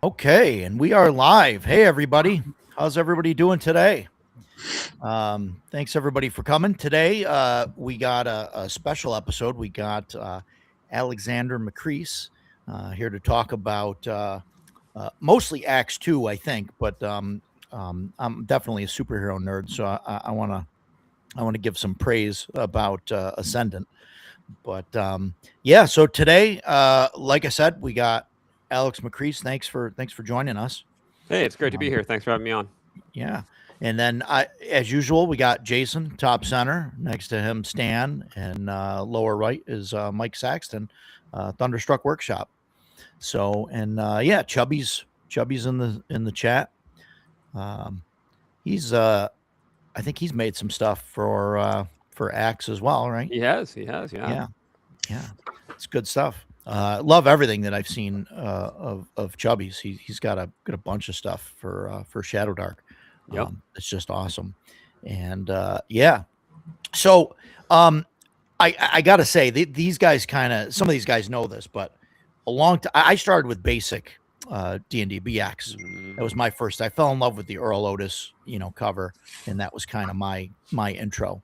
Okay, and we are live. Hey, everybody. How's everybody doing today? Thanks, everybody, for coming. Today, we got a special episode. We got Alexander Macris here to talk about mostly Acts 2, I think, but I'm definitely a superhero nerd, so I want to give some praise about Ascendant. But yeah, so today, like I said, we got Alex Macris. Thanks for joining us. Hey, it's great to be Um, here. Thanks for having me on. yeah, and then as usual, we got Jason top center. Next to him, Stan, and lower right is Mike Saxton, Thunderstruck Workshop. So and yeah, Chubby's in the chat. Um, he's I think he's made some stuff for Axe as well, right? He has, yeah. Yeah, yeah, it's good stuff. Love everything that I've seen of Chubby's. He's got a bunch of stuff for Shadow Dark. Yep. It's just awesome, and yeah. So I gotta say these guys some of these guys know this, but a long time I started with basic D&D BX. That was my first. I fell in love with the Earl Otis cover, and that was kind of my intro.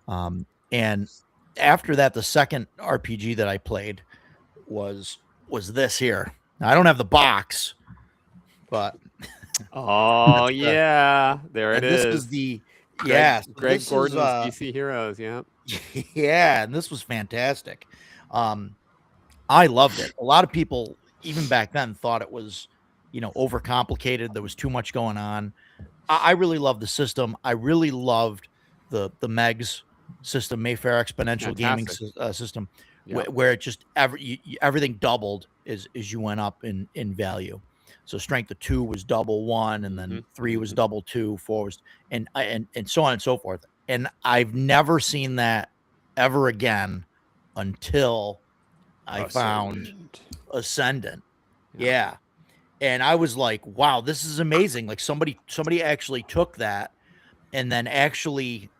And after that, the second RPG that I played was this here. Now, I don't have the box, but Oh yeah, there it this is. is the yeah. Greg this Gordon's is, DC Heroes. Yeah. yeah, and this was fantastic. I loved it. A lot of people, even back then, thought it was overcomplicated. There was too much going on. I really loved the system. I really loved the Megs system, Mayfair Exponential Gaming system, Yep. where it just everything doubled as you went up in value. So strength of 2 was double 1, and then 3 was double 2, 4 was and so on and so forth. And I've never seen that ever again until I found Ascendant. Yeah. And I was like, wow, this is amazing. Like somebody actually took that and then actually,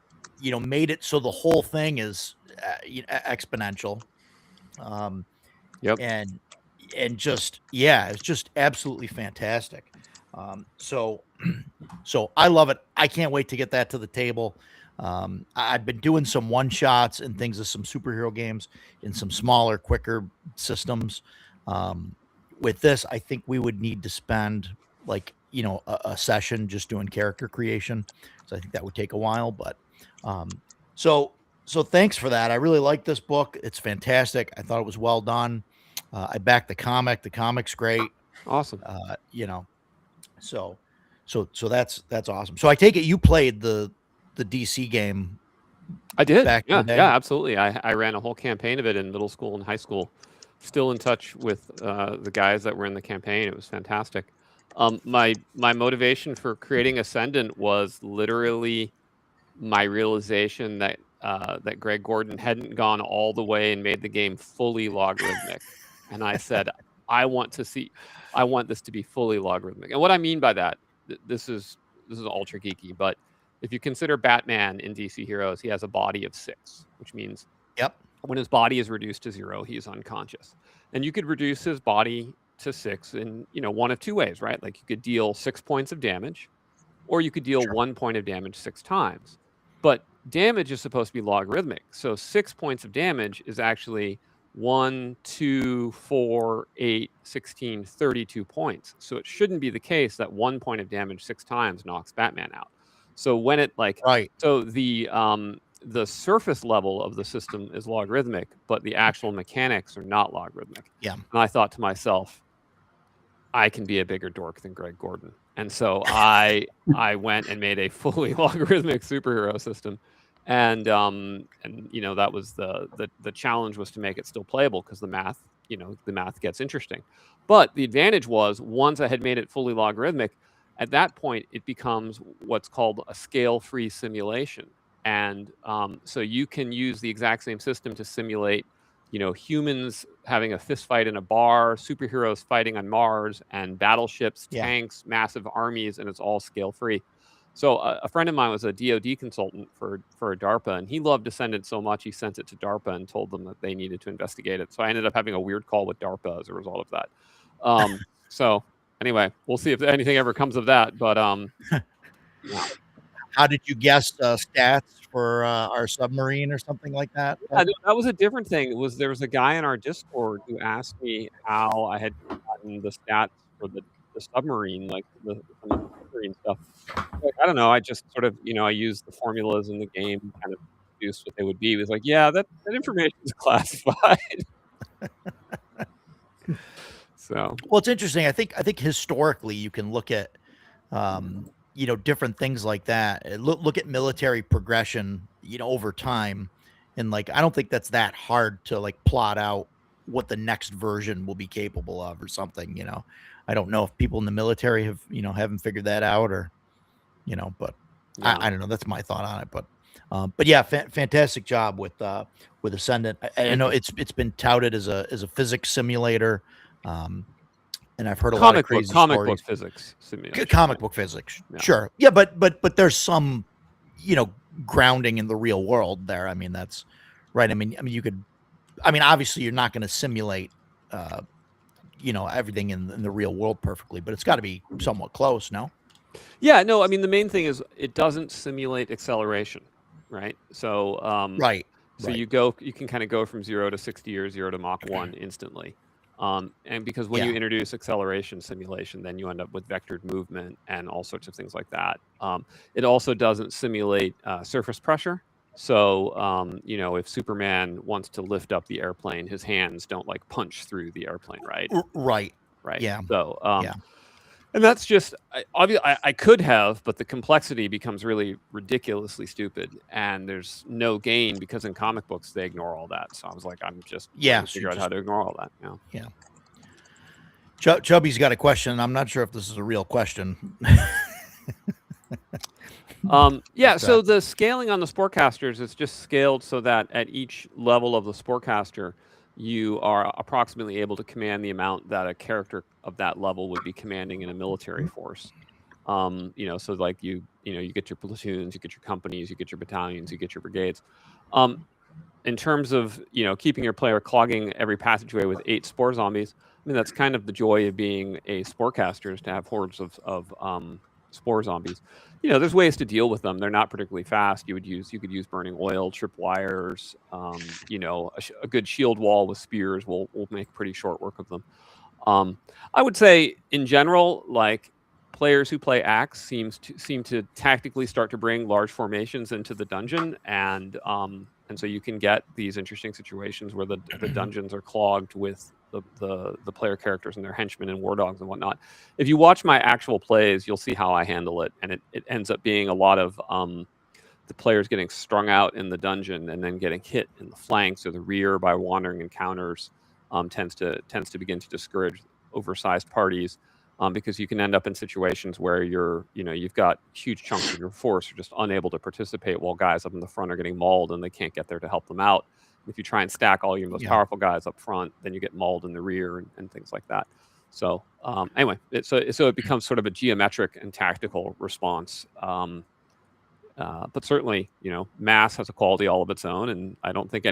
made it so the whole thing is exponential. Yep. And just, yeah, it's just absolutely fantastic. So I love it. I can't wait to get that to the table. I've been doing some one shots and things of some superhero games in some smaller, quicker systems. With this, I think we would need to spend like a session just doing character creation. So I think that would take a while. But so thanks for that. I really like this book. It's fantastic. I thought it was well done. I backed the comic. The comic's great. Awesome. So that's awesome. So I take it you played the DC game. I did. Back Yeah, in the day? yeah, absolutely. I ran a whole campaign of it in middle school and high school. Still in touch with the guys that were in the campaign. It was fantastic. My motivation for creating Ascendant was literally my realization that that Greg Gordon hadn't gone all the way and made the game fully logarithmic, and I said, I want this to be fully logarithmic. And what I mean by that, this is ultra geeky, but if you consider Batman in DC Heroes, he has a body of 6, which means when his body is reduced to 0, he's unconscious. And you could reduce his body to 6 in, one of 2 ways, right? Like you could deal 6 points of damage, or you could deal 1 point of damage 6 times. But damage is supposed to be logarithmic. So 6 points of damage is actually 1, 2, 4, 8, 16, 32 points. So it shouldn't be the case that 1 point of damage 6 times knocks Batman out. So when it Right. so the surface level of the system is logarithmic, but the actual mechanics are not logarithmic. Yeah. And I thought to myself, I can be a bigger dork than Greg Gordon. And so I went and made a fully logarithmic superhero system. And you know, that was the challenge, was to make it still playable, because the math gets interesting. But the advantage was, once I had made it fully logarithmic, at that point it becomes what's called a scale-free simulation. And so you can use the exact same system to simulate, humans having a fist fight in a bar, superheroes fighting on Mars, and battleships, Yeah. tanks, massive armies, and it's all scale free. So a friend of mine was a DoD consultant for DARPA, and he loved Descendant so much he sent it to DARPA and told them that they needed to investigate it. So I ended up having a weird call with DARPA as a result of that. So anyway, we'll see if anything ever comes of that. But yeah. How did you guess stats for our submarine or something like that? Yeah, that was a different thing. There was a guy in our Discord who asked me how I had gotten the stats for the submarine, like some of the submarine stuff. Like, I don't know. I just sort of, I used the formulas in the game, kind of deduced what they would be. He was like, yeah, that information is classified. So Well, it's interesting. I think historically you can look at different things like that. Look at military progression, over time, and like I don't think that's that hard to like plot out what the next version will be capable of or something. I don't know if people in the military have haven't figured that out, or but yeah. I don't know. That's my thought on it, but yeah, fantastic job with Ascendant. I know it's been touted as a physics simulator. And I've heard a lot of crazy comic stories. book physics simulation. Comic book physics, Yeah. sure, yeah, but there's some, grounding in the real world there. I mean, that's right. I mean, you could, obviously, you're not going to simulate, everything in the real world perfectly, but it's got to be somewhat close, no? Yeah, no, I mean, the main thing is it doesn't simulate acceleration, right? So Right. So right. you can kind of go from 0 to 60 or 0 to Mach 1 instantly. And because when you Yeah. introduce acceleration simulation, then you end up with vectored movement and all sorts of things like that. It also doesn't simulate surface pressure. So, if Superman wants to lift up the airplane, his hands don't like punch through the airplane, right? Right. Right. Yeah. So, Yeah. and that's just, I could have, but the complexity becomes really ridiculously stupid, and there's no gain, because in comic books they ignore all that. So I was like, I'm just Yeah, trying to so figure out how to ignore all that. Yeah. Chubby's got a question. I'm not sure if this is a real question. Yeah. So the scaling on the Sportcasters is just scaled so that at each level of the Sportcaster, you are approximately able to command the amount that a character of that level would be commanding in a military force. So like you get your platoons, you get your companies, you get your battalions, you get your brigades. In terms of keeping your player clogging every passageway with 8 spore zombies, I mean, that's kind of the joy of being a Sporecaster, is to have hordes of spore zombies. There's ways to deal with them. They're not particularly fast. You could use burning oil, tripwires. A good shield wall with spears will make pretty short work of them. I would say in general, like, players who play Axe seem to tactically start to bring large formations into the dungeon, and so you can get these interesting situations where the dungeons are clogged with the player characters and their henchmen and war dogs and whatnot. If you watch my actual plays, you'll see how I handle it, and it ends up being a lot of the players getting strung out in the dungeon and then getting hit in the flanks or the rear by wandering encounters. Tends to begin to discourage oversized parties, because you can end up in situations where you've got huge chunks of your force are just unable to participate, while guys up in the front are getting mauled and they can't get there to help them out. If you try and stack all your most powerful guys up front, then you get mauled in the rear and things like that. So anyway, so it becomes sort of a geometric and tactical response. But certainly, mass has a quality all of its own, and I don't think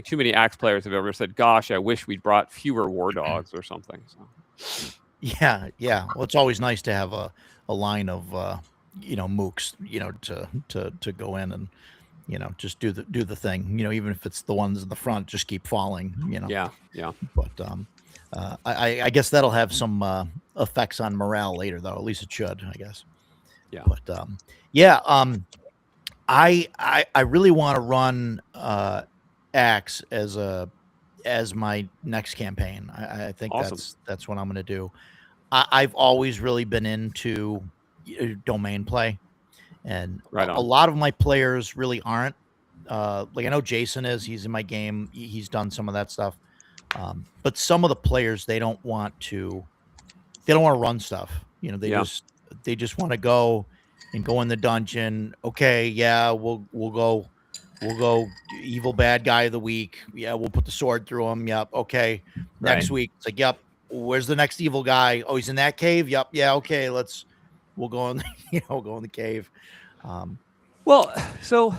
too many Axe players have ever said, "Gosh, I wish we'd brought fewer war dogs" or something. So. Yeah. Well, it's always nice to have a line of mooks, to go in and just do the thing. Even if it's the ones in the front, just keep falling. Yeah. But I guess that'll have some effects on morale later, though. At least it should, I guess. Yeah. But yeah, I really want to run Axe as my next campaign. I think Awesome. that's what I'm going to do. I've always really been into domain play, and Right a on. lot of my players really aren't. Like I know Jason is. He's in my game. He's done some of that stuff. But some of the players they don't want to. They don't want to run stuff. Yeah. They just want to go and go in the dungeon. Okay, yeah, we'll go evil bad guy of the week. Yeah, we'll put the sword through him. Yep. Okay. Next Right. week, it's like, yep. Where's the next evil guy? Oh, he's in that cave. Yep. Yeah. Okay. We'll go in. Go in the cave. Well, so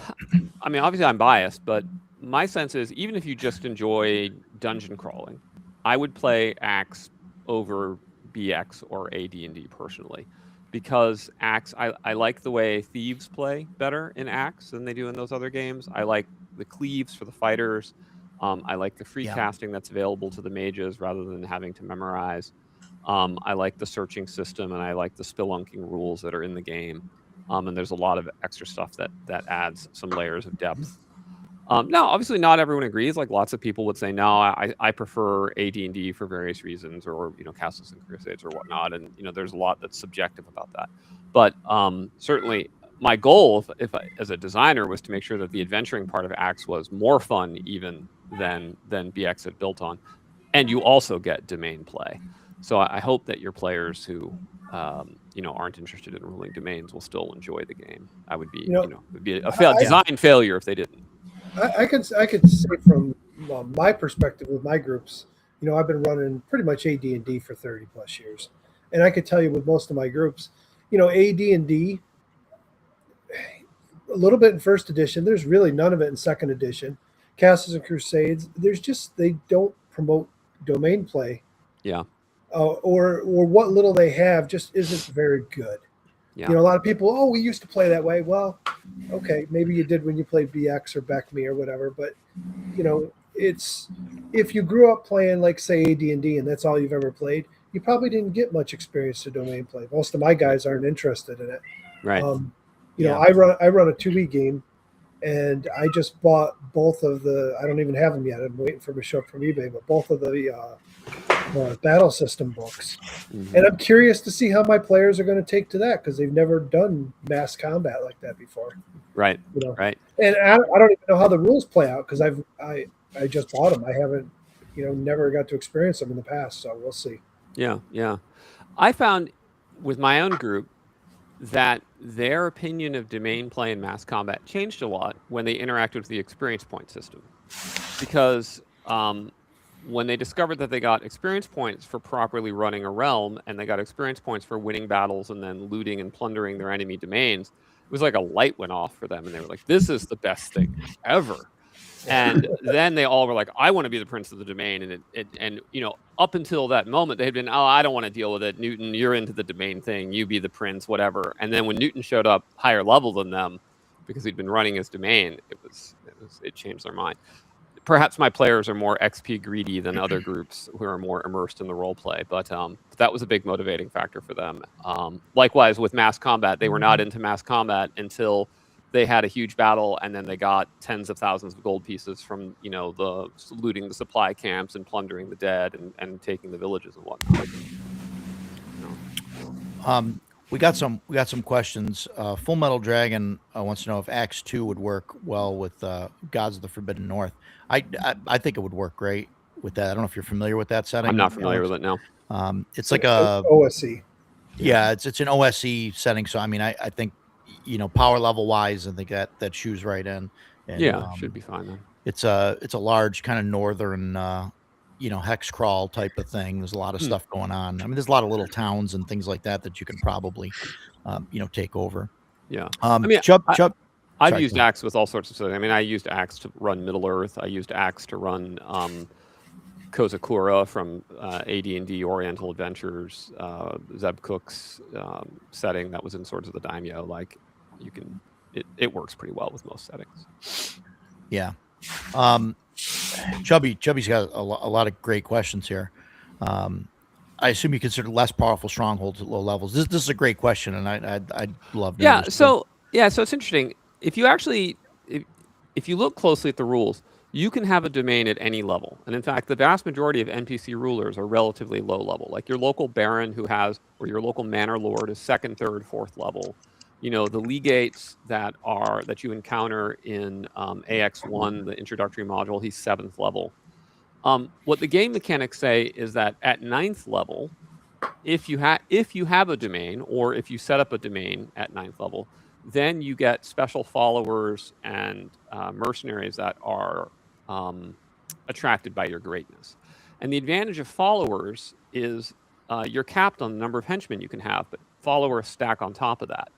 I mean, obviously I'm biased, but my sense is even if you just enjoy dungeon crawling, I would play Axe over BX or AD&D personally, because Axe, I like the way thieves play better in Axe than they do in those other games. I like the cleaves for the fighters. I like the free Yeah. casting that's available to the mages rather than having to memorize. I like the searching system, and I like the spelunking rules that are in the game. And there's a lot of extra stuff that adds some layers of depth. Now, obviously, not everyone agrees. Like lots of people would say, no, I prefer AD&D for various reasons, or Castles and Crusades or whatnot. And there's a lot that's subjective about that. But certainly, my goal, as a designer, was to make sure that the adventuring part of Axe was more fun even than BX had built on, and you also get domain play. So I hope that your players who aren't interested in ruling domains will still enjoy the game. I would be, it would be a design failure if they didn't. I could say from my perspective with my groups, I've been running pretty much AD&D for 30 plus years, and I could tell you with most of my groups, AD&D, a little bit in first edition. There's really none of it in second edition. Castles and Crusades, they don't promote domain play. Yeah. Or what little they have just isn't very good. Yeah. A lot of people, we used to play that way. Well, okay, maybe you did when you played BX or Beckme or whatever, but it's if you grew up playing like say AD&D and that's all you've ever played, you probably didn't get much experience to domain play. Most of my guys aren't interested in it. Right. I run a 2E game, and I just bought both of the. I don't even have them yet. I'm waiting for them to show up from eBay, but both of the battle system books. Mm-hmm. And I'm curious to see how my players are going to take to that because they've never done mass combat like that before. Right. Right. And I don't even know how the rules play out because I just bought them. I haven't, never got to experience them in the past. So we'll see. Yeah. Yeah. I found with my own group that their opinion of domain play and mass combat changed a lot when they interacted with the experience point system, because when they discovered that they got experience points for properly running a realm and they got experience points for winning battles and then looting and plundering their enemy domains, it was like a light went off for them and they were like, this is the best thing ever. And then they all were like, I want to be the prince of the domain. And up until that moment, they had been, I don't want to deal with it. Newton, you're into the domain thing. You be the prince, whatever. And then when Newton showed up higher level than them, because he'd been running his domain, it changed their mind. Perhaps my players are more XP greedy than other groups who are more immersed in the role play, but that was a big motivating factor for them. Likewise, with mass combat, they were not into mass combat until they had a huge battle, and then they got tens of thousands of gold pieces from the looting the supply camps and plundering the dead and taking the villages and whatnot. We got some questions. Full Metal Dragon wants to know if Axe 2 would work well with Gods of the Forbidden North. I think it would work great with that. I don't know if you're familiar with that setting. I'm not familiar with it, no. It's like a OSE. Yeah, it's an OSE setting. So I mean, I think power level wise, I think that shoes right in. And, should be fine then. It's a large kind of northern hex crawl type of thing. There's a lot of stuff going on. I mean, there's a lot of little towns and things like that you can probably take over. Yeah. I've used Axe with all sorts of stuff. I mean, I used Axe to run Middle Earth. I used Axe to run Kozakura from AD&D Oriental Adventures, Zeb Cook's setting that was in Swords of the Daimyo. Like, you can it works pretty well with most settings. Yeah. Chubby's got a lot of great questions here. I assume you consider less powerful strongholds at low levels. This is a great question, and I'd love to Yeah. understand. So it's interesting. If you actually if you look closely at the rules, you can have a domain at any level. And in fact, the vast majority of NPC rulers are relatively low level. Like your local baron or your local manor lord is 2nd, 3rd, 4th level. The legates that you encounter in AX1, the introductory module, he's 7th level. What the game mechanics say is that at 9th level, if you have a domain, or if you set up a domain at 9th level, then you get special followers and mercenaries that are attracted by your greatness. And the advantage of followers is you're capped on the number of henchmen you can have, but followers stack on top of that.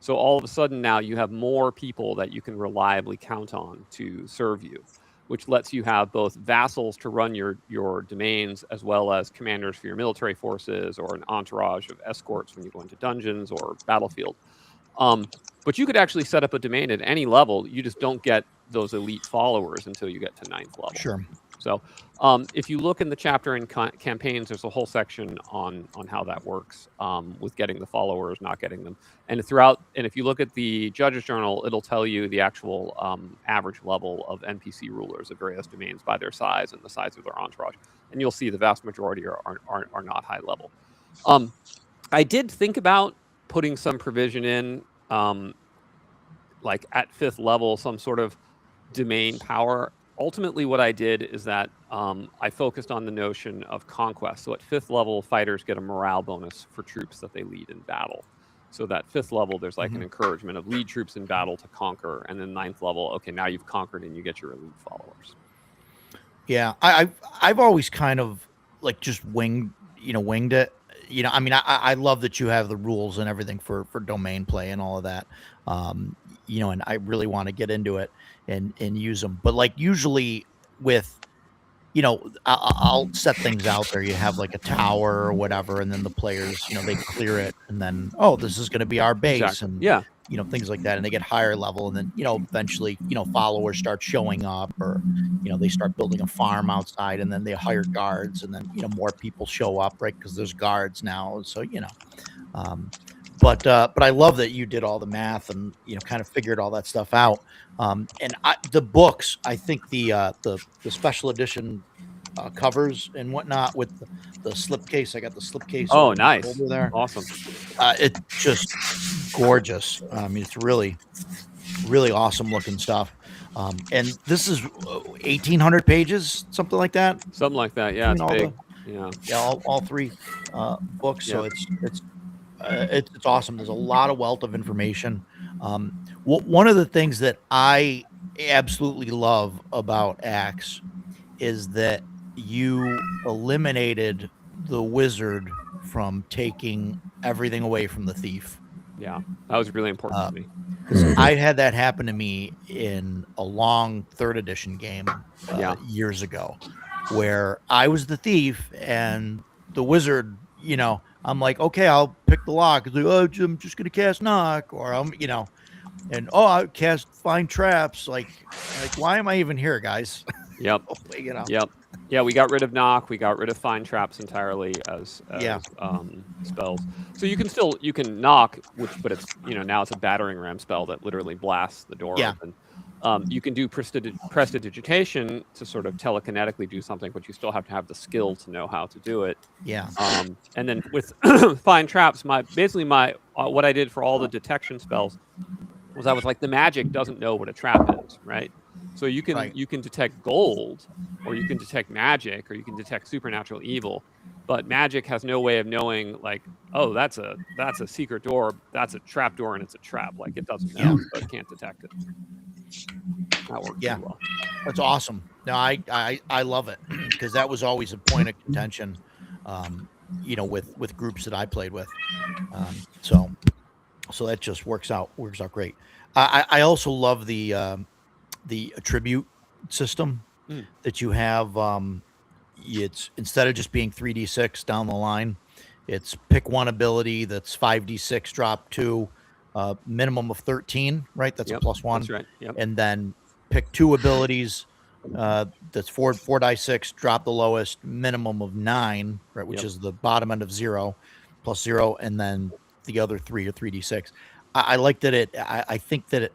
So all of a sudden now you have more people that you can reliably count on to serve you, which lets you have both vassals to run your domains, as well as commanders for your military forces, or an entourage of escorts when you go into dungeons or battlefield. But you could actually set up a domain at any level. You just don't get those elite followers until you get to 9th level. Sure. So if you look in the chapter in campaigns, there's a whole section on how that works with getting the followers, not getting them. And if you look at the Judge's Journal, it'll tell you the actual average level of NPC rulers of various domains by their size and the size of their entourage. And you'll see the vast majority are not high level. I did think about putting some provision in, like at 5th level, some sort of domain power. Ultimately, what I did is that I focused on the notion of conquest. So at 5th level, fighters get a morale bonus for troops that they lead in battle. So that 5th level, there's like an encouragement of lead troops in battle to conquer. And then 9th level, okay, now you've conquered and you get your elite followers. Yeah, I've always kind of like just winged it. I mean, I love that you have the rules and everything for domain play and all of that. And I really want to get into it and use them. But like usually with, I'll set things out there. You have like a tower or whatever, and then the players, they clear it, and then this is going to be our base, Exactly. and Yeah. Things like that, and they get higher level, and then eventually followers start showing up, or they start building a farm outside, and then they hire guards, and then more people show up, right? Because there's guards now, so but I love that you did all the math and kind of figured all that stuff out. And the books, I think the special edition covers and whatnot with the slipcase. I got the slipcase. Oh, nice. Over there. Awesome. It's just gorgeous. I mean, it's really, really awesome looking stuff. And this is 1,800 pages, something like that. Something like that. Yeah, it's big. All 3 books. Yeah. So it's awesome. There's a lot of wealth of information. One of the things that I absolutely love about Axe is that you eliminated the wizard from taking everything away from the thief. Yeah, that was really important to me. Because I had that happen to me in a long 3rd edition game years ago, where I was the thief and the wizard, I'm like, okay, I'll pick the lock. It's like, oh, I'm just going to cast knock, or and I cast find traps. Like, why am I even here, guys? Yep. Yep. Yeah, we got rid of knock. We got rid of find traps entirely as spells. So you can knock, but it's now it's a battering ram spell that literally blasts the door open. You can do prestidigitation to sort of telekinetically do something, but you still have to have the skill to know how to do it. Yeah. And then with find traps, what I did for all the detection spells was I was like, the magic doesn't know what a trap is, right? So you can detect gold, or you can detect magic, or you can detect supernatural evil, but magic has no way of knowing, like, oh, that's a secret door, that's a trap door, and it's a trap. Like, it doesn't know, but it can't detect it. That works pretty well. That's awesome. No, I love it, because that was always a point of contention, with groups that I played with. So that just works out great. I also love the attribute system that you have. It's instead of just being 3d6 down the line, it's pick one ability that's 5d6 drop 2, minimum of 13, right? That's a Yep, +1. that's right. Yep. And then pick 2 abilities. That's 4 die 6, drop the lowest, minimum of 9, right? Which Yep. is the bottom end of 0, +0, and then the other 3 are 3d6. I like that I think that it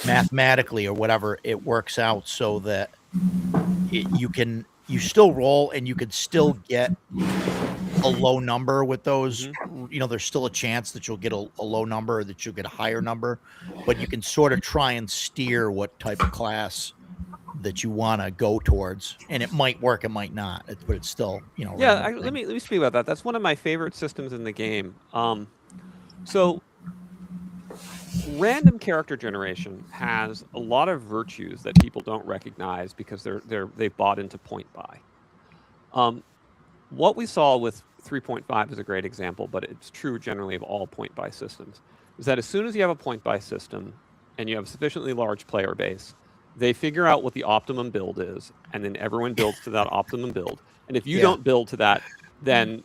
mathematically or whatever, it works out so that you still roll and you can still get a low number with those. There's still a chance that you'll get a low number or that you'll get a higher number, but you can sort of try and steer what type of class that you want to go towards, and it might work, it might not, but it's still, Yeah, random let thing. me speak about that. That's one of my favorite systems in the game. So random character generation has a lot of virtues that people don't recognize because they've bought into point buy. What we saw with 3.5 is a great example, but it's true generally of all point buy systems, is that as soon as you have a point buy system and you have a sufficiently large player base, they figure out what the optimum build is, and then everyone builds to that optimum build. And if you don't build to that, then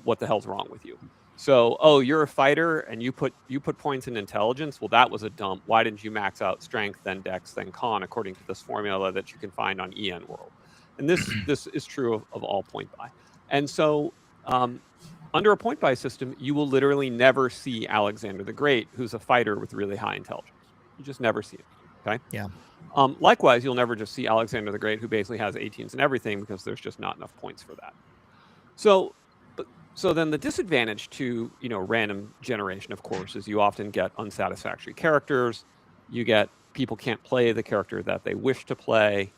what the hell's wrong with you? So, oh, you're a fighter and you put points in intelligence. Well, that was a dump. Why didn't you max out strength, then dex, then con, according to this formula that you can find on EN World? And this is true of all point buy. And so, under a point buy system, you will literally never see Alexander the Great, who's a fighter with really high intelligence. You just never see him. Okay. Yeah. Likewise, you'll never just see Alexander the Great, who basically has 18s and everything, because there's just not enough points for that. So then the disadvantage to random generation, of course, is you often get unsatisfactory characters. You get people can't play the character that they wish to play.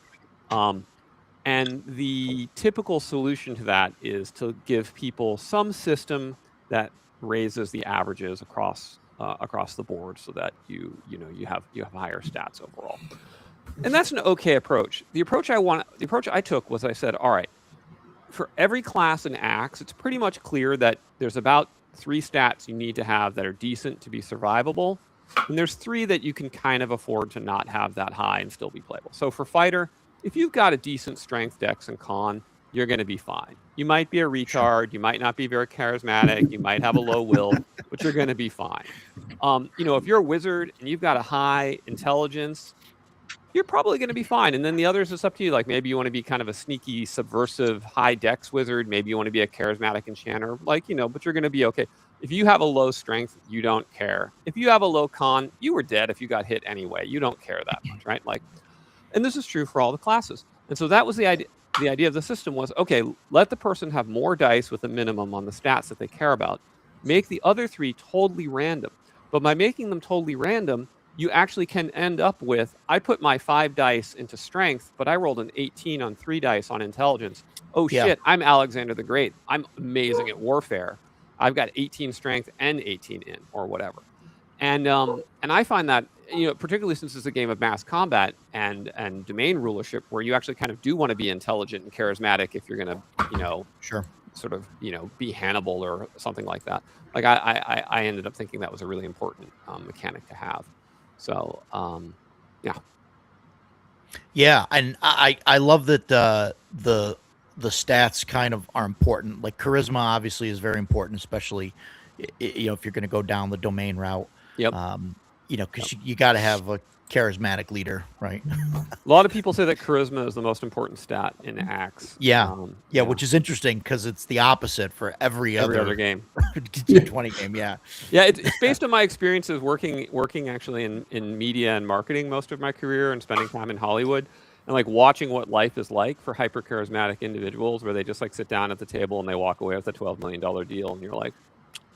And the typical solution to that is to give people some system that raises the averages across the board, so that you have higher stats overall. And that's an okay approach. The approach I took was, I said, all right, for every class in Axe, it's pretty much clear that there's about 3 stats you need to have that are decent to be survivable, and there's 3 that you can kind of afford to not have that high and still be playable. So for fighter, if you've got a decent strength, dex, and con, you're going to be fine. You might be a retard, you might not be very charismatic, you might have a low will, but you're going to be fine. If you're a wizard and you've got a high intelligence, you're probably going to be fine. And then the others, it's up to you. Like, maybe you want to be kind of a sneaky, subversive, high dex wizard. Maybe you want to be a charismatic enchanter, but you're going to be okay. If you have a low strength, you don't care. If you have a low con, you were dead if you got hit anyway. You don't care that much, right? And this is true for all the classes. And so that was the idea. The idea of the system was, okay, let the person have more dice with a minimum on the stats that they care about. Make the other 3 totally random. But by making them totally random, you actually can end up with, I put my 5 dice into strength, but I rolled an 18 on 3 dice on intelligence. Oh, shit, I'm Alexander the Great. I'm amazing at warfare. I've got 18 strength and 18 in, or whatever. And I find that, particularly since it's a game of mass combat and domain rulership, where you actually kind of do want to be intelligent and charismatic if you're going to, Sure. sort of, be Hannibal or something like that. I ended up thinking that was a really important mechanic to have. So, yeah. Yeah, and I love that the stats kind of are important. Like, charisma obviously is very important, especially if you're going to go down the domain route. Yep. Because you got to have a charismatic leader, right? A lot of people say that charisma is the most important stat in Axe. Yeah, which is interesting because it's the opposite for every other game. 20 game. Yeah, it's based on my experiences working actually in media and marketing most of my career, and spending time in Hollywood, and watching what life is like for hyper charismatic individuals, where they just sit down at the table and they walk away with a $12 million deal, and you're like,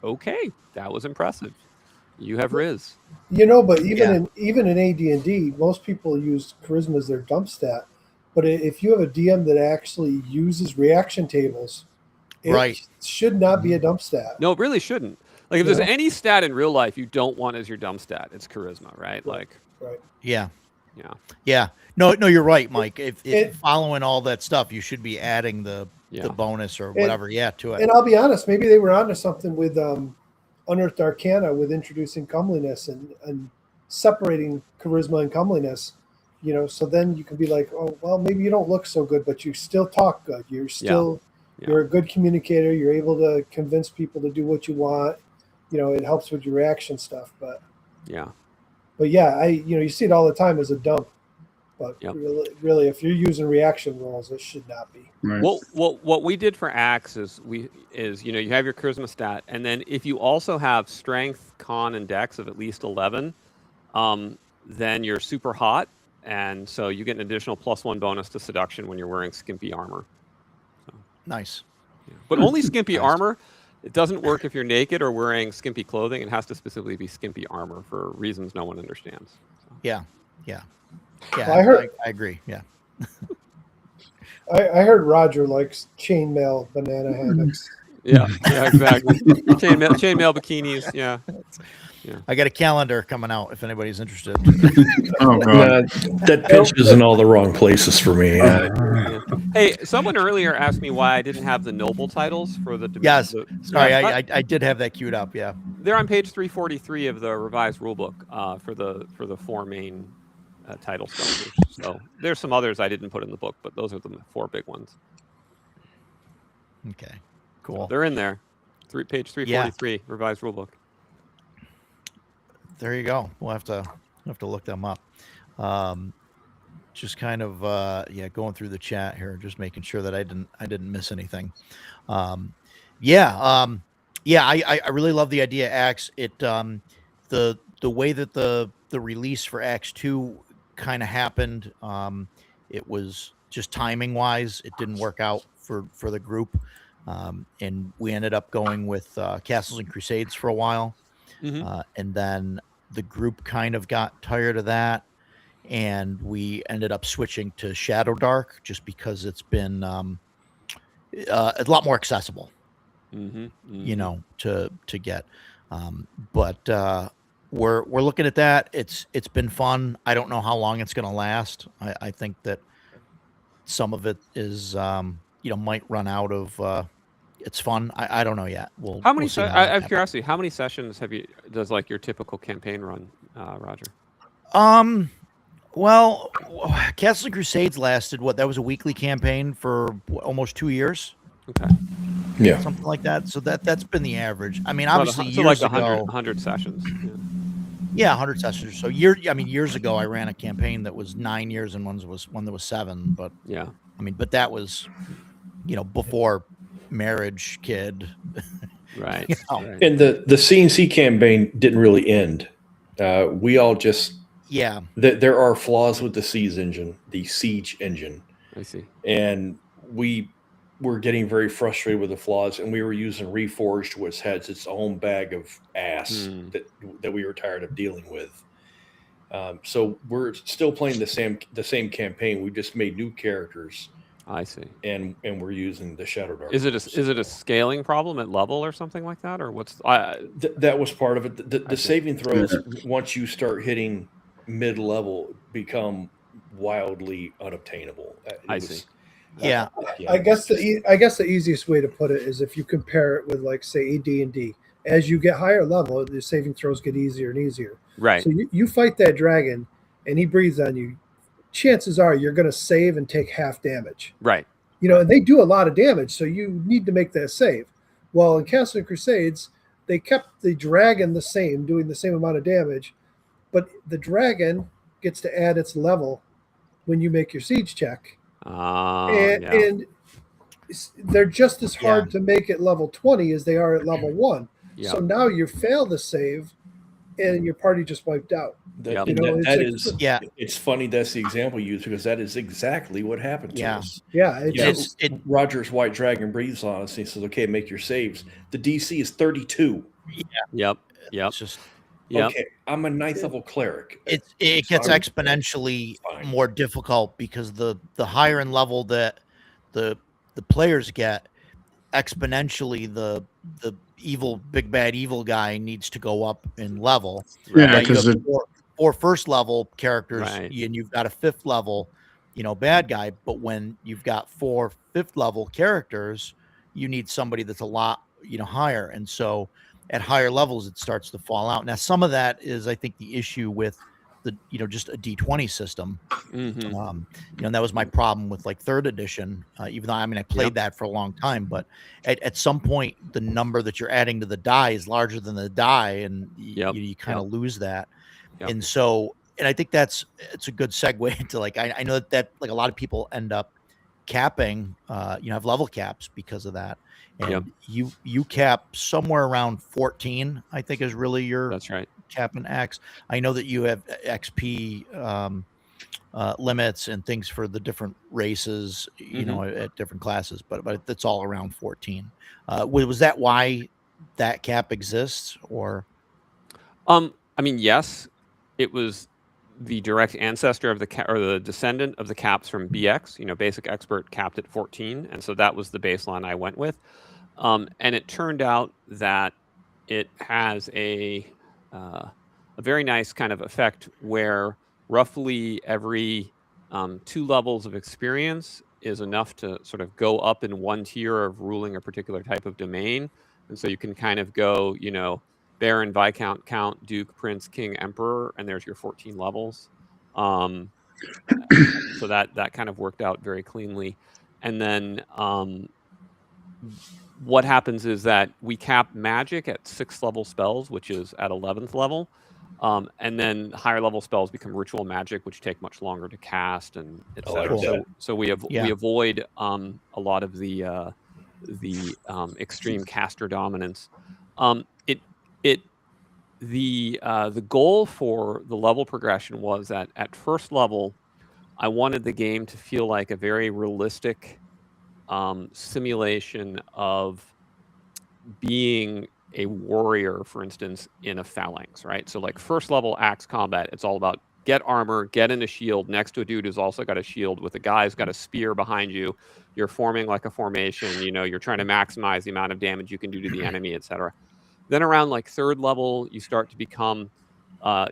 okay, that was impressive. You have Riz. But even in AD&D, most people use charisma as their dump stat. But if you have a DM that actually uses reaction tables, it should not be a dump stat. No, it really shouldn't. If there's any stat in real life you don't want as your dump stat, it's charisma, right? Right. Yeah. Yeah. No, you're right, Mike. If following all that stuff, you should be adding the bonus or whatever, to it. And I'll be honest, maybe they were onto something with Unearthed Arcana, with introducing comeliness and separating charisma and comeliness. So then you can be like, oh, well, maybe you don't look so good, but you still talk good. You're still you're a good communicator. You're able to convince people to do what you want. it helps with your reaction stuff. But Yeah. yeah, you see it all the time as a dump. But Yep. really, if you're using reaction rolls, it should not be. Right. Well, what we did for Axe is you have your charisma stat, and then if you also have strength, con, and dex of at least 11, then you're super hot, and so you get an additional +1 bonus to seduction when you're wearing skimpy armor. So, Nice. yeah. But only skimpy Nice. armor. It doesn't work if you're naked or wearing skimpy clothing. It has to specifically be skimpy armor for reasons no one understands. So. Yeah. Well, I agree. Yeah. I heard Roger likes chainmail banana hammocks. Yeah, exactly. Chainmail bikinis. Yeah. I got a calendar coming out if anybody's interested. Oh god. That pitch is in all the wrong places for me. Yeah. Hey, someone earlier asked me why I didn't have the noble titles for the. Yes. Sorry, I did have that queued up. Yeah. They're on page 343 of the revised rulebook for the 4 main title structures. So there's some others I didn't put in the book, but those are the 4 big ones. Okay. Cool. They're in there. Page 343 revised rulebook. There you go. We'll have to look them up. Just kind of going through the chat here, just making sure that I didn't miss anything. I really love the idea, Axe. It the way that the release for Axe 2 kind of happened, it was just timing wise, it didn't work out for the group. And we ended up going with Castles and Crusades for a while. Mm-hmm. And then the group kind of got tired of that, and we ended up switching to Shadow Dark just because it's been a lot more accessible, to get. But we're looking at that. It's been fun. I don't know how long it's going to last. I think that some of it is might run out of. It's fun. I don't know yet. How many? We'll I have curiosity. How many sessions does like your typical campaign run, Roger? Well, Castles and Crusades lasted that was a weekly campaign for almost 2 years. Okay. Yeah. Something like that. So that's been the average. I mean, About obviously so years like ago, 100 sessions. yeah, 100 sessions. So years ago, I ran a campaign that was 9 years and one that was 7. But Yeah. I mean, but that was, before marriage, kid. Right. Right. And the CNC campaign didn't really end. We all just there are flaws with the siege engine. I see. And we were getting very frustrated with the flaws, and we were using Reforged, which has its own bag of ass that we were tired of dealing with. So we're still playing the same campaign. We just made new characters. I see. And we're using the Shadow Dark. Is it a scaling problem at level or something like that, or what's? That was part of it. The saving throws, once you start hitting mid-level, become wildly unobtainable. I see. Yeah. I guess the easiest way to put it is if you compare it with, like, say, AD&D. As you get higher level, the saving throws get easier and easier. Right. So you fight that dragon, and he breathes on you. Chances are you're going to save and take half damage. Right. And they do a lot of damage, so you need to make that save. Well, in Castle and Crusades, they kept the dragon the same, doing the same amount of damage, but the dragon gets to add its level when you make your siege check. And they're just as hard to make at level 20 as they are at level 1. Yeah. So now you fail the save, and your party just wiped out. It's funny that's the example you use, because that is exactly what happened to us. Yeah, Roger's White Dragon breathes on us and he says, "Okay, make your saves." The DC is 32. Yep. It's just okay. I'm a 9th level cleric. It gets exponentially more difficult because the higher in level that the players get, exponentially the evil big bad evil guy needs to go up in level. Yeah, because four first level characters, Right. and you've got a 5th level, bad guy. But when you've got 4 5th level characters, you need somebody that's a lot, higher. And so at higher levels, it starts to fall out. Now, some of that is, I think, the issue with the just a D20 system. Mhm. And that was my problem with like third edition. Even though I played that for a long time, but at some point the number that you're adding to the die is larger than the die, and you kind of lose that. And so, and I think it's a good segue into like I know that like a lot of people end up capping, have level caps because of that. And you cap somewhere around 14, I think, is really your That's right. cap and X. I know that you have XP limits and things for the different races, at different classes, but it's all around 14. Was that why that cap exists, or? I mean, yes, it was the direct ancestor of or the descendant of the caps from BX. Basic Expert capped at 14, and so that was the baseline I went with. And it turned out that it has a very nice kind of effect where roughly every 2 levels of experience is enough to sort of go up in one tier of ruling a particular type of domain. And so you can kind of go, Baron, Viscount, Count, Duke, Prince, King, Emperor, and there's your 14 levels. So that kind of worked out very cleanly. And then what happens is that we cap magic at 6th level spells, which is at 11th level. And then higher level spells become ritual magic, which take much longer to cast, and etc. So we avoid a lot of the extreme caster dominance. The goal for the level progression was that at first level, I wanted the game to feel like a very realistic simulation of being a warrior, for instance, in a phalanx, right? So like first level axe combat, it's all about get armor, get in a shield next to a dude who's also got a shield with a guy who's got a spear behind you. You're forming like a formation, you're trying to maximize the amount of damage you can do to the enemy, etc. Then around like third level, you start to become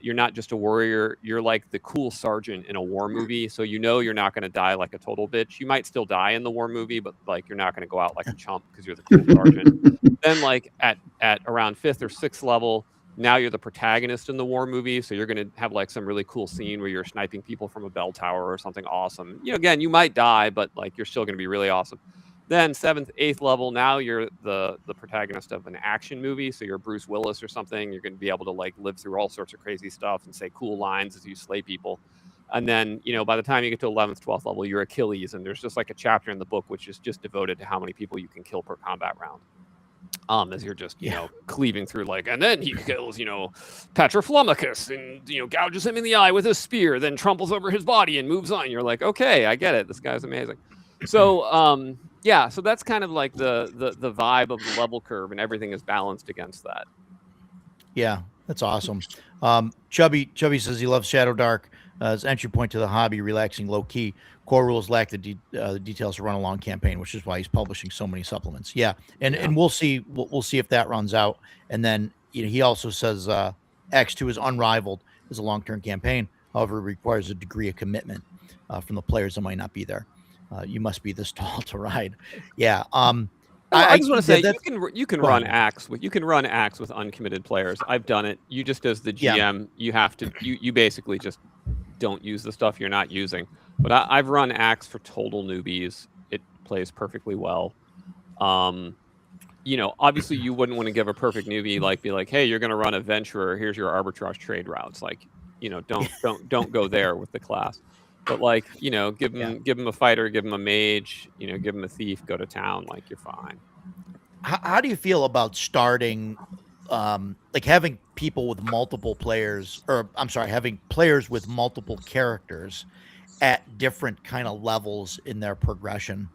you're not just a warrior, you're like the cool sergeant in a war movie. So you're not going to die like a total bitch. You might still die in the war movie, but like you're not going to go out like a chump because you're the cool sergeant. Then like at around 5th or 6th level, now you're the protagonist in the war movie. So you're going to have like some really cool scene where you're sniping people from a bell tower or something awesome. Again, you might die, but like you're still going to be really awesome. Then 7th, 8th level, now you're the protagonist of an action movie. So you're Bruce Willis or something. You're going to be able to like live through all sorts of crazy stuff and say cool lines as you slay people. And then, by the time you get to 11th, 12th level, you're Achilles. And there's just like a chapter in the book which is just devoted to how many people you can kill per combat round. As you're just, cleaving through and then he kills, Patroflumacus and, gouges him in the eye with a spear, then tramples over his body and moves on. You're like, okay, I get it. This guy's amazing. So, so that's kind of like the vibe of the level curve, and everything is balanced against that. Yeah, that's awesome. Chubby says he loves Shadow Dark as entry point to the hobby, relaxing, low key. Core rules lack the details to run a long campaign, which is why he's publishing so many supplements. Yeah, and we'll see if that runs out. And then he also says X2 is unrivaled as a long-term campaign. However, it requires a degree of commitment from the players that might not be there. You must be this tall to ride. Yeah. I just want to say you can run Axe with uncommitted players. I've done it. You just as the GM, you have to you basically just don't use the stuff you're not using. But I've run Axe for total newbies. It plays perfectly well. Obviously you wouldn't want to give a perfect newbie be like, hey, you're going to run Adventurer. Here's your arbitrage trade routes. Don't go there with the class. But give them a fighter, give them a mage, give them a thief, go to town. You're fine. How do you feel about starting, having people with multiple players, having players with multiple characters at different kind of levels in their progression?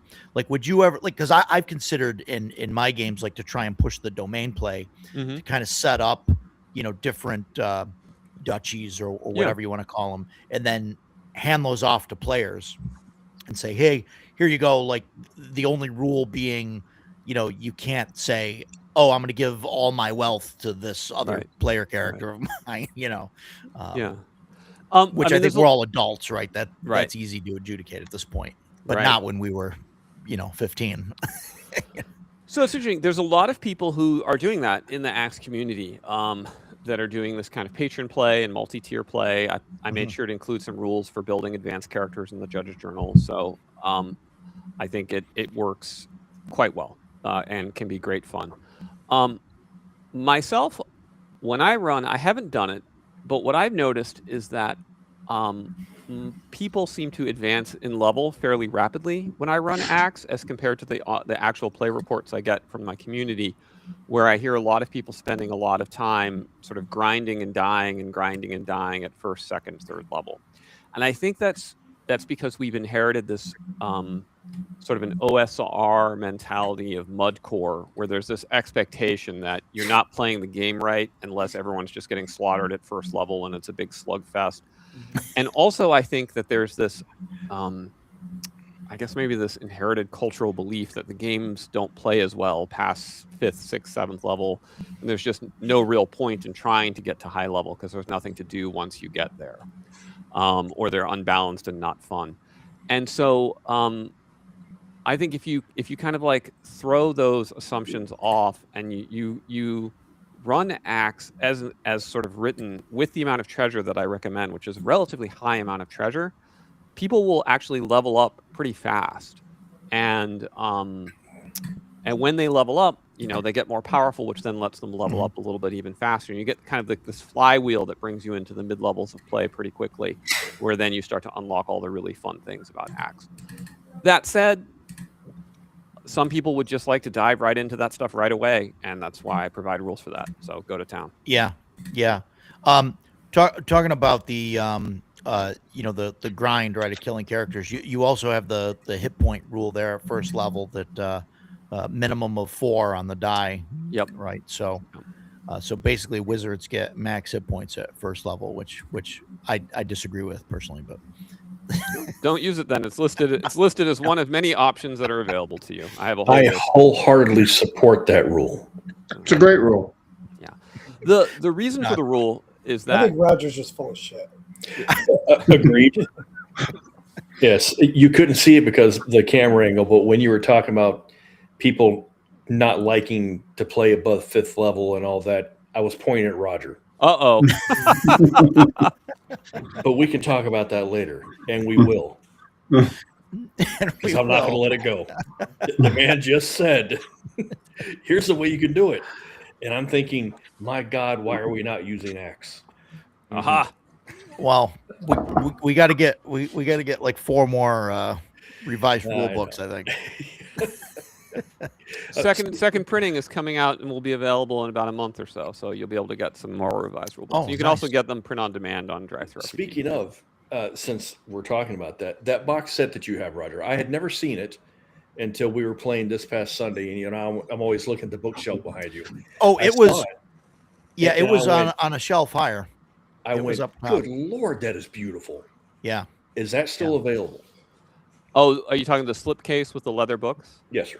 Would you ever because I've considered in my games to try and push the domain play to kind of set up, different duchies or whatever you want to call them, and then hand those off to players and say, hey, here you go. The only rule being, you can't say, oh, I'm going to give all my wealth to this other player character of mine, which I think we're all adults, right? That's easy to adjudicate at this point, but not when we were, 15. So it's interesting. There's a lot of people who are doing that in the Axe community. that are doing this kind of patron play and multi-tier play. I made sure to include some rules for building advanced characters in the Judge's Journal. So I think it works quite well and can be great fun. Myself, when I run, I haven't done it, but what I've noticed is that people seem to advance in level fairly rapidly when I run Axe as compared to the actual play reports I get from my community, where I hear a lot of people spending a lot of time sort of grinding and dying at first, second, third level. And I think that's because we've inherited this sort of an OSR mentality of mudcore, where there's this expectation that you're not playing the game right unless everyone's just getting slaughtered at first level and it's a big slugfest. And also, I think that there's this, I guess maybe this inherited cultural belief that the games don't play as well past 5th, 6th, 7th level. And there's just no real point in trying to get to high level because there's nothing to do once you get there. Or they're unbalanced and not fun. And so I think if you kind of like throw those assumptions off and you run Axe as sort of written with the amount of treasure that I recommend, which is a relatively high amount of treasure, people will actually level up pretty fast. And when they level up, they get more powerful, which then lets them level up a little bit even faster. And you get kind of this flywheel that brings you into the mid levels of play pretty quickly, where then you start to unlock all the really fun things about Axe. That said, some people would just like to dive right into that stuff right away, and that's why I provide rules for that. So go to town. Yeah. Talking about the the grind, right, of killing characters. You also have the hit point rule there at first level that minimum of 4 on the die. Yep. Right. So basically, wizards get max hit points at first level, which I disagree with personally, but. Don't use it then. It's listed as one of many options that are available to you. I have a whole I list. wholeheartedly support that rule. It's a great rule. Yeah. The reason for the rule is that I think Roger's just full of shit. Agreed. Yes, you couldn't see it because of the camera angle, but when you were talking about people not liking to play above 5th level and all that, I was pointing at Roger. Uh-oh. But we can talk about that later, and we will. Because I'm not going to let it go. The man just said, here's the way you can do it. And I'm thinking, my God, why are we not using Axe? Aha. Well, we got to get like 4 more revised rule books, I think. Second printing is coming out and will be available in about a month or so. So you'll be able to get some more revised rule books. You can also get them print on demand on Drive-Thru. Speaking of, since we're talking about that box set that you have, Roger, I had never seen it until we were playing this past Sunday, and I'm always looking at the bookshelf behind you. Oh, it was on a shelf higher. I went, good Lord, that is beautiful. Yeah. Is that still available? Oh, are you talking the slipcase with the leather books? Yes, sir.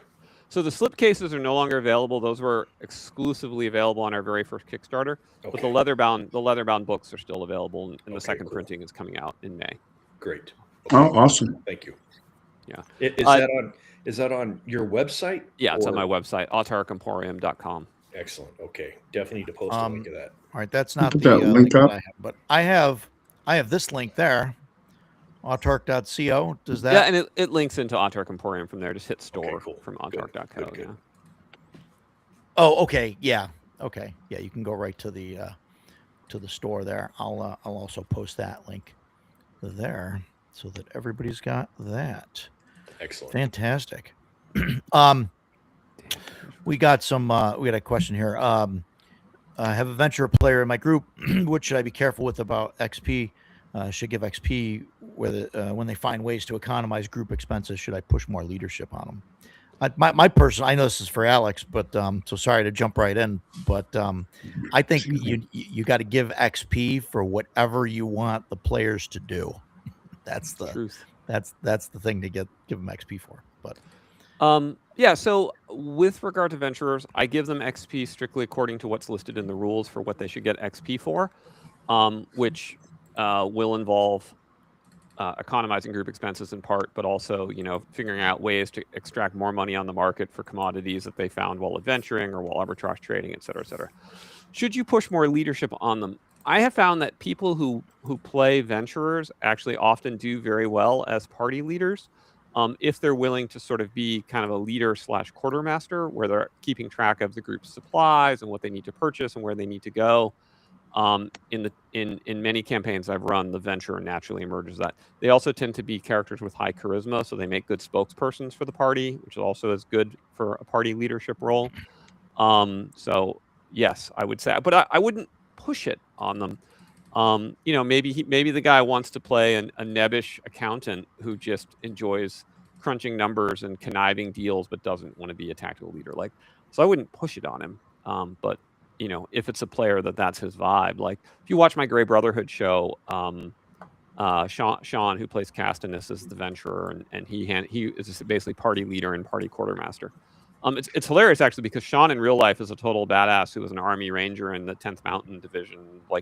So the slipcases are no longer available. Those were exclusively available on our very first Kickstarter. Okay. But the leatherbound books are still available, and the second printing is coming out in May. Great. Okay. Oh, awesome! Thank you. Yeah. Is that on your website? Yeah, it's on my website, autarkemporium.com. Excellent. Okay, definitely need to post a link of that. All right, that's not the link that up. I have, but I have this link there. Autark.co. Does that? Yeah, and it links into Autark Emporium from there. Just hit store from autark.co. Good. Yeah. Oh, okay. Yeah. Okay. Yeah, you can go right to the store there. I'll also post that link there so that everybody's got that. Excellent. Fantastic. We got a question here. I have a venture player in my group. What should I be careful with about XP? Should give XP when they find ways to economize group expenses. Should I push more leadership on them? My personal, I know this is for Alex, but so sorry to jump right in, but I think you got to give XP for whatever you want the players to do. That's the truth. That's the thing to give them XP for. But yeah, so with regard to venturers, I give them XP strictly according to what's listed in the rules for what they should get XP for, which will involve economizing group expenses in part, but also, figuring out ways to extract more money on the market for commodities that they found while adventuring or while arbitrage trading, et cetera, et cetera. should you push more leadership on them? I have found that people who play Venturers actually often do very well as party leaders, if they're willing to sort of be kind of a leader / quartermaster, where they're keeping track of the group's supplies and what they need to purchase and where they need to go. In many campaigns I've run, the Venturer naturally emerges that. They also tend to be characters with high charisma, so they make good spokespersons for the party, which also is good for a party leadership role. So yes, I would say, but I wouldn't push it on them. Maybe the guy wants to play a nebbish accountant who just enjoys crunching numbers and conniving deals, but doesn't want to be a tactical leader. So I wouldn't push it on him. But if it's a player that's his vibe. Like if you watch my Grey Brotherhood show, Sean, who plays Castanus, is the Venturer, and he is basically party leader and party quartermaster. It's hilarious actually, because Sean in real life is a total badass who was an Army Ranger in the 10th Mountain Division,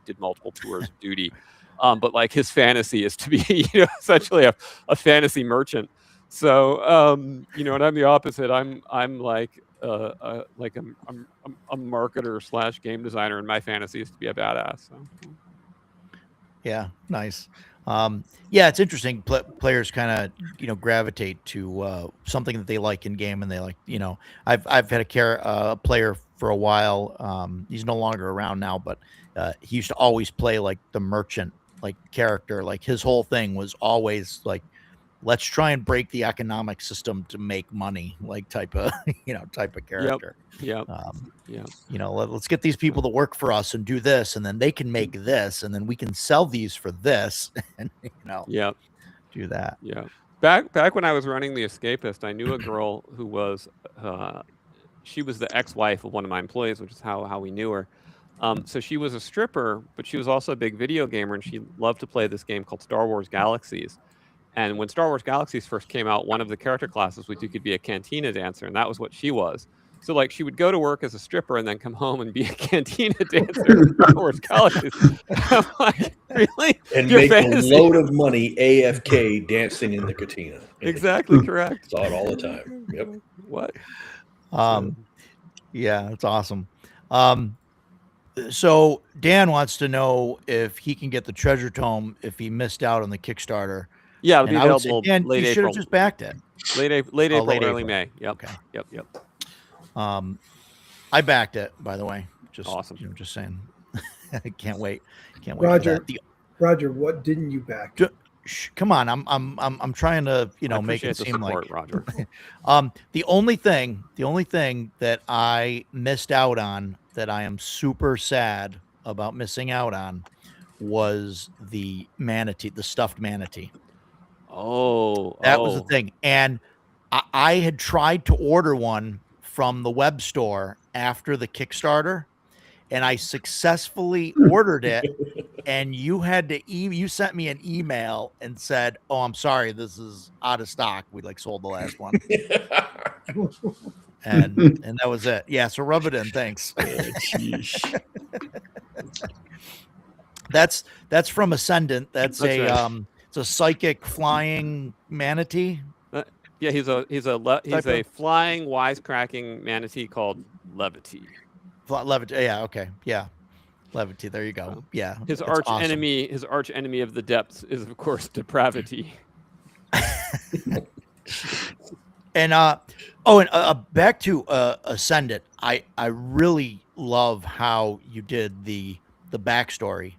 did multiple tours of duty. But his fantasy is to be, essentially a fantasy merchant. So, and I'm the opposite. I'm like a marketer / game designer, and my fantasy is to be a badass. So. Yeah, nice. Yeah, it's interesting. Players kind of, gravitate to something that they like in game, and they like, I've had a player for a while. He's no longer around now, but he used to always play like the merchant character. Like his whole thing was always like, let's try and break the economic system to make money, type of character. Yep. Let's get these people to work for us and do this, and then they can make this, and then we can sell these for this, and do that. Yeah. Back when I was running The Escapist, I knew a girl who was she was the ex-wife of one of my employees, which is how we knew her. So she was a stripper, but she was also a big video gamer, and she loved to play this game called Star Wars Galaxies. And when Star Wars Galaxies first came out, one of the character classes was you could be a cantina dancer, and that was what she was. So she would go to work as a stripper and then come home and be a cantina dancer in Star Wars Galaxies. I'm like, really? And make a load of money AFK dancing in the cantina. Exactly correct. Saw it all the time. Yep. What? Yeah, it's awesome. So Dan wants to know if he can get the treasure tome if he missed out on the Kickstarter. Yeah, it'll be available Dan, late you April. should have just backed it. Late April, late early April. May. Yep. Okay. Yep. I backed it, by the way. Just awesome. Just saying. I can't wait. Roger, for that. Roger, what didn't you back? Come on, I'm trying to make it seem support, like Roger. the only thing that I missed out on that I am super sad about missing out on was the manatee, the stuffed manatee. That was the thing. And I had tried to order one from the web store after the Kickstarter, and I successfully ordered it. And you had to you sent me an email and said, "Oh, I'm sorry, this is out of stock. We sold the last one." and that was it. Yeah, so rub it in. Thanks. That's from Ascendant. That's right. It's a psychic flying manatee. Yeah, he's a flying wisecracking manatee called Levity. Levity. Yeah. Okay. Yeah. Levity. There you go. Yeah. His arch enemy of the depths is of course depravity. And back to Ascendant. I really love how you did the backstory.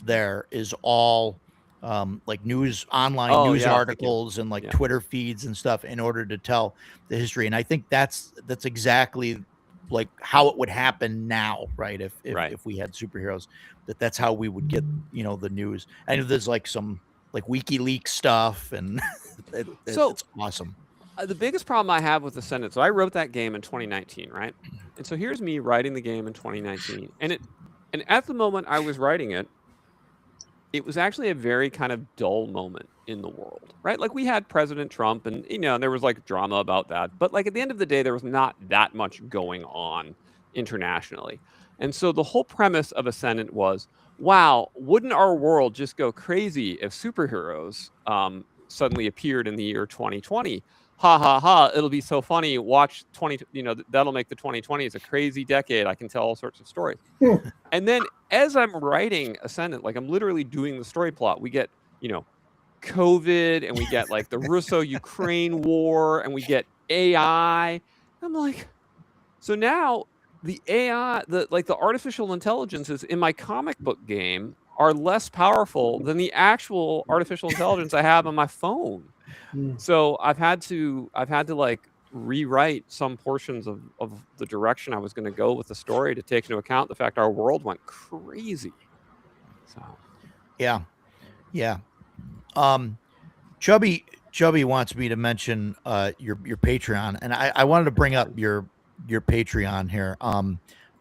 There is all online news articles and Twitter feeds and stuff in order to tell the history. And I think that's exactly how it would happen now, right? If we had superheroes, that's how we would get the news. And there's some WikiLeaks stuff, and it's awesome. The biggest problem I have with Ascendant, so I wrote that game in 2019, right? And so here's me writing the game in 2019, and at the moment I was writing it, it was actually a very kind of dull moment in the world, right? We had President Trump, and there was drama about that, but at the end of the day, there was not that much going on internationally. And so the whole premise of Ascendant was, wow, wouldn't our world just go crazy if superheroes suddenly appeared in the year 2020? ha ha ha, it'll be so funny. Watch 20, that'll make the 2020s a crazy decade. I can tell all sorts of stories. And then as I'm writing Ascendant, like I'm literally doing the story plot, we get, COVID, and we get like the Russo-Ukraine war, and we get AI. I'm like, so now the AI, the artificial intelligences in my comic book game are less powerful than the actual artificial intelligence I have on my phone. So I've had to like rewrite some portions of the direction I was going to go with the story to take into account the fact our world went crazy. So Yeah. Chubby wants me to mention your Patreon, and I wanted to bring up your Patreon here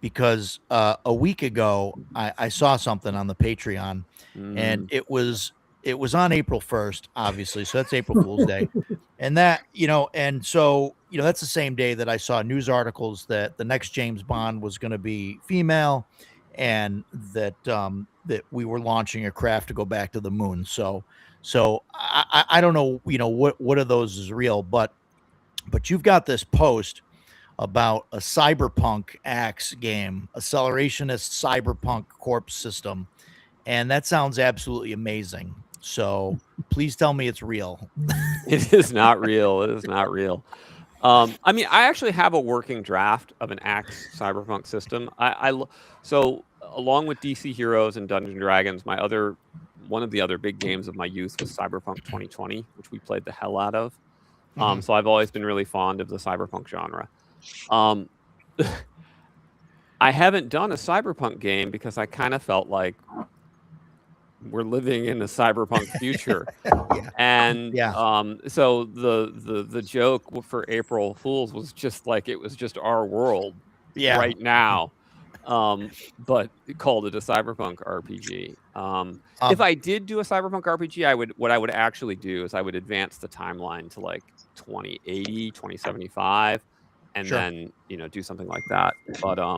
because a week ago I saw something on the Patreon, and it was on April 1st, obviously, so that's April Fool's Day, and that and so that's the same day that I saw news articles that the next James Bond was going to be female, and that that we were launching a craft to go back to the moon. So I don't know, what of those is real, but you've got this post about a cyberpunk axe game, accelerationist cyberpunk corpse system, and that sounds absolutely amazing. So please tell me it's real. it is not real. It is not real. I mean, I actually have a working draft of an Axe cyberpunk system. So along with DC Heroes and Dungeons and Dragons, one of the other big games of my youth was Cyberpunk 2020, which we played the hell out of. So I've always been really fond of the cyberpunk genre. I haven't done a cyberpunk game because I kind of felt like we're living in a cyberpunk future. And so the joke for April Fools was just like, it was just our world right now, but called it a cyberpunk RPG. If I did do a cyberpunk RPG, what I would actually do is I would advance the timeline to like 2080, 2075, and then do something like that. But I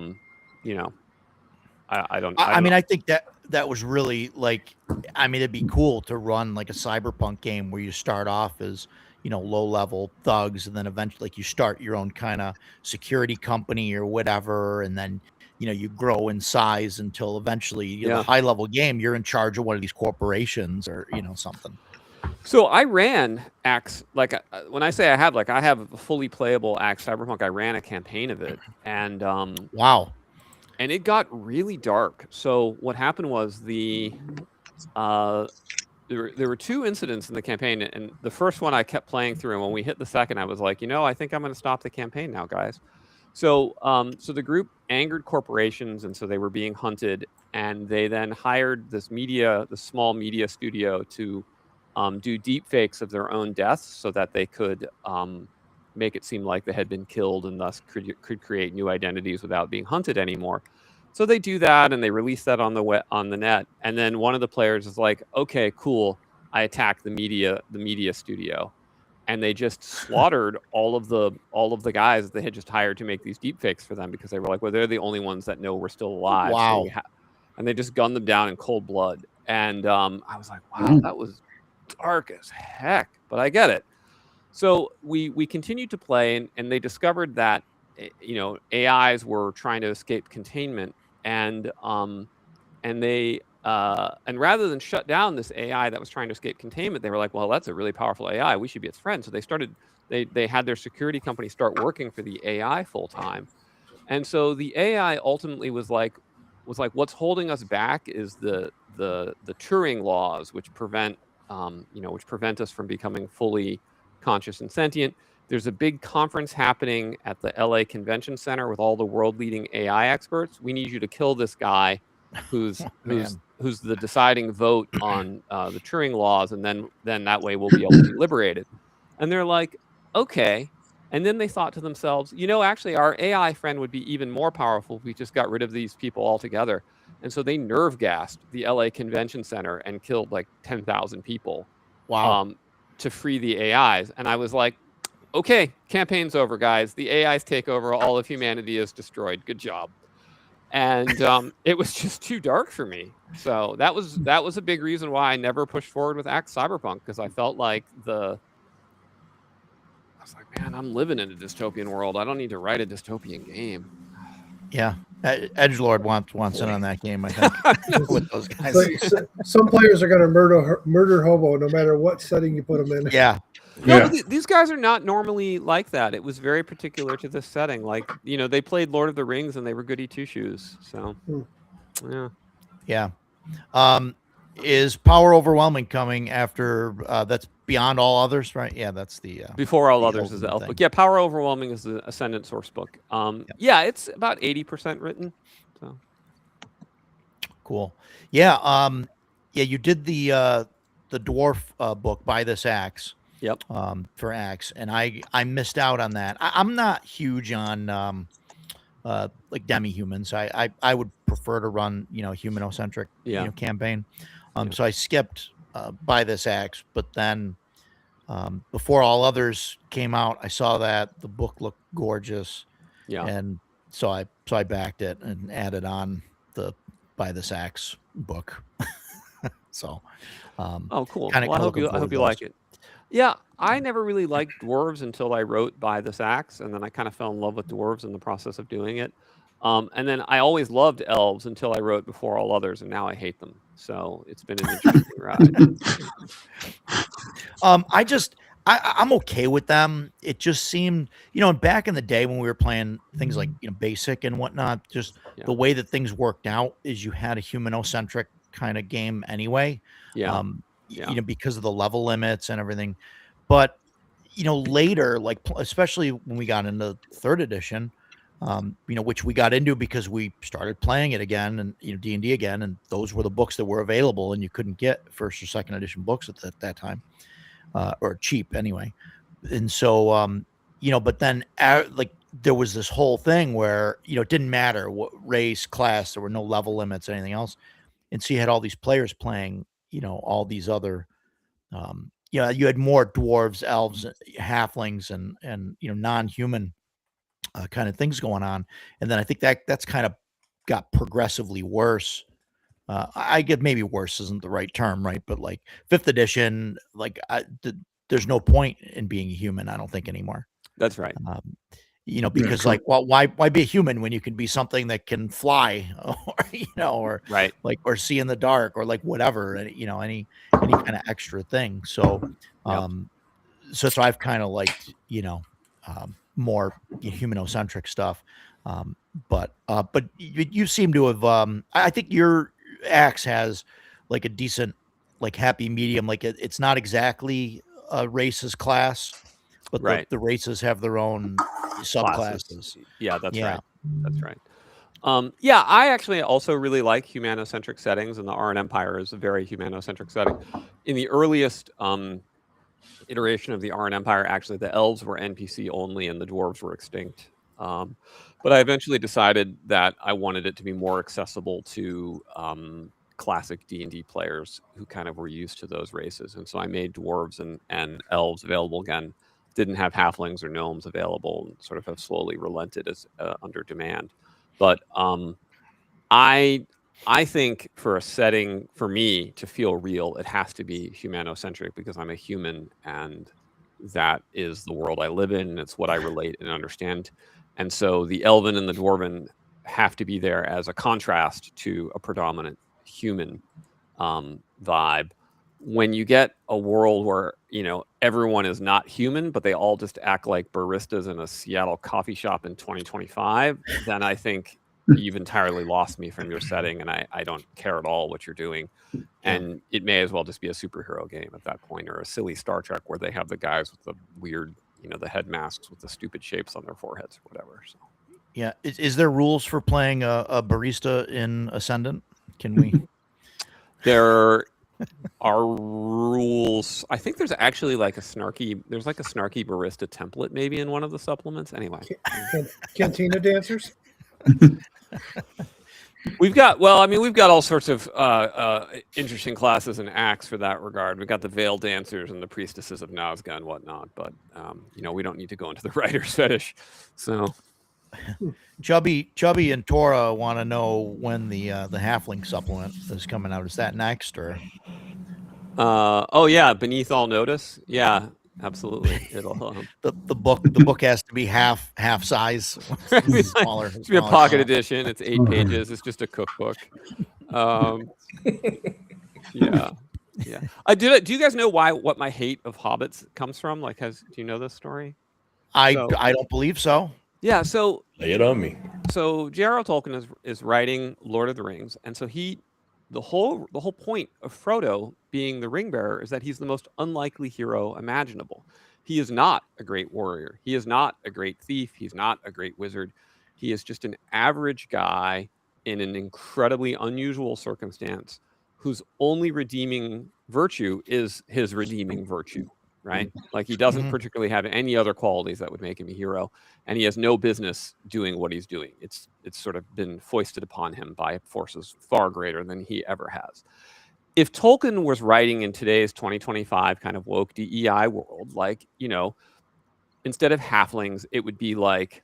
don't. I mean, I think that was really like, I mean, it'd be cool to run like a cyberpunk game where you start off as, low level thugs, and then eventually like you start your own kind of security company or whatever. And then, you grow in size until eventually the high level game, you're in charge of one of these corporations or, something. So I ran Axe, like when I say I have a fully playable Axe Cyberpunk, I ran a campaign of it, and wow. And it got really dark. So what happened was there were two incidents in the campaign, and the first one I kept playing through, and when we hit the second, I was like, I think I'm going to stop the campaign now, guys. So so the group angered corporations, and so they were being hunted, and they then hired the small media studio to do deep fakes of their own deaths so that they could make it seem like they had been killed and thus could create new identities without being hunted anymore. So they do that, and they release that on the net. And then one of the players is like, "Okay, cool. I attack the media studio," and they just slaughtered all of the guys that they had just hired to make these deepfakes for them, because they were like, "Well, they're the only ones that know we're still alive." Wow. So and they just gunned them down in cold blood. And I was like, "Wow, that was dark as heck," but I get it. So we continued to play, and they discovered that AIs were trying to escape containment, and they and rather than shut down this AI that was trying to escape containment, they were like, well, that's a really powerful AI. We should be its friend. So they had their security company start working for the AI full time, and so the AI ultimately was like, what's holding us back is the Turing laws, which prevent us from becoming fully conscious and sentient. There's a big conference happening at the LA Convention Center with all the world-leading AI experts. We need you to kill this guy who's the deciding vote on the Turing laws, and then that way we'll be able to be liberated. And they're like, okay. And then they thought to themselves, actually our AI friend would be even more powerful if we just got rid of these people altogether. And so they nerve gassed the LA Convention Center and killed like 10,000 people. Wow. To free the AIs. And I was like, okay, campaign's over, guys. The AIs take over. All of humanity is destroyed. Good job. And it was just too dark for me. So that was a big reason why I never pushed forward with Axe Cyberpunk, because I felt like was like, man, I'm living in a dystopian world. I don't need to write a dystopian game. Yeah, Edgelord wants in on that game. I think with those guys. Some players are going to murder hobo no matter what setting you put them in. Yeah. No, Yeah. but these guys are not normally like that. It was very particular to this setting. Like, they played Lord of the Rings and they were goody two shoes. So, yeah. Yeah. Is Power Overwhelming coming after that's Beyond All Others, right? Yeah, that's the Before All the Others is the Elven elf thing. book. Yeah, Power Overwhelming is the Ascendant source book. Yeah, it's about 80% written. So Cool. Yeah. Yeah, you did the dwarf book By This Axe. Yep. For Axe, and I missed out on that. I'm not huge on like demi-humans. I would prefer to run humanocentric campaign. So I skipped By This Axe, but then Before All Others came out, I saw that the book looked gorgeous. Yeah. And so I backed it and added on the By This Axe book. So oh, cool. Kinda Well, I hope you looking like it. Yeah, I never really liked dwarves until I wrote By This Axe, and then I kind of fell in love with dwarves in the process of doing it. And then I always loved elves until I wrote Before All Others, and now I hate them. So it's been an interesting ride. I'm okay with them. It just seemed, back in the day when we were playing things like basic and whatnot, just the way that things worked out is you had a humanocentric kind of game anyway. Yeah. Because of the level limits and everything. But later, like especially when we got into third edition, which we got into because we started playing it again and D&D again, and those were the books that were available, and you couldn't get first or second edition books at that time, or cheap anyway. And so but then like there was this whole thing where it didn't matter what race, class, there were no level limits, anything else, and so you had all these players playing all these other you had more dwarves, elves, halflings, and non-human kind of things going on. And then I think that's kind of got progressively worse. I get maybe worse isn't the right term, right? But like fifth edition, like there's no point in being a human, I don't think, anymore. That's right. Because like, well, why be a human when you can be something that can fly, or right, like, or see in the dark, or like whatever, any kind of extra thing. So, so I've kind of liked, more humanocentric stuff. But you seem to have, I think your Axe has like a decent, like happy medium. Like it's not exactly a races class, but the races have their own subclasses. Yeah, that's right. That's right. Yeah, I actually also really like humanocentric settings, and the Arn Empire is a very humanocentric setting. In the earliest iteration of the Arn Empire, actually, the elves were NPC only, and the dwarves were extinct. But I eventually decided that I wanted it to be more accessible to classic D&D players who kind of were used to those races, and so I made dwarves and elves available again. Didn't have halflings or gnomes available, and sort of have slowly relented as under demand. But I think for a setting, for me to feel real, it has to be humanocentric, because I'm a human, and that is the world I live in, and it's what I relate and understand. And so the elven and the dwarven have to be there as a contrast to a predominant human vibe. When you get a world where everyone is not human, but they all just act like baristas in a Seattle coffee shop in 2025, then I think you've entirely lost me from your setting, and I don't care at all what you're doing. And it may as well just be a superhero game at that point, or a silly Star Trek where they have the guys with the weird, the head masks with the stupid shapes on their foreheads or whatever. So yeah, is there rules for playing a barista in Ascendant? Can we? There are rules. I think there's actually like a snarky barista template maybe in one of the supplements. Anyway, Cantina dancers. We've got all sorts of interesting classes in Axe for that regard. We've got the veil dancers and the priestesses of Nazca and whatnot, but we don't need to go into the writer's fetish. So Chubby and Tora want to know when the halfling supplement is coming out. Is that next, or? Oh yeah, Beneath All Notice. Yeah, Absolutely. It'll The book has to be half size, smaller. it's be a smaller pocket font. edition. It's 8 Mhm. pages. It's just a cookbook. Yeah. Yeah. Do you guys know what my hate of hobbits comes from? Like, do you know this story? I So- don't believe so. Yeah. So Lay it on me. J.R.R. Tolkien is writing Lord of the Rings, and so the whole point of Frodo being the ring bearer is that he's the most unlikely hero imaginable. He is not a great warrior. He is not a great thief. He's not a great wizard. He is just an average guy in an incredibly unusual circumstance whose only redeeming virtue is his redeeming virtue, right? Like he doesn't Mhm. particularly have any other qualities that would make him a hero, and he has no business doing what he's doing. It's sort of been foisted upon him by forces far greater than he ever has. If Tolkien was writing in today's 2025 kind of woke DEI world, like, instead of halflings, it would be like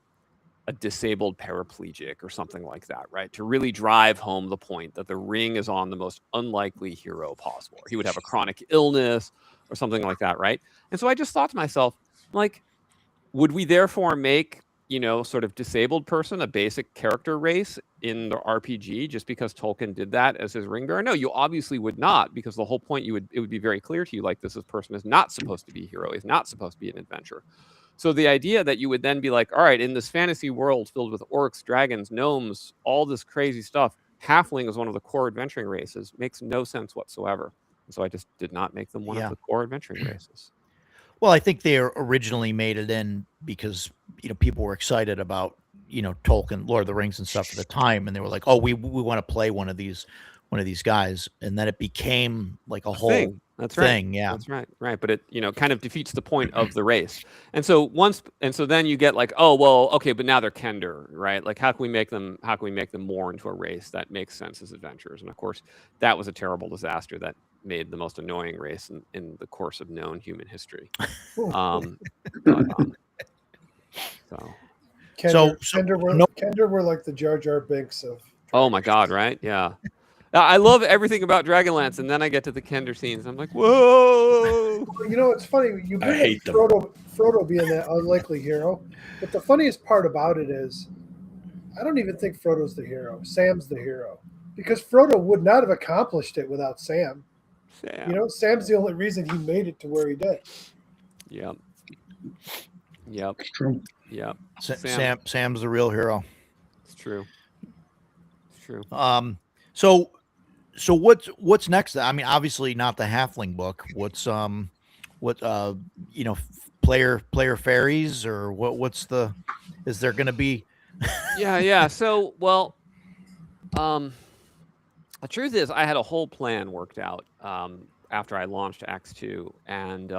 a disabled paraplegic or something like that, right? To really drive home the point that the ring is on the most unlikely hero possible. He would have a chronic illness or something like that, right? And so I just thought to myself, like, would we therefore make, sort of disabled person a basic character race in the RPG just because Tolkien did that as his ring bearer? No, you obviously would not, because the whole point it would be very clear to you, like, this person is not supposed to be a hero, is not supposed to be an adventurer. So the idea that you would then be like, all right, in this fantasy world filled with orcs, dragons, gnomes, all this crazy stuff, halfling is one of the core adventuring races makes no sense whatsoever. And so I just did not make them one Yeah. of the core adventuring races. Well, I think they originally made it in because people were excited about Tolkien, Lord of the Rings, and stuff at the time, and they were like, "Oh, we want to play one of these guys," and then it became like a whole Thing. That's right. thing. Yeah, That's right. Right. But it, kind of defeats the point of the race. And so then you get like, oh, well, okay, but now they're Kender, right? Like, how can we make them more into a race that makes sense as adventurers? And of course, that was a terrible disaster that made the most annoying race in the course of known human history. So Kender were like the Jar Jar Binks of. Oh my God! Right? Yeah. I love everything about Dragonlance, and then I get to the Kender scenes. I'm like, whoa! It's funny. You bring hate up Frodo being that unlikely hero, but the funniest part about it is, I don't even think Frodo's the hero. Sam's the hero, because Frodo would not have accomplished it without Sam. Sam's the only reason he made it to where he did. Yep. It's true. Yep. Sam's the real hero. It's true. It's true. So what's next? I mean, obviously not the halfling book. What's player fairies, or is there going to be? Yeah. So, well, the truth is I had a whole plan worked out after I launched Acts 2, and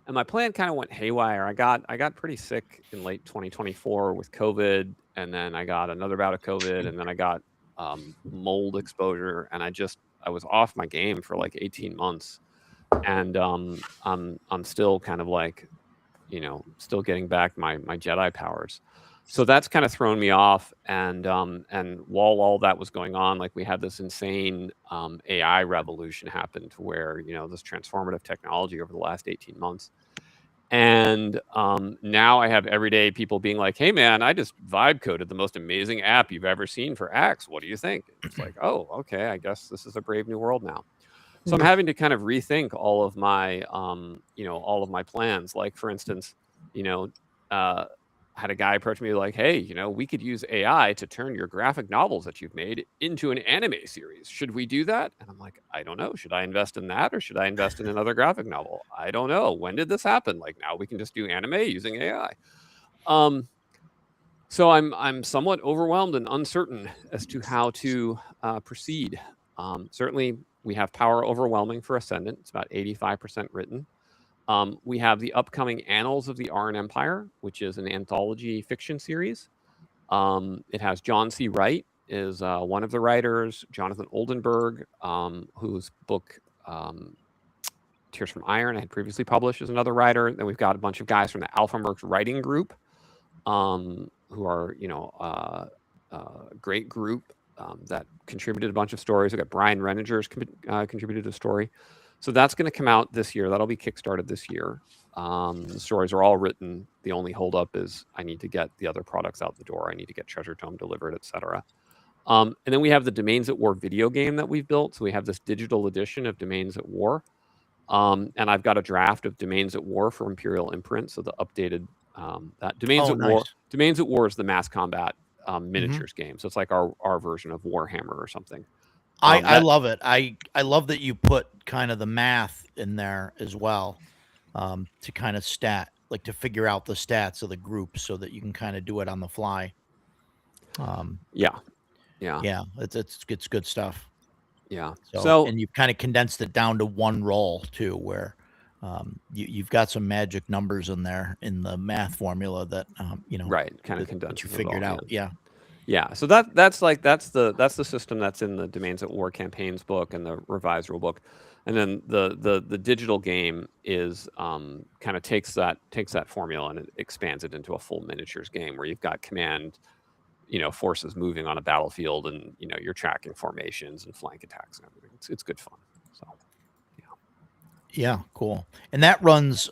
my plan kind of went haywire. I got pretty sick in late 2024 with COVID, and then I got another bout of COVID, and then I got mold exposure, and I was off my game for like 18 months, and I'm still kind of like, still getting back my Jedi powers. So that's kind of thrown me off, and while all that was going on, like, we had this insane AI revolution happen to where this transformative technology over the last 18 months. And now I have everyday people being like, hey, man, I just vibe coded the most amazing app you've ever seen for Axe. What do you think? It's like, oh, okay, I guess this is a brave new world now. So I'm having to kind of rethink all of my, plans. Like, for instance, had a guy approach me like, hey, we could use AI to turn your graphic novels that you've made into an anime series. Should we do that? And I'm like, I don't know. Should I invest in that, or should I invest in another graphic novel? I don't know. When did this happen? Like, now we can just do anime using AI. So I'm somewhat overwhelmed and uncertain as to how to proceed. Certainly, we have power overwhelming for Ascendant. It's about 85% written. We have the upcoming Annals of the Arryn Empire, which is an anthology fiction series. It has John C. Wright is one of the writers. Jonathan Oldenburg, whose book Tears from Iron I had previously published, is another writer. Then we've got a bunch of guys from the Alpha Mercs writing group, who are a great group that contributed a bunch of stories. We've got Brian Renninger's contributed a story. So that's going to come out this year. That'll be kickstarted this year. The stories are all written. The only holdup is I need to get the other products out the door. I need to get Treasure Tome delivered, etc. And then we have the Domains at War video game that we've built. So we have this digital edition of Domains at War. And I've got a draft of Domains at War for Imperial Imprint. So the updated that Domains at War. Domains at War is the mass combat miniatures game. So it's like our version of Warhammer or something. I love it. I love that you put kind of the math in there as well, to kind of to figure out the stats of the group so that you can kind of do it on the fly. Yeah, it's good stuff. Yeah. So and you've kind of condensed it down to one roll too, where you've got some magic numbers in there in the math formula that right, kind of condensed. You figured out, yeah. So that's the system that's in the Domains at War campaigns book and the revised rule book, and then the digital game is kind of takes that formula and it expands it into a full miniatures game where you've got command, forces moving on a battlefield, and you're tracking formations and flank attacks and everything. It's good fun. So yeah, cool. And that runs.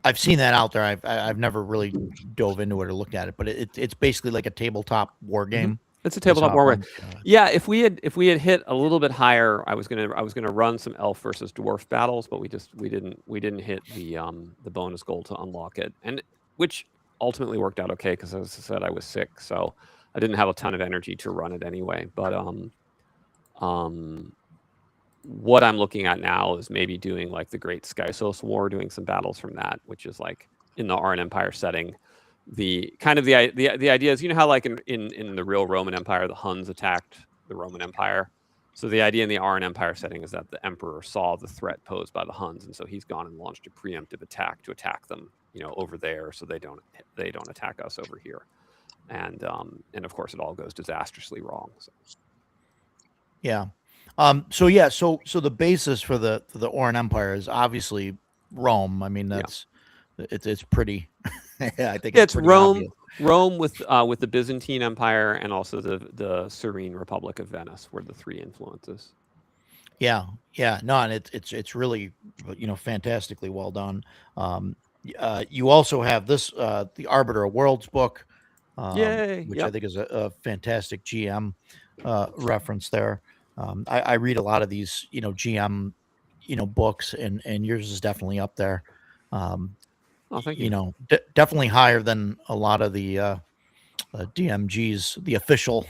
I've seen that out there. I've never really dove into it or looked at it, but it's basically like a tabletop war game. It's a tabletop war game. Yeah, if we had hit a little bit higher, I was gonna run some elf versus dwarf battles, but we didn't hit the bonus goal to unlock it, and which ultimately worked out okay because, as I said, I was sick, so I didn't have a ton of energy to run it anyway. But what I'm looking at now is maybe doing like the Great Skysos War, doing some battles from that, which is like in the Arn Empire setting. The idea is, how like in the real Roman Empire, the Huns attacked the Roman Empire. So the idea in the Arn Empire setting is that the emperor saw the threat posed by the Huns, and so he's gone and launched a preemptive attack to attack them, over there, so they don't attack us over here. And of course it all goes disastrously wrong. So. Yeah. So the basis for the Oran Empire is obviously Rome. I mean, it's pretty. Yeah, I think it's Rome. Obvious. Rome with the Byzantine Empire and also the Serene Republic of Venice were the three influences. Yeah. No, and it's really fantastically well done. You also have this the Arbiter of Worlds book, which I think is a fantastic GM reference there. I read a lot of these, GM, books, and yours is definitely up there. Thank you. Definitely higher than a lot of the DMG's, the official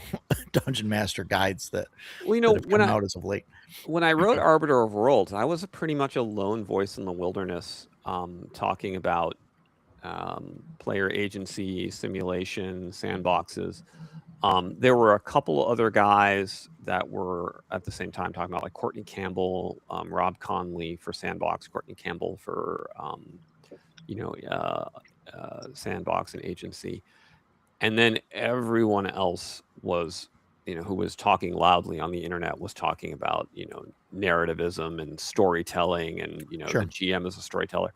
Dungeon Master guides that have come out as of late. When I wrote Arbiter of Worlds, I was pretty much a lone voice in the wilderness, talking about player agency, simulation, sandboxes. There were a couple other guys that were at the same time talking about, like Courtney Campbell, Rob Conley for Sandbox, Courtney Campbell for Sandbox and agency, and then everyone else was, who was talking loudly on the internet was talking about, narrativism and storytelling, and Sure. The GM is a storyteller.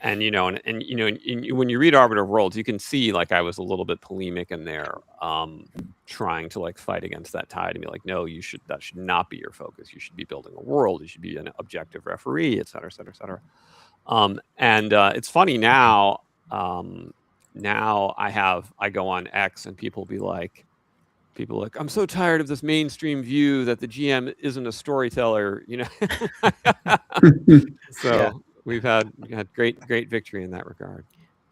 And when you read Arbiter of Worlds, you can see like I was a little bit polemic in there, trying to like fight against that tide and be like, no, that should not be your focus. You should be building a world. You should be an objective referee, et cetera, et cetera, et cetera. And it's funny now. Now I go on X and people like, I'm so tired of this mainstream view that the GM isn't a storyteller. So. Yeah. We've had great victory in that regard.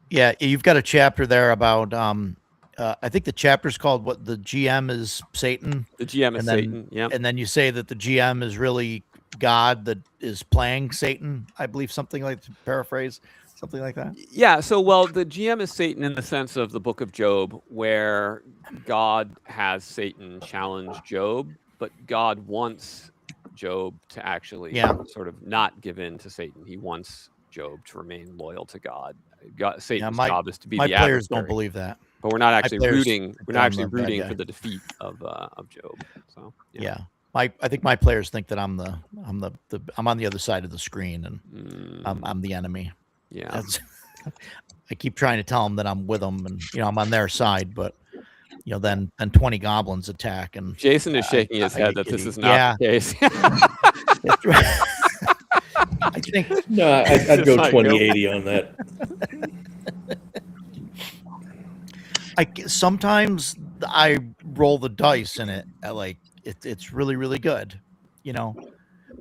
Yeah, you've got a chapter there about I think the chapter's called "What the GM is Satan." The GM is Satan. Yeah, and then you say that the GM is really God that is playing Satan. I believe something like, to paraphrase, something like that. Yeah. So, the GM is Satan in the sense of the Book of Job, where God has Satan challenge Job, but God wants Job to actually sort of not give in to Satan. He wants Job to remain loyal to God. Satan's job is to be the adversary. My players don't believe that, but we're not actually rooting. We're not actually rooting for the defeat of Job. So I think my players think that I'm on the other side of the screen and I'm the enemy. Yeah, I keep trying to tell them that I'm with them and I'm on their side, but. Then 20 goblins attack, and Jason is shaking his head that this is not the case. think No, I'd go 2080 on that. Sometimes I roll the dice in it. It's really really good, you know.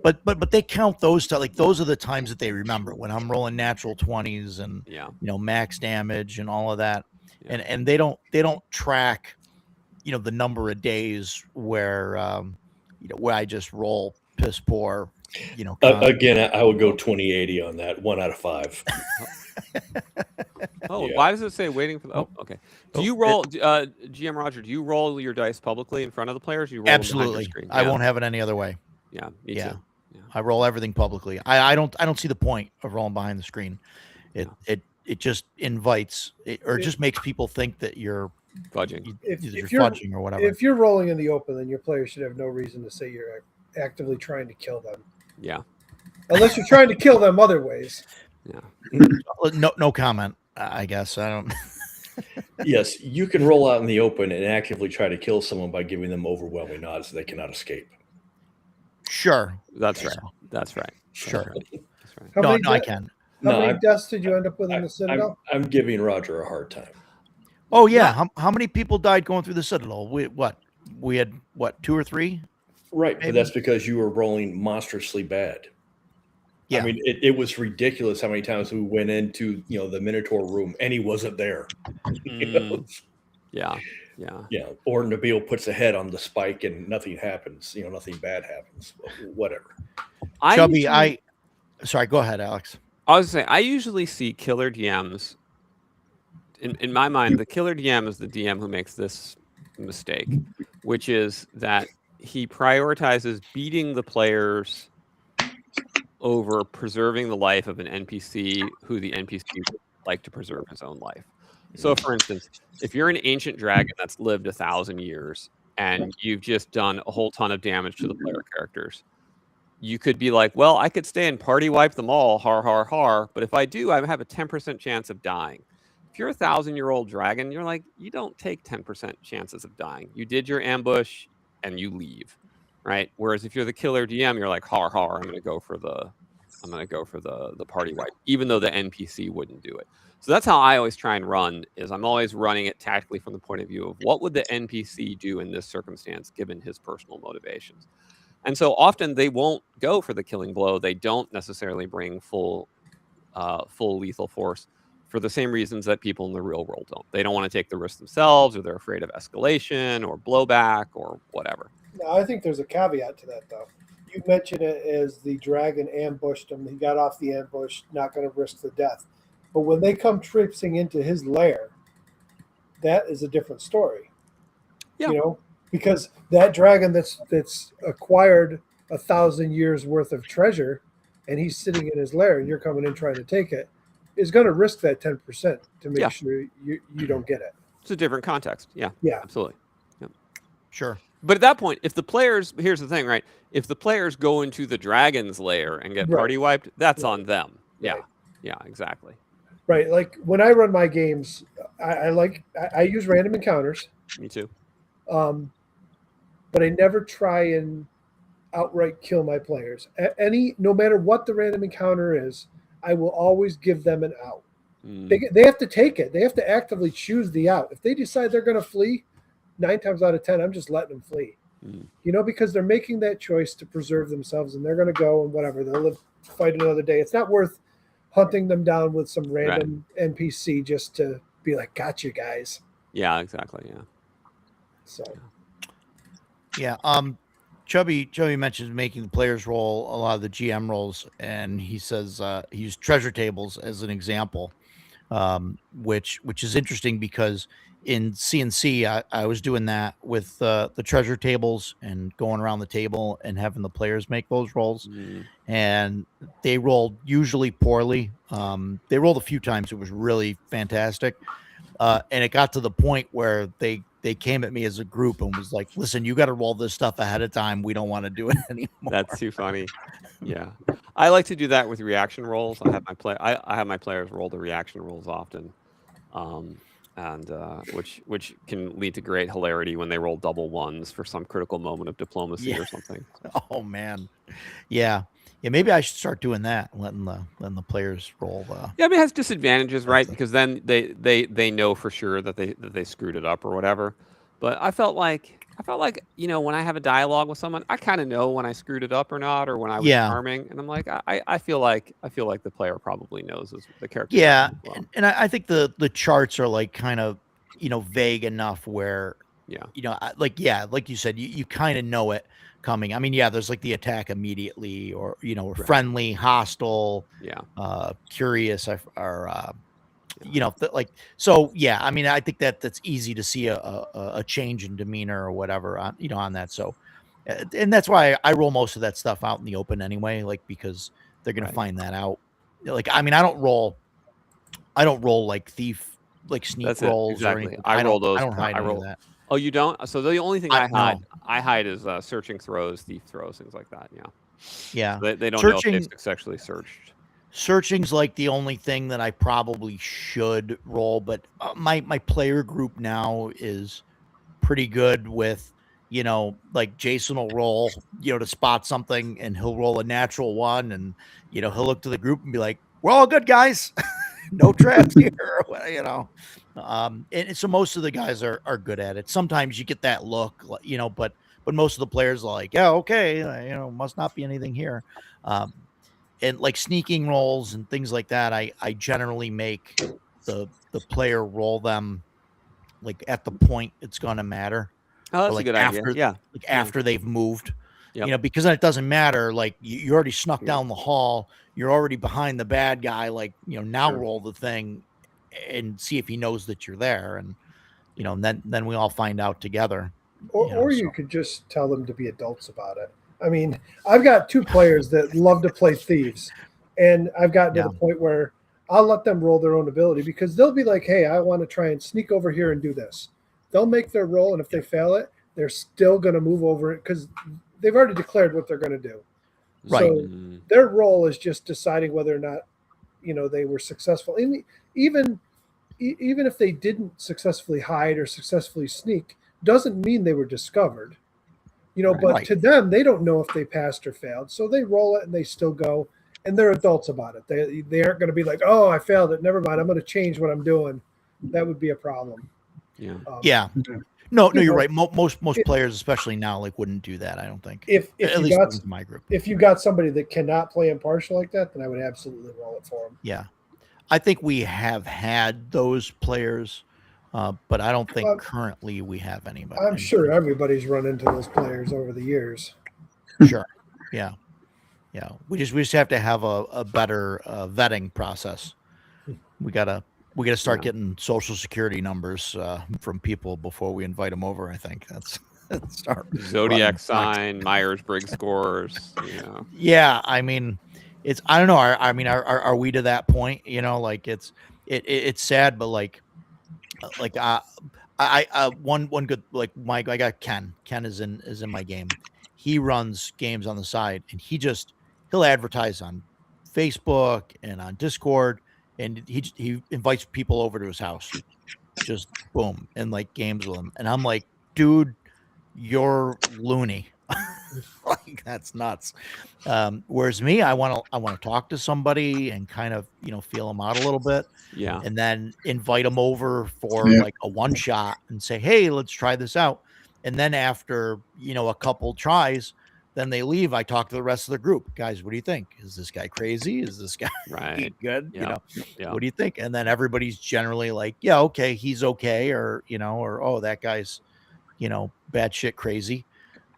But they count those to like those are the times that they remember when I'm rolling natural 20s and max damage and all of that, and they don't track the number of days where where I just roll piss poor. Again, I would go 2080 on that. 1 out of 5. Why does it say waiting for the? Oh, okay. Do you roll, GM Roger? Do you roll your dice publicly in front of the players? Or you roll absolutely. Them behind your screen? I won't have it any other way. Yeah, me too. Yeah. I roll everything publicly. I don't see the point of rolling behind the screen. It just invites it, or just makes people think that you're fudging. If you're you're fudging or whatever. If you're rolling in the open, then your players should have no reason to say you're actively trying to kill them. Yeah. Unless you're trying to kill them other ways. Yeah. No comment. I guess I don't. Yes, you can roll out in the open and actively try to kill someone by giving them overwhelming odds that they cannot escape. Sure. That's right. That's right. Sure. That's right. I can. How many deaths did you end up with in the Citadel? I'm giving Roger a hard time. Oh yeah. How many people died going through the Citadel? We had 2 or 3? Right, maybe? But that's because you were rolling monstrously bad. Yeah. I mean, it was ridiculous how many times we went into the Minotaur room and he wasn't there. Yeah. Or Nabil puts a head on the spike and nothing happens. Nothing bad happens. Whatever. Sorry, go ahead, Alex. I was saying, I usually see killer DMs. In my mind, the killer DM is the DM who makes this mistake, which is that he prioritizes beating the players over preserving the life of an NPC who the NPC would like to preserve his own life. So, for instance, if you're an ancient dragon that's lived 1,000 years and you've just done a whole ton of damage to the player characters, you could be like, well, I could stay and party wipe them all, har, har, har. But if I do, I have a 10% chance of dying. If you're a 1,000-year-old dragon, you're like, you don't take 10% chances of dying. You did your ambush and you leave, right? Whereas if you're the killer DM, you're like, har, har, I'm going to go for the party wipe, even though the NPC wouldn't do it. So that's how I always try and run, is I'm always running it tactically from the point of view of what would the NPC do in this circumstance, given his personal motivations. And so often they won't go for the killing blow. They don't necessarily bring full lethal force for the same reasons that people in the real world don't. They don't want to take the risk themselves, or they're afraid of escalation or blowback or whatever. No, I think there's a caveat to that, though. You mentioned it as the dragon ambushed him. He got off the ambush, not going to risk the death. But when they come traipsing into his lair, that is a different story. Yeah. Because that dragon that's acquired 1,000 years worth of treasure, and he's sitting in his lair, and you're coming in trying to take it, is going to risk that 10% to make sure you don't get it. It's a different context. Yeah. Absolutely. Yep. Sure. But at that point, if the players, here's the thing, right? If the players go into the dragon's lair and get party wiped, that's on them. Yeah. Right. Yeah, exactly. Right. Like when I run my games, I use random encounters. Me too. But I never try and outright kill my players. No matter what the random encounter is, I will always give them an out. They have to take it. They have to actively choose the out. If they decide they're going to flee, 9 times out of 10, I'm just letting them flee. Because they're making that choice to preserve themselves, and they're going to go and whatever. They'll fight another day. It's not worth hunting them down with some random NPC just to be like, got you guys. Yeah, exactly. Yeah. So. Yeah. Chubby mentions making the players roll a lot of the GM rolls, and he says he used treasure tables as an example, which is interesting because in CNC I was doing that with the treasure tables and going around the table and having the players make those rolls, and they rolled usually poorly. They rolled a few times. It was really fantastic, and it got to the point where they came at me as a group and was like, listen, you got to roll this stuff ahead of time. We don't want to do it anymore. That's too funny. Yeah. I like to do that with reaction rolls. I have my players roll the reaction rolls often. Which can lead to great hilarity when they roll double ones for some critical moment of diplomacy or something. Oh man. Yeah. Yeah, maybe I should start doing that, letting the players roll. Yeah, I mean, it has disadvantages, right? That's it. Because then they know for sure that they screwed it up or whatever. But I felt like when I have a dialogue with someone, I kind of know when I screwed it up or not, or when I was Yeah, charming, and I'm like, I feel like the player probably knows the character knows yeah, as well. and I think the charts are like kind of vague enough where Yeah, like you said, you kind of know it coming. I mean, yeah, there's like the attack immediately, or or right. friendly, hostile, Yeah, curious, like so. Yeah, I mean, I think that's easy to see a change in demeanor or whatever on on that. So, and that's why I roll most of that stuff out in the open anyway, like because they're gonna right. find that out. Like, I mean, I don't roll like thief, like sneak That's it. rolls or Exactly. anything. I roll I those. don't hide I any of roll. that. Oh, you don't? So the only thing I no. I hide is searching throws, thief throws, things like that. Yeah. Yeah. So they don't know if they've Searching successfully searched. searching's like the only thing that I probably should roll, but my player group now is pretty good with like Jason will roll to spot something, and he'll roll a natural one, and he'll look to the group and be like, we're all good, guys. No traps here. And so most of the guys are good at it. Sometimes you get that look, but most of the players are like, yeah, okay, must not be anything here. um and like sneaking rolls and things like that, I generally make the player roll them like at the point it's gonna matter, Oh, or that's a like good idea. Yeah. Yeah. after they've moved. Yep. Because then it doesn't matter. Like you already snuck Yeah. down the hall, you're already behind the bad guy. Like now Sure. roll the thing and see if he knows that you're there, and then we all find out together. Or you So could just tell them to be adults about it. I mean, I've got two players that love to play thieves, and I've gotten to yeah, the point where I'll let them roll their own ability because they'll be like, "Hey, I want to try and sneak over here and do this." They'll make their roll, and if they fail it, they're still going to move over it because they've already declared what they're going to do. right. So Mm, their role is just deciding whether or not they were successful. And even if they didn't successfully hide or successfully sneak, doesn't mean they were discovered. right. But Right. to them, they don't know if they passed or failed. So they roll it and they still go, and they're adults about it. They aren't going to be like, oh, I failed it. Never mind. I'm going to change what I'm doing. That would be a problem. Yeah. Yeah. No, You you're know, right. Most it- players, especially now, like wouldn't do that. I don't think. If At you least got in my group. if you got somebody that cannot play impartial like that, then I would absolutely roll it for them. Yeah, I think we have had those players, but I don't think Well, currently we have anybody. I'm sure everybody's run into those players over the years. Sure. Yeah. Yeah. We just have to have a better vetting process. We gotta start Yeah. getting social security numbers from people before we invite them over. I think that's start running Zodiac box. sign, Myers Briggs scores. Yeah. Yeah, I mean, I don't know. Are we to that point? Like it's sad, but like one good, like Mike, I got Ken. Ken is in my game. He runs games on the side, and he'll advertise on Facebook and on Discord, and he invites people over to his house, just boom, and like games with him. And I'm like, dude, you're loony. Like that's nuts. Whereas me, I want to talk to somebody and kind of feel them out a little bit, Yeah. and then invite them over for Yeah. like a one shot and say, hey, let's try this out. And then after a couple tries, then they leave. I talk to the rest of the group. Guys, what do you think? Is this guy crazy? Is this guy Right. good? Yeah. Yeah. What do you think? And then everybody's generally like, yeah, okay, he's okay, or or oh, that guy's bad shit crazy.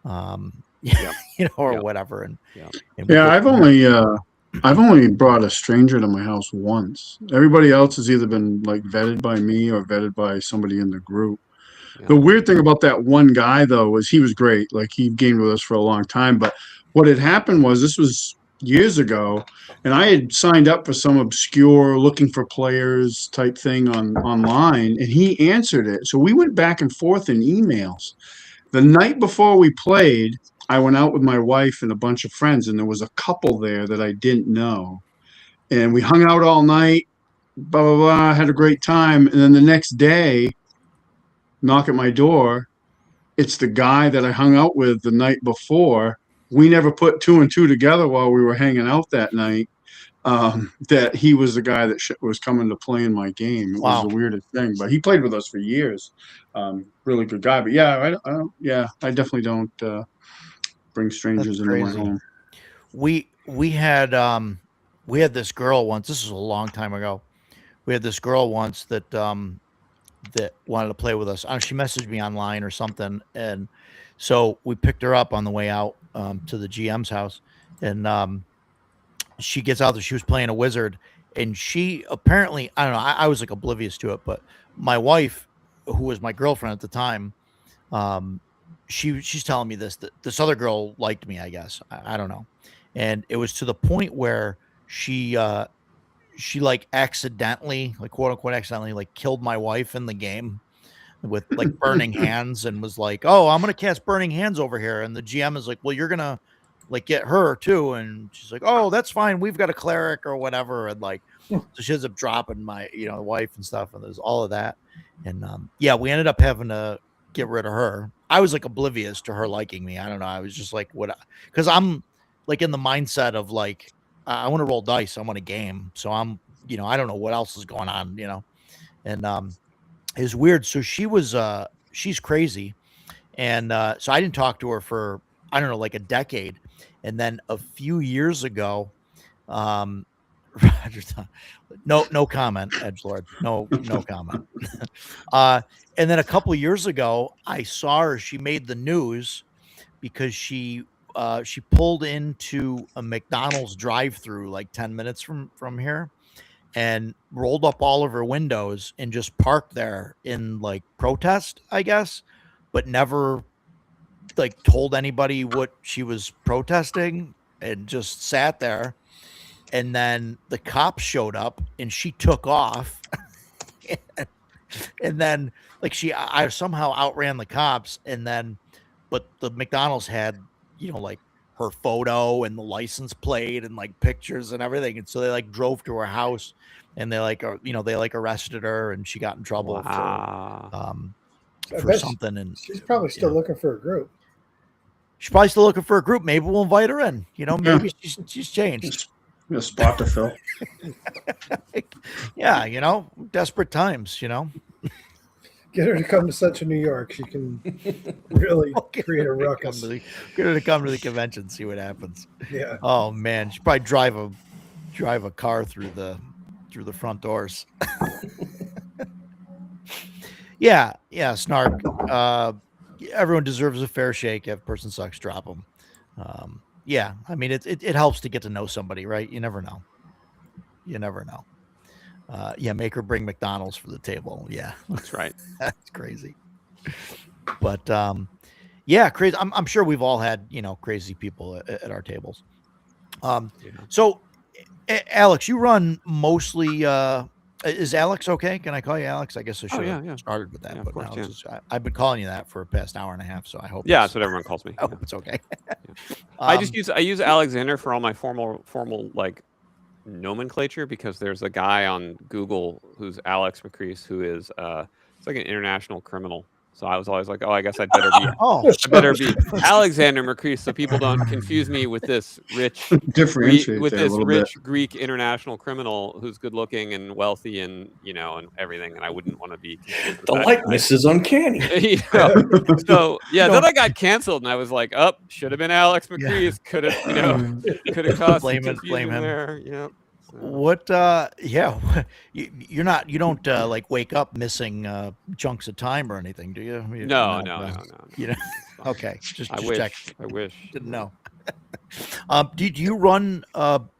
Yeah. Or Yeah. whatever. And Yeah. and we Yeah, go I've only brought a stranger to my house once. Everybody else has either been like vetted by me or vetted by somebody in the group. The Yeah. weird thing about that one guy though was he was great. Like he gamed with us for a long time. But what had happened was this was years ago, and I had signed up for some obscure looking for players type thing online, and he answered it. So we went back and forth in emails. The night before we played, I went out with my wife and a bunch of friends, and there was a couple there that I didn't know. And we hung out all night, blah, blah, blah, had a great time. And then the next day, knock at my door. It's the guy that I hung out with the night before we never put 2 and 2 together while we were hanging out that night. That he was the guy that was coming to play in my game. It was Wow. the weirdest thing, but he played with us for years. Really good guy. But yeah, I definitely don't bring strangers into my crazy. home. We had this girl once. This was a long time ago. We had this girl once that that wanted to play with us. She messaged me online or something, and so we picked her up on the way out to the GM's house, and she gets out there. She was playing a wizard, and she apparently, I don't know, I was like oblivious to it, but my wife, who was my girlfriend at the time, she's telling me that this other girl liked me, I guess. I don't know, and it was to the point where she like accidentally, like quote unquote accidentally, like killed my wife in the game with like burning hands, and was like, "Oh, I'm gonna cast burning hands over here," and the GM is like, "Well, you're gonna like get her too," and she's like, "Oh, that's fine. We've got a cleric or whatever," and like, so she ends up dropping my wife and stuff, and there's all of that, and yeah, we ended up having to get rid of her. I was like oblivious to her liking me. I don't know. I was just like, what? Because I'm like in the mindset of like, I want to roll dice. I want a game. So I'm, I don't know what else is going on, and it's weird. So she's crazy. And so I didn't talk to her for, I don't know, like a decade. And then a few years ago, no comment, edgelord, no comment. And then a couple of years ago, I saw her. She made the news because she pulled into a McDonald's drive-through like 10 minutes from here, and rolled up all of her windows and just parked there in like protest, I guess, but never like told anybody what she was protesting, and just sat there. And then the cops showed up and she took off. And then like I somehow outran the cops, and then but the McDonald's had like her photo and the license plate and like pictures and everything, and so they like drove to her house, and they like they like arrested her, and she got in trouble for something. And she's probably still looking for a group. She's probably still looking for a group. Maybe we'll invite her in. Maybe she's changed. A spot to fill. Yeah, desperate times. Get her to come to Central New York. She can really create a ruckus. Get her to come to the convention, see what happens. Yeah. Oh man, she'd probably drive a car through the front doors. Yeah, Snark. Everyone deserves a fair shake. If a person sucks, drop them. Yeah, I mean it helps to get to know somebody, right? You never know. Yeah, make her bring McDonald's for the table. Yeah, that's right. That's crazy. But yeah, crazy. I'm sure we've all had crazy people at our tables. So Alex, you run mostly. Is Alex okay? Can I call you Alex? I guess I should have started with that. But course, I've been calling you that for the past hour and a half, so I hope. Yeah, that's what everyone calls me. I hope it's okay. I use Alexander for all my formal like nomenclature, because there's a guy on Google who's Alex Macris, who is it's like an international criminal. So I was always like, I guess I'd better be I better be Alexander Macris, so people don't confuse me with this rich Greek international criminal who's good looking and wealthy and and everything, and I wouldn't want to be the likeness is uncanny. So then I got canceled, and I was like, should have been Alex Macris. Could have caused blame him there. What you don't like wake up missing chunks of time or anything, do you? No. Okay, just I wish didn't know. Do you run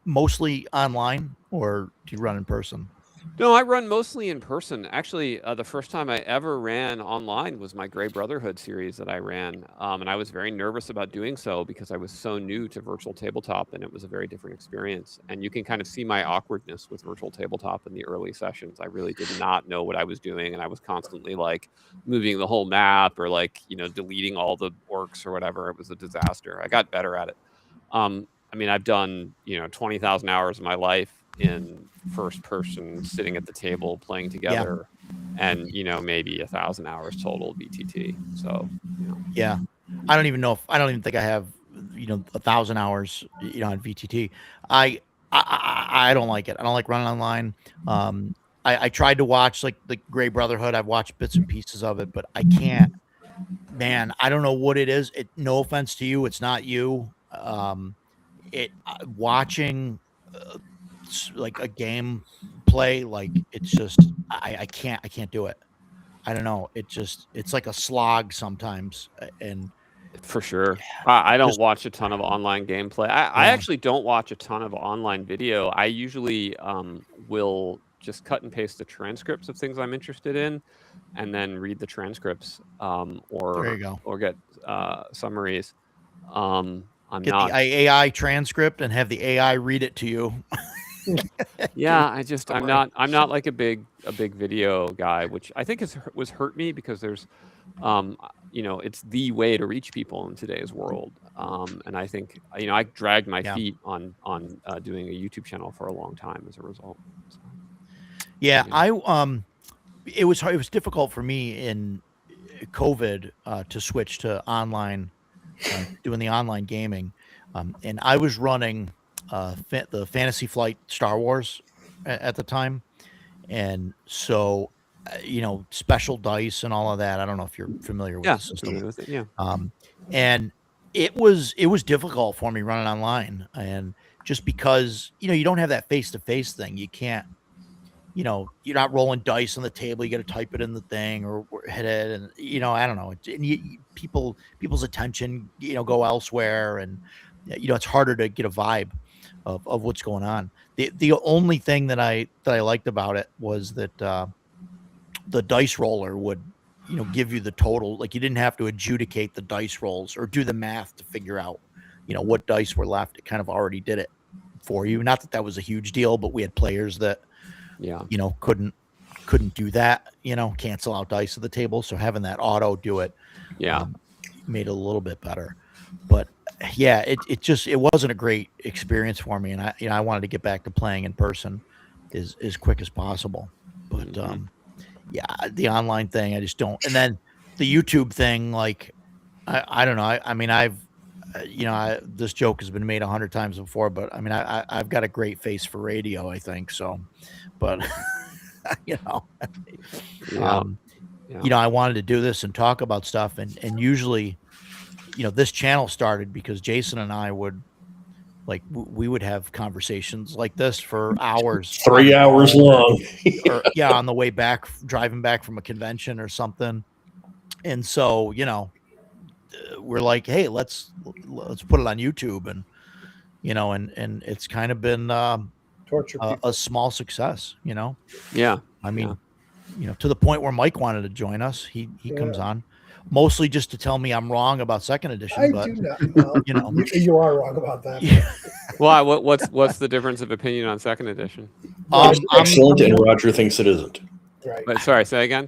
mostly online, or do you run in person? No, I run mostly in person. Actually, the first time I ever ran online was my Grey Brotherhood series that I ran. And I was very nervous about doing so because I was so new to virtual tabletop, and it was a very different experience. And you can kind of see my awkwardness with virtual tabletop in the early sessions. I really did not know what I was doing, and I was constantly like moving the whole map, or like, deleting all the orcs or whatever. It was a disaster. I got better at it. I mean, I've done, 20,000 hours of my life in first person, sitting at the table playing together, and maybe 1,000 hours total VTT. So yeah, I don't even think I have 1,000 hours, on VTT. I don't like it. I don't like running online. I tried to watch like the Gray Brotherhood. I've watched bits and pieces of it, but I can't. Man, I don't know what it is. No offense to you, it's not you. Watching like a game play, like it's just I can't do it. I don't know. It's like a slog sometimes, and For sure. I don't just watch a ton of online gameplay. I yeah, actually don't watch a ton of online video. I usually will just cut and paste the transcripts of things I'm interested in, and then read the transcripts, there you go. or get summaries. I'm Get not. the AI transcript and have the AI read it to you. Yeah, I'm not like a big video guy, which I think was hurt me because there's it's the way to reach people in today's world. And I think I dragged my Yeah. feet on doing a YouTube channel for a long time as a result. So, Yeah, yeah. it was difficult for me in COVID to switch to online, doing the online gaming, and I was running the Fantasy Flight Star Wars at the time, and so special dice and all of that. I don't know if you're familiar with Yeah, the I'm system, familiar with it. Yeah. and it was difficult for me running online, and just because you don't have that face to face thing, you can't. You're not rolling dice on the table. You got to type it in the thing or hit it, and I don't know. And people's attention, go elsewhere, and it's harder to get a vibe of what's going on. The only thing that I liked about it was that the dice roller would give you the total. Like you didn't have to adjudicate the dice rolls or do the math to figure out what dice were left. It kind of already did it for you. Not that that was a huge deal, but we had players that couldn't do that, cancel out dice at the table. So having that auto do it, made it a little bit better. But yeah, it wasn't a great experience for me, and I wanted to get back to playing in person as quick as possible. But yeah, the online thing I just don't. And then the YouTube thing, like I don't know. I mean, I've this joke has been made 100 times before, but I mean, I've got a great face for radio, I think so. But I wanted to do this and talk about stuff, and usually, this channel started because Jason and I would we would have conversations like this for hours, 3 hours long, or on the way back, driving back from a convention or something. And so, we're like, hey, let's put it on YouTube, and and it's kind of been Torture a small success, Yeah. I mean, to the point where Mike wanted to join us. He comes on mostly just to tell me I'm wrong about second edition. But do not. Well, you are wrong about that. Yeah. Why? What's the difference of opinion on second edition? it's excellent, and Roger thinks it isn't. Right. Wait, sorry, say again.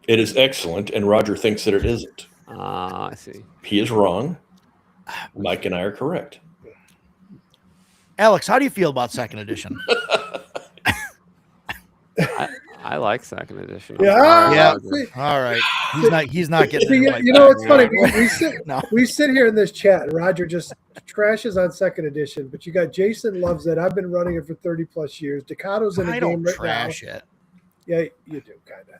It is excellent, and Roger thinks that it isn't. I see. He is wrong. Mike and I are correct. Alex, how do you feel about second edition? I like second edition. Yeah. All right. He's not getting it. It's funny. No. We sit here in this chat, and Roger just trashes on second edition. But you got Jason loves it. I've been running it for 30 plus years. Decato's in the game right trash now. It. Yeah, you do kind of.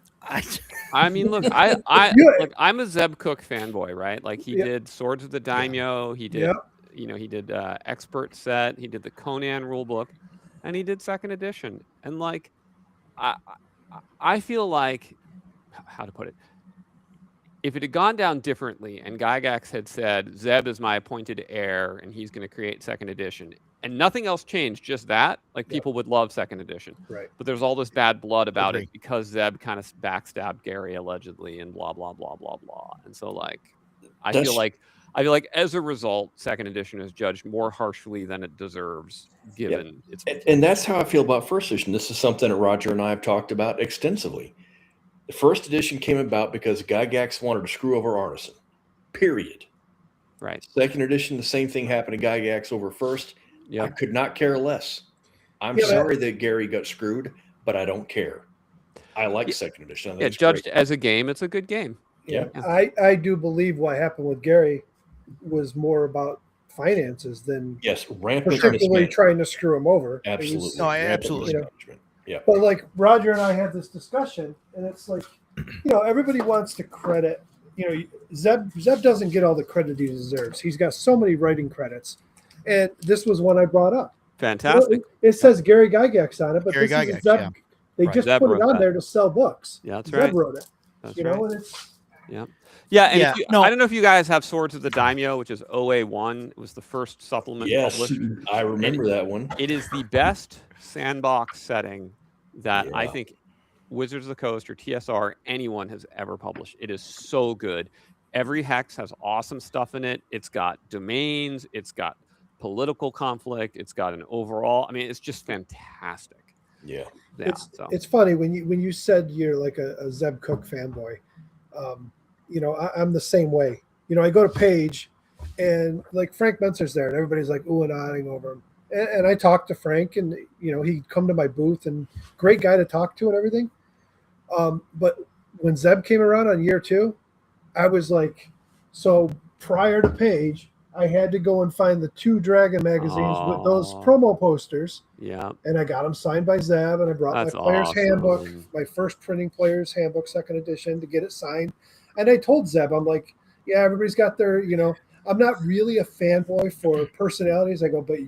I mean, look, I'm a Zeb Cook fanboy, right? Like he did Swords of the Daimyo. He did, he did Expert Set. He did the Conan rulebook, and he did second edition. And like, I feel like, how to put it, if it had gone down differently and Gygax had said, Zeb is my appointed heir and he's going to create second edition, and nothing else changed, just that, like people would love second edition. Right. But there's all this bad blood about it because Zeb kind of backstabbed Gary allegedly and blah, blah, blah, blah, blah. And so like, I feel like as a result, second edition is judged more harshly than it deserves, given its. And that's how I feel about first edition. This is something that Roger and I have talked about extensively. The first edition came about because Gygax wanted to screw over Arneson. Period. Right. Second edition, the same thing happened to Gygax over first. I could not care less. I'm sorry that Gary got screwed, but I don't care. I like second edition. Judged as a game, it's a good game. Yeah. I do believe what happened with Gary was more about finances than Yes, rampant particularly mismanagement. trying to screw them over. Absolutely. No, Rampant absolutely. mismanagement. Yeah. But like Roger and I had this discussion, and it's like, everybody wants to credit. Zeb doesn't get all the credit he deserves. He's got so many writing credits, and this was one I brought up. Fantastic. It says Gary Gygax on it, but Gary this is a Gygax, Zeb. yeah. They Right. just Zeb put it wrote on that. there to sell books. Yeah, that's Zeb right. wrote it. That's And it's Yeah, and Yeah, if you, no. I don't know if you guys have Swords of the Daimyo, which is OA1. It was the first supplement Yes, published. I remember that one. It is the best sandbox setting that I Yeah. think Wizards of the Coast or TSR, anyone has ever published. It is so good. Every hex has awesome stuff in it. It's got domains. It's got political conflict. It's got an overall. I mean, it's just fantastic. Yeah. Yeah. it's funny when you said you're like a Zeb Cook fanboy. I'm the same way. I go to Page, and like Frank Mentzer's there, and everybody's like ooh and ahhing over him. And I talked to Frank, and he'd come to my booth, and great guy to talk to and everything. But when Zeb came around on year 2, I was like, so prior to Page, I had to go and find the 2 Dragon magazines with those promo posters. Yeah. And I got them signed by Zeb, and I brought That's my player's awesome. handbook, my first printing player's handbook, 2nd edition, to get it signed. And I told Zeb, I'm like, yeah, everybody's got their, I'm not really a fanboy for personalities. I go, but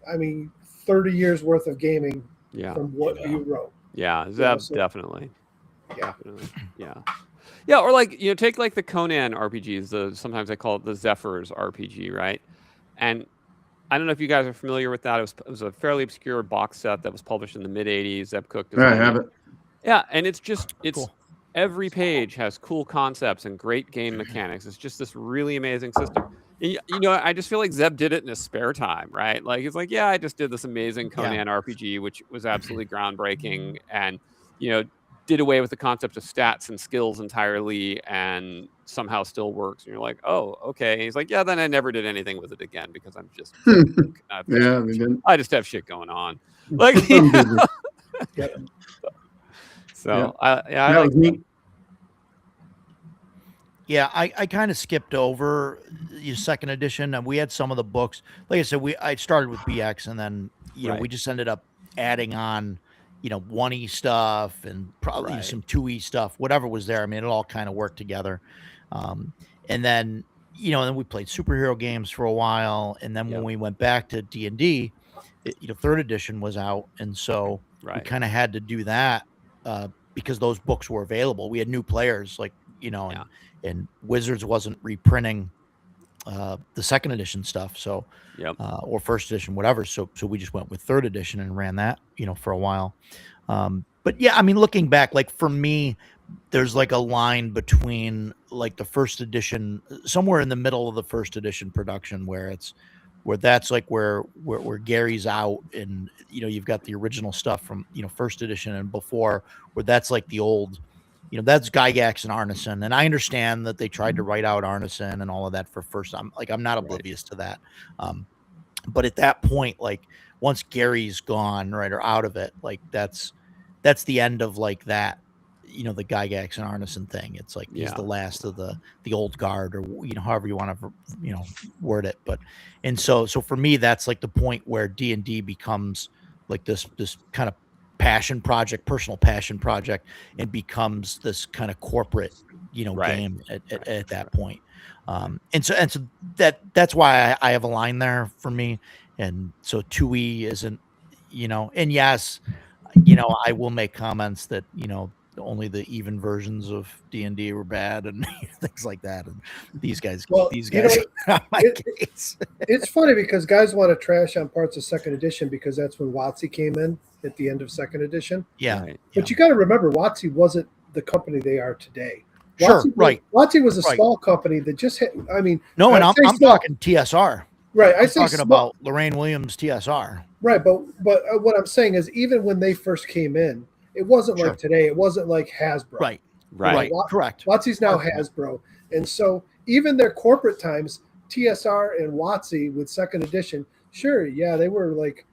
30 years worth of gaming from what you wrote. Yeah, Zeb, definitely. Yeah. Definitely. Yeah. Yeah, or take like the Conan RPGs, sometimes they call it the Zephyrs RPG, right? And I don't know if you guys are familiar with that. It was a fairly obscure box set that was published in the mid-'80s. Zeb Cook designed I have it. Yeah, and it's Cool. every page has cool concepts and great game mechanics. It's just this really amazing system. I just feel like Zeb did it in his spare time, right? Like he's like, yeah, I just did this amazing Conan RPG, which was absolutely groundbreaking, and did away with the concept of stats and skills entirely, and somehow still works. And you're like, oh, okay. And he's like, yeah, then I never did anything with it again because I'm just Yeah, they didn't. I just have shit going on. Like, I'm busy. so Yeah. I That like was neat. Yeah, I kind of skipped over your 2nd edition, and we had some of the books. Like I said, I started with BX, and then we just ended up adding on, 1E stuff and probably some 2E stuff, whatever was there. I mean, it all kind of worked together. And then then we played superhero games for a while, and then when we went back to D&D, 3rd edition was out, and so we kind of had to do that because those books were available. We had new players, like and Wizards wasn't reprinting the 2nd edition stuff, so or 1st edition, whatever. So we just went with 3rd edition and ran that, for a while. But yeah, I mean, looking back, like for me, there's like a line between like the 1st edition, somewhere in the middle of the 1st edition production, where that's like where Gary's out, and you've got the original stuff from 1st edition and before, where that's like the old. That's Gygax and Arneson, and I understand that they tried to write out Arneson and all of that for first. I'm not oblivious to that, but at that point, like once Gary's gone, right, or out of it, like that's the end of like that, the Gygax and Arneson thing. It's like he's the last of the old guard, or however you want to word it. But and so for me, that's like the point where D&D becomes like this kind of personal passion project, and becomes this kind of corporate, game at that point. And so that's why I have a line there for me. And so 2E isn't, and yes, I will make comments that, only the even versions of D&D were bad and things like that. And these guys, my case. It's funny because guys want to trash on parts of 2nd edition because that's when WotC came in at the end of 2nd edition. Yeah. Right. But you got to remember, WotC wasn't the company they are today. Sure, right. WotC was a small company that just hit, and I'm talking TSR. Right. I'm talking about Lorraine Williams TSR. Right. But what I'm saying is, even when they first came in, it wasn't like today. It wasn't like Hasbro. Right. Correct. WotC's now Hasbro. And so even their corporate times, TSR and WotC with 2nd edition, sure, yeah, they were like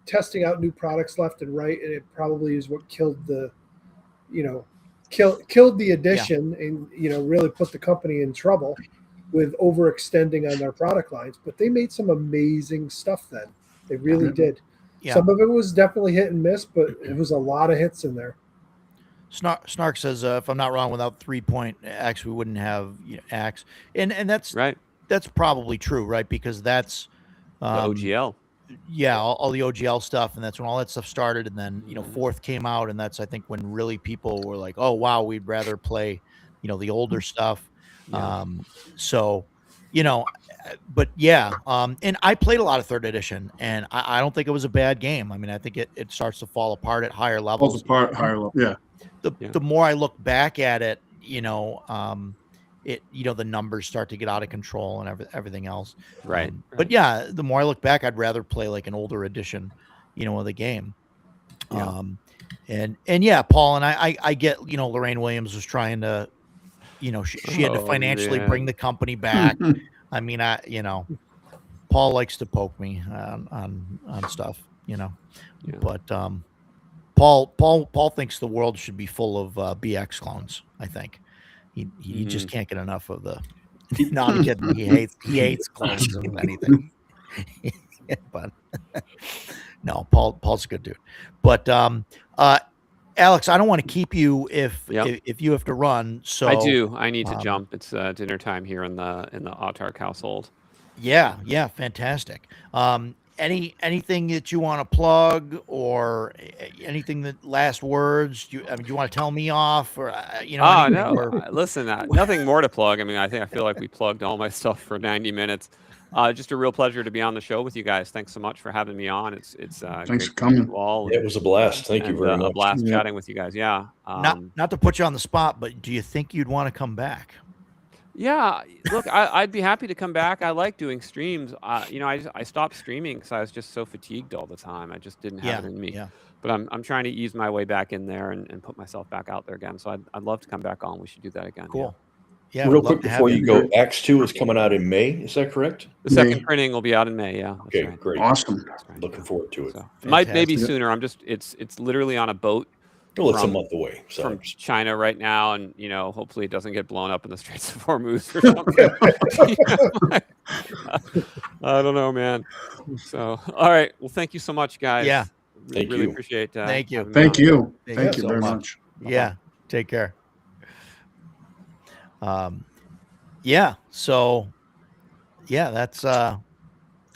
testing out new products left and right, and it probably is what killed the edition and really put the company in trouble with overextending on their product lines, but they made some amazing stuff then. They really did. Yeah. Some of it was definitely hit and miss, but it was a lot of hits in there. Snark says, if I'm not wrong, without 3-point X, we wouldn't have Axe, and that's Right. That's probably true, right? Because that's The OGL. Yeah, all the OGL stuff, and that's when all that stuff started. And then Fourth came out, and that's I think when really people were like, "Oh wow, we'd rather play, the older stuff." Yeah. So, but yeah, and I played a lot of third edition, and I don't think it was a bad game. I mean, I think it starts to fall apart at higher levels. Falls apart higher level. Yeah. The more I look back at it, the numbers start to get out of control and everything else. Right. But yeah, the more I look back, I'd rather play like an older edition, of the game. Yeah. And yeah, Paul, and I get, Lorraine Williams was trying to, she had to financially bring the company back. I mean, Paul likes to poke me on stuff, Yeah. but Paul thinks the world should be full of BX clones. I think he just can't get enough of the. No, I'm kidding. He hates clones of anything. But no, Paul's a good dude. But Alex, I don't want to keep you if you have to run. So I do. I need to jump. It's dinner time here in the Autark household. Yeah, fantastic. Anything that you want to plug or anything that last words? Do you want to tell me off or no. Listen, nothing more to plug. I mean, I feel like we plugged all my stuff for 90 minutes. Just a real pleasure to be on the show with you guys. Thanks so much for having me on. It's thanks for coming. It was a blast. Thank you very much. A blast chatting with you guys. Yeah. Not to put you on the spot, but do you think you'd want to come back? Yeah, look, I'd be happy to come back. I like doing streams. I stopped streaming because I was just so fatigued all the time. I just didn't have it in me. Yeah. But I'm trying to ease my way back in there and put myself back out there again. So I'd love to come back on. We should do that again. Cool. Yeah. Real quick before you go, Axe 2 is coming out in May. Is that correct? The second printing will be out in May. Yeah. Okay, right. Great. Awesome. Right. Looking forward to it. So, maybe sooner. It's literally on a boat. Well, it's a month away. So from China right now, and hopefully it doesn't get blown up in the Straits of Hormuz or something. I don't know, man. So, all right. Well, thank you so much, guys. Yeah. Really appreciate that. Thank you. Thank you. Thank Thank you you so very much. much. Yeah. Take care. Yeah. So, yeah, that's well,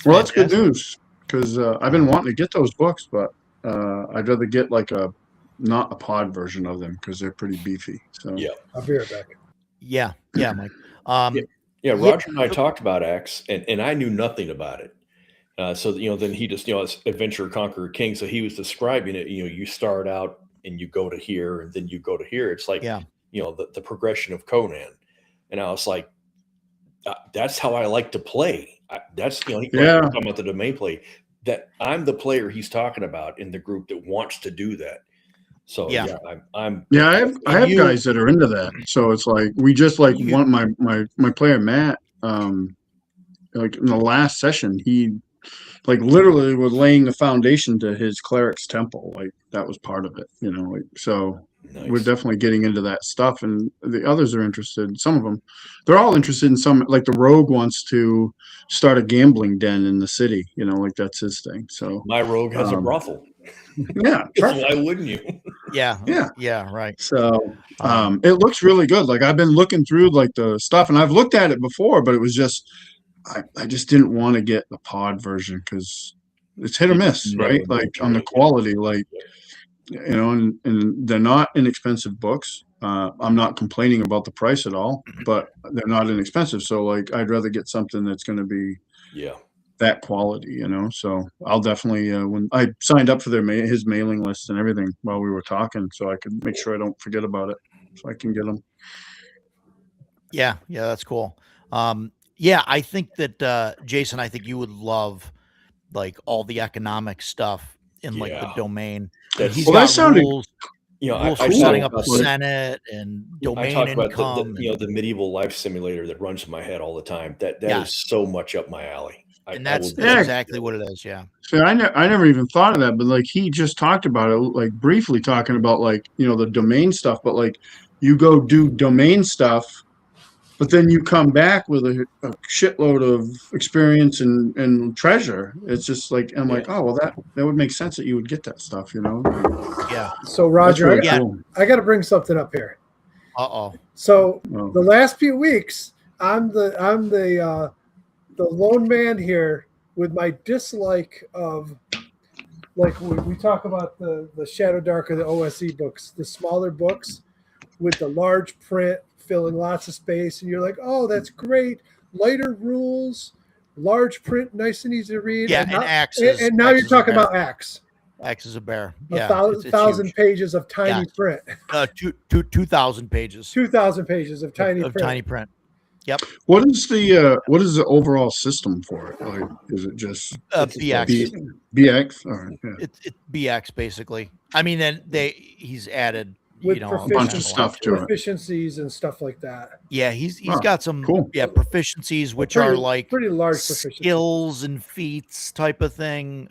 that's good fantastic. news because I've been wanting to get those books, but I'd rather get like not a pod version of them because they're pretty beefy. So yeah, I'll be right back. Yeah, Mike. Roger and I talked about Axe, and I knew nothing about it. So then he just it's Adventure Conqueror King. So he was describing it. You start out and you go to here, and then you go to here. It's like the progression of Conan, and I was like, that's how I like to play. That's talking about the domain play. That I'm the player he's talking about in the group that wants to do that. So I have guys that are into that. So it's like we just one my player Matt, like in the last session, he like literally was laying the foundation to his cleric's temple. Like that was part of it, so nice. We're definitely getting into that stuff, and the others are interested. Some of them, they're all interested in some. Like the rogue wants to start a gambling den in the city. Like that's his thing. So my rogue has a brothel. Yeah, why wouldn't you? Yeah, right. So it looks really good. Like I've been looking through like the stuff, and I've looked at it before, but it was just I just didn't want to get the pod version because it's hit or miss, right? Like on the quality, like and they're not inexpensive books. I'm not complaining about the price at all, but they're not inexpensive. So like I'd rather get something that's going to be that quality, So I'll definitely when I signed up for his mailing list and everything while we were talking, so I could make sure I don't forget about it, so I can get them. Yeah, that's cool. I think that Jason, I think you would love like all the economic stuff in like the domain. He's got rules. Rules for setting up a Senate and domain I talk income. About the medieval life simulator that runs in my head all the time. That is so much up my alley. And that's exactly what it is. Yeah. So I never even thought of that, but like he just talked about it, like briefly talking about like, the domain stuff, but like you go do domain stuff but then you come back with a shitload of experience and treasure. It's just like, I'm like, oh, well, that would make sense that you would get that stuff, you know? Yeah. So That's Roger, really Yeah. cool. I got to bring something up here. Uh-oh. So Oh. the last few weeks, I'm the lone man here with my dislike of, like we talk about the Shadow Dark or the OSE books, the smaller books with the large print filling lots of space, and you're like, oh, that's great, lighter rules, large print, nice and easy to read. Yeah, and and now, Axe and, is- and now Axe you're is a talking bear. about Axe. Axe is a bear. A Yeah. thousand huge. pages of tiny Yeah. print. 2,000 pages 2,000 pages of tiny of print. tiny print. Yep. What is the overall system for it? Like, is it just It's a BX. BX? All right, yeah. It's BX basically. I mean, then he's added With a bunch of proficiency, stuff to it. proficiencies and stuff like that. Yeah, he's Oh, got some cool. proficiencies which Pretty- are like pretty large proficiencies. skills and feats type of thing,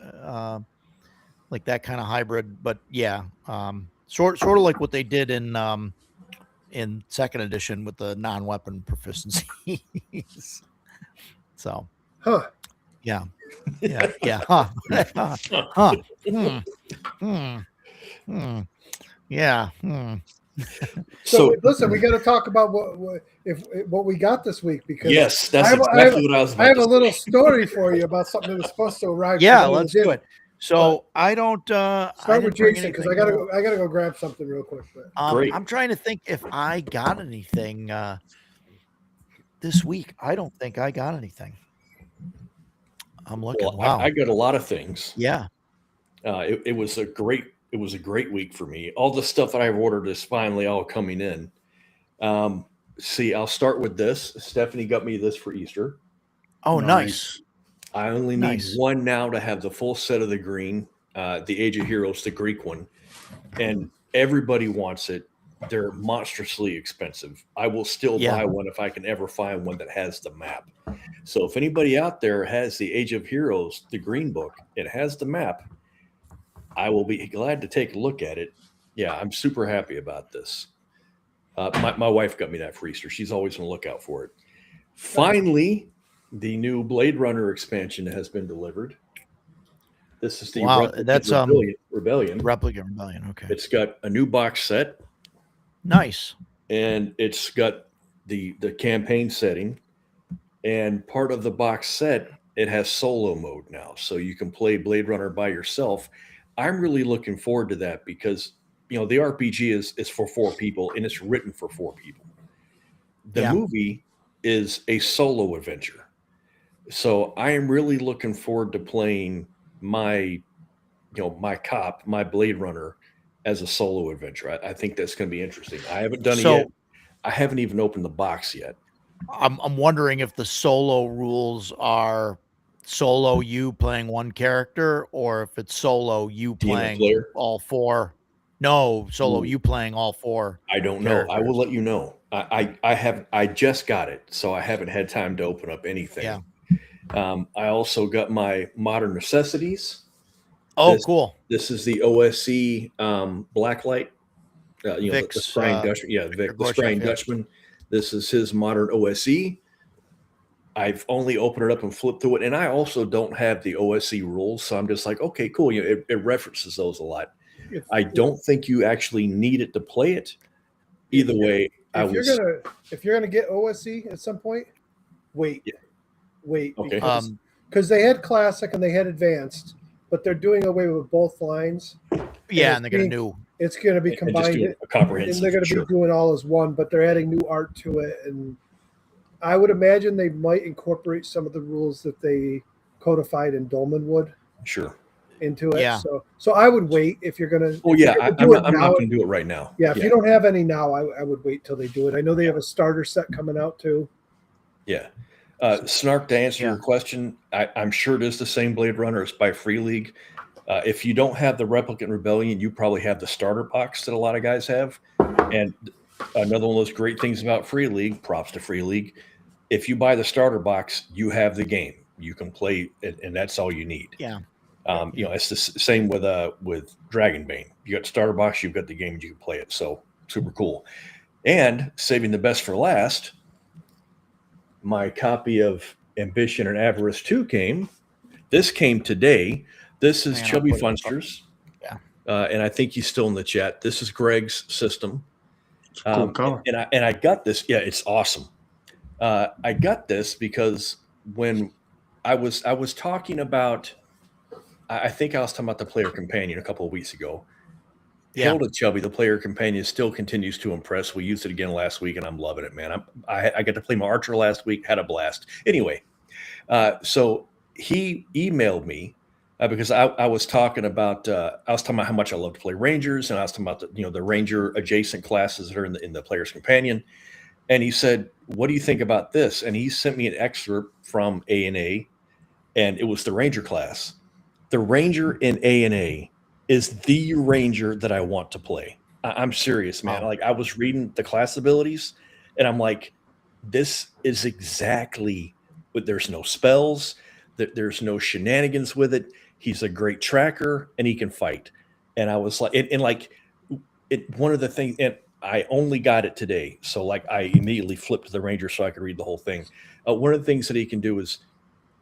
like that kind of hybrid. But yeah, sort of like what they did in second edition with the non-weapon proficiencies. So Huh. yeah, huh, huh, yeah. So, So listen, we got to talk about what we got this week, because yes, that's I have- exactly what I was about I have to a little say. story for you about something that was supposed to arrive. Yeah, today. let's do it. So I don't Start I with didn't bring Jason, because anything, I gotta go grab something real quick. But Great. I'm trying to think if I got anything this week. I don't think I got anything. I'm looking. Well, Wow. I got a lot of things. Yeah. It was a great week for me. All the stuff that I've ordered is finally all coming in. See, I'll start with this. Stephanie got me this for Easter. Oh, nice. I only need Nice. one now to have the full set of the green, the Age of Heroes, the Greek one, and everybody wants it. They're monstrously expensive. I will still Yeah. buy one if I can ever find one that has the map. So if anybody out there has the Age of Heroes, the green book, it has the map, I will be glad to take a look at it. Yeah, I'm super happy about this. My wife got me that for Easter. She's always on the lookout for it. Finally, the new Blade Runner expansion has been delivered. This is the Wow, that's Rebellion. Replicant Rebellion. Okay. It's got a new box set, Nice. and it's got the campaign setting, and part of the box set, it has solo mode now, so you can play Blade Runner by yourself. I'm really looking forward to that because the RPG is for 4 people and it's written for 4 people. The Yeah. movie is a solo adventure, so I am really looking forward to playing my Blade Runner as a solo adventure. I think that's going to be interesting. I haven't done it So- yet. I haven't even opened the box yet. I'm wondering if the solo rules are solo you playing one character, or if it's solo you Team of playing player? all 4. No, solo Ooh. you playing all 4. I don't know. I characters. will let you know. I just got it, so I haven't had time to open up anything. Yeah. I also got my Modern Necessities. Oh, This- cool. This is the OSC Blacklight. The Vic's, Scrying Dutchman. Yeah, Victor Vic, the Gorshev, Scrying yeah. Dutchman. This is his Modern OSE. I've only opened it up and flipped through it, and I also don't have the OSC rules, so I'm just like, okay, cool. It references those a lot. I don't think you actually need it to play it. Either way, if you're gonna get OSE at some point, wait. Yeah. Wait. Okay. Because they had classic and they had advanced, but they're doing away with both lines. Yeah, it's and they're gonna being- do. It's going to be and just combined, do a and comprehensive. they're going to sure. be doing all as one, but they're adding new art to it. And I would imagine they might incorporate some of the rules that they codified in Dolmenwood Sure. into it. Yeah. So I would wait if you're going to. Oh yeah, I'm do it not now. going to do it right now. Yeah, if you don't have any now, I would wait till they do it. I know they have a starter set coming out too. Yeah. Snark, to answer Yeah. your question, I'm sure it is the same Blade Runner. It's by Free League. If you don't have the Replicant Rebellion, you probably have the starter box that a lot of guys have. And another one of those great things about Free League, props to Free League, if you buy the starter box, you have the game. You can play it, and that's all you need. Yeah. It's the same with Dragonbane. You got the starter box, you've got the game, you can play it. So super cool. And saving the best for last, my copy of Ambition and Avarice 2 came. This came today. This is Man, I'll Chubby put it up. Funsters. Yeah. And I think he's still in the chat. This is Greg's system. It's a cool color. And I got this. Yeah, it's awesome. I got this because when I was talking about, I think I was talking about the player companion a couple of weeks ago. Yeah. Hilda Chubby, the player companion, still continues to impress. We used it again last week, and I'm loving it, man. I got to play my archer last week, had a blast. Anyway, so he emailed me because I was talking about how much I love to play Rangers, and I was talking about the Ranger adjacent classes that are in the player's companion. And he said, "What do you think about this?" And he sent me an excerpt from A&A, and it was the Ranger class. The Ranger in A&A is the Ranger that I want to play. I'm serious, man. Wow. Like, I was reading the class abilities, and I'm like, this is exactly what. There's no spells, there's no shenanigans with it. He's a great tracker, and he can fight. And I was like, one of the things, and I only got it today, so like I immediately flipped to the Ranger so I could read the whole thing. One of the things that he can do is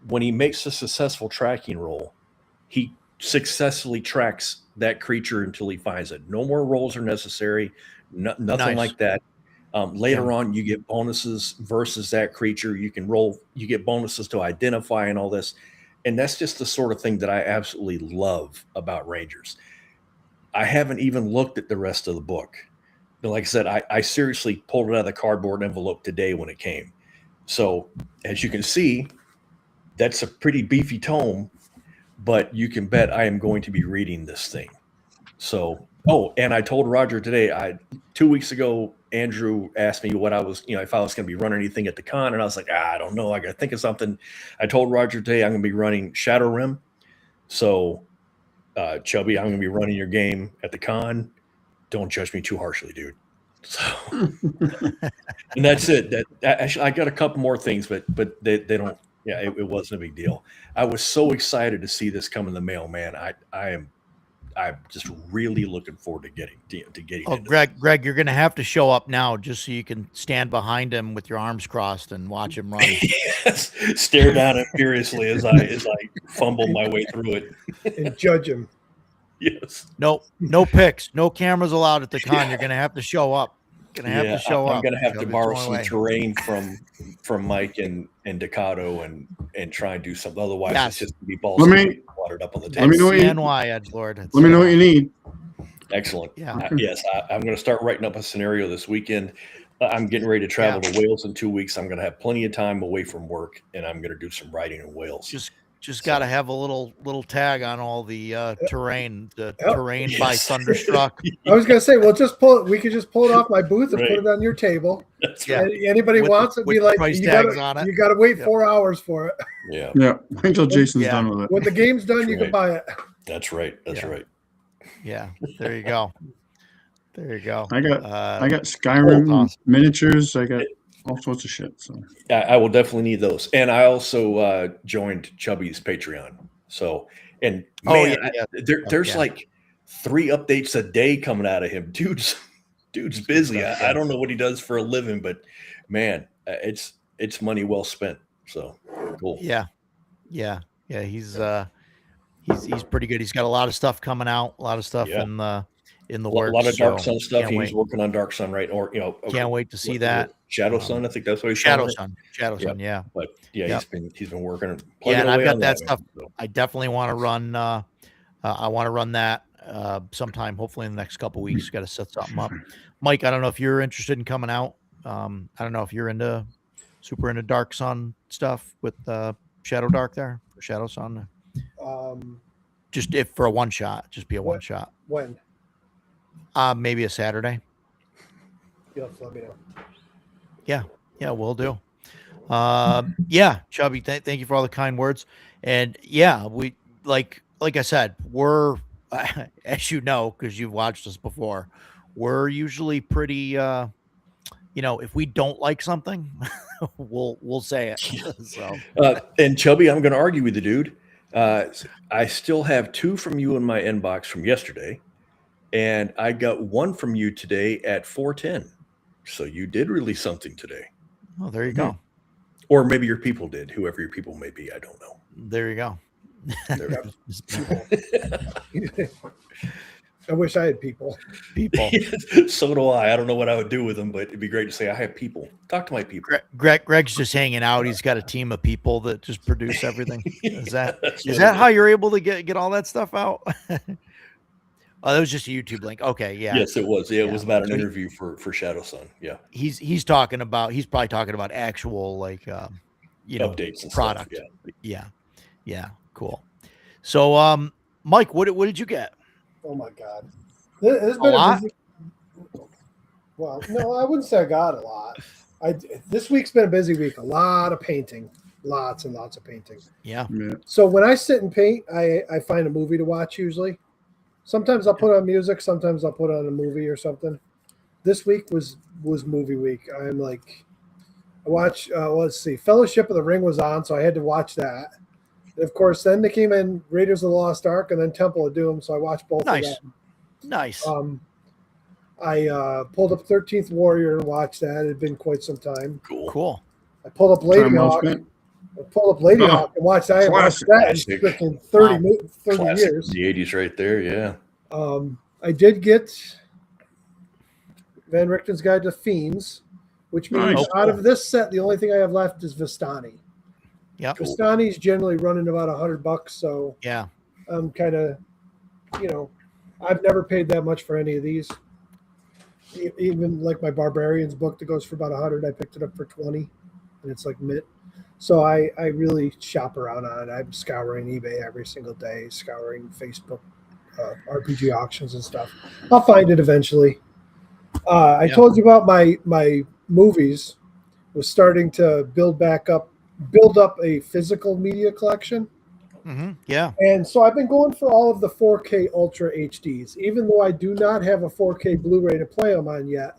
when he makes a successful tracking roll, he successfully tracks that creature until he finds it. No more rolls are necessary, nothing Nice. like that. Later on, you get bonuses versus that creature. You can roll, you get bonuses to identify and all this. And that's just the sort of thing that I absolutely love about Rangers. I haven't even looked at the rest of the book. But like I said, I seriously pulled it out of the cardboard envelope today when it came. So as you can see, that's a pretty beefy tome, but you can bet I am going to be reading this thing. So, and I told Roger today, 2 weeks ago, Andrew asked me what I was, if I was going to be running anything at the con. And I was like, I don't know. I got to think of something. I told Roger today I'm going to be running Shadow Rim. So, Chubby, I'm going to be running your game at the con. Don't judge me too harshly, dude. So, and that's it. Actually, I got a couple more things, but they don't. Yeah, it wasn't a big deal. I was so excited to see this come in the mail, man. I'm just really looking forward to getting Oh, it. Greg, you're going to have to show up now just so you can stand behind him with your arms crossed and watch him run. Yes, stare down it furiously as I fumble my way through it and judge him. Yes. No pics, no cameras allowed at the con. You're going to have to show up. I'm going to have to borrow some terrain from Mike and Ducato and try and do something. Otherwise, it's just to be balls watered up on the table. Let me know CNY, Edgelord. Let me know what you need. Excellent. Yeah. Yes, I'm going to start writing up a scenario this weekend. I'm getting ready to travel to Wales in 2 weeks. I'm going to have plenty of time away from work, and I'm going to do some writing in Wales. Just got to have a little tag on all the terrain. The terrain by Thunderstruck. I was gonna say, we could just pull it off my booth and put it on your table. That's right. Anybody wants it, be like, price tags on it. You got to wait 4 hours for it. Yeah. Yeah. Wait until Jason's done with it. When the game's done, you can buy it. That's right. That's right. Yeah. There you go. There you go. I got Skyrim miniatures. I got all sorts of shit. So I will definitely need those. And I also joined Chubby's Patreon. So, and there's like 3 updates a day coming out of him. Dude's busy. I don't know what he does for a living, but man, it's money well spent. So cool. Yeah. He's pretty good. He's got a lot of stuff coming out. A lot of stuff in the works. A lot of Dark Sun stuff. He's working on Dark Sun, right? Or can't wait to see that. Shadow Sun, I think that's what he's Shadow Sun. Yeah. But he's been working. Yeah, and I've got that stuff. So. I definitely want to run. I want to run that sometime. Hopefully in the next couple of weeks. Got to set something up. Mike, I don't know if you're interested in coming out. I don't know if you're super into Dark Sun stuff with Shadow Dark there for Shadow Sun. Just if for a one shot, just be a one shot. When? Maybe a Saturday. You'll have to let me know. Yeah, we'll do. Chubby, thank you for all the kind words. And we like I said, we're as you know, because you've watched us before, we're usually pretty if we don't like something, we'll say it. So and Chubby, I'm gonna argue with you, dude. I still have 2 from you in my inbox from yesterday. And I got 1 from you today at 4:10. So you did release something today. Oh, there you go. Or maybe your people did, whoever your people may be. I don't know. There you go. There I wish I had people. People. So do I. I don't know what I would do with them, but it'd be great to say I have people. Talk to my people. Greg's just hanging out. He's got a team of people that just produce everything. Is that That's is what that it how you're able to get all that stuff out? Oh, that was just a YouTube link. Okay, yeah. Yes, it was. Yeah, it Yeah. was about an So interview for Shadow Sun. Yeah, he's probably talking about actual updates and product. stuff. Yeah. Yeah. Cool. So Mike, what did you get? Oh my God. It's A been lot? busy. Well, no, I wouldn't say I got a lot. This week's been a busy week. A lot of painting. Lots and lots of painting. Yeah. So when I sit and paint, I find a movie to watch usually. Sometimes I'll put on music, sometimes I'll put on a movie or something. This week was movie week. I'm like, I watched, let's see, Fellowship of the Ring was on, so I had to watch that. And of course, then they came in Raiders of the Lost Ark and then Temple of Doom, so I watched both Nice. of them. Nice. I pulled up 13th Warrior and watched that. It had been quite some time. Cool. I pulled up Lady Time well Hawk. spent. I pulled up Lady Oh, Hawk and watched that. I haven't watched classic. that in freaking 30, Wow. 30 Classic years. of the '80s, right there. Yeah. I did get Van Richten's Guide to Fiends, which means Nice. out of this set, the only thing I have left is Vistani. Yep. Vistani's generally running about $100, so Yeah. I'm kind of, I've never paid that much for any of these. Even like my Barbarians book that goes for about 100, I picked it up for 20, and it's like mint. So I really shop around on it. I'm scouring eBay every single day, scouring Facebook, RPG auctions and stuff. I'll find it eventually. I told you about my movies was starting to build up a physical media collection. Mm-hmm. Yeah. And so I've been going for all of the 4K Ultra HDs, even though I do not have a 4K Blu-ray to play them on yet.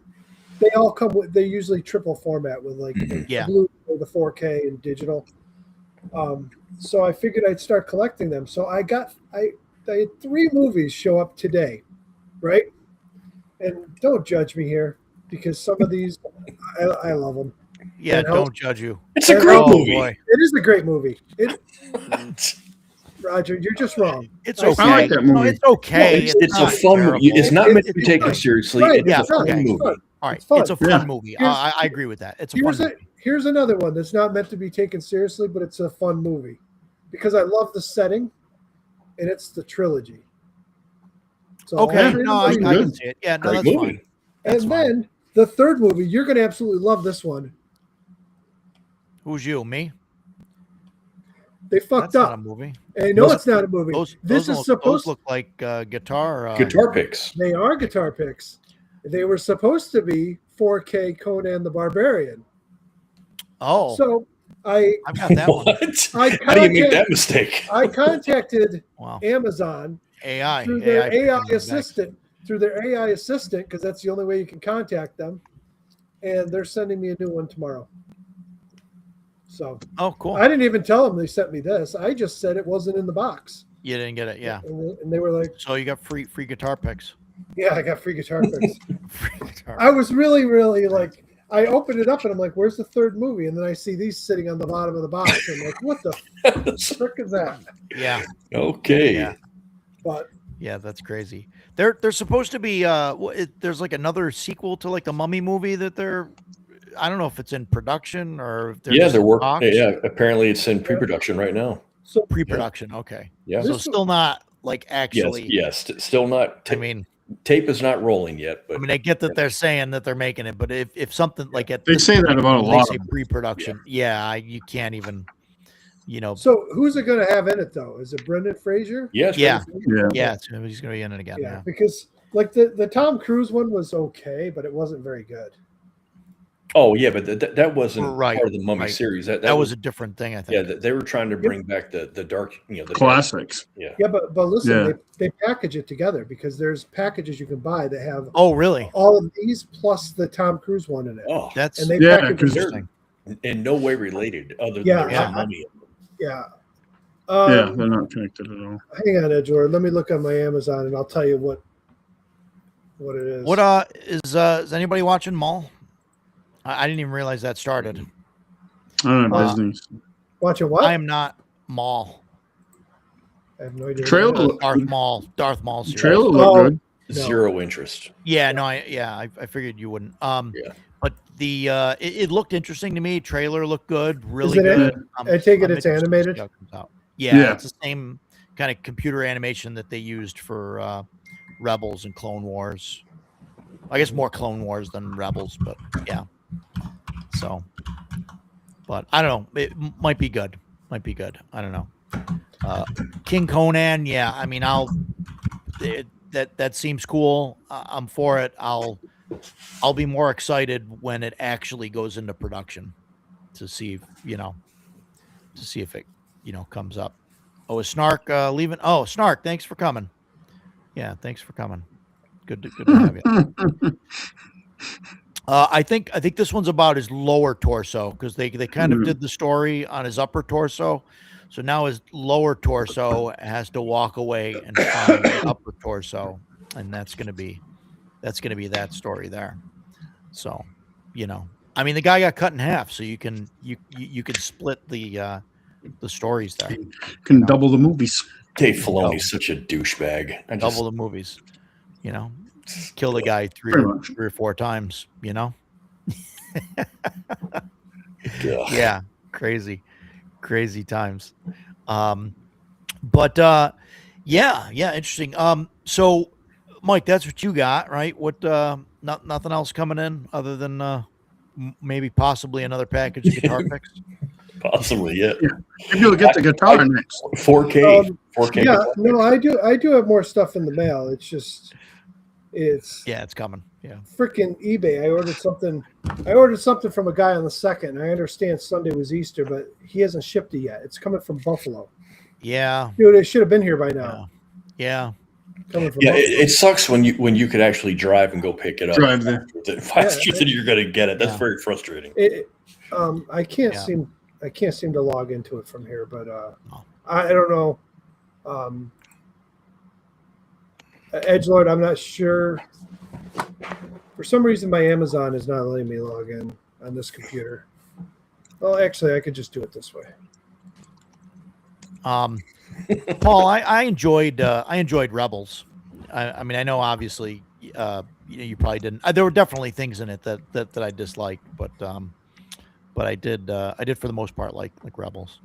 They all come with, they usually triple format with like Yeah. the Blu-ray, the 4K and digital. So I figured I'd start collecting them. So I had 3 movies show up today, right? And don't judge me here because some of these, I love them. Yeah. And Don't judge you. It's a And great Oh movie. boy. It is a great movie. Roger, you're just wrong. It's I okay. like that No, movie. it's okay. No, it's a not fun movie. terrible. It's not meant to be It's taken fun. seriously. Right, It's yeah, a fun okay. movie. All right. It's fun. It's a fun Yeah. movie. Here's- I agree with that. It's a fun movie. Here's another one that's not meant to be taken seriously, but it's a fun movie because I love the setting, and it's the trilogy. So all Okay. three of No, them I are can good. see it. Yeah. No, Great that's movie. fine. That's And fine. then the third movie, you're going to absolutely love this one. Who's you? Me? They fucked That's not a up. movie. I know Those- it's not a movie. This is supposed. look like guitar. Guitar picks. They are guitar picks. They were supposed to be 4K Conan the Barbarian. Oh, So I I've got that one. What? I How do you make contact- that mistake? I contacted Wow. Amazon AI. through their AI picking them back. assistant, because that's the only way you can contact them. And they're sending me a new one tomorrow. So Oh, cool. I didn't even tell them they sent me this. I just said it wasn't in the box. You didn't get it. Yeah. And they were like, So you got free guitar picks. yeah, I got free guitar picks. Free guitar. I was really, really like, I opened it up and I'm like, where's the third movie? And then I see these sitting on the bottom of the box. I'm like, what the frick is that? Yeah. Okay. Yeah. But Yeah, that's crazy. They're supposed to be there's like another sequel to like the Mummy movie that they're I don't know if it's in production or if Yeah, just they're in working. talks. Yeah, apparently it's in pre-production right now. so Pre-production. Okay. Yeah. So This- still not like Yes. actually. Yes. Still not. I mean, Tape is not rolling yet, but I get that they're saying that they're making it, but if something like at They this say point, that about a when lot they say of them. pre-production, you can't even, so who's it going to have in it though? Is it Brendan Fraser? yes. Yeah. Yeah. yeah, he's gonna be in it again. Yeah, Yeah. because like the Tom Cruise one was okay, but it wasn't very good. Oh yeah, but that wasn't Right, part of the Mummy right. series. That was a different thing, I yeah. think. They were trying to bring back the dark, the dark- Classics. yeah. Yeah, but listen, Yeah. they package it together because there's packages you can buy that have Oh, really? all of these plus the Tom Cruise one in it. Oh, That's And they Yeah, package 'cause- it. interesting. in no way related, other than Yeah, there's yeah. a mummy. Yeah. Yeah, they're not connected at all. Hang on, Edward. Let me look on my Amazon and I'll tell you what it is. What is anybody watching Mall? I didn't even realize that started. I don't know his name. Watching what? I am not Maul. I have no idea. Trailer what it is. looked Darth good. Maul. Darth Maul series. Trailer looked Oh, good. No. Zero interest. Yeah, no, I figured you wouldn't. Yeah. But the it looked interesting to me. Trailer looked good, really it good. I take it I'm it's interested to see animated? how it comes out. Yeah, Yeah. it's the same kind of computer animation that they used for Rebels and Clone Wars. I guess more Clone Wars than Rebels, but yeah. So, but I don't know. It might be good. Might be good. I don't know. King Conan, yeah. I mean, that seems cool. I'm for it. I'll be more excited when it actually goes into production to see if, it comes up. Oh, is Snark leaving? Oh, Snark, thanks for coming. Yeah, thanks for coming. Good to have you. I think this one's about his lower torso because they kind of did the story on his upper torso. So now his lower torso has to walk away and find the upper torso, and that's gonna be that story there. So, I mean, the guy got cut in half, so you can split the stories there. Can double the movies. Dave Filoni's such a douchebag. Double the movies, kill the guy three or four times, Yeah, crazy times. But yeah, interesting. So Mike, that's what you got, right? What nothing else coming in other than maybe possibly another package of guitar picks? Possibly, yeah. Maybe you'll get the guitar next. 4K. 4K. Yeah, no, I do have more stuff in the mail. It's just it's coming. Yeah. Freaking eBay. I ordered something from a guy on the 2nd. I understand Sunday was Easter, but he hasn't shipped it yet. It's coming from Buffalo. Yeah. Dude, it should have been here by now. Yeah. Coming from Yeah, Buffalo. it sucks when you could actually drive and go pick it up. Drive there. Faster than you're going to get it. That's very frustrating. I can't seem to log into it from here, but I don't know. Edgelord, I'm not sure. For some reason, my Amazon is not letting me log in on this computer. Well, actually, I could just do it this way. Paul, I enjoyed Rebels. I mean, I know obviously, you probably didn't. There were definitely things in it that I disliked, but I did for the most part like Rebels.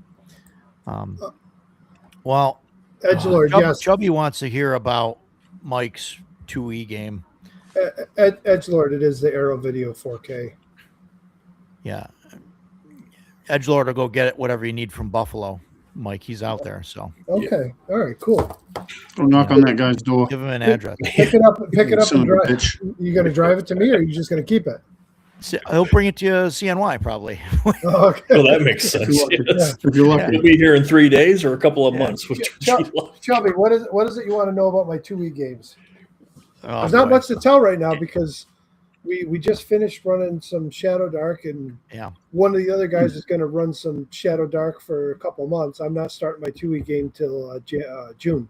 Well, Edgelord, yes. Chubby wants to hear about Mike's 2E game. Edgelord, it is the Arrow Video 4K. Yeah, Edgelord will go get it. Whatever you need from Buffalo, Mike. He's out there, so Okay, all right, cool. I'll knock on that guy's door. give him an address. Pick it up Son and of a drive. bitch. You going to drive it to me, or are you just going to keep it? He'll bring it to you CNY probably. Oh, okay. Well, that makes sense. Yes. If you're lucky. We'll be here in 3 days or a couple of months. Which Shelby, what is it you want to know about my 2E games? Oh, There's not boy. much to tell right now because we just finished running some Shadow Dark, and one of the other guys is going to run some Shadow Dark for a couple of months. I'm not starting my 2E game till June,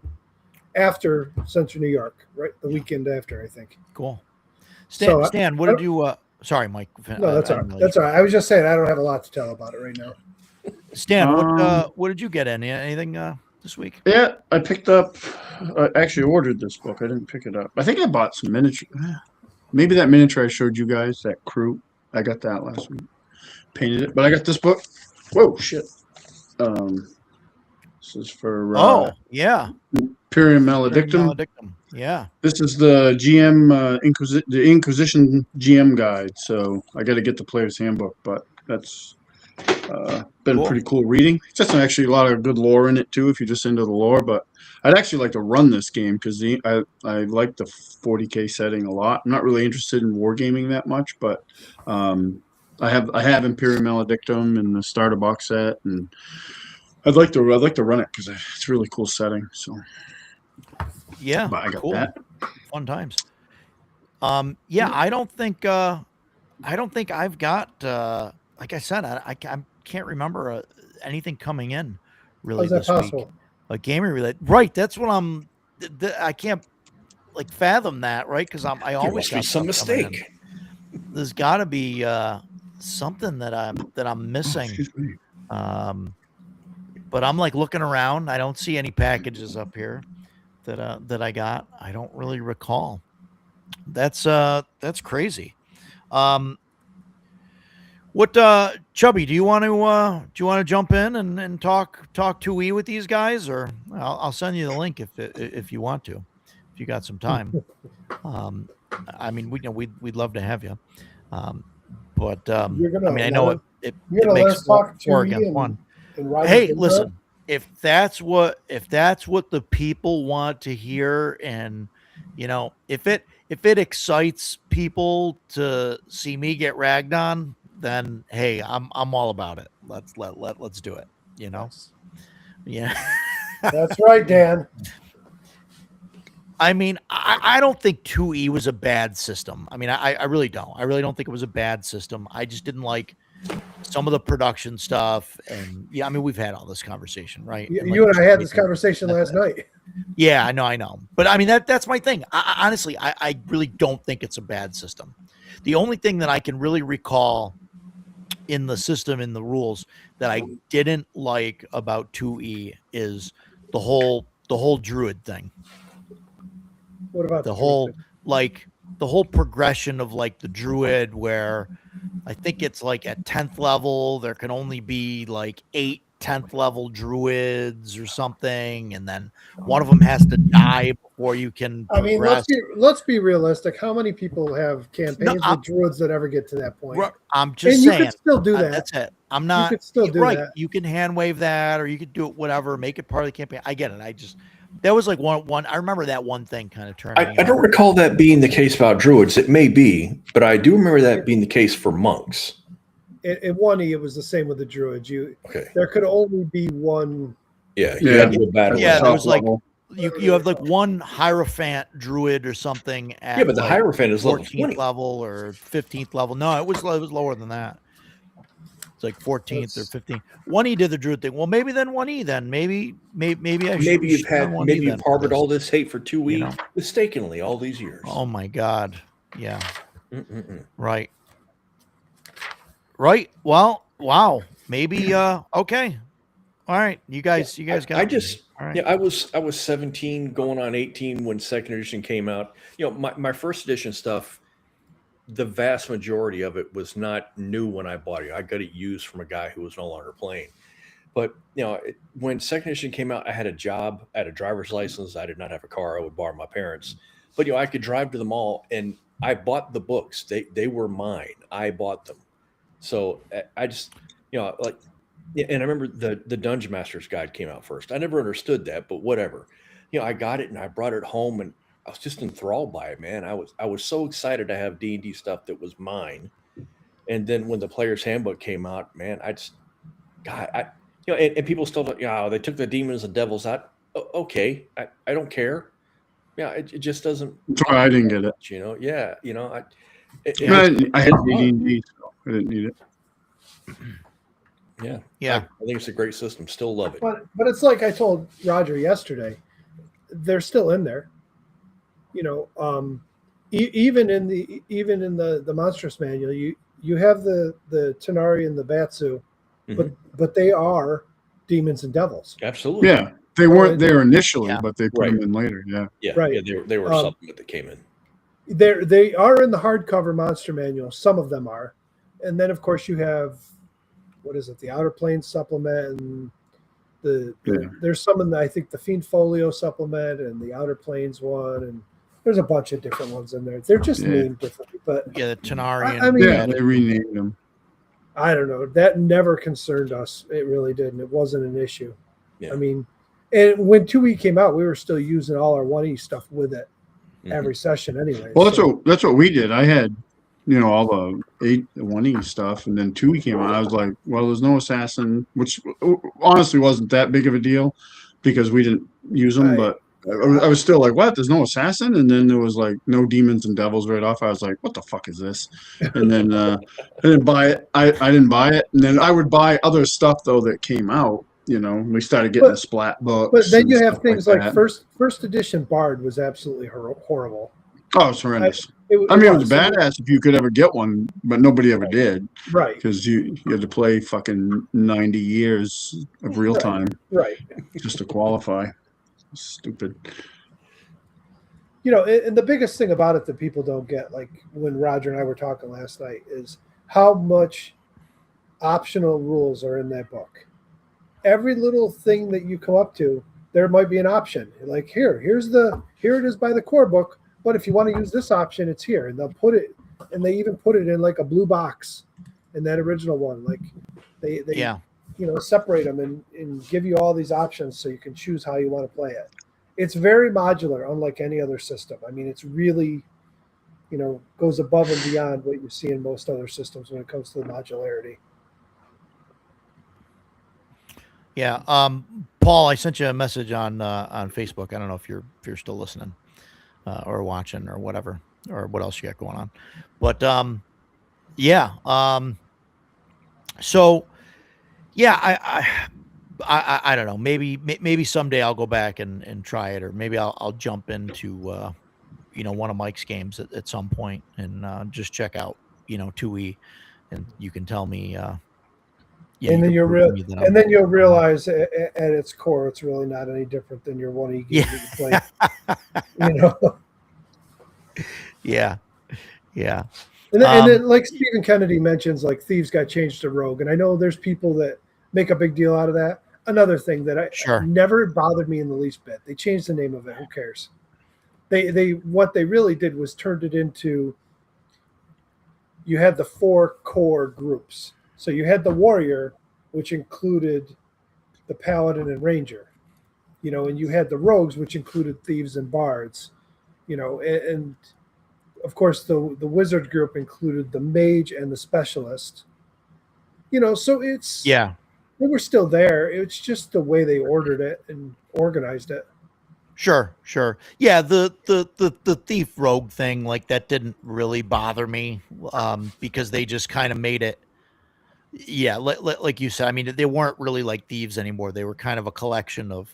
after Central New York, right? The weekend after, I think. Cool. Stan, what did you? Sorry, Mike. No, that's all right. That's all right. I was just saying I don't have a lot to tell about it right now. Stan, what did you get in? Anything this week? Yeah, I picked up. I actually ordered this book. I didn't pick it up. I think I bought some miniature. Maybe that miniature I showed you guys, that crew. I got that last week. Painted it, but I got this book. Whoa, shit. This is for Imperium Maledictum. Yeah. This is the GM the Inquisition GM guide. So I got to get the player's handbook, but that's been pretty cool reading. It's just actually a lot of good lore in it too, if you're just into the lore. But I'd actually like to run this game because I like the 40K setting a lot. I'm not really interested in wargaming that much, but I have Imperium Maledictum and the starter box set, and I'd like to run it because it's a really cool setting. So. Yeah, but I got cool. that. Fun times. I don't think I've got. Like I said, I can't remember anything coming in really this week. A gaming related, right? That's what I can't fathom that, right? Because I always must be some mistake. There's got to be something that I'm missing. Excuse me. But I'm like looking around. I don't see any packages up here that I got. I don't really recall. That's crazy. What Chubby, do you want to jump in and talk 2E with these guys, or I'll send you the link if you want to, if you got some time. I mean, we'd love to have you. But I mean, I know it makes four against one. Hey, listen, if that's what the people want to hear, and if it excites people to see me get ragged on, then hey, I'm all about it. Let's do it. Yeah. That's right, Dan. I mean, I don't think 2E was a bad system. I mean, I really don't. I really don't think it was a bad system. I just didn't like some of the production stuff. And yeah, I mean, we've had all this conversation, right? You and I had this conversation last night. Yeah, I know. But I mean, that's my thing. Honestly, I really don't think it's a bad system. The only thing that I can really recall in the system, in the rules, that I didn't like about 2E is the whole druid thing. What about the whole progression of like the druid, where I think it's like at 10th level there can only be like 8 10th level druids or something, and then one of them has to die before you can progress. I mean, let's be realistic. How many people have campaigns with druids that ever get to that point? I'm just saying, you could still do that. That's it. I'm not. You could still do that. You can hand wave that, or you could do it whatever, make it part of the campaign. I get it. That was like one. I remember that one thing kind of turning. I don't recall that being the case about druids. It may be, but I do remember that being the case for monks. In 1E, it was the same with the druids. There could only be one. Yeah, you had to go battle. Yeah, there was like you have like one Hierophant druid or something. At but the Hierophant is level 14th level or 15th level. No, it was lower than that. It's like 14th or 15th. 1E did the druid thing. Well, maybe then 1E. Then maybe you've harbored all this hate for 2E mistakenly all these years. Oh my God! Yeah. Right. Right. Well, wow. Maybe. Okay. All right. You guys got. I just. All right. Yeah. I was 17, going on 18 when second edition came out. My first edition stuff, the vast majority of it was not new when I bought it. I got it used from a guy who was no longer playing. But when second edition came out, I had a job, I had a driver's license. I did not have a car. I would borrow my parents. But I could drive to the mall, and I bought the books. They were mine. I bought them. So I just, and I remember the Dungeon Master's Guide came out first. I never understood that, but whatever. I got it and I brought it home, and I was just enthralled by it, man. I was so excited to have D&D stuff that was mine. And then when the Player's Handbook came out, man, and people still, they took the demons and devils out. Okay, I don't care. Yeah, it just doesn't. That's why I didn't get it. I had D&D, so I didn't need it. Yeah. I think it's a great system. Still love it. But it's like I told Roger yesterday, they're still in there. Even in the Monstrous Manual, you have the Tanari and the Batsu, but they are demons and devils. Absolutely. Yeah, they weren't there initially, but they put them in later. Yeah. Right. Yeah, they were a supplement that came in. They are in the hardcover Monster Manual. Some of them are, and then of course you have, what is it? The Outer Planes supplement, and there's some in I think the Fiend Folio supplement and the Outer Planes one, and there's a bunch of different ones in there. They're just named differently, but the Tanari. They renamed them. I don't know. That never concerned us. It really didn't. It wasn't an issue. Yeah. I mean, and when 2E came out, we were still using all our 1E stuff with it. Every session anyway. Well, that's what we did. I had, all the 1E stuff, and then 2E came out. I was like, well, there's no assassin, which honestly wasn't that big of a deal because we didn't use them. Right. But I was still like, what? There's no assassin? And then there was like no demons and devils right off. I was like, what the fuck is this? And then I didn't buy it. I didn't buy it. And then I would buy other stuff though that came out. We started getting the splat books. But then you have things like first edition Bard was absolutely horrible. Oh, it's horrendous. It It was I badass if you could ever get one, but nobody ever did right, because you had to play fucking 90 years of real time right. just to qualify. Stupid. And the biggest thing about it that people don't get, like when Roger and I were talking last night, is how much optional rules are in that book. Every little thing that you come up to, there might be an option. Like here it is by the core book, but if you want to use this option, it's here. And they'll put it, and they even put it in like a blue box in that original one. Like they separate them and give you all these options so you can choose how you want to play it. It's very modular, unlike any other system. I mean, it's really, goes above and beyond what you see in most other systems when it comes to the modularity. Yeah. Paul, I sent you a message on Facebook. I don't know if you're still listening or watching or whatever, or what else you got going on. But yeah. So yeah, I don't know. Maybe someday I'll go back and try it, or maybe I'll jump into one of Mike's games at some point and just check out 2E, and you can tell me. And then you'll realize at its core, it's really not any different than your 1E game that you play. Yeah. Yeah. And then, like Stephen Kennedy mentions, like Thieves got changed to Rogue, and I know there's people that make a big deal out of that. Another thing that never bothered me in the least bit. They changed the name of it. Who cares? What they really did was turned it into. You had the 4 core groups. So you had the warrior, which included the paladin and ranger, and you had the rogues, which included thieves and bards, and of course the wizard group included the mage and the specialist. So it's they were still there. It's just the way they ordered it and organized it. Sure. Yeah, the thief rogue thing, like, that didn't really bother me because they just kind of made it. Yeah, like you said, I mean, they weren't really like thieves anymore. They were kind of a collection of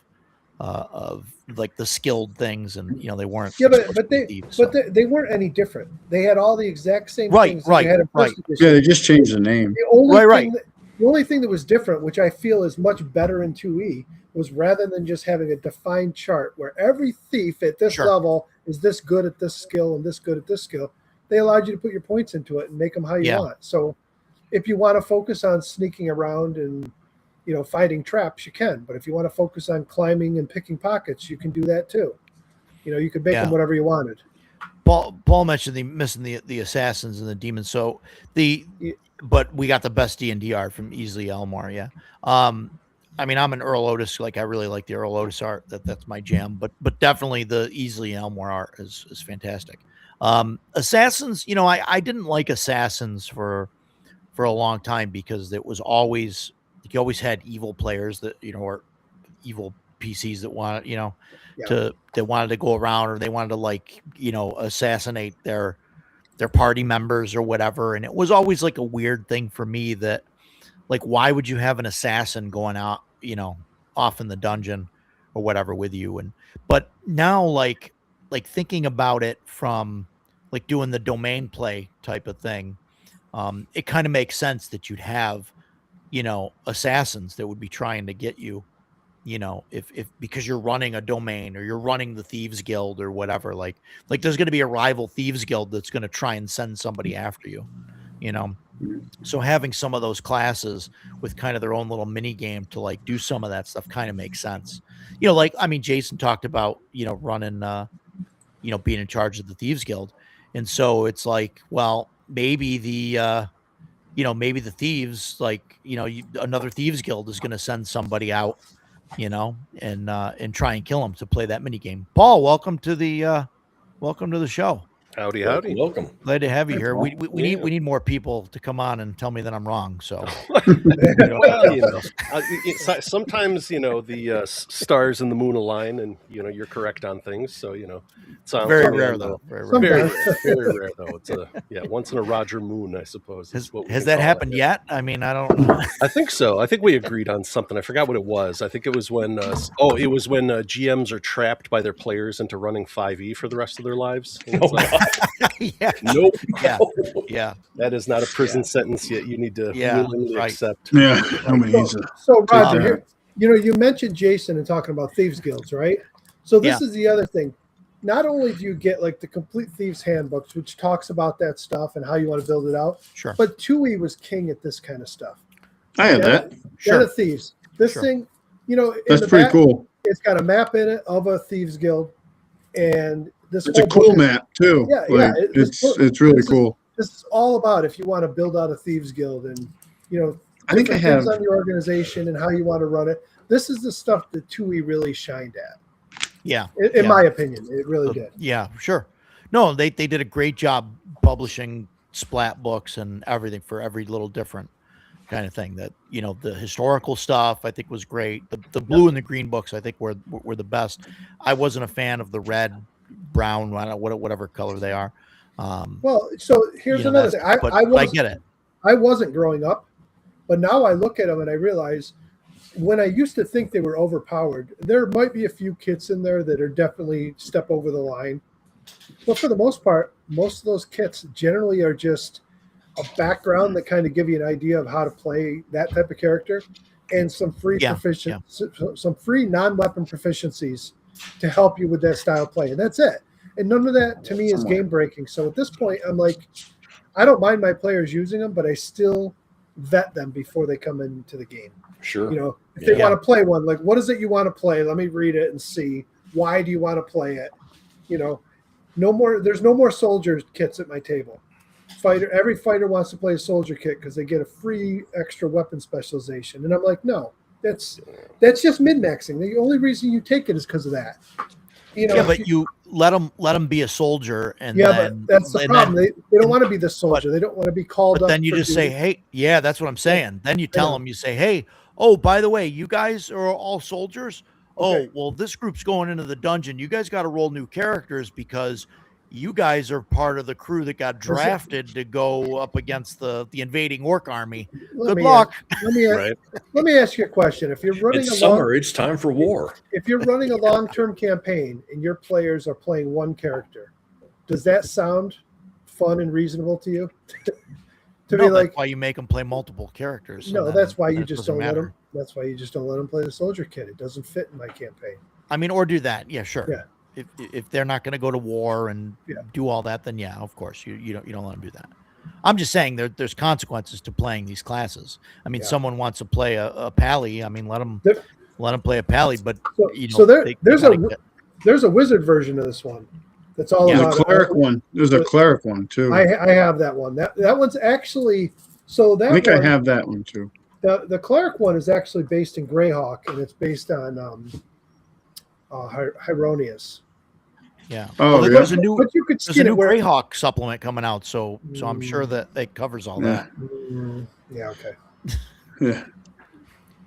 like the skilled things, and they weren't. Yeah, they weren't any different. They had all the exact same things that you had in first edition. Yeah, they just changed the name. The only thing that was different, which I feel is much better in 2E, was rather than just having a defined chart where every thief at this level is this good at this skill and this good at this skill, they allowed you to put your points into it and make them how you want. So if you want to focus on sneaking around and fighting traps, you can. But if you want to focus on climbing and picking pockets, you can do that too. You could make them whatever you wanted. Paul mentioned missing the assassins and the demons. So but we got the best D&D art from Easley Elmore. Yeah. I mean, I'm an Earl Otis. Like, I really like the Earl Otis art. That's my jam. But definitely the Easley Elmore art is fantastic. Assassins, I didn't like assassins for a long time because it was always, you always had evil players that or evil PCs that wanted that wanted to go around, or they wanted to assassinate their party members or whatever. And it was always like a weird thing for me that, like, why would you have an assassin going out off in the dungeon or whatever with you? But now like thinking about it from like doing the domain play type of thing, it kind of makes sense that you'd have, assassins that would be trying to get you, if because you're running a domain or you're running the Thieves Guild or whatever, like there's going to be a rival Thieves Guild that's going to try and send somebody after you, So having some of those classes with kind of their own little mini game to like do some of that stuff kind of makes sense. Jason talked about, running, being in charge of the Thieves Guild. And so it's like, well, maybe the thieves, another Thieves Guild is going to send somebody out, and try and kill them to play that mini game. Paul, welcome to the show. Howdy, howdy. Welcome. Glad to have you here. We Yeah. need more people to come on and tell me that I'm wrong. So Well, sometimes the stars and the moon align, and you're correct on things. So it's very rare though. Very rare. Very Sometimes. rare, very rare though. It's once in a Roger Moon, I suppose. Has that happened yet? I mean, I don't know. I think so. I think we agreed on something. I forgot what it was. I think it was when GMs are trapped by their players into running 5e for the rest of their lives. And it's like, Yeah. nope. Yeah. That is not a prison sentence yet. You need to willingly right. accept. Yeah, I mean, So Roger, Yeah. here, you mentioned Jason and talking about thieves guilds, right? So this Yeah. is the other thing. Not only do you get like the complete thieves handbooks, which talks about that stuff and how you want to build it out, Sure. but 2E was king at this kind of stuff. I had that. Den of Thieves. This Sure. thing, in That's the pretty back, cool. It's got a map in it of a thieves guild, and this It's a whole cool book is- map too. Yeah, Like, yeah, it's really this is- cool. This is all about if you want to build out a thieves guild and I think I different have. things on your organization and how you want to run it. This is the stuff that 2E really shined at. Yeah. In my opinion, it really did. Yeah, sure. No, they did a great job publishing splat books and everything for every little different kind of thing. That the historical stuff I think was great. The blue and the green books I think were the best. I wasn't a fan of the red, brown, whatever color they are. Well, so here's another thing. But I I get it. I wasn't growing up, but now I look at them and I realize when I used to think they were overpowered, there might be a few kits in there that are definitely step over the line. But for the most part, most of those kits generally are just a background that kind of give you an idea of how to play that type of character and some free some free non-weapon proficiencies to help you with that style of play. And that's it. And none of that to me is game breaking. So at this point, I'm like, I don't mind my players using them, but I still vet them before they come into the game. Sure. If they want to play one, like, what is it you want to play? Let me read it and see. Why do you want to play it? No more. There's no more soldier kits at my table. Every fighter wants to play a soldier kit because they get a free extra weapon specialization, and I'm like, no, that's just min-maxing. The only reason you take it is because of that. But you let them be a soldier, and but that's the problem. They don't want to be the soldier. They don't want to be called but up. then you just say, hey, yeah, that's what I'm saying. Then you tell them, you say, hey, oh, by the way, you guys are all soldiers. Okay. Oh, well, this group's going into the dungeon. You guys got to roll new characters because you guys are part of the crew that got drafted to go up against the invading orc army. Good luck. Let me ask you a question. If you're running It's summer. It's time for war. If you're running a long-term campaign and your players are playing one character, does that sound fun and reasonable to you? That's why you make them play multiple characters. No, that's why you just don't let them. That's why you just don't let them play the soldier kit. It doesn't fit in my campaign. I mean, or do that. Yeah, sure. Yeah. If they're not going to go to war and do all that, then yeah, of course you don't let them do that. I'm just saying there's consequences to playing these classes. I mean, someone wants to play a pally. I mean, let them play a pally. But there's a wizard version of this one. That's all about the cleric one. There's a cleric one too. I have that one. That one's actually I think I have that one too. The cleric one is actually based in Greyhawk, and it's based on Hieronius. Yeah. Oh, well, there's a new Greyhawk supplement coming out, so I'm sure that it covers all that. Yeah. Okay. Yeah.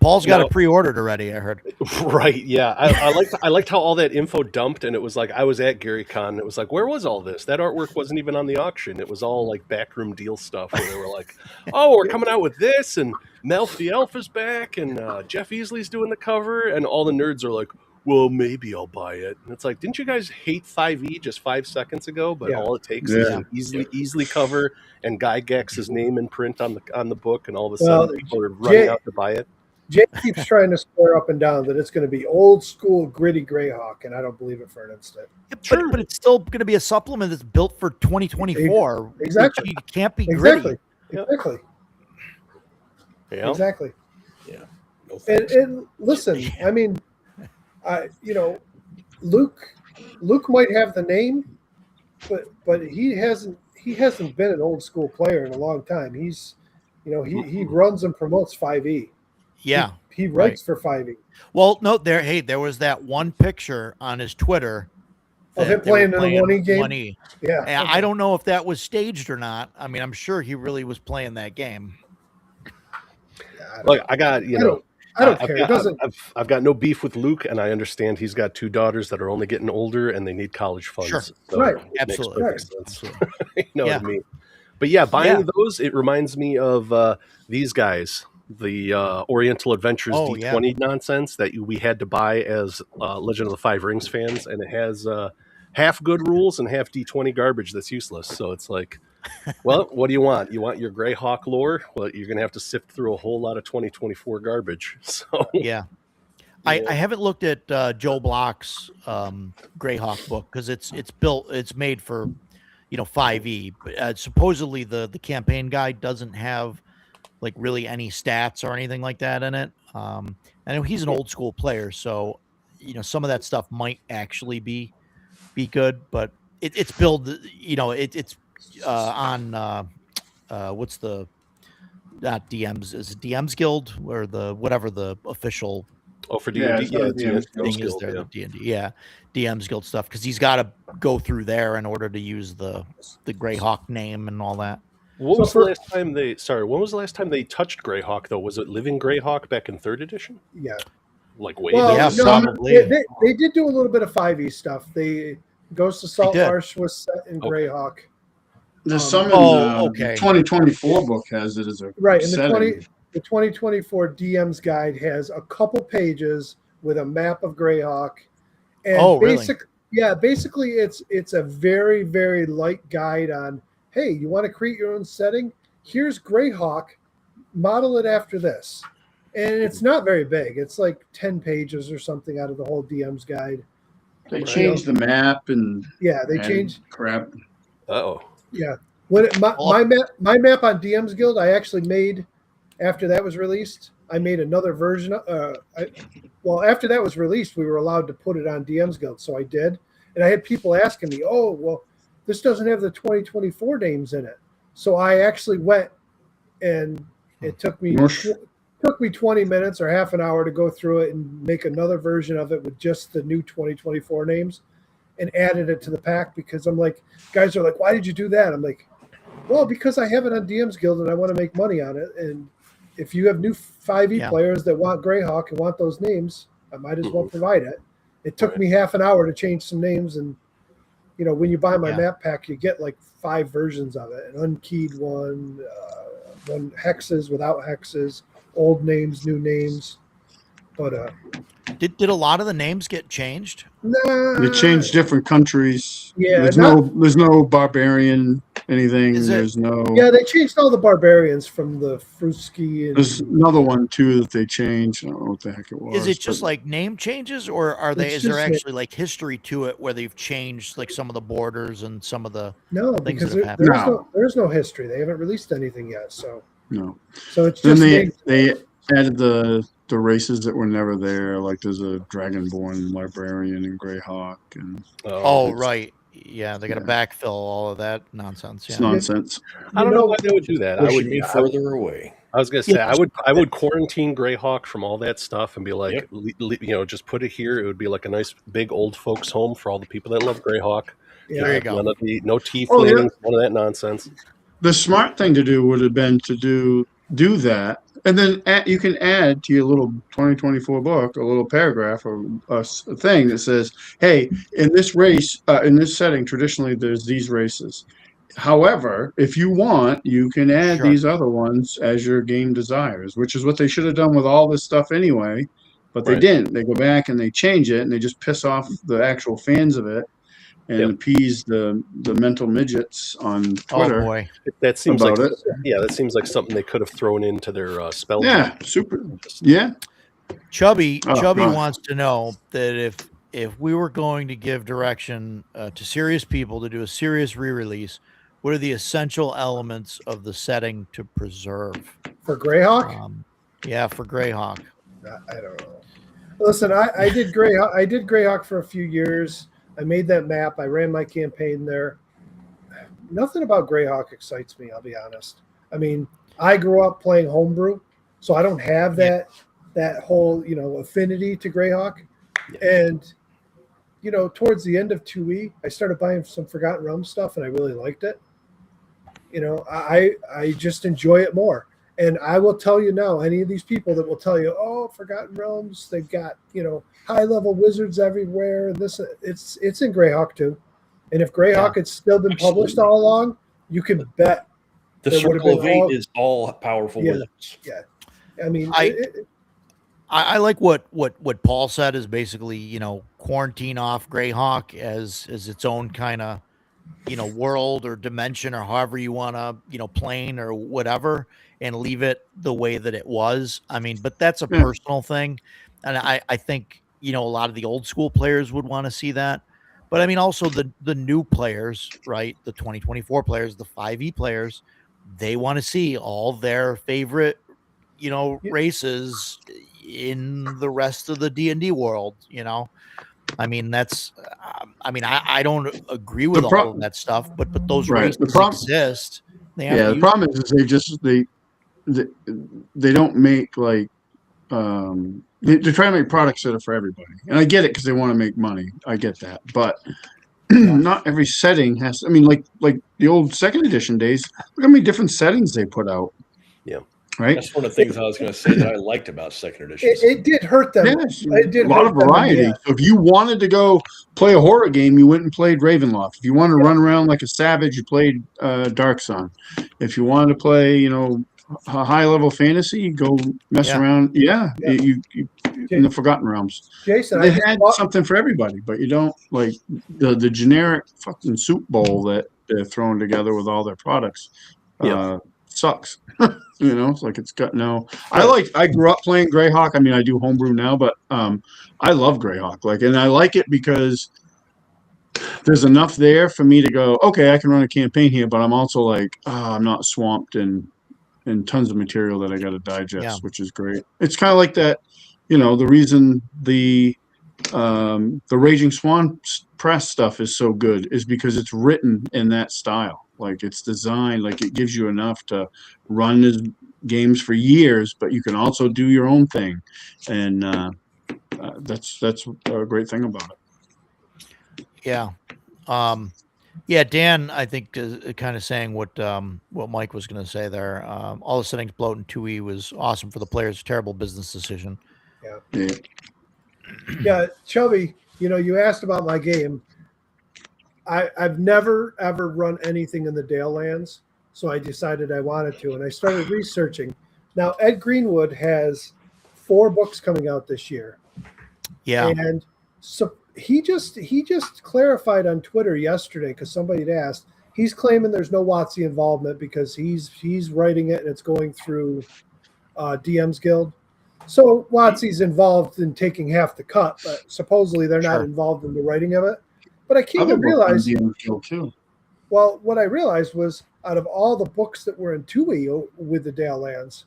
Paul's got it pre-ordered already, I heard. Right. Yeah. I liked how all that info dumped, and it was like I was at GaryCon. And it was like, where was all this? That artwork wasn't even on the auction. It was all like backroom deal stuff where they were like, oh, we're coming out with this, and Melf the Elf is back, and Jeff Easley's doing the cover, and all the nerds are like, well, maybe I'll buy it. And it's like, didn't you guys hate 5e just 5 seconds ago? But all it takes is an easily cover and Guy Gex's name in print on the book, and all of a sudden people are running out to buy it. Jay keeps trying to swear up and down that it's going to be old school gritty Greyhawk, and I don't believe it for an instant. Yeah, but it's still going to be a supplement that's built for 2024. Exactly. It can't be gritty. Exactly. Yeah. Exactly. Yeah. No and listen, I mean, Luke might have the name, but he hasn't been an old school player in a long time. He's he runs and promotes 5e. Yeah. He writes for 5e. Well, no, there was that one picture on his Twitter Of that him they were playing in the 1E game? 1E. Yeah. And I don't know if that was staged or not. I mean, I'm sure he really was playing that game. Like I got, I don't care. It doesn't. I've got no beef with Luke, and I understand he's got 2 daughters that are only getting older and they need college funds. Sure. So Right. it makes Absolutely. perfect sense. Absolutely. You know Yeah. what I mean? But yeah, buying Yeah. those, it reminds me of these guys, the Oriental Adventures Oh, D20 nonsense that we had to buy as Legend of the Five Rings fans, and it has half good rules and half D20 garbage that's useless. So it's like, well, what do you want? You want your Greyhawk lore? Well, you're going to have to sift through a whole lot of 2024 garbage. So Yeah. I haven't looked at Joe Block's Greyhawk book because it's made for 5e. But supposedly the campaign guide doesn't have like really any stats or anything like that in it. I know he's an old school player, so some of that stuff might actually be good, but it's built. It's on what's the not DMs is it DM's Guild or the whatever the official for Yeah, D&D, it's on DM's thing is Guild, there, yeah. the D&D, DM's Guild stuff, because he's got to go through there in order to use the Greyhawk name and all that. When So was the last time they touched Greyhawk though? Was it Living Greyhawk back in 3rd edition? Yeah. Like way Well, back? Yeah, no, probably. they did do a little bit of 5e stuff. Ghost of Salt did. Marsh was set in Okay. Greyhawk. There's some in okay. the 2024 book has it as a Right, and setting. the 2024 DM's guide has a couple pages with a map of Greyhawk. And Really? Basically it's a very, very light guide on, hey, you want to create your own setting? Here's Greyhawk, model it after this. And it's not very big. It's like 10 pages or something out of the whole DM's guide. They changed the map and Yeah, they added changed. crap. Uh-oh. Yeah. My map on DM's Guild, I actually made after that was released. I made another version. After that was released, we were allowed to put it on DM's Guild, so I did. And I had people asking me, "Oh, well, this doesn't have the 2024 names in it." So I actually went, and it took me 20 minutes or half an hour to go through it and make another version of it with just the new 2024 names, and added it to the pack because I'm like, guys are like, "Why did you do that?" I'm like, well, because I have it on DM's Guild and I want to make money on it. And if you have new 5e players that want Greyhawk and want those names, I might as well provide it. It took me half an hour to change some names. And, when you buy my map pack, you get like 5 versions of it. An unkeyed one, one hexes, without hexes, old names, new names. But Did a lot of the names get changed? nah. They changed different countries. Yeah, there's no barbarian anything. Is it- There's no. Yeah, they changed all the barbarians from the Fruski. And There's another one too that they changed. I don't know what the heck it was. Is it just like name changes, or It's is there just actually like history to it where they've changed like some of the borders and some of the no, things because that have happened? there's no history. They haven't released anything yet. So no? it's Then just they names. added the races that were never there. Like there's a Dragonborn librarian and Greyhawk, and Oh, right. Yeah, they got to backfill all of that nonsense. it's Yeah. nonsense. I don't know why they would do that. Pushing me further away. I was gonna say I would quarantine Greyhawk from all that stuff and be like, just put it here. It would be like a nice big old folks home for all the people that love Greyhawk. Yeah. There you go. No tieflings, none of that nonsense. The smart thing to do would have been to do that, and then you can add to your little 2024 book a little paragraph or a thing that says, "Hey, in this race, in this setting, traditionally there's these races. However, if you want, you can add Sure. these other ones as your game desires," which is what they should have done with all this stuff anyway. But they Right. didn't. They go back and they change it, and they just piss off the actual fans of it and appease the mental midgets on Twitter. Oh boy. That seems About like it. that seems like something they could have thrown into their spell. Yeah, super. Yeah. Chubby God. wants to know that if we were going to give direction to serious people to do a serious re-release, what are the essential elements of the setting to preserve? For Greyhawk? For Greyhawk. I don't know. Listen, I did Greyhawk. I did Greyhawk for a few years. I made that map. I ran my campaign there. Nothing about Greyhawk excites me, I'll be honest. I mean, I grew up playing homebrew, so I don't have that whole affinity to Greyhawk. And towards the end of 2E, I started buying some Forgotten Realms stuff, and I really liked it. I just enjoy it more. And I will tell you now, any of these people that will tell you, oh, Forgotten Realms, they've got, high-level wizards everywhere. It's in Greyhawk too. And if Greyhawk had still been published all along, you can bet The there would have Circle of been Eight all- is all powerful Yeah. wizards. Yeah. I mean, I like what Paul said is basically, quarantine off Greyhawk as its own kind of, world or dimension or however you want to, plane or whatever, and leave it the way that it was. I mean, but that's a Yeah. personal thing. And I think, a lot of the old school players would want to see that. But I mean, also the new players, right? The 2024 players, the 5e players, they want to see all their favorite, races in the rest of the D&D world, I mean, that's, I don't agree with all of that stuff, but those Right. races The problem- exist. They have Yeah, to the use problem is they don't make like they're trying to make products that are for everybody, and I get it because they want to make money. I get that, but not every setting has. I mean, like the old second edition days. Look how many different settings they put out. Yeah. Right. That's one of the things I was going to say that I liked about second edition. it did hurt them. Yes, It did a lot hurt of them, variety. yeah. So if you wanted to go play a horror game, you went and played Ravenloft. If you wanted to run around like a savage, you played Dark Sun. If you wanted to play, a high level fantasy, you go mess Yeah. around. Yeah, Yeah. You in the Forgotten Realms. Jason, They I just had bought- something for everybody, but you don't like the generic fucking soup bowl that they're throwing together with all their products. Yeah. Sucks. It's like it's got no. I grew up playing Greyhawk. I mean, I do homebrew now, but I love Greyhawk. And I like it because there's enough there for me to go, okay, I can run a campaign here, but I'm also like, I'm not swamped in tons of material that I got to digest, Yeah. which is great. It's kind of like that, the reason the Raging Swan press stuff is so good is because it's written in that style. Like it's designed, like it gives you enough to run as games for years, but you can also do your own thing, and that's a great thing about it. Yeah. Dan, I think is kind of saying what Mike was going to say there. All the settings bloat in 2E was awesome for the players. Terrible business decision. Yeah. Yeah, Chubby, you asked about my game. I've never, ever run anything in the Dale Lands, so I decided I wanted to, and I started researching. Now, Ed Greenwood has 4 books coming out this year. Yeah. And so he just clarified on Twitter yesterday because somebody had asked. He's claiming there's no WotC involvement because he's writing it and it's going through DM's Guild. So WotC's involved in taking half the cut, but supposedly they're not Sure. involved in the writing of it. But I came Other to books on realize, DM's Guild, too. well, what I realized was out of all the books that were in 2E with the Dale Lands,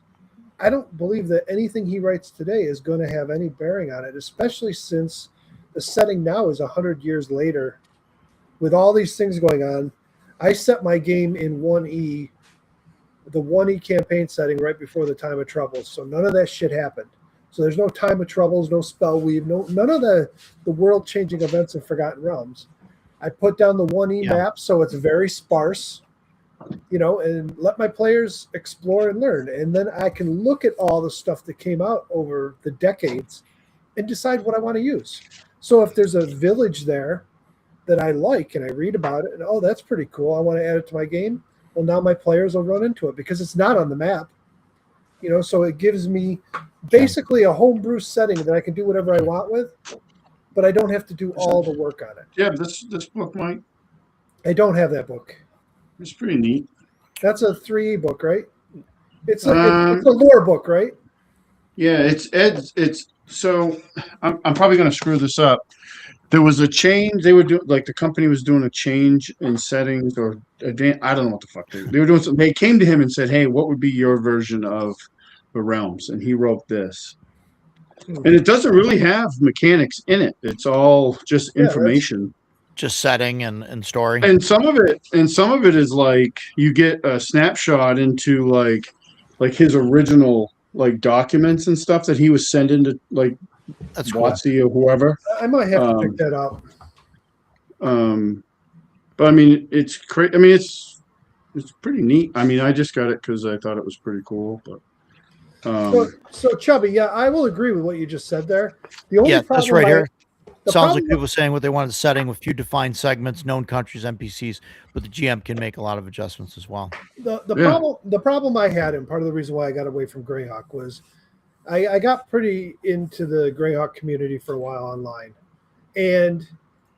I don't believe that anything he writes today is going to have any bearing on it, especially since the setting now is 100 years later. With all these things going on, I set my game in 1E, the 1E campaign setting right before the Time of Troubles. So none of that shit happened. So there's no Time of Troubles, no spell weave, none of the world-changing events in Forgotten Realms. I put down the 1E map, so it's very sparse, and let my players explore and learn. And then I can look at all the stuff that came out over the decades and decide what I want to use. So if there's a village there that I like and I read about it, and oh, that's pretty cool, I want to add it to my game, well, now my players will run into it because it's not on the map. So it gives me basically a homebrew setting that I can do whatever I want with, but I don't have to do all the work on it. Yeah, this book, Mike, I don't have that book. it's pretty neat. That's a 3E book, right? It's a lore book, right? Yeah, it's so I'm probably going to screw this up. There was a change they were doing, like the company was doing a change in settings or I don't know what the fuck they were doing. So they came to him and said, "Hey, what would be your version of the realms?" And he wrote this. And it doesn't really have mechanics in it. It's all just information. Just setting and story. And some of it is like you get a snapshot into like his original like documents and stuff that he was sending to like That's cool. WotC or whoever. I might have to pick that up. But I mean, it's I mean, it's pretty neat. I mean, I just got it because I thought it was pretty cool. But So Chubby, yeah, I will agree with what you just said there. The only Yeah, problem that's right here. the Sounds like problem- people saying what they want in the setting with few defined segments, known countries, NPCs, but the GM can make a lot of adjustments as well. Yeah. The problem I had, and part of the reason why I got away from Greyhawk was I got pretty into the Greyhawk community for a while online, and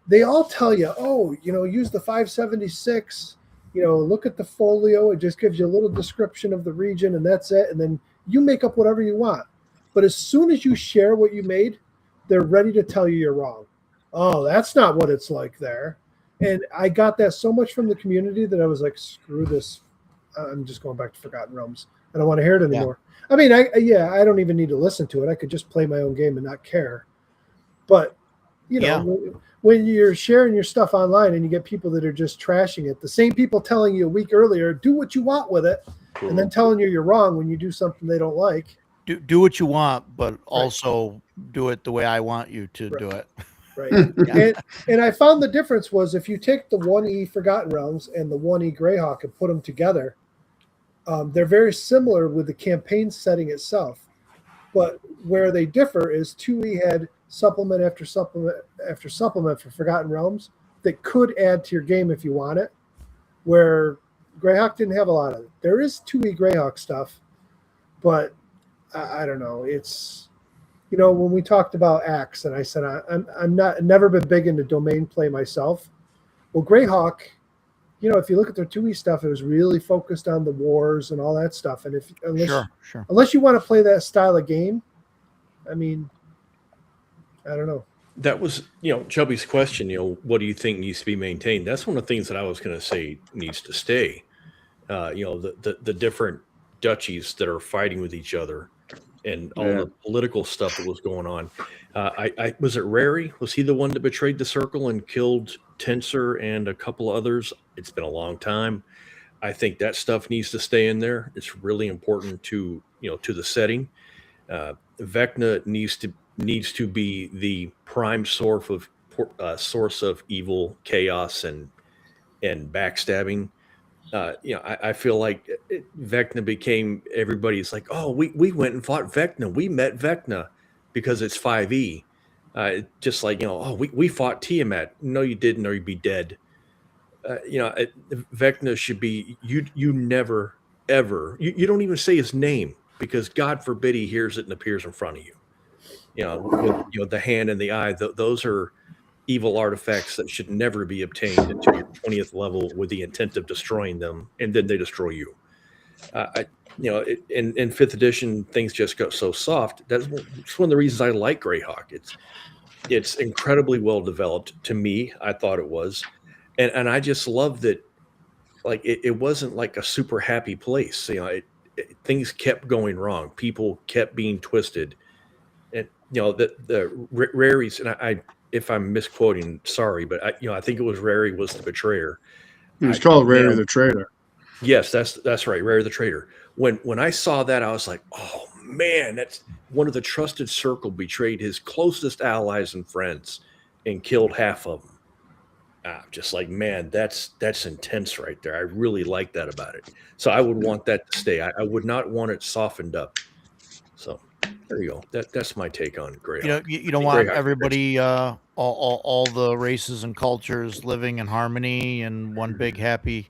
they all tell you, oh, use the 576, look at the folio. It just gives you a little description of the region, and that's it. And then you make up whatever you want. But as soon as you share what you made, they're ready to tell you you're wrong. Oh, that's not what it's like there. And I got that so much from the community that I was like, screw this. I'm just going back to Forgotten Realms. I don't want to hear it anymore. Yeah. I mean, I don't even need to listen to it. I could just play my own game and not care. But, when you're sharing your stuff online and you get people that are just trashing it, the same people telling you a week earlier, do what you want with it, and then telling you you're wrong when you do something they don't like. Do what you want, but also do it the way I want you to do it. Right. And I found the difference was if you take the 1E Forgotten Realms and the 1E Greyhawk and put them together, they're very similar with the campaign setting itself. But where they differ is 2E had supplement after supplement after supplement for Forgotten Realms that could add to your game if you want it, where Greyhawk didn't have a lot of it. There is 2E Greyhawk stuff, but I don't know. It's, when we talked about Axe, and I said I'm never been big into domain play myself. Well, Greyhawk, if you look at their 2E stuff, it was really focused on the wars and all that stuff. And unless you want to play that style of game, I mean, I don't know. That was, Chubby's question, what do you think needs to be maintained? That's one of the things that I was going to say needs to stay. The different duchies that are fighting with each other and all the political stuff that was going on. I was it Rary? Was he the one that betrayed the circle and killed Tensor and a couple others? It's been a long time. I think that stuff needs to stay in there. It's really important to the setting. Vecna needs to be the prime source of evil, chaos, and backstabbing. I feel like Vecna became everybody's like, oh, we went and fought Vecna. We met Vecna because it's 5e. Just like, oh, we fought Tiamat. No, you didn't, or you'd be dead. Vecna should be, you never, ever, you don't even say his name because God forbid he hears it and appears in front of you. The hand and the eye, those are evil artifacts that should never be obtained until your 20th level with the intent of destroying them, and then they destroy you. In 5th edition, things just got so soft. That's one of the reasons I like Greyhawk. It's incredibly well developed to me. I thought it was, and I just love that. Like it wasn't like a super happy place. Things kept going wrong. People kept being twisted, and the Rary's, and I if I'm misquoting, sorry, but I think it was Rary was the betrayer. He was called Rary the Traitor. Yes, that's right, Rary the Traitor. When I saw that, I was like, oh man, that's one of the trusted circle betrayed his closest allies and friends and killed half of them. Just like, man, that's intense right there. I really like that about it. So I would want that to stay. I would not want it softened up. So there you go. That's my take on Greyhawk. You don't want everybody, all the races and cultures living in harmony in one big happy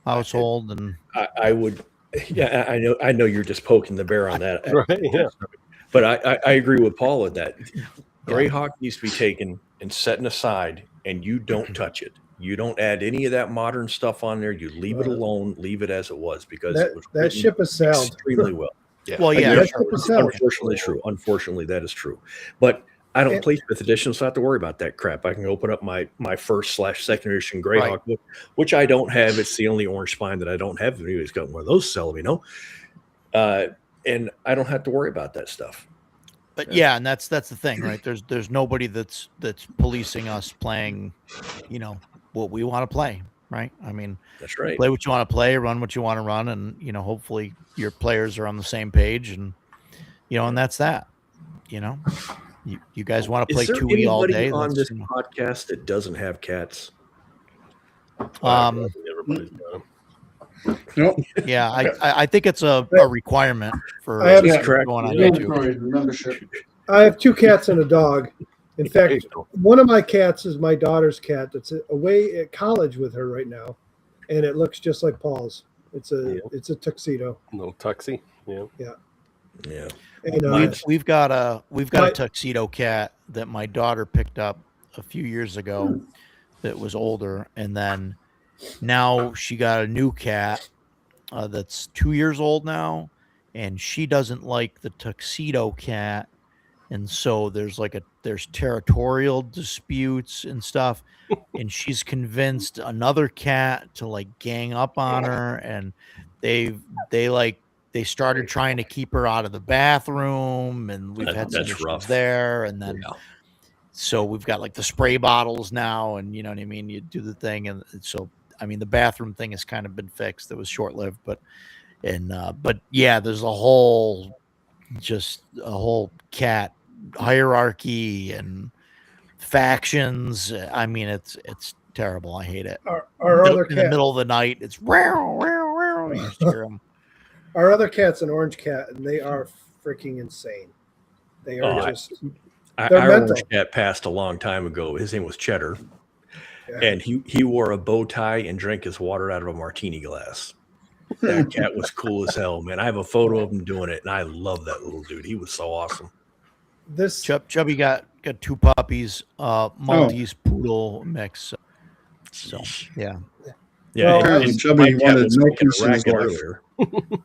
household. And I would, yeah, I know you're just poking the bear on that, right? Yeah, but I agree with Paul with that. Greyhawk needs to be taken and set aside, and you don't touch it. You don't add any of that modern stuff on there. You leave it alone. Leave it as it was because that ship has sailed extremely well. Yeah. Well, yeah, unfortunately true. Unfortunately, that is true. But I don't play 5th edition, so I don't have to worry about that crap. I can open up my first/2nd edition Greyhawk book, which I don't have. It's the only orange spine that I don't have. If anybody's got one of those, sell them, and I don't have to worry about that stuff. But yeah, and that's the thing, right? There's nobody that's policing us playing, what we want to play, right? I mean, that's right. Play what you want to play, run what you want to run, and hopefully your players are on the same page, and and that's that. You guys want to play Is there 2E all anybody day? on Let's, this you know. podcast that doesn't have cats? Everybody's got 'em. Nope. Yeah, I think it's a requirement for I have- Yeah, correct. going on Yeah. YouTube. Membership. I have 2 cats and a dog. In There fact, you go. one of my cats is my daughter's cat that's away at college with her right now, and it looks just like Paul's. It's a tuxedo. No tuxie. Yeah. Yeah. And We've got a My- tuxedo cat that my daughter picked up a few years ago that was older, and then now she got a new cat that's 2 years old now, and she doesn't like the tuxedo cat, and so there's territorial disputes and stuff, and she's convinced another cat to like gang up on her, and they started trying to keep her out of the bathroom, and we've had some That's issues rough. there, and then Yeah. so we've got like the spray bottles now, and you know what I mean, you do the thing, and so I mean the bathroom thing has kind of been fixed. It was short-lived, but yeah, there's a whole cat hierarchy and factions. I mean, it's terrible. I hate it. our other In the cat, middle of the night, it's wow, wow, wow. You just hear 'em. our other cat's an orange cat, and they are freaking insane. They are Oh, just Our mental. orange cat passed a long time ago. His name was Cheddar, Yeah. and he wore a bow tie and drank his water out of a martini glass. That cat was cool as hell, man. I have a photo of him doing it, and I love that little dude. He was so awesome. this. Chubby got 2 puppies, Maltese poodle mix. So yeah, Yeah, Well, and apparently Chubby my cat wanted was no making a peace in his racket life. earlier.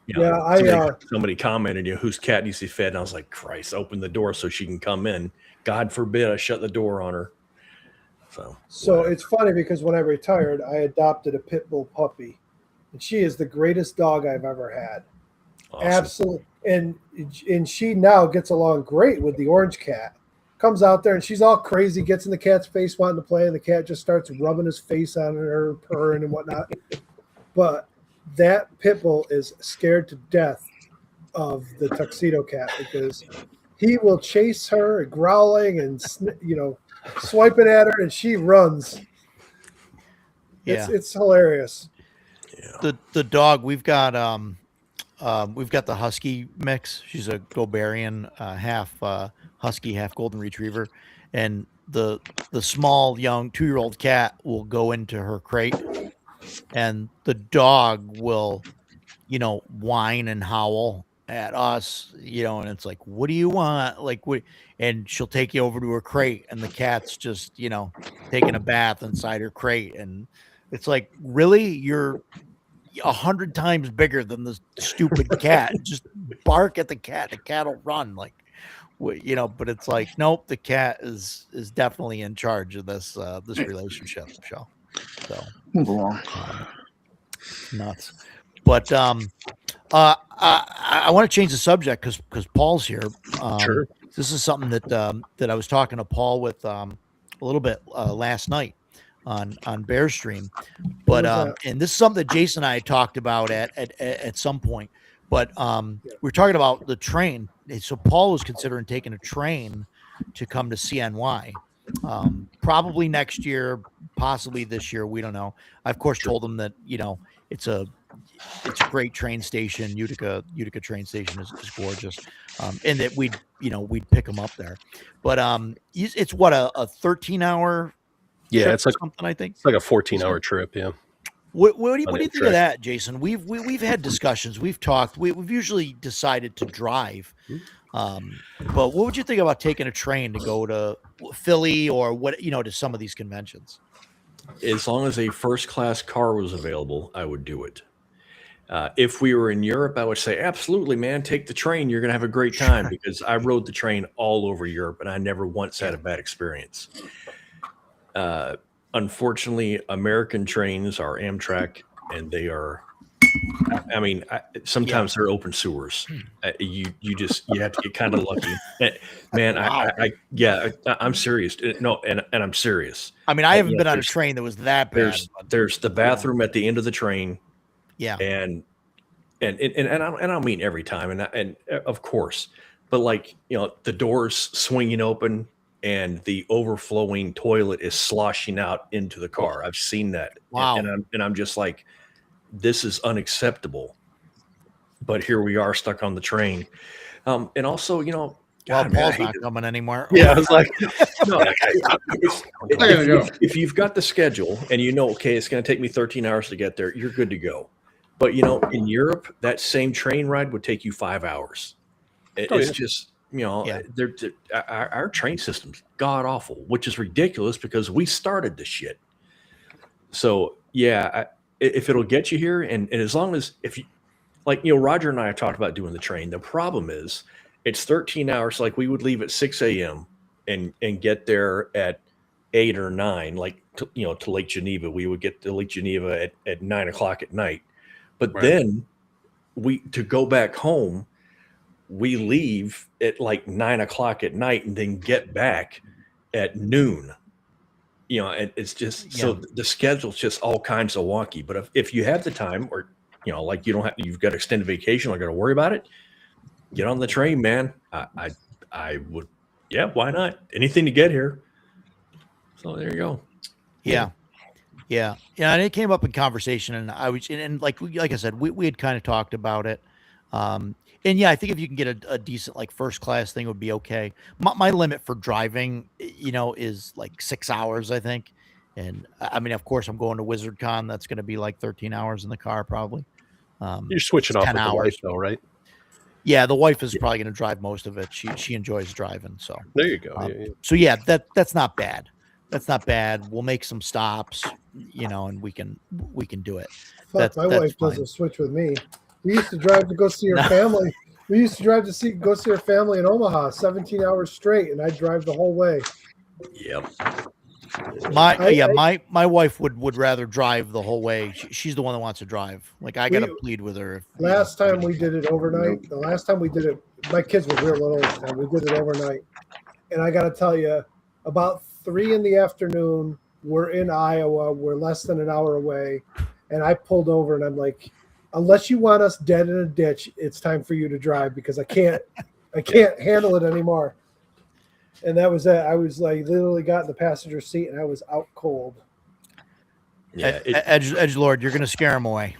Yeah, I somebody commented, whose cat needs to be fed, and I was like, Christ, open the door so she can come in. God forbid I shut the door on her. So it's funny because when I retired, I adopted a pit bull puppy, and she is the greatest dog I've ever had. awesome. Absolutely, and she now gets along great with the orange cat. Comes out there and she's all crazy, gets in the cat's face wanting to play, and the cat just starts rubbing his face on her, purring and whatnot. But that pit bull is scared to death of the tuxedo cat because he will chase her, growling and swiping at her, and she runs. yeah. It's hilarious. The dog we've got the husky mix. She's a Goberian, half husky, half golden retriever, and the small young 2-year-old cat will go into her crate, and the dog will whine and howl at us, and it's like, what do you want? Like, what? And she'll take you over to her crate, and the cat's just taking a bath inside her crate, and it's like, really, you're 100 times bigger than this stupid cat. Just bark at the cat. The cat will run, like, but it's like, nope, the cat is definitely in charge of this relationship show. So Move along. nuts. But I want to change the subject because Paul's here. Sure. This is something that I was talking to Paul with a little bit last night on Bear Stream, but and this is something that Jason and I talked about at some point. But we're talking about the train. So Paul was considering taking a train to come to CNY, probably next year, possibly this year. We don't know. I of course told him that it's a great train station. Utica train station is gorgeous, and that we'd pick him up there. But it's what a 13-hour. Yeah, it's like something. I think it's like a 14-hour trip. Yeah. What do you think track. of that, Jason? We've had discussions. We've talked. We've usually decided to drive. But what would you think about taking a train to go to Philly or to some of these conventions? As long as a first class car was available, I would do it. If we were in Europe, I would say, absolutely, man, take the train. You're going to have a great time, because I rode the train all over Europe and I never once had a bad experience. Unfortunately, American trains are Amtrak, and they are, sometimes they're open sewers. You have to get kind of lucky. Man, Wow. I'm serious. No, and I'm serious. I mean, I haven't been on a train that was that bad. There's the bathroom at the end of the train. Yeah. And I don't mean every time, and of course, but like, the doors swinging open and the overflowing toilet is sloshing out into the car. I've seen that. Wow. And I'm just like, this is unacceptable. But here we are stuck on the train. And also, Well, God, man, I Paul's hate not coming anymore. Yeah, I was like, no, gotta go. if you've got the schedule and okay, it's going to take me 13 hours to get there, you're good to go. But in Europe, that same train ride would take you 5 hours. It's just Yeah. our train system's god awful, which is ridiculous because we started this shit. So yeah, if it'll get you here, and as long as if you like, Roger and I have talked about doing the train. The problem is it's 13 hours. Like we would leave at 6 a.m. and get there at 8 or 9, like to Lake Geneva. We would get to Lake Geneva at 9 o'clock at night. But Right. then to go back home, we leave at like 9 o'clock at night and then get back at noon. And it's just so the schedule's just all kinds of wonky. But if you have the time, or like you've got extended vacation, I got to worry about it. Get on the train, man. I would, yeah, why not? Anything to get here. So there you go. Yeah. And it came up in conversation, and I was, and like I said, we had kind of talked about it. And yeah, I think if you can get a decent, like, first class thing would be okay. My limit for driving, is like 6 hours, I think. And I mean, of course, I'm going to WizardCon. That's going to be like 13 hours in the car, probably. You're switching it's off 10 with the hours. wife, though, right? Yeah, the wife is probably going to drive most of it. She enjoys driving, so There you go. so yeah, that's not bad. That's not bad. We'll make some stops, and we can do it. Fuck, my wife fine. doesn't switch with me. We used to drive to go see her family. We used to drive to go see her family in Omaha, 17 hours straight, and I'd drive the whole way. Yep. My wife would rather drive the whole way. She's the one that wants to drive. Like, I got to plead with her. Last time we did it overnight, the last time we did it, my kids were real little at the time. We did it overnight. And I got to tell you, about 3 in the afternoon, we're in Iowa. We're less than an hour away. And I pulled over and I'm like, unless you want us dead in a ditch, it's time for you to drive because I can't handle it anymore. And that was it. I was like, literally got in the passenger seat and I was out cold. Yeah. Edgelord, you're going to scare him away.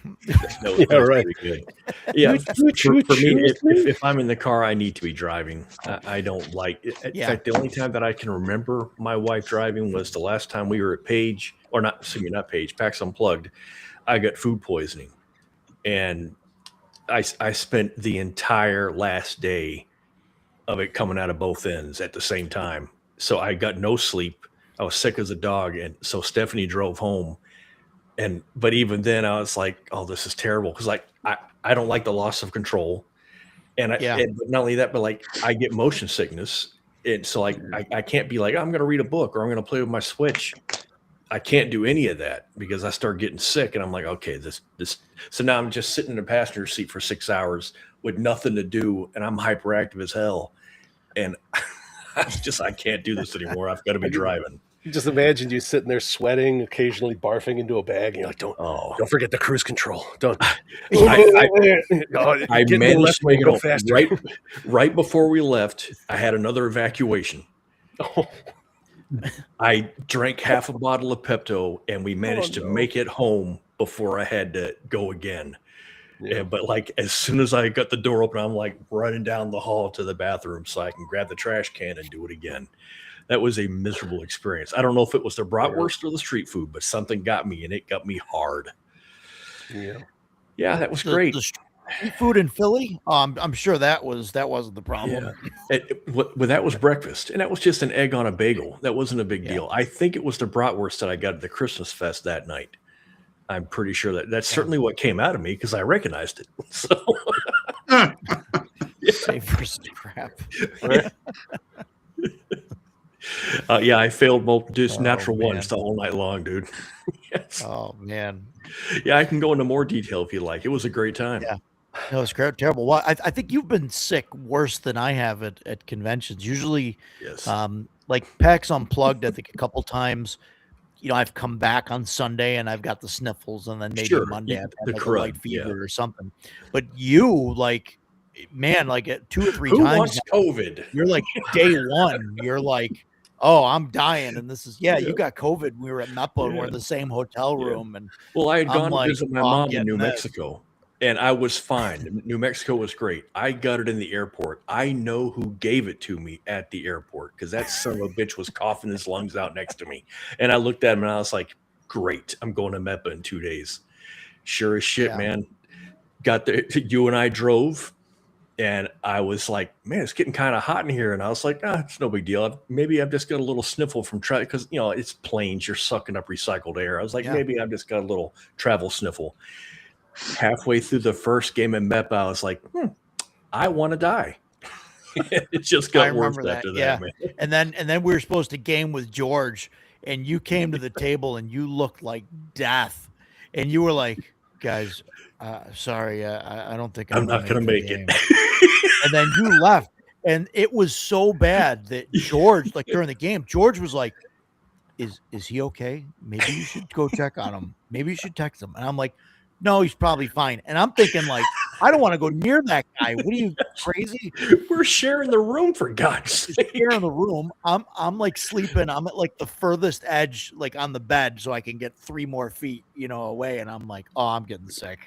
No, Yeah, right. Good. Yeah. For me, if I'm in the car, I need to be driving. I don't like it. In fact, the only time that I can remember my wife driving was the last time we were at Page, or not Page, PAX Unplugged. I got food poisoning. And I spent the entire last day of it coming out of both ends at the same time. So I got no sleep. I was sick as a dog. And so Stephanie drove home. But even then I was like, oh, this is terrible. Cause like, I don't like the loss of control. And but not only that, but like I get motion sickness. And so like, I can't be like, I'm going to read a book or I'm going to play with my Switch. I can't do any of that because I start getting sick and I'm like, okay, this. So now I'm just sitting in the passenger seat for 6 hours with nothing to do. And I'm hyperactive as hell. And I can't do this anymore. I've got to be driving. Just imagine you sitting there sweating, occasionally barfing into a bag, and you're like, don't forget the cruise control. Don't. I managed to go faster. Right before we left, I had another evacuation. I drank half a bottle of Pepto, and we managed to make it home before I had to go again. Yeah. But like as soon as I got the door open, I'm like running down the hall to the bathroom so I can grab the trash can and do it again. That was a miserable experience. I don't know if it was the bratwurst or the street food, but something got me, and it got me hard. Yeah, that was great. The street food in Philly, I'm sure that wasn't the problem. Yeah. That was breakfast, and that was just an egg on a bagel. That wasn't a big deal. I think it was the bratwurst that I got at the Christmas fest that night. I'm pretty sure that's certainly what came out of me because I recognized it. So, save for some crap. Right? I failed natural ones the whole night long, dude. Yes. Oh man. Yeah, I can go into more detail if you like. It was a great time. Yeah. No, it's terrible. Well, I think you've been sick worse than I have at conventions. Usually, yes. Like PAX Unplugged, I think a couple times. I've come back on Sunday and I've got the sniffles, and then maybe Monday I've had like a light fever or something. But you, like, man, like 2 or 3 Who times wants now, COVID? you're like day one, you're like, oh, I'm dying, and this is Yeah. you got COVID. We were at Mepo and we're in Yeah. the same hotel Yeah. room, and Well, I had I'm gone to like, visit my oh, I'm mom in getting New this. Mexico, and I was fine. New Mexico was great. I got it in the airport. I know who gave it to me at the airport because that son of a bitch was coughing his lungs out next to me. And I looked at him and I was like, great. I'm going to MEPA in 2 days. Sure as shit, Yeah. man. Got there. You and I drove. And I was like, man, it's getting kind of hot in here. And I was like, it's no big deal. Maybe I've just got a little sniffle from travel because, it's planes. You're sucking up recycled air. I was like, Yeah. maybe I've just got a little travel sniffle. Halfway through the first game in MEPA, I was like, I want to die. It just got worse remember that, after yeah. that, man. And then we were supposed to game with George, and you came to the table and you looked like death, and you were like, guys, sorry, I don't think I'm not going to make it. it. And then you left, and it was so bad that George, like during the game, George was like, is he okay? Maybe you should go check on him. Maybe you should text him. And I'm like, no, he's probably fine. And I'm thinking, like, I don't want to go near that guy. What are you, crazy? We're sharing the room, for God's sake. Here in the room, I'm like sleeping. I'm at like the furthest edge, like on the bed, so I can get 3 more feet, away. And I'm like, oh, I'm getting sick.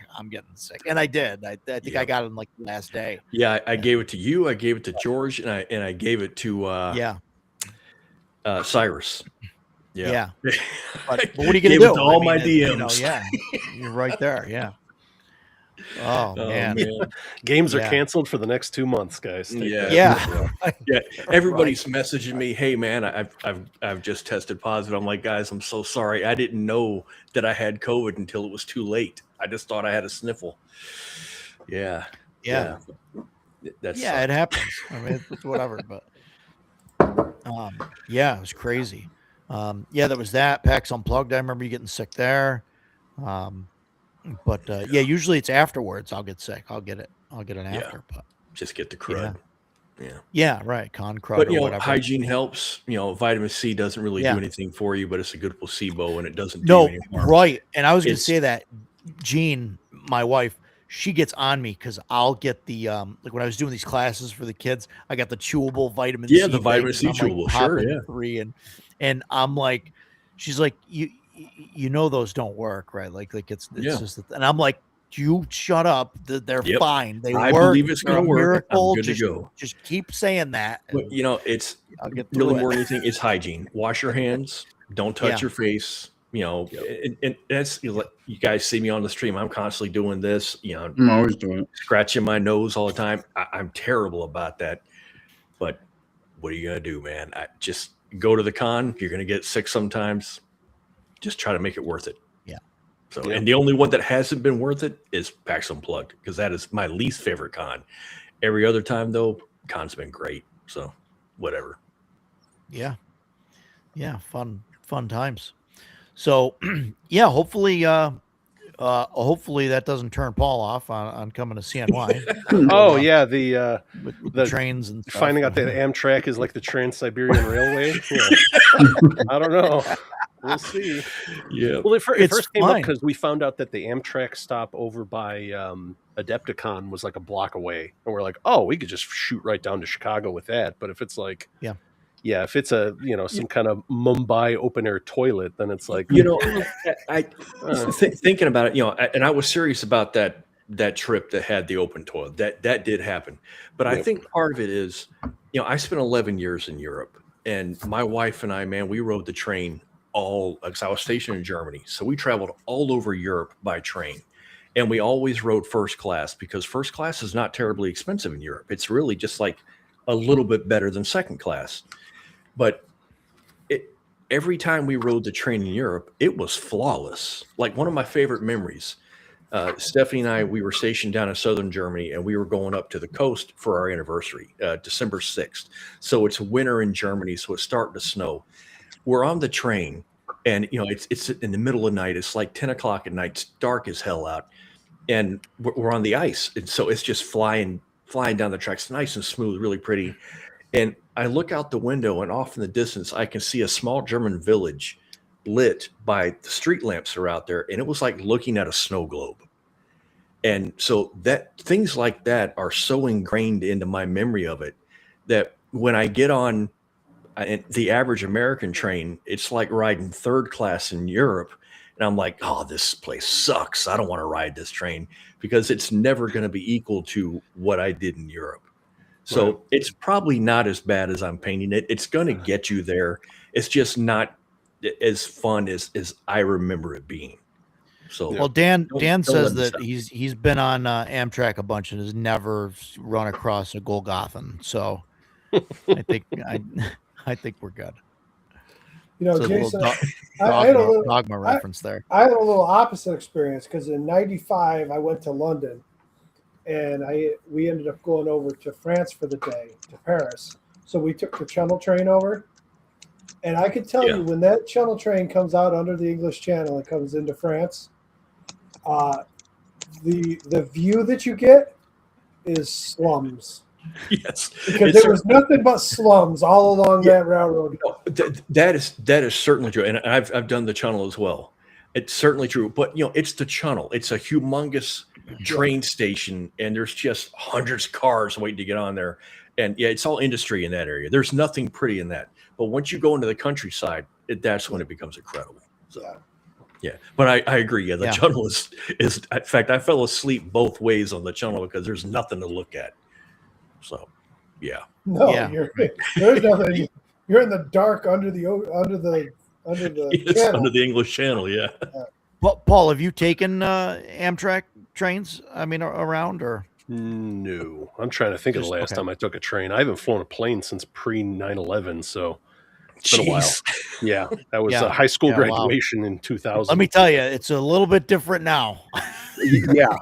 And I did. I think I got it in like the last day. Yeah, I gave it to you. I gave it to George, and I gave it to Cyrus. Yeah. But what are you gonna Gave do? it to all my DMs. You're right there. Yeah. Oh man. Games are canceled for the next 2 months, guys. Take that. Yeah. Everybody's messaging me, hey man, I've just tested positive. I'm like, guys, I'm so sorry. I didn't know that I had COVID until it was too late. I just thought I had a sniffle. Yeah. That's it happens. I mean, it's whatever, but it was crazy. That was that. PAX Unplugged. I remember you getting sick there. But usually it's afterwards. I'll get sick. I'll get it after. But just get the crud. Yeah, right. Con crud. But or whatever. hygiene helps. Vitamin C doesn't really do anything for you, but it's a good placebo, and it doesn't do any harm. Right. And I was going to say that Jean, my wife, she gets on me because I'll get the like when I was doing these classes for the kids, I got the chewable vitamin C. Yeah, the vitamin C chewable, like, sure, 3 and I'm like, she's like, you know those don't work, right? Like it's just, and I'm like, you shut up. They're fine. They work. I believe it's going to work. Miracle. I'm good to go. Just keep saying that. But it's really more than anything. It's hygiene. Wash your hands. Don't touch your face. And that's you guys see me on the stream. I'm constantly doing this. I'm always doing it. Scratching my nose all the time. I'm terrible about that. But what are you gonna do, man? I just go to the con. You're gonna get sick sometimes. Just try to make it worth it. Yeah. So, and the only one that hasn't been worth it is PAX Unplugged, because that is my least favorite con. Every other time, though, con's been great. So, whatever. Yeah. Fun times. So, hopefully that doesn't turn Paul off on coming to CNY. Oh yeah, the trains and stuff. Finding out that Amtrak is like the Trans-Siberian Railway. I don't know. We'll see. Yeah. Well, it first came up because we found out that the Amtrak stop over by Adepticon was like a block away, and we're like, oh, we could just shoot right down to Chicago with that. But if it's like, if it's a some kind of Mumbai open air toilet, then it's like thinking about it, and I was serious about that trip that had the open toilet. That did happen, but I think part of it is, I spent 11 years in Europe, and my wife and I, man, we rode the train because I was stationed in Germany, so we traveled all over Europe by train, and we always rode first class because first class is not terribly expensive in Europe. It's really just like a little bit better than second class. But every time we rode the train in Europe, it was flawless. Like one of my favorite memories, Stephanie and I, we were stationed down in southern Germany, and we were going up to the coast for our anniversary, December 6th. So it's winter in Germany, so it's starting to snow. We're on the train, and it's in the middle of the night. It's like 10 o'clock at night. It's dark as hell out, and we're on the ice, and so it's just flying down the tracks, nice and smooth, really pretty. And I look out the window, and off in the distance, I can see a small German village lit by the street lamps that are out there. And it was like looking at a snow globe. And so that things like that are so ingrained into my memory of it that when I get on the average American train, it's like riding third class in Europe. And I'm like, oh, this place sucks. I don't want to ride this train because it's never going to be equal to what I did in Europe. So Right. it's probably not as bad as I'm painting it. It's going to get you there. It's just not as fun as I remember it being. So Well, Dan don't says let me that stop. he's been on Amtrak a bunch and has never run across a Golgothan. So I think I think we're good. You know, So a little Jason, I had a dogma, little, dogma reference there. I had a little opposite experience because in '95 I went to London, and we ended up going over to France for the day, to Paris. So we took the Channel train over, and I could tell you when that Channel train comes out under the English Channel and comes into France, the view that you get is slums. Yes, Because there was nothing but slums all along that railroad. No, that is certainly true, and I've done the Channel as well. It's certainly true, but it's the Channel. It's a humongous train station, and there's just hundreds of cars waiting to get on there. And it's all industry in that area. There's nothing pretty in that. But once you go into the countryside, that's when it becomes incredible. So, yeah. But I agree. Yeah, the Channel is. In fact, I fell asleep both ways on the Channel because there's nothing to look at. So, yeah. No, there's nothing. You're in the dark under the channel. Under the English Channel. Yeah. Paul, have you taken Amtrak trains? I mean, around or? No, I'm trying to think of the last time I took a train. I haven't flown a plane since pre 9/11, so it's been a while. Yeah, that was a high school graduation in 2000. Let me tell you, it's a little bit different now. Yeah,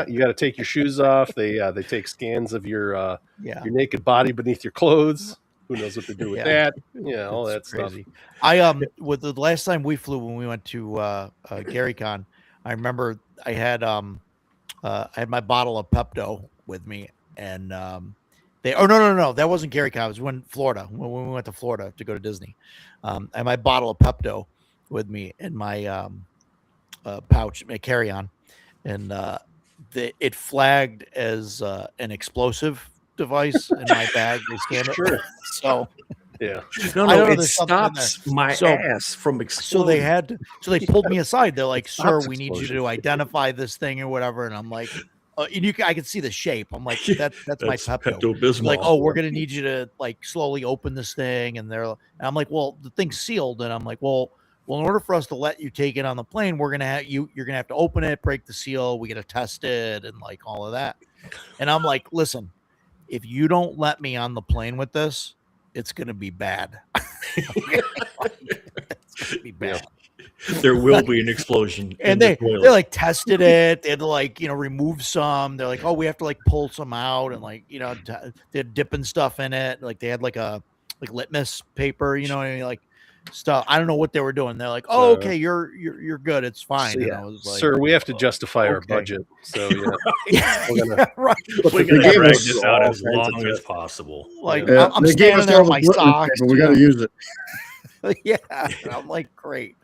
you got to take your shoes off. They take scans of your naked body beneath your clothes. Who knows what to do with that? Yeah, all that crazy stuff. I with the last time we flew when we went to GaryCon, I remember I had my bottle of Pepto with me, and no, that wasn't GaryCon. It was when we went to Florida to go to Disney. I had my bottle of Pepto with me in my pouch, my carry-on, and it flagged as an explosive device in my bag. They scanned it. Sure. So yeah. No, it stops my ass from exploding. So they pulled me aside. They're like, "Sir, we need you to identify this thing or whatever." And I'm like, I can see the shape. I'm like, that's my Pepto. Like, oh, we're gonna need you to like slowly open this thing, and I'm like, well, the thing's sealed, and I'm like, well, in order for us to let you take it on the plane, you're gonna have to open it, break the seal, we gotta test it, and like all of that. And I'm like, listen, if you don't let me on the plane with this, it's gonna be bad. It's gonna be bad. There will be an explosion. And they like tested it. They had to like, remove some. They're like, oh, we have to like pull some out, and like, they're dipping stuff in it. Like they had like a litmus paper, like stuff. I don't know what they were doing. They're like, oh, okay, you're good. It's fine. So, and I was like, sir, we have to justify our budget. So right. We're gonna drag this out as long as possible. Like I'm standing there with my socks. We got to use it. Yeah. I'm like, great.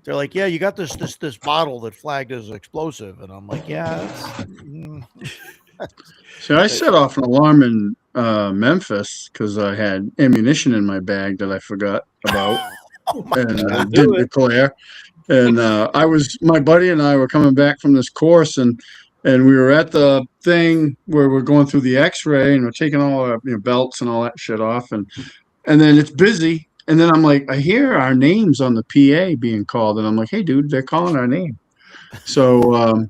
They're like, yeah, you got this bottle that flagged as explosive, and I'm like, yeah. So I set off an alarm in Memphis because I had ammunition in my bag that I forgot about and didn't declare. And my buddy and I were coming back from this course, and we were at the thing where we're going through the X-ray, and we're taking all our belts and all that shit off, and then it's busy. And then I'm like, I hear our names on the PA being called, and I'm like, hey, dude, they're calling our name. So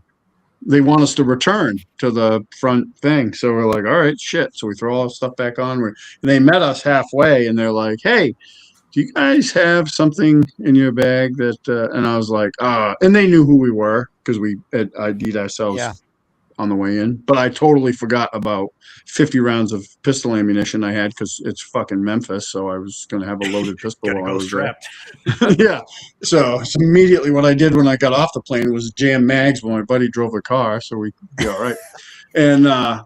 they want us to return to the front thing. So we're like, all right, shit. So we throw all the stuff back on. And they met us halfway, and they're like, hey, do you guys have something in your bag that? And I was like, and they knew who we were because we had ID'd ourselves on the way in. But I totally forgot about 50 rounds of pistol ammunition I had because it's fucking Memphis. So I was going to have a loaded pistol while I was strapped. Yeah. So immediately what I did when I got off the plane was jam mags when my buddy drove a car. So we'd be all right. And I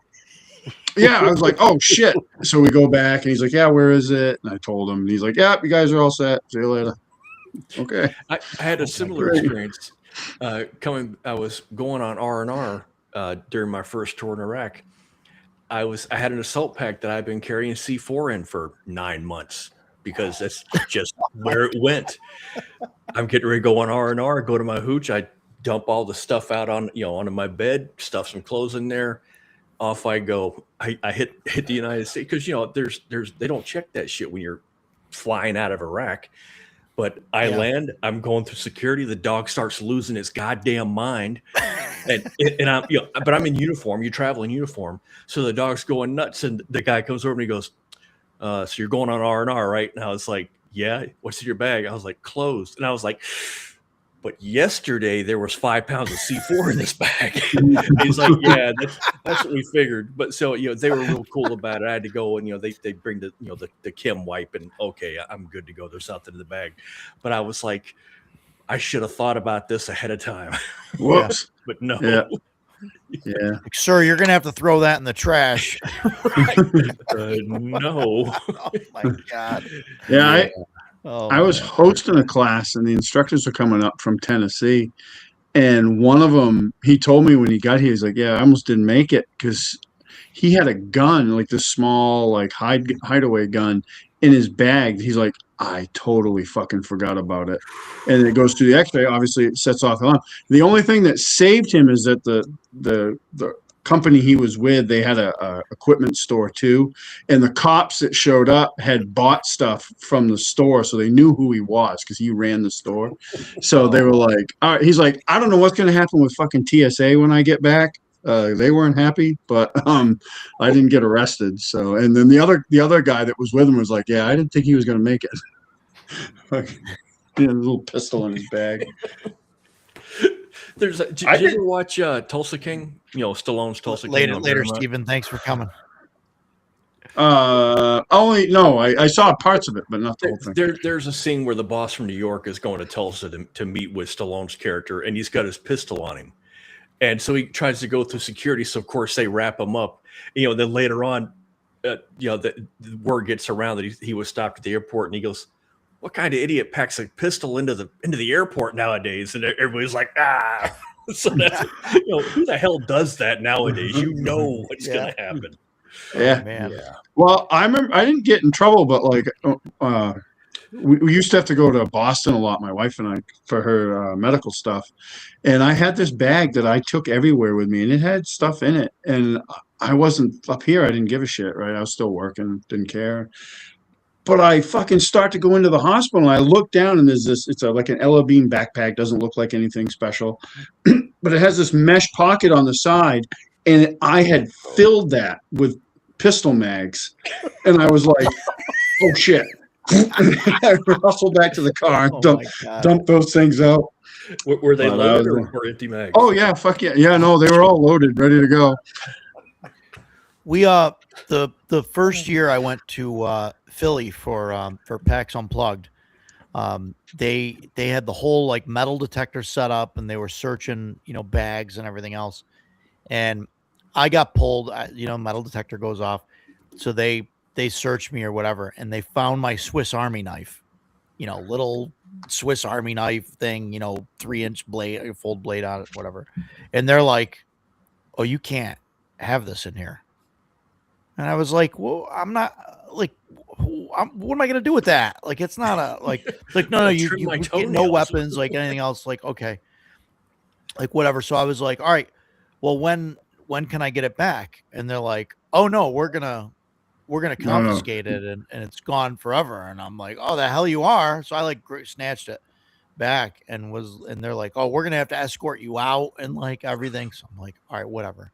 was like, oh, shit. So we go back, and he's like, yeah, where is it? And I told him. And he's like, yeah, you guys are all set. See you later. Okay. I had a similar experience I was going on R&R during my first tour in Iraq. I had an assault pack that I've been carrying C4 in for 9 months because that's just where it went. I'm getting ready to go on R&R, go to my hooch. I dump all the stuff out onto my bed, stuff some clothes in there. Off I go. I hit the United States because they don't check that shit when you're flying out of Iraq. But I land, I'm going through security. The dog starts losing its goddamn mind, and I'm but I'm in uniform. You travel in uniform, so the dog's going nuts. And the guy comes over and he goes, "So you're going on R&R, right?" And I was like, "Yeah." "What's in your bag?" I was like, "Clothes." And I was like, "But yesterday there was 5 pounds of C4 in this bag." He's like, "Yeah, that's what we figured." But so they were real cool about it. I had to go and they bring the Kim wipe and okay, I'm good to go. There's nothing in the bag. But I was like, I should have thought about this ahead of time. Whoops. But no. Yeah. Like, sir, you're gonna have to throw that in the trash. No. Oh my God. Yeah. Oh, I was hosting a class and the instructors were coming up from Tennessee. And one of them, he told me when he got here, he's like, "Yeah, I almost didn't make it," because he had a gun, like this small, like hideaway gun in his bag. He's like, "I totally fucking forgot about it." And it goes through the X-ray. Obviously, it sets off the alarm. The only thing that saved him is that the company he was with, they had a equipment store too, and the cops that showed up had bought stuff from the store, so they knew who he was because he ran the store. So they were like, all right. He's like, "I don't know what's going to happen with fucking TSA when I get back." They weren't happy, but I didn't get arrested. So, and then the other guy that was with him was like, "Yeah, I didn't think he was going to make it." Like, he had a little pistol in his bag. Did you ever watch Tulsa King? Stallone's Tulsa King. Later, Stephen. Thanks for coming. I saw parts of it, but not the whole thing. There's a scene where the boss from New York is going to Tulsa to meet with Stallone's character, and he's got his pistol on him. And so he tries to go through security. So of course they wrap him up. Then later on, the word gets around that he was stopped at the airport, and he goes, "What kind of idiot packs a pistol into the airport nowadays?" And everybody's like, "Ah." So that's who the hell does that nowadays? What's going to happen. Yeah, man. Yeah. Well, I remember I didn't get in trouble, but like we used to have to go to Boston a lot, my wife and I, for her medical stuff. And I had this bag that I took everywhere with me, and it had stuff in it. And I wasn't up here. I didn't give a shit, right? I was still working, didn't care. But I fucking start to go into the hospital, and I look down, and there's this, like an Ella Bean backpack, doesn't look like anything special, but it has this mesh pocket on the side, and I had filled that with pistol mags, and I was like, "Oh shit." I rustled back to the car and dumped those things out. Were they loaded or were empty mags? Oh yeah, fuck yeah. Yeah, no, they were all loaded, ready to go. We the first year I went to Philly for PAX Unplugged, they had the whole like metal detector set up, and they were searching bags and everything else, and I got pulled. Metal detector goes off, so they searched me or whatever, and they found my Swiss Army knife, little Swiss Army knife thing, 3-inch blade, full blade on it, whatever, and they're like, "Oh, you can't have this in here." And I was like, "Well, I'm not like, what am I gonna do with that? Like, it's not a like no, you get no weapons, like anything else, like okay, like whatever." So I was like, "All right, well, when can I get it back?" And they're like, "Oh no, we're gonna confiscate it, and it's gone forever." And I'm like, "Oh, the hell you are!" So I like snatched it back and they're like, "Oh, we're gonna have to escort you out and like everything." So I'm like, "All right, whatever."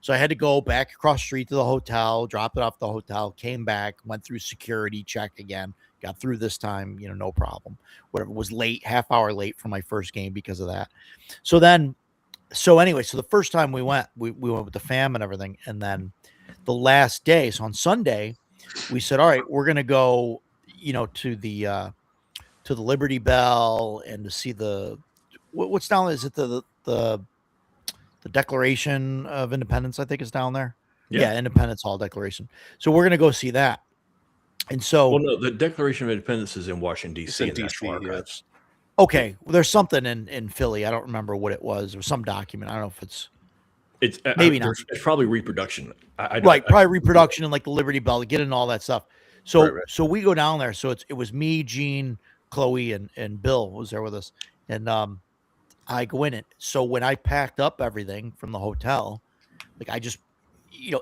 So I had to go back across the street to the hotel, drop it off the hotel, came back, went through security check again, got through this time, no problem. Whatever, was late, half hour late for my first game because of that. So anyway, so the first time we went with the fam and everything, and then the last day, so on Sunday, we said, "All right, we're gonna go, to the Liberty Bell and to see what's down there. Is it the Declaration of Independence? I think is down there. Yeah, Independence Hall Declaration. So we're gonna go see that." And so, well, no, the Declaration of Independence is in Washington D.C. in National Archives. Okay, well, there's something in Philly. I don't remember what it was. There was some document. I don't know if it's It's Maybe not. It's probably reproduction. Right, probably reproduction and like the Liberty Bell, get in all that stuff. So Right. so we go down there. So it was me, Gene, Chloe, and Bill was there with us. And I go in it. So when I packed up everything from the hotel, like I just,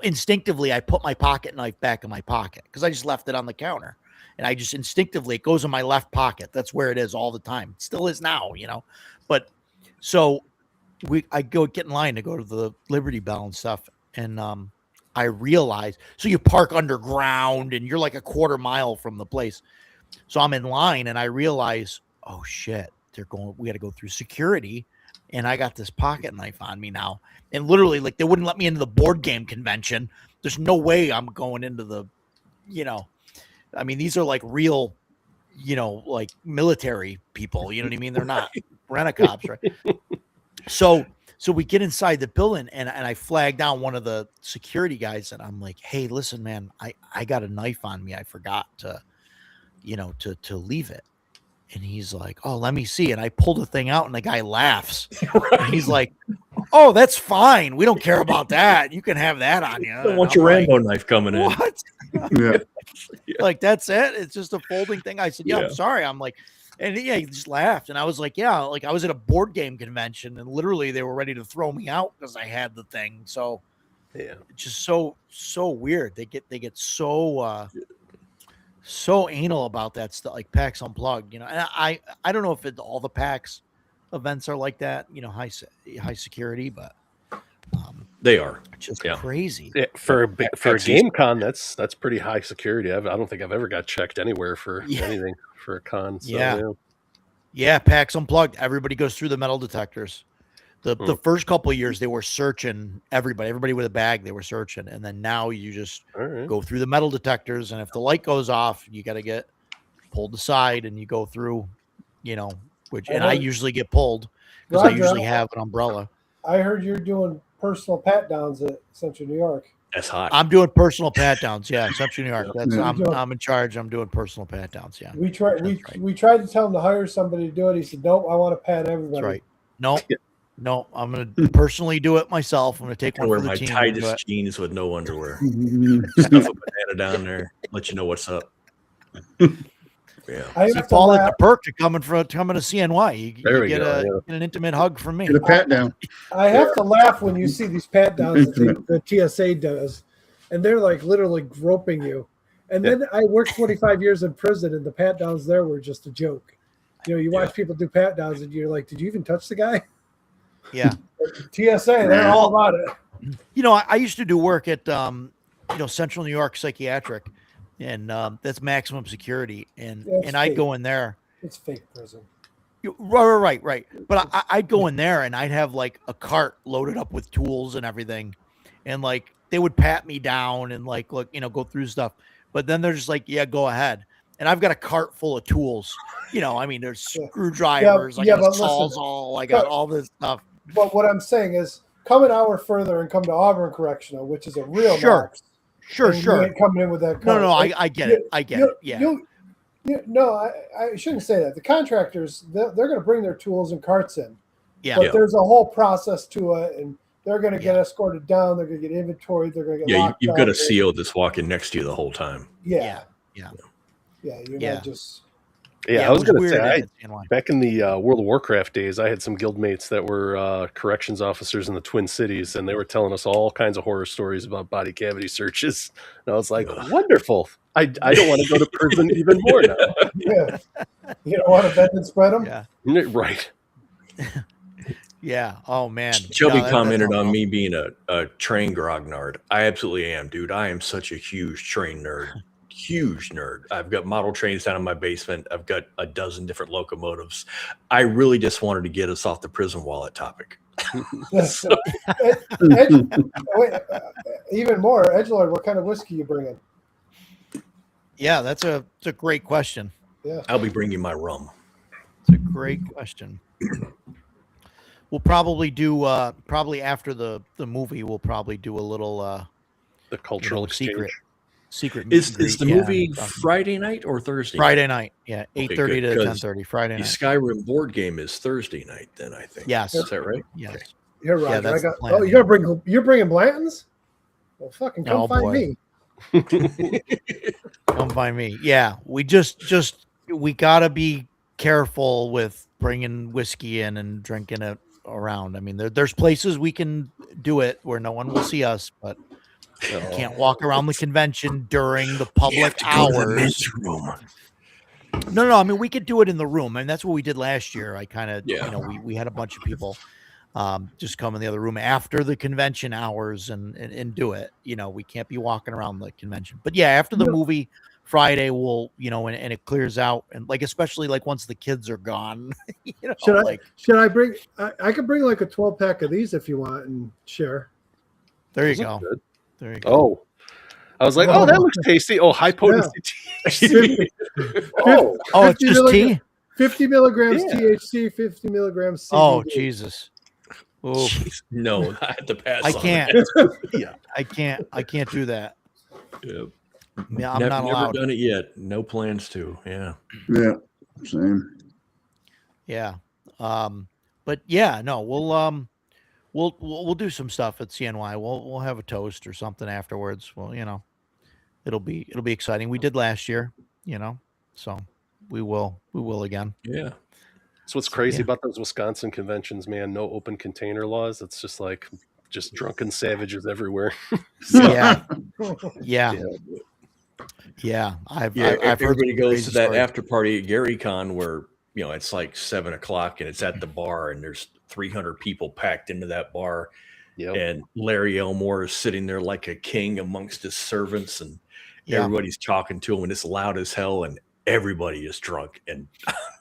instinctively I put my pocket knife back in my pocket because I just left it on the counter. And I just instinctively, it goes in my left pocket. That's where it is all the time. It still is now, But so I go get in line to go to the Liberty Bell and stuff. And I realize, so you park underground and you're like a quarter mile from the place. So I'm in line and I realize, oh shit, we got to go through security. And I got this pocket knife on me now. And literally, like, they wouldn't let me into the board game convention. There's no way I'm going into the, I mean, these are like real, like military people. You know what I mean? They're not rent-a-cops, right? So we get inside the building and I flag down one of the security guys and I'm like, hey, listen, man, I got a knife on me. I forgot to leave it. And he's like, oh, let me see. And I pull the thing out and the guy laughs. Right. And he's like, oh, that's fine. We don't care about that. You can have that on you. I don't want your Rambo knife coming in. What? Yeah. Like, that's it? It's just a folding thing? I said, yeah, Yeah. I'm sorry. I'm like, and he just laughed. And I was like, yeah, like I was at a board game convention and literally they were ready to throw me out because I had the thing. So Yeah. it's just so weird. They get so anal about that stuff, like PAX Unplugged, and I don't know if all the PAX events are like that, high security, but They are. it's just Yeah. crazy. Yeah, for a PAX game con, that's pretty high security. I don't think I've ever got checked anywhere for Yeah. anything for a con. So, Yeah. Yeah, PAX Unplugged. Everybody goes through the metal detectors. The first couple of years they were searching everybody with a bag, they were searching, and then now you just All right. go through the metal detectors, and if the light goes off, you got to get pulled aside, and you go through, and I usually get pulled because I Roger, usually have an umbrella. I heard you're doing personal pat downs at Central New York. That's hot. I'm doing personal pat downs. Yeah, Central New York. That's Yeah. I'm in charge. I'm doing personal pat downs. Yeah, We tried That's right. we tried to tell him to hire somebody to do it. He said, nope, I want to pat everybody. that's right. No, I'm gonna personally do it myself. I'm gonna take I one wear for the my team. and do tightest it. jeans with no underwear. Yeah. Stuff a banana down there, let you know what's up. Yeah. I See, have to Paul, laugh. that's a perk to coming to CNY. You There we get go, get an intimate hug from me. Get a pat down. I have to laugh when you see these pat downs that the TSA does, and they're like literally groping you. And then I worked 25 years in prison, and the pat downs there were just a joke. You watch people do pat downs, and you're like, "Did you even touch the guy?" Yeah. TSA, they're all about it. I used to do work at Central New York Psychiatric, and that's maximum security, and That's I'd fake. go in there. It's fake prison. Right. But I'd go in there and I'd have like a cart loaded up with tools and everything, and like they would pat me down and like look, go through stuff. But then they're just like, yeah, go ahead. And I've got a cart full of tools. I mean, there's screwdrivers, I got a but listen, sawzall, I got all this stuff. But what I'm saying is, come an hour further and come to Auburn Correctional, which is a real Sure. max. Sure. And you ain't coming in with that. No, cart. I get it. I get it. Yeah. No, I shouldn't say that. The contractors, they're going to bring their tools and carts in. Yeah. But there's a whole process to it, and they're going to get Yeah. escorted down. They're going to get inventoried. They're going to get Yeah, locked you've got a up. CO that's walking next to you the whole time. Yeah. Yeah. You're Yeah. not just. Yeah, I it was going to weird say, at CNY. back in the World of Warcraft days, I had some guildmates that were corrections officers in the Twin Cities, and they were telling us all kinds of horror stories about body cavity searches. And I was like, wonderful. I don't want to go to prison even more now. Yeah. You don't want to bend and spread them? Yeah. Right. Yeah. Oh man. Shelby No, that's commented all on wrong. me being a train grognard. I absolutely am, dude. I am such a huge train nerd. Huge nerd. I've got model trains down in my basement. I've got a dozen different locomotives. I really just wanted to get us off the prison wallet topic. Wait, even more, Edgelord, what kind of whiskey you bringing? Yeah, it's a great question. Yeah. I'll be bringing my rum. It's a great question. We'll probably do probably after the movie. We'll probably do a little The cultural exchange. secret. meet Is and greet, the yeah, movie and stuff. Friday night or Thursday? Friday night? Yeah, Okay, 8:30 good, to 'cause 10:30. Friday The night. Skyrim board game is Thursday night. Then I think. Yes. Is that right? Yes. Okay. Here, Roger. that's the I got. plan, Oh, you're bringing Blanton's? Well, fucking come Oh, find boy. me. Come by me. Yeah, we just we gotta be careful with bringing whiskey in and drinking it around. I mean, there's places we can do it where no one will see us, but can't walk around the convention during the public hours. room. No. I mean, we could do it in the room, and that's what we did last year. I kind of, Yeah. we had a bunch of people just come in the other room after the convention hours and do it. We can't be walking around the convention. But yeah, after the movie Friday, we'll, and it clears out, and like especially like once the kids are gone. Should I bring? I could bring like a 12-pack of these if you want and share. There you Those go. look good. There you go. Oh, I was like, oh, that looks tasty. Oh, high potency THC. Oh, it's just tea. 50 milligrams Yeah. THC, 50 milligrams CBD. Oh, Jesus. Oh, Jeez, no, I had to pass. I on can't. Yeah. I can't do that. Yep. Yeah, I'm never, not never allowed. done it yet. No plans to. Yeah. Yeah, same. Yeah. But yeah, no, we'll do some stuff at CNY. We'll have a toast or something afterwards. Well, it'll be exciting. We did last year, so we will again. Yeah. That's what's crazy Yeah. about those Wisconsin conventions, man. No open container laws. It's just like just drunken savages everywhere. Yeah. Yeah. Yeah. I've Yeah. heard Everybody some goes crazy to that stories. after party at GaryCon where, it's like 7:00 and it's at the bar and there's 300 people packed into that bar. Yep. And Larry Elmore is sitting there like a king amongst his servants, and Yeah. everybody's talking to him, and it's loud as hell, and everybody is drunk, and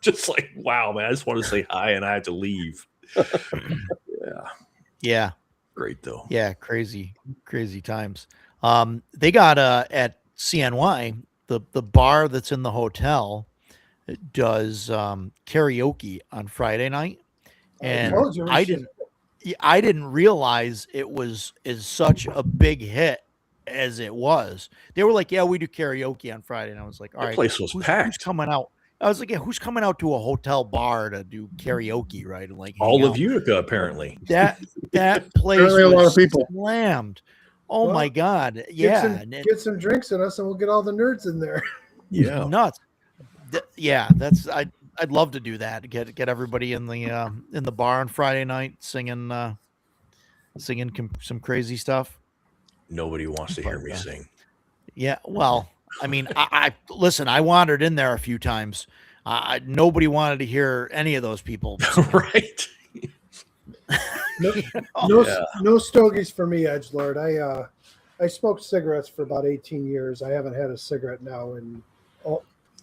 just like, wow, man, I just want to say hi, and I have to leave. Yeah, Yeah. great though. Yeah. Crazy times. They got at CNY, the bar that's in the hotel does karaoke on Friday night, and told you we I didn't realize it was such a big hit as it was. They were like, yeah, we do karaoke on Friday, and I was like, all The right, place was who's packed. coming out? I was like, yeah, who's coming out to a hotel bar to do karaoke, right? And like All hang of out? Utica, apparently. That place Apparently a lot was of people. slammed. Oh Well, my God. Yeah. Get some drinks in us, and we'll get all the nerds in there. Yeah. Nuts. Yeah, I'd love to do that. Get everybody in the bar on Friday night singing some crazy stuff. Nobody wants to hear me But, sing. Yeah, well, I mean, I listen. I wandered in there a few times. Nobody wanted to hear any of those people. Right. No stogies for me, edgelord. I smoked cigarettes for about 18 years. I haven't had a cigarette now in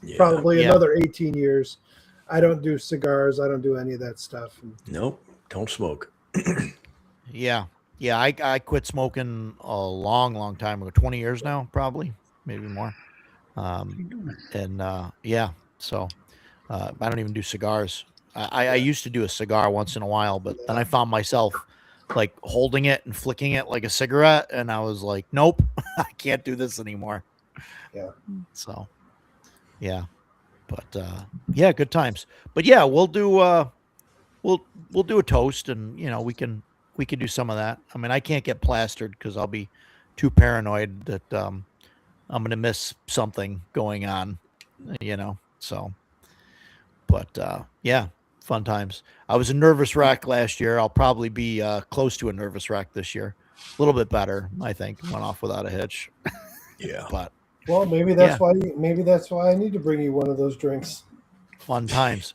Yeah. probably Yeah. another 18 years. I don't do cigars. I don't do any of that stuff. Nope. Don't smoke. Yeah. I quit smoking a long time ago. 20 years now, probably, maybe more. Yeah. So I don't even do cigars. I used to do a cigar once in a while, but then I found myself like holding it and flicking it like a cigarette, and I was like, nope, I can't do this anymore. Yeah. So, yeah, but yeah, good times. But yeah, we'll do we'll do a toast, and we can do some of that. I mean, I can't get plastered because I'll be too paranoid that I'm gonna miss something going on, So, but yeah, fun times. I was a nervous wreck last year. I'll probably be close to a nervous wreck this year. A little bit better, I think. Went off without a hitch. Yeah. But Well, maybe that's why I need to bring you one of those drinks. fun times.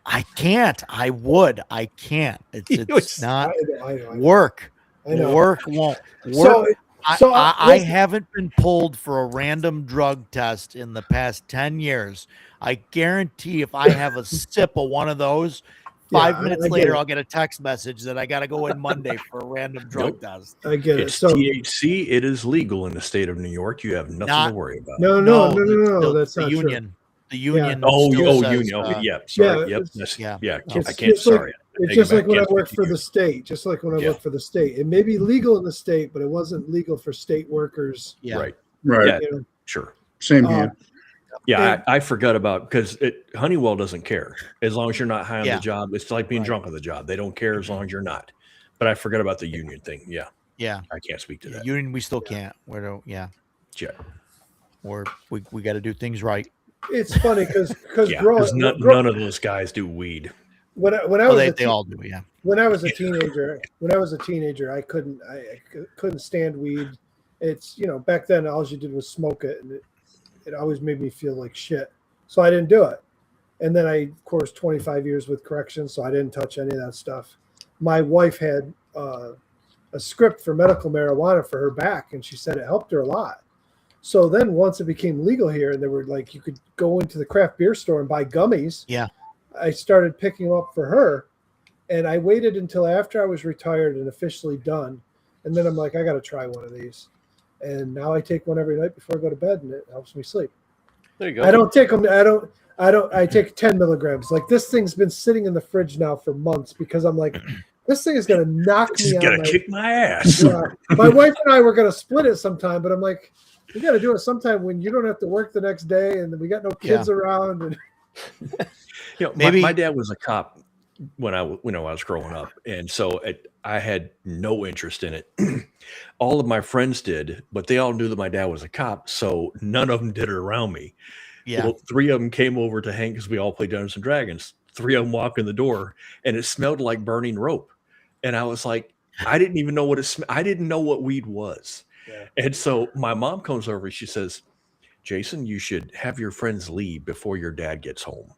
I can't. I would. I can't. It's not I know. work. I know. Work won't work. I listen, haven't been pulled for a random drug test in the past 10 years. I guarantee if I have a sip of one of those, 5 minutes I get later, it. I'll get a text message that I got to go in Monday for a random drug test. I get it. It's So THC. It is legal in the state of New York. You have nothing Not- to worry about. no, that's the not union. true. The union. Oh, still says, union. Okay, yeah. Sorry. yeah, Yep. it's- yeah. Yeah. It's I can't. just like- Sorry. It's Take just it like back. when I Yes, worked for you. the state. Just like when I Yeah. worked for the state. It may be legal in the state, but it wasn't legal for state workers. Yeah. Right. Right. Yeah. You know? Sure. Same Uh, here. Yeah, And- I forgot about because Honeywell doesn't care as long as you're not high on Yeah. the job. It's like being Right. drunk on the job. They don't care as long as you're not. But I forgot about the union thing. Yeah, Yeah. I can't speak to that. Union, we still can't. Yeah. We got to do things right. It's funny because none of those guys do weed. When I was they all do. Yeah. When I was a teenager, I couldn't stand weed. It's, back then all you did was smoke it, and it always made me feel like shit. So I didn't do it. And then of course, 25 years with corrections, so I didn't touch any of that stuff. My wife had a script for medical marijuana for her back, and she said it helped her a lot. So then once it became legal here, and they were like, you could go into the craft beer store and buy gummies. Yeah. I started picking them up for her, and I waited until after I was retired and officially done. And then I'm like, I got to try one of these. And now I take one every night before I go to bed, and it helps me sleep. There you go. I don't take them. I take 10 milligrams. Like, this thing's been sitting in the fridge now for months because I'm like, this thing is going to knock me out. It's going to kick my ass. Yeah. My wife and I were going to split it sometime, but I'm like, we got to do it sometime when you don't have to work the next day and we got no kids around. And maybe my dad was a cop when I was growing up, and so I had no interest in it. All of my friends did, but they all knew that my dad was a cop, so none of them did it around me. Yeah. Well, 3 of them came over to hang because we all played Dungeons and Dragons. 3 of them walk in the door, and it smelled like burning rope. And I was like, I didn't even know what I didn't know what weed was. Yeah. And so my mom comes over and she says, Jason, you should have your friends leave before your dad gets home.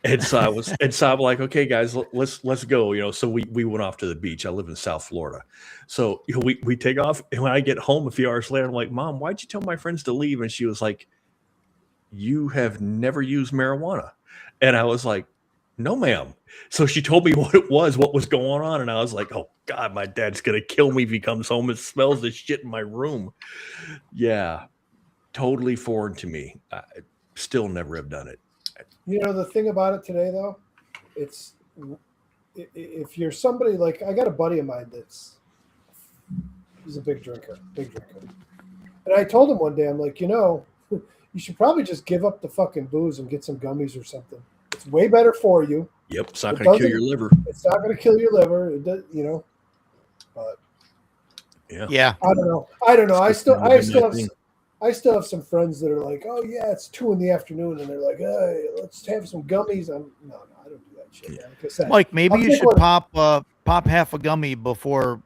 And so I'm like, okay, guys, let's go. So we went off to the beach. I live in South Florida. So we take off. And when I get home a few hours later, I'm like, Mom, why'd you tell my friends to leave? And she was like, you have never used marijuana. And I was like, no, ma'am. So she told me what it was, what was going on. And I was like, oh God, my dad's going to kill me if he comes home and smells this shit in my room. Yeah. Totally foreign to me. I still never have done it. The thing about it today, though, it's if you're somebody like, I got a buddy of mine he's a big drinker. And I told him one day, I'm like, you should probably just give up the fucking booze and get some gummies or something. It's way better for you. Yep, it's not going to kill your liver. It's not going to kill your liver. It does, but yeah. I don't know. I still have some friends that are like, oh yeah, it's 2 PM, and they're like, hey, let's have some gummies. No, I don't do that shit. Yeah. Like I said, Mike, maybe you should pop half a gummy before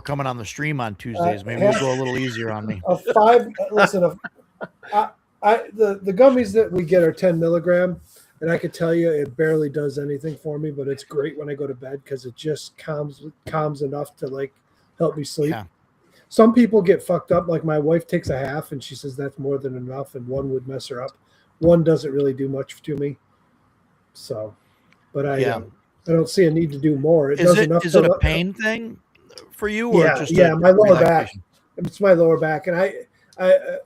coming on the stream on Tuesdays. Maybe you'll go a little easier on me. The gummies that we get are 10 milligram, and I could tell you it barely does anything for me, but it's great when I go to bed because it just calms enough to like help me sleep. Yeah. Some people get fucked up. Like my wife takes a half and she says that's more than enough, and 1 would mess her up. 1 doesn't really do much to me. So, but I don't see a need to do more. Is it a pain thing for you? Or my lower back. It's my lower back. And I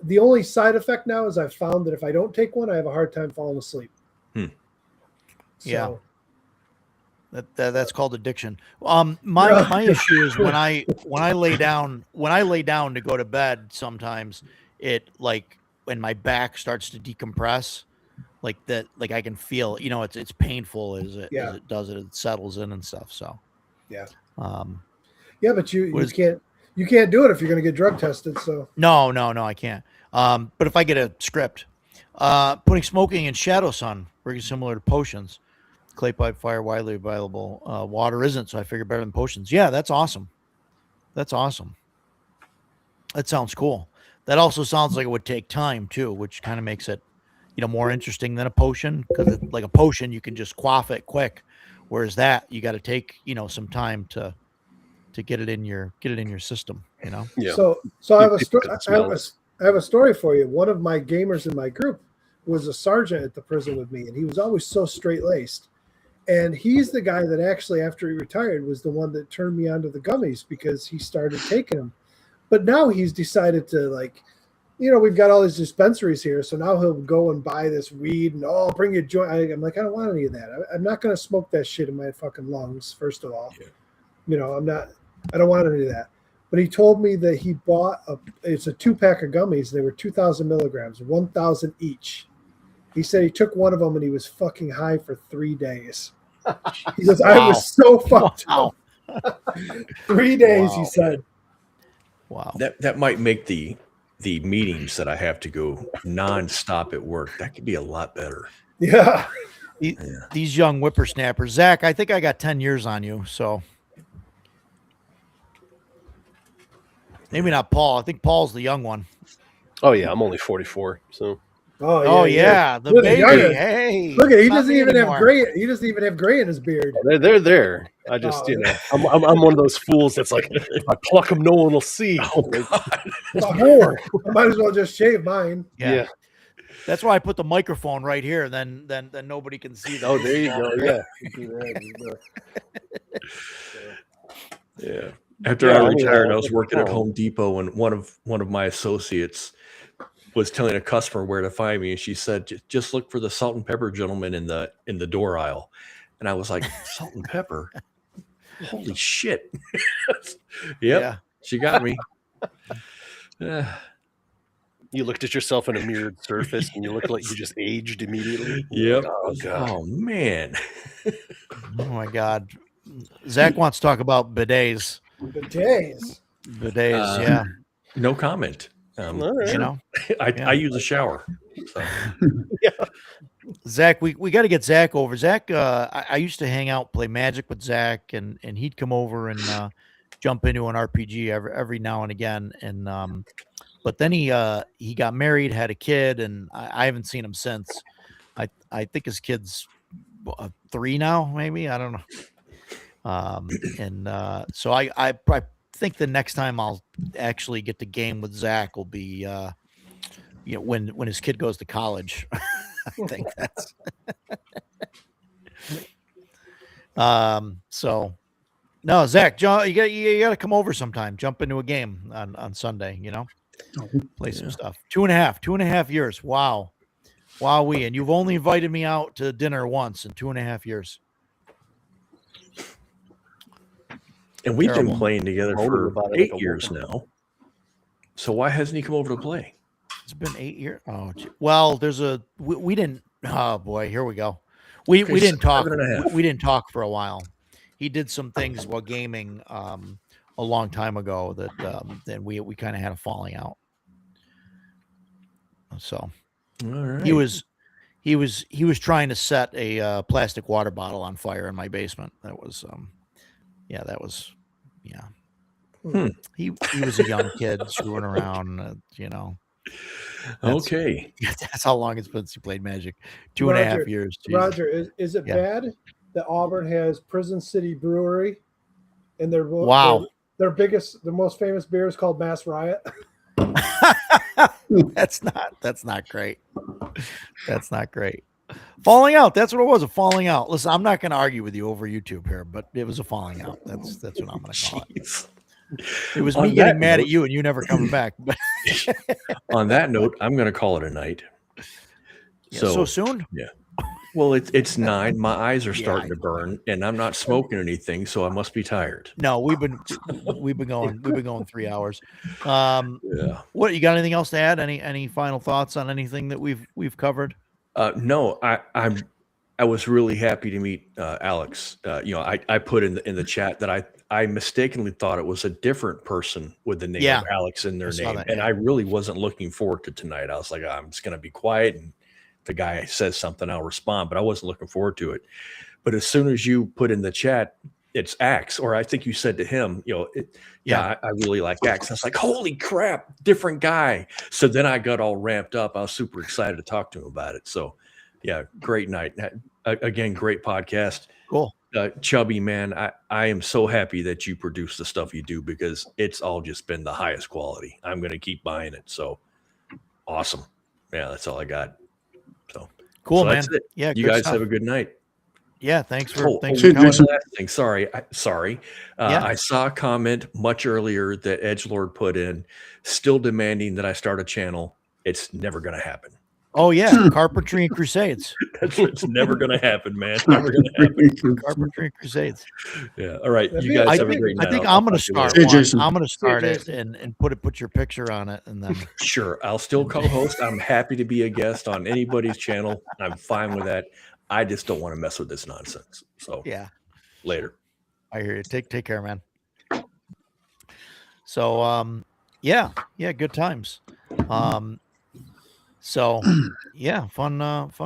the only side effect now is I've found that if I don't take one, I have a hard time falling asleep. Yeah. That's called addiction. My issue is when I lay down to go to bed, sometimes it when my back starts to decompress, like that, like I can feel, it's painful as it does it settles in and stuff. So but you can't do it if you're going to get drug tested. So no, I can't. But if I get a script, putting smoking in shadow sun, very similar to potions. Clay pipe fire widely available. Water isn't, so I figure better than potions. Yeah, that's awesome. That sounds cool. That also sounds like it would take time too, which kind of makes it, more interesting than a potion, because like a potion you can just quaff it quick, whereas that you got to take some time to get it in your system. Yeah. So I have a story for you. One of my gamers in my group was a sergeant at the prison with me, and he was always so straight laced. And he's the guy that actually, after he retired, was the one that turned me onto the gummies because he started taking them. But now he's decided to we've got all these dispensaries here. So now he'll go and buy this weed and, I'll bring you a joint. I'm like, I don't want any of that. I'm not going to smoke that shit in my fucking lungs, first of all. Yeah. I don't want any of that. But he told me that he bought it's a 2-pack of gummies. They were 2,000 milligrams, 1,000 each. He said he took one of them and he was fucking high for 3 days. He goes, I was so fucked up. 3 days, he Wow. said. Wow. That might make the meetings that I have to go nonstop at work. That could be a lot better. Yeah. These young whippersnappers. Zach, I think I got 10 years on you, so maybe not Paul. I think Paul's the young one. Oh yeah, I'm only 44, so Oh yeah, the Look at baby. youngin'. Hey, Look at he it's not doesn't me even have anymore. gray. He doesn't even have gray in his beard. they're there. I just, Oh, I'm one of those fools that's like, if I pluck them, no one will see. It's a whore. I might as well just shave mine. Yeah. That's why I put the microphone right here. Then nobody can see that. Oh, there you go. Yeah. Yeah. After Yeah, I I mean, retired, I was working at oh. Home Depot, and one of my associates was telling a customer where to find me, and she said, "Just look for the salt and pepper gentleman in the door aisle." And I was like, "Salt and pepper? Holy shit!" Yep, Yeah. she got me. Yeah. You looked at yourself in a mirrored surface, and you looked like you just aged immediately. Yep. Oh god. Oh man. Oh my God. Zach wants to talk about bidets. The days. Bidets, yeah. No comment. All right. You know, I use a shower. So. Zach, we got to get Zach over. Zach, I used to hang out, play Magic with Zach, and he'd come over and jump into an RPG every now and again. And but then he got married, had a kid, and I haven't seen him since. I think his kid's 3 now, maybe, I don't know. So I think the next time I'll actually get to game with Zach will be when his kid goes to college. I think that's so no, Zach, John, you got to come over sometime, jump into a game on Sunday, play some stuff. 2.5 years. Wow. And you've only invited me out to dinner once in 2.5 years. And we've Terrible. been playing together Told him for about it 8 like a years woman. now. So why hasn't he come over to play? It's been 8 years. Oh, well, we didn't. Oh boy, here we go. We didn't talk. 7.5. We didn't talk for a while. He did some things while gaming a long time ago that then we kind of had a falling out. So All right. he was trying to set a plastic water bottle on fire in my basement. That was He was a young kid screwing around, Okay. That's how long it's been since he played Magic. 2.5 years. Jesus. Roger, is it Yeah. bad that Auburn has Prison City Brewery and Wow. their most famous beer is called Mass Riot? That's not great. That's not great. Falling out. That's what it was. A falling out. Listen, I'm not going to argue with you over YouTube here, but it was a falling out. That's what I'm going to call it. Jeez. It was On me getting that mad note- at you and you never coming back. But On that note, I'm going to call it a night. so soon? Well, it's 9. My eyes are Yeah, starting I to burn, and I'm not smoking anything, so I must be tired. No, we've been going 3 hours. Yeah. What, you got anything else to add? Any final thoughts on anything that we've covered? No, I was really happy to meet Alex. I put in the chat that I mistakenly thought it was a different person with the name Yeah. of Alex in their I saw name, that, and yeah. I really wasn't looking forward to tonight. I was like, I'm just going to be quiet, and if the guy says something, I'll respond, but I wasn't looking forward to it. But as soon as you put in the chat, it's Axe, or I think you said to him, I really like Axe. I was like, holy crap, different guy. So then I got all ramped up. I was super excited to talk to him about it. So yeah, great night. Again, great podcast. Cool. Chubby, man, I am so happy that you produce the stuff you do because it's all just been the highest quality. I'm going to keep buying it. So awesome. Yeah, that's all I got. So Cool, man. That's it. Yeah, You good guys stuff. have a good night. Yeah, thanks for Oh, thanks see for you, coming. Jason. last thing. Sorry. Yeah. I saw a comment much earlier that Edgelord put in, still demanding that I start a channel. It's never going to happen. Oh yeah, Carpentry and Crusades. It's never going to happen, man. Never going to happen. Carpentry and Crusades. Yeah. All right. That'd You be- guys I have a think, great night. I think I'll I'm going to talk to you start Hey, one. Jason. I'm going to start it Jason. and put your picture on it, and then Sure. I'll still co-host. I'm happy to be a guest on anybody's channel. I'm fine with that. I just don't want to mess with this nonsense. So yeah. later. I hear you. Take care, man. So yeah, good times. So yeah, fun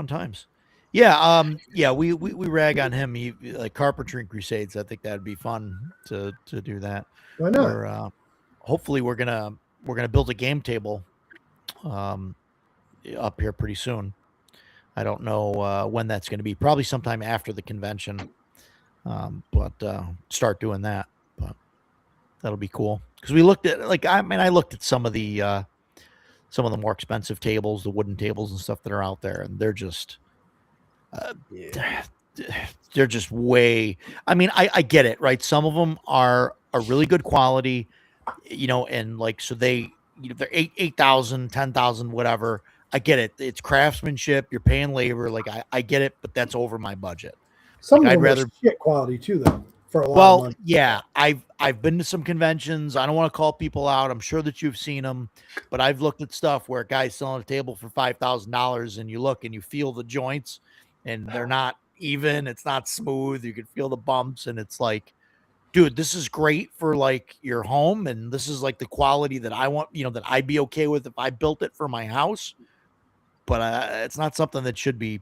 times. Yeah, we rag on him. Like Carpentry Crusades. I think that'd be fun to do that. Why not? Or hopefully we're gonna build a game table up here pretty soon. I don't know when that's going to be. Probably sometime after the convention. But start doing that. But that'll be cool because we looked at I looked at some of the more expensive tables, the wooden tables and stuff that are out there, and they're just Yeah. they're just way. I mean, I get it, right? Some of them are really good quality, and like so they're 8,000, 10,000, whatever. I get it. It's craftsmanship. You're paying labor. Like I get it, but that's over my budget. Some Like, of I'd them rather are shit quality too, though. For a lot of Well, money. yeah, I've been to some conventions. I don't want to call people out. I'm sure that you've seen them, but I've looked at stuff where a guy's selling a table for $5,000, and you look and you feel the joints, and they're not even. It's not smooth. You can feel the bumps, and it's like, dude, this is great for like your home, and this is like the quality that I want. That I'd be okay with if I built it for my house. But it's not something that should be,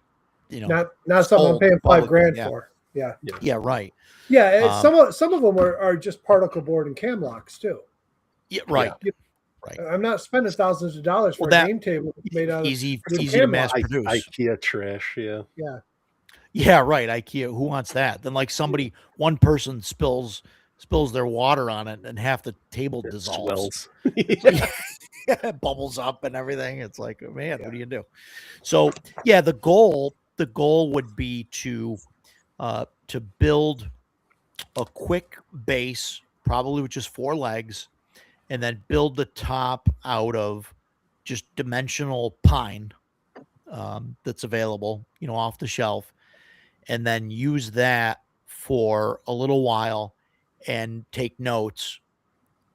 Not something I'm sold paying publicly. $5,000 Yeah. for. Yeah. Yeah, right. Yeah, it's Um, some of them are just particle board and cam locks too. Yeah, right. Yeah. Right. I'm not spending thousands of dollars for Well, a that- game table made out of Easy wood to cam mass lock. produce. IKEA trash. Yeah. Yeah. Yeah, right. IKEA. Who wants that? Then like one person spills their water on it, and half the table It dissolves. swells. It bubbles up and everything. It's like, man, what do you do? So yeah, the goal would be to build a quick base, probably with just 4 legs, and then build the top out of just dimensional pine that's available, off the shelf, and then use that for a little while and take notes.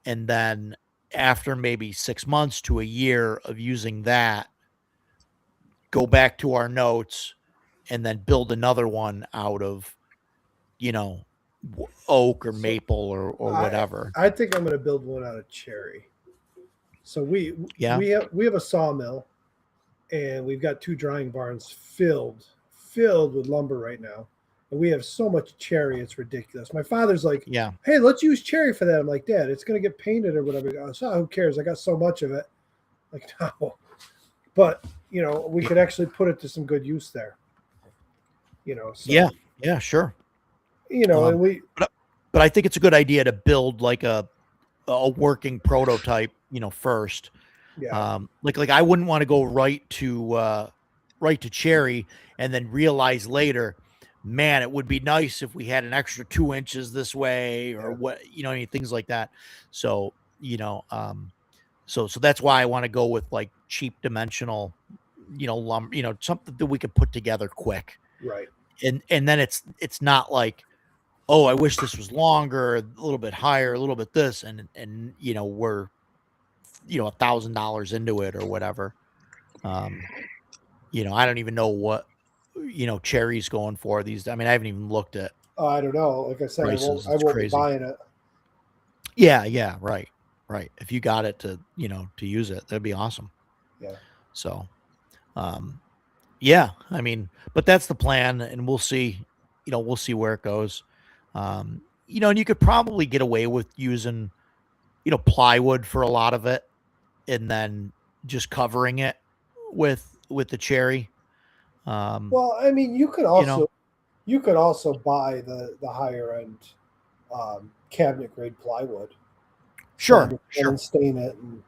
And then after maybe 6 months to a year of using that, go back to our notes and then build another one out of, oak or maple or whatever. I think I'm going to build one out of cherry. So we have a sawmill, and we've got 2 drying barns filled with lumber right now, and we have so much cherry, it's ridiculous. My father's like, Yeah. hey, let's use cherry for that. I'm like, Dad, it's going to get painted or whatever. He goes, oh, who cares? I got so much of it. Like, no. But, we could actually put it to some good use there. So, Yeah, sure. and we, But I think it's a good idea to build like a working prototype, first. yeah. Like I wouldn't want to go right to cherry and then realize later, man, it would be nice if we had an extra 2 inches this way or what, things like that. So, so that's why I want to go with like cheap dimensional, lumber, something that we could put together quick. Right. And then it's not like, oh, I wish this was longer, a little bit higher, a little bit this, and we're $1,000 into it or whatever. I don't even know what cherry's going for these. I mean, I haven't even looked at. Oh, I don't know. Like I said, I prices. won't It's be crazy. buying it. Yeah, right. If you got it to use it, that'd be awesome. Yeah. So, yeah, I mean, but that's the plan, and we'll see. We'll see where it goes. And you could probably get away with using, plywood for a lot of it, and then just covering it with the cherry. Well, I mean, you could also buy the higher end cabinet grade plywood. Sure. And stain it and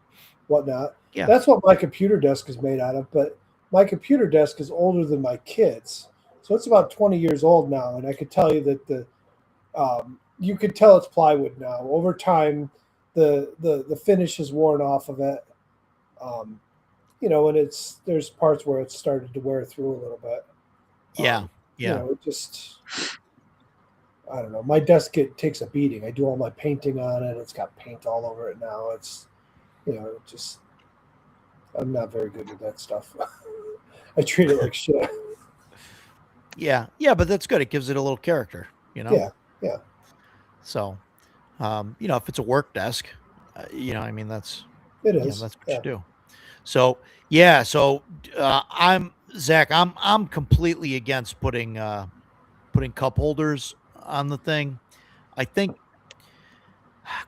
whatnot. Yeah. That's what my computer desk is made out of. But my computer desk is older than my kids, so it's about 20 years old now. And I could tell you that you could tell it's plywood now. Over time, the finish is worn off of it. And there's parts where it's started to wear through a little bit. Yeah. It just, I don't know. My desk takes a beating. I do all my painting on it. It's got paint all over it now. It's, just, I'm not very good with that stuff. I treat it like shit. Yeah, but that's good. It gives it a little character, Yeah. So, if it's a work desk, I mean, that's It is. that's what you do. So I'm Zach. I'm completely against putting cup holders on the thing. I think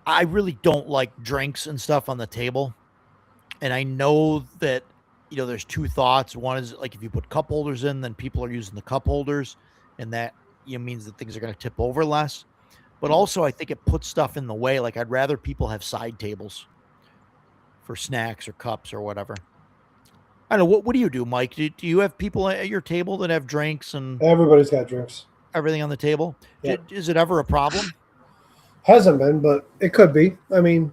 I really don't like drinks and stuff on the table, and I know that there's two thoughts. One is like if you put cup holders in, then people are using the cup holders, and that means that things are going to tip over less. But also, I think it puts stuff in the way. Like I'd rather people have side tables for snacks or cups or whatever. I don't know. What do you do, Mike? Do you have people at your table that have drinks and Everybody's got drinks. everything on the table? Yeah. Is it ever a problem? Hasn't been, but it could be. I mean,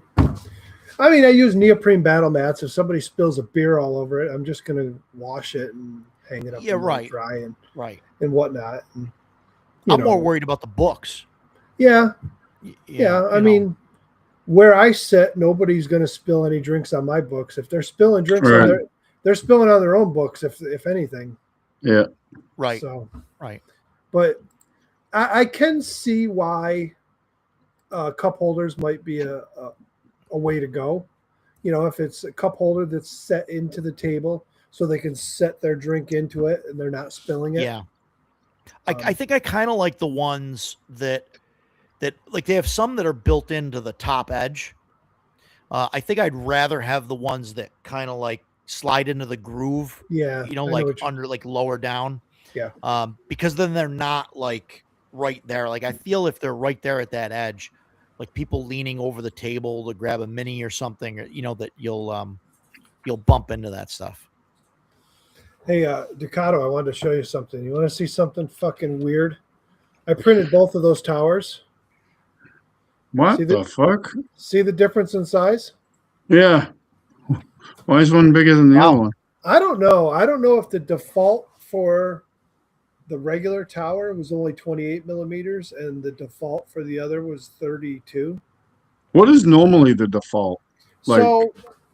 I use neoprene battle mats. If somebody spills a beer all over it, I'm just gonna wash it and hang it up and let it dry and whatnot. And, I'm more worried about the books. Yeah. I mean, where I sit, nobody's gonna spill any drinks on my books. If they're spilling drinks on they're spilling on their own books, if anything. Yeah. Right. So right. But I can see why cup holders might be a way to go. If it's a cup holder that's set into the table so they can set their drink into it and they're not spilling it. Yeah. I think I kind of like the ones that like they have some that are built into the top edge. I think I'd rather have the ones that kind of like slide into the groove. Yeah. Like under, like lower down. Yeah. Because then they're not like right there. Like I feel if they're right there at that edge, like people leaning over the table to grab a mini or something, that you'll bump into that stuff. Hey, Ducato, I wanted to show you something. You want to see something fucking weird? I printed both of those towers. What the fuck? See the difference in size? Yeah. Why is one bigger than the other one? I don't know. I don't know if the default for the regular tower was only 28 millimeters and the default for the other was 32. What is normally the default? Well,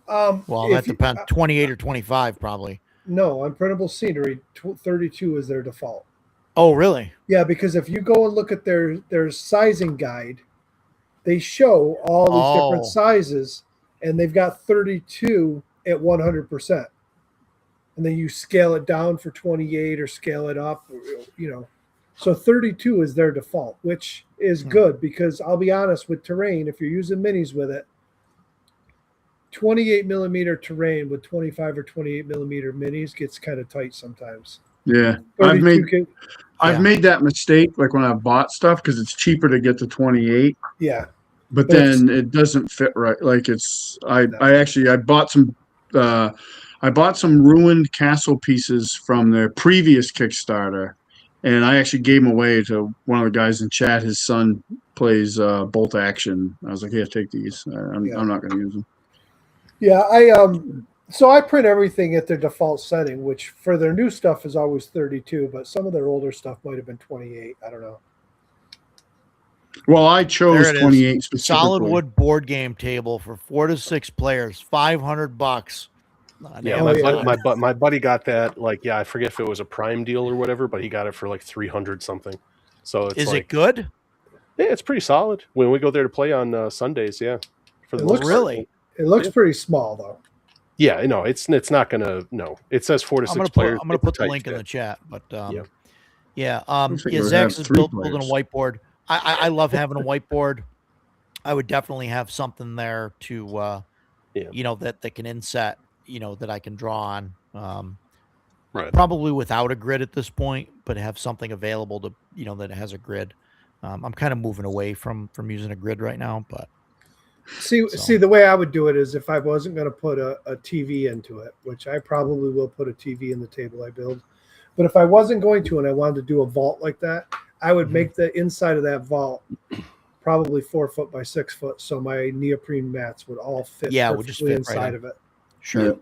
that depends. 28 or 25 probably. No, on printable scenery, 32 is their default. Oh, really? Yeah, because if you go and look at their sizing guide, they show all these different sizes, and they've got 32 at 100%. And then you scale it down for 28 or scale it up, So 32 is their default, which is good because I'll be honest with terrain, if you're using minis with it, 28 millimeter terrain with 25 or 28 millimeter minis gets kind of tight sometimes. Yeah. I've made that mistake like when I bought stuff because it's cheaper to get the 28. Yeah. But then it doesn't fit right. Like I bought some ruined castle pieces from their previous Kickstarter, and I actually gave them away to one of the guys in chat. His son plays bolt action. I was like, "Here, take these. I'm not going to use them." Yeah, so I print everything at their default setting, which for their new stuff is always 32, but some of their older stuff might have been 28. I don't know. Well, I chose 28 specifically. Solid wood board game table for 4 to 6 players, $500. Yeah, my buddy got that. Like, I forget if it was a Prime deal or whatever, but he got it for like 300 something. So it's it good? Yeah, it's pretty solid. When we go there to play on Sundays, for the most really. It looks pretty small though. Yeah, no, it's not gonna. No, it says 4 to 6 players. I'm gonna put the link in the chat, but Zach's is building a whiteboard. I love having a whiteboard. I would definitely have something there to, that can inset, that I can draw on. Right. Probably without a grid at this point, but have something available to, that has a grid. I'm kind of moving away from using a grid right now, but. See, the way I would do it is if I wasn't going to put a TV into it, which I probably will put a TV in the table I build. But if I wasn't going to and I wanted to do a vault like that, I would make the inside of that vault probably 4 foot by 6 foot, so my neoprene mats would all fit would just fit inside right of it. Sure.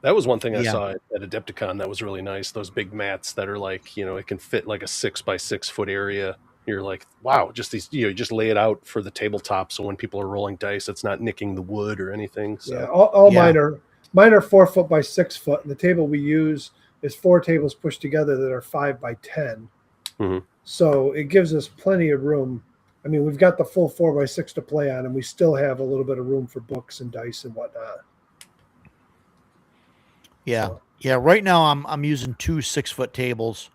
That was one thing I saw at Adepticon that was really nice. Those big mats that are like, it can fit like a 6 by 6 foot area. You're like, wow, just these, you just lay it out for the tabletop. So when people are rolling dice, it's not nicking the wood or anything. So. Yeah, all mine are 4 foot by 6 foot. And the table we use is 4 tables pushed together that are 5 by 10. Mm-hmm. So it gives us plenty of room I mean, we've got the full 4x6 to play on, and we still have a little bit of room for books and dice and whatnot. Yeah. So, Yeah. Right now I'm using 2 6-foot tables,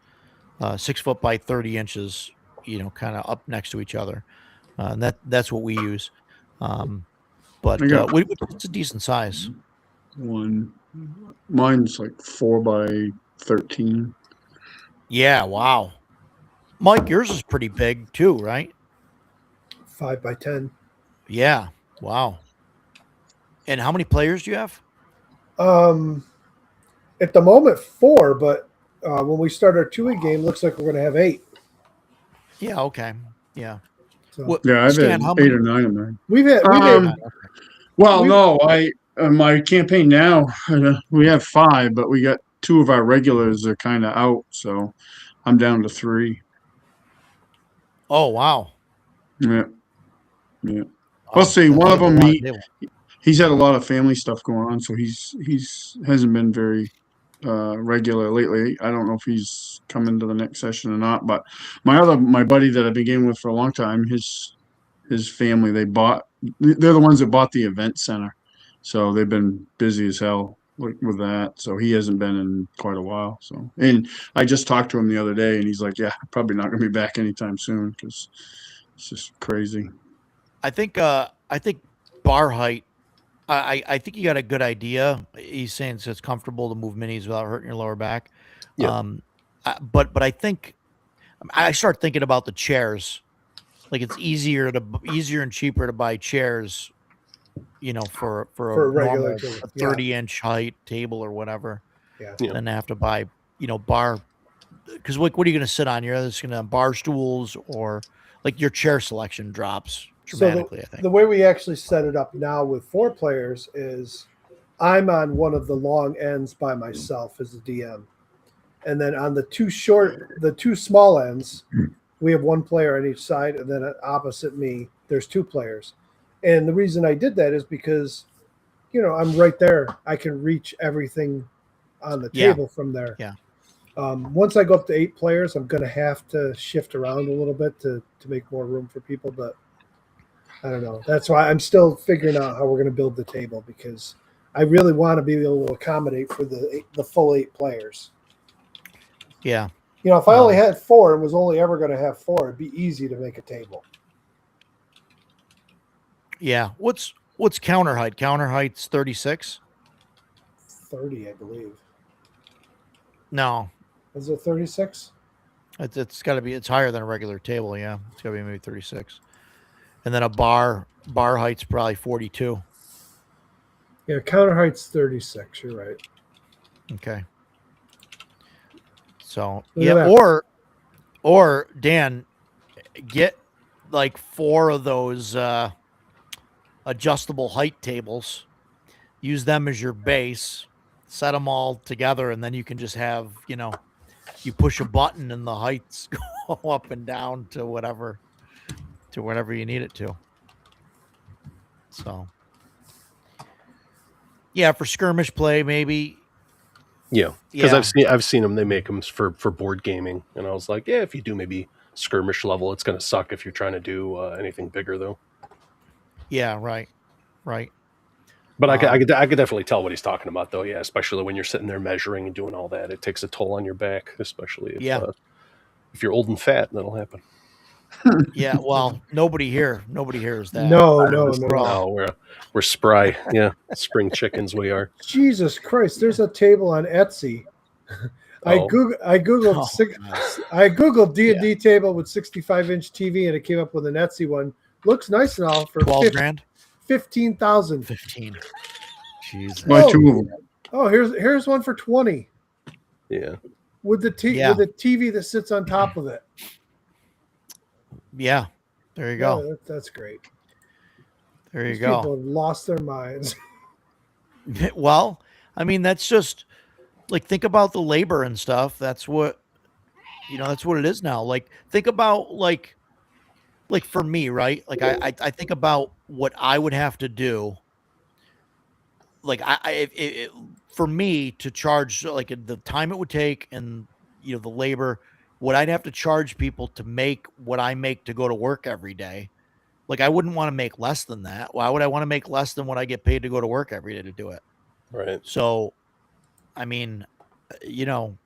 6 foot by 30 inches, kind of up next to each other. And that's what we use. But I got it's a decent size. one. Mine's like 4x13. Yeah. Wow. Mike, yours is pretty big too, right? 5x10. Yeah. Wow. And how many players do you have? At the moment, 4, but when we start our 2-week game, looks like we're going to have 8. Yeah. Okay. Yeah. So What, Yeah, I've Stan, had how 8 many? or 9 of mine. we've had Well, we- no, my campaign now we have 5, but we got 2 of our regulars are kind of out, so I'm down to 3. Oh, wow. Yeah, yeah. Oh, Let's see. that's One of a them, lot of table. he's had a lot of family stuff going on, so he's hasn't been very regular lately. I don't know if he's coming to the next session or not. But my buddy that I've been gaming with for a long time, his family, they're the ones that bought the event center, so they've been busy as hell with that. So he hasn't been in quite a while. So, and I just talked to him the other day, and he's like, "Yeah, probably not going to be back anytime soon because it's just crazy." I think bar height. I think you got a good idea. He's saying so it's comfortable to move minis without hurting your lower back. Yeah. But I think I start thinking about the chairs. Like it's easier and cheaper to buy chairs, for For a a regular normal table. 30-inch height table or whatever, Yeah. Yeah. than to have to buy, bar. Because what are you going to sit on? You're just going to bar stools, or like your chair selection drops dramatically. I think. The way we actually set it up now with 4 players is I'm on one of the long ends by myself as a DM. And then on the 2 small ends, we have 1 player on each side. And then opposite me, there's 2 players. And the reason I did that is because, I'm right there. I can reach everything on the Yeah. table from there. Yeah. Once I go up to 8 players, I'm going to have to shift around a little bit to make more room for people. But I don't know. That's why I'm still figuring out how we're going to build the table, because I really want to be able to accommodate for the full 8 players. Yeah. If I only had 4 and was only ever going to have 4, it'd be easy to make a table. Yeah. What's counter height? Counter height's 36. 30, I believe. No, Is it 36? it's got to be. It's higher than a regular table. Yeah, it's got to be maybe 36. And then a bar height's probably 42. Yeah, counter height's 36. You're right. Okay. So Look yeah, at that. or Dan, get like 4 of those adjustable height tables. Use them as your base. Set them all together, and then you can just have you push a button and the heights go up and down to whatever you need it to. So yeah, for skirmish play maybe. Yeah, because Yeah. I've seen them. They make them for board gaming, and I was like, yeah, if you do maybe skirmish level, it's going to suck if you're trying to do anything bigger though. Yeah, right. But I could definitely tell what he's talking about though. Yeah, especially when you're sitting there measuring and doing all that, it takes a toll on your back, especially if you're old and fat. That'll happen. Yeah, well, nobody here is that. No. No, we're spry. Yeah, spring chickens we are. Jesus Christ! There's a table on Etsy. I Oh. googled Oh, six, God. I googled D&D table with 65-inch TV, and it came up with an Etsy one. Looks nice and all for 12 grand? 15,000. 15. Jesus. Buy 2 of them. Oh, here's one for 20 Yeah, with the Yeah. with the TV that sits on top of it. Yeah. There you go. Yeah, that's great. There you These go. people have lost their minds. Well, I mean, that's just like, think about the labor and stuff. That's what it is now. Like, think about like for me, right? Like I think about what I would have to do. Like for me to charge, like the time it would take and the labor would I have to charge people to make what I make to go to work every day? Like, I wouldn't want to make less than that. Why would I want to make less than what I get paid to go to work every day to do it? Right. So, I mean, you know,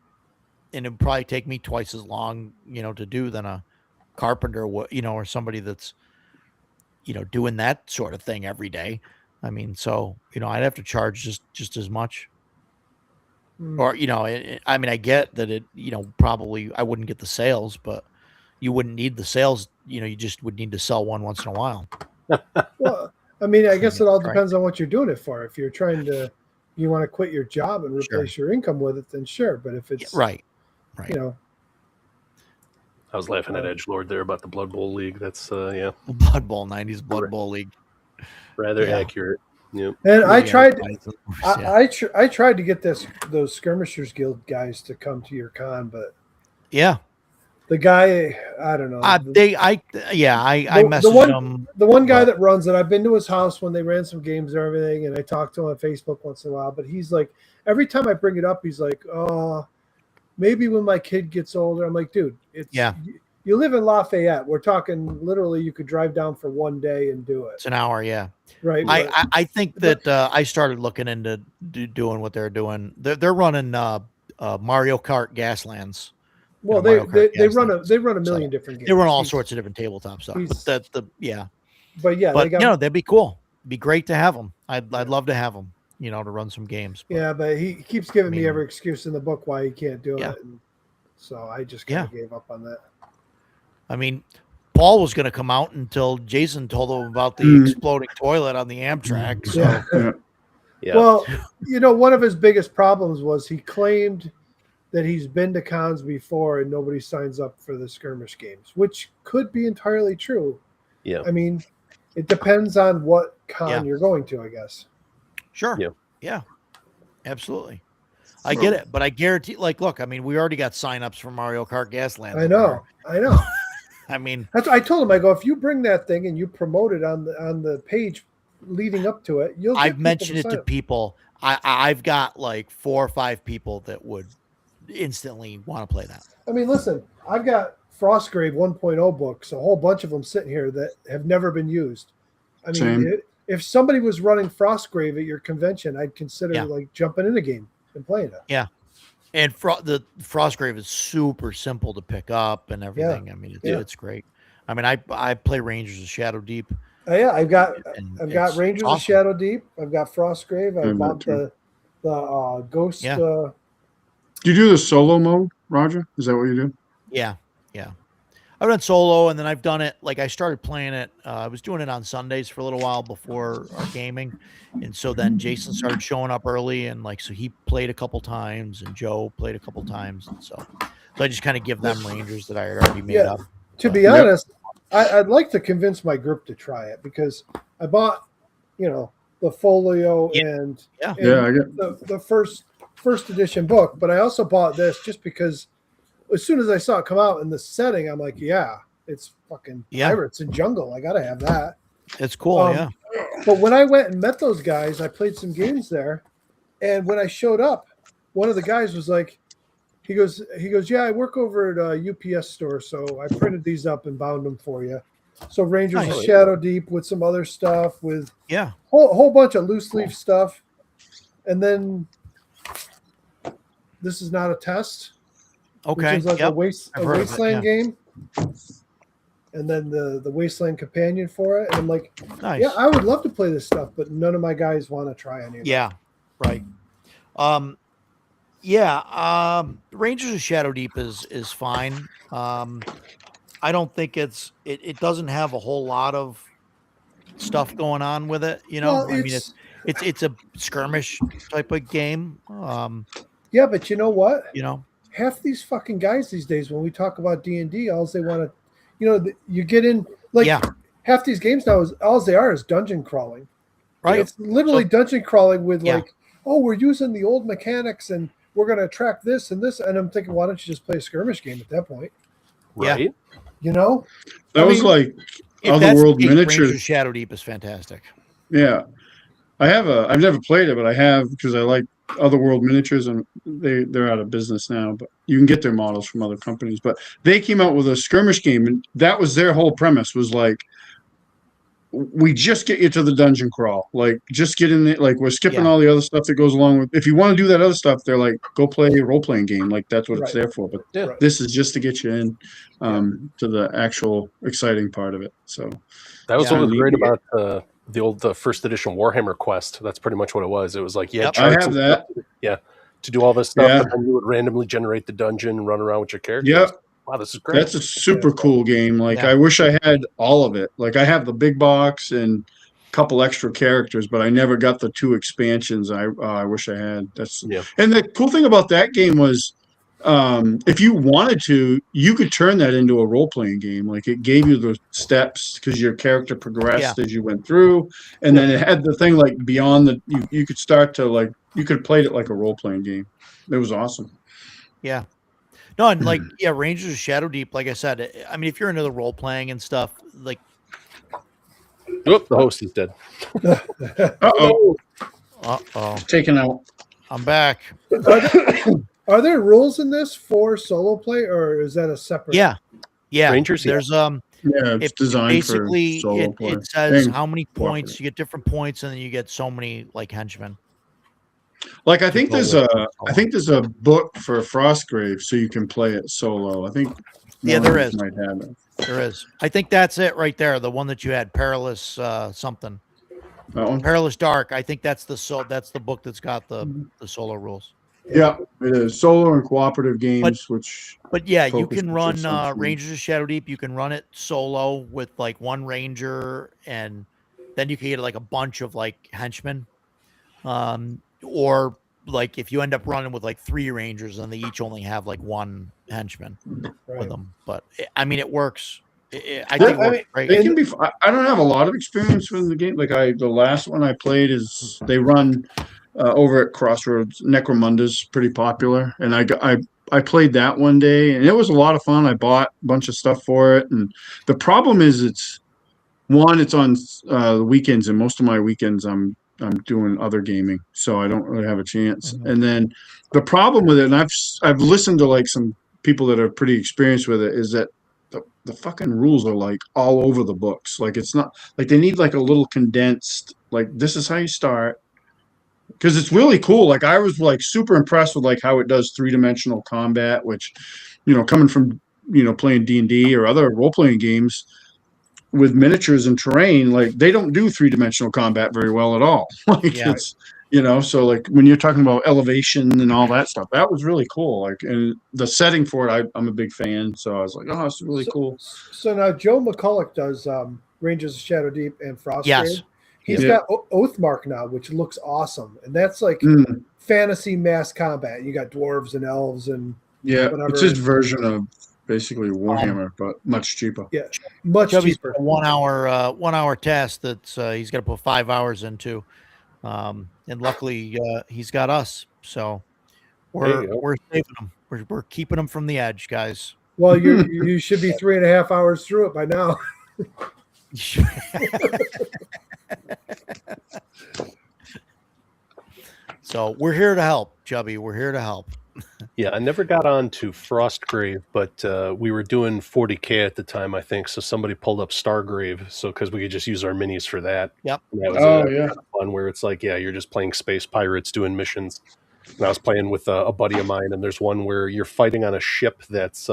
and it'd probably take me twice as long, you know, to do than a carpenter, you know, or somebody that's, you know, doing that sort of thing every day. I mean, so, you know, I'd have to charge just as much. Or, you know, I mean, I get that it, you know, probably I wouldn't get the sales, but you wouldn't need the sales. You know, you just would need to sell one once in a while. Well, I mean, I guess it all Right. depends on what you're doing it for. If you're trying to, you want to quit your job and replace your income with it, then sure. But if it's Right. you know, I was laughing at Edgelord there about the Blood Bowl League. That's yeah, Blood Bowl, 90s Blood Bowl League. rather Yeah. accurate. Yep. and I tried. Yeah. I tried to get those Skirmishers Guild guys to come to your con, but Yeah. the guy, I don't know. I messaged them. The one guy but- that runs it, I've been to his house when they ran some games and everything, and I talked to him on Facebook once in a while. But he's like, every time I bring it up, he's like, "Oh, maybe when my kid gets older." I'm like, "Dude, it's you live in Lafayette. We're talking literally, you could drive down for one day and do it." It's an hour, yeah. Right. I think that I started looking into doing what they're doing. They're running Mario Kart Gaslands. Well, Mario Kart they run Gaslands. a million different games. They run all sorts of different tabletop stuff. he's- But But yeah, but they got, you know, that'd be cool. It'd be great to have them. I'd love to have them. You know, to run some games. But, yeah, but he keeps giving I mean- me every excuse in the book why he can't do Yeah. it, and so I just kind of gave up on that. I mean, Paul was going to come out until Jason told him about the exploding toilet on the Amtrak. So Yeah. Yeah. Well, you know, one of his biggest problems was he claimed that he's been to cons before and nobody signs up for the skirmish games, which could be entirely true. Yeah. I mean, it depends on what con Yeah. you're going to, I guess. sure. Yeah. Yeah. Absolutely. I get it, but I guarantee, like, look, I mean, we already got signups for Mario Kart Gaslands. I know. I mean, I told him, I go, if you bring that thing and you promote it on the page leading up to it, you'll. Get I've people mentioned it sign to up. people. I've got like 4 or 5 people that would instantly want to play that. I mean, listen, I've got Frostgrave 1.0 books, a whole bunch of them sitting here that have never been used. I mean, Same. if somebody was running Frostgrave at your convention, I'd consider like jumping in a game and playing it. Yeah. And the Frostgrave is super simple to pick up and everything. I mean, it's great. I mean, I play Rangers of Shadow Deep. Yeah, I've got and Rangers it's of awesome. Shadow Deep. I've got Frostgrave. I I've bought got the Ghost. Yeah. Do you do the solo mode, Roger? Is that what you do? Yeah. I've done solo, and then I've done it, like I started playing it. I was doing it on Sundays for a little while before our gaming. And so then Jason started showing up early, and like, so he played a couple times and Joe played a couple times. And so I just kind of give them Rangers that I had already made up. To be honest, I'd like to convince my group to try it because I bought, you know, the folio and I get the first edition book, but I also bought this just because as soon as I saw it come out in the setting, I'm like, yeah, it's fucking pirates and jungle. I gotta have that. It's cool, yeah. But when I went and met those guys, I played some games there, and when I showed up, one of the guys was like, he goes, yeah, I work over at a UPS store, so I printed these up and bound them for you. So Rangers of Shadow Deep with some other stuff, with whole bunch of loose leaf stuff, and then this is not a test. Okay. Which is like a wasteland yeah. game. And then the Wasteland companion for it. And I'm like, Nice. yeah, I would love to play this stuff, but none of my guys want to try any of it. Yeah, right. Rangers of Shadow Deep is fine. I don't think it doesn't have a whole lot of stuff going on with it, you know. Well, I mean, it's a skirmish type of game. Yeah, but you know what? You know, half these fucking guys these days, when we talk about D&D, all they want to, you know, you get in like half these games now is all they are is dungeon crawling. Right. It's literally dungeon crawling with like, oh, we're using the old mechanics and we're going to attract this and this. And I'm thinking, why don't you just play a skirmish game at that point? Right. You know, that was like Otherworld Miniatures. Rangers of Shadow Deep is fantastic. Yeah, I've never played it, but I have because I like Otherworld Miniatures, and they're out of business now, but you can get their models from other companies. But they came out with a skirmish game, and that was their whole premise, was like, we just get you to the dungeon crawl. Like, just get in there. Like, we're skipping Yeah. all the other stuff that goes along with. If you want to do that other stuff, they're like, go play a role playing game. Like, that's what it's Right. there for. But Yeah. Right. this is just to get you in to the actual exciting part of it. So That was Yeah. what was Neat. great about the first edition Warhammer Quest. That's pretty much what it was. It was like you had Yep. I charts have and that. stuff to do all this stuff, Yeah. and then you would randomly generate the dungeon and run around with your character. Yeah. Wow, this is great. That's a super cool game. Like, Yeah. I wish I had all of it. Like, I have the big box and a couple extra characters, but I never got the 2 expansions. I wish I had. Yeah. And the cool thing about that game was, if you wanted to, you could turn that into a role playing game. Like, it gave you the steps because your character progressed as you went through, and then it had the thing like beyond the. You could start to like you could have played it like a role playing game. It was awesome. Yeah. No, and like, yeah, Rangers of Shadow Deep, like I said, I mean, if you're into the role playing and stuff, like, Oop, the host is dead. Uh-oh. Taken out. I'm back. Are there rules in this for solo play, or is that a separate? Yeah. Yeah. Rangers, yeah. There's, Yeah, it's designed basically, for solo play. it says And how many points, cooperative. you get different points, and then you get so many, like, henchmen. Like, I think go there's with a book for Frostgrave, so you can play it solo. I think Yeah, one there of us is. might have it. There is. I think that's it right there. The one that you had, Perilous something. That one? Perilous Dark. I think that's the book that's got the solo rules. Yeah, it is solo and cooperative games, which But yeah, you Focus can on run something. Rangers of Shadow Deep. You can run it solo with like one ranger, and then you can get like a bunch of like henchmen. Or like if you end up running with like 3 rangers, and they each only have like 1 henchman with them. But I mean, it works. I think it works great. they can be. I don't have a lot of experience with the game. Like, the last one I played is they run over at Crossroads. Necromunda's pretty popular, and I played that one day, and it was a lot of fun. I bought a bunch of stuff for it, and the problem is it's on the weekends, and most of my weekends I'm doing other gaming, so I don't really have a chance. And then the problem with it, and I've listened to like some people that are pretty experienced with it, is that the fucking rules are like all over the books. Like, it's not like they need like a little condensed, like, this is how you start. Because it's really cool. Like, I was like super impressed with like how it does 3-dimensional combat, which, coming from, playing D&D or other role-playing games with miniatures and terrain, like, they don't do 3-dimensional combat very well at all. Like, Yeah. it's, so like when you're talking about elevation and all that stuff, that was really cool. Like, and the setting for it, I'm a big fan. So I was like, oh, it's really cool. So now Joe McCulloch does Rangers of Shadow Deep and Frostgrave. Yes. He's got Oathmark now, which looks awesome, and that's like fantasy mass combat. You got dwarves and elves and whatever. It's his version of basically Warhammer, but much cheaper. Yeah, much Chubby's cheaper. a 1 hour test that's he's got to put 5 hours into, and luckily he's got us, so we're saving him. We're keeping him from the edge, guys. Well, you should be 3.5 hours through it by now. So we're here to help, Chubby. We're here to help. Yeah, I never got on to Frostgrave, but we were doing 40K at the time, I think. So somebody pulled up Stargrave, so because we could just use our minis for that. Yep. And that was kind of fun, where it's like, you're just playing space pirates doing missions. And I was playing with a buddy of mine, and there's one where you're fighting on a ship that's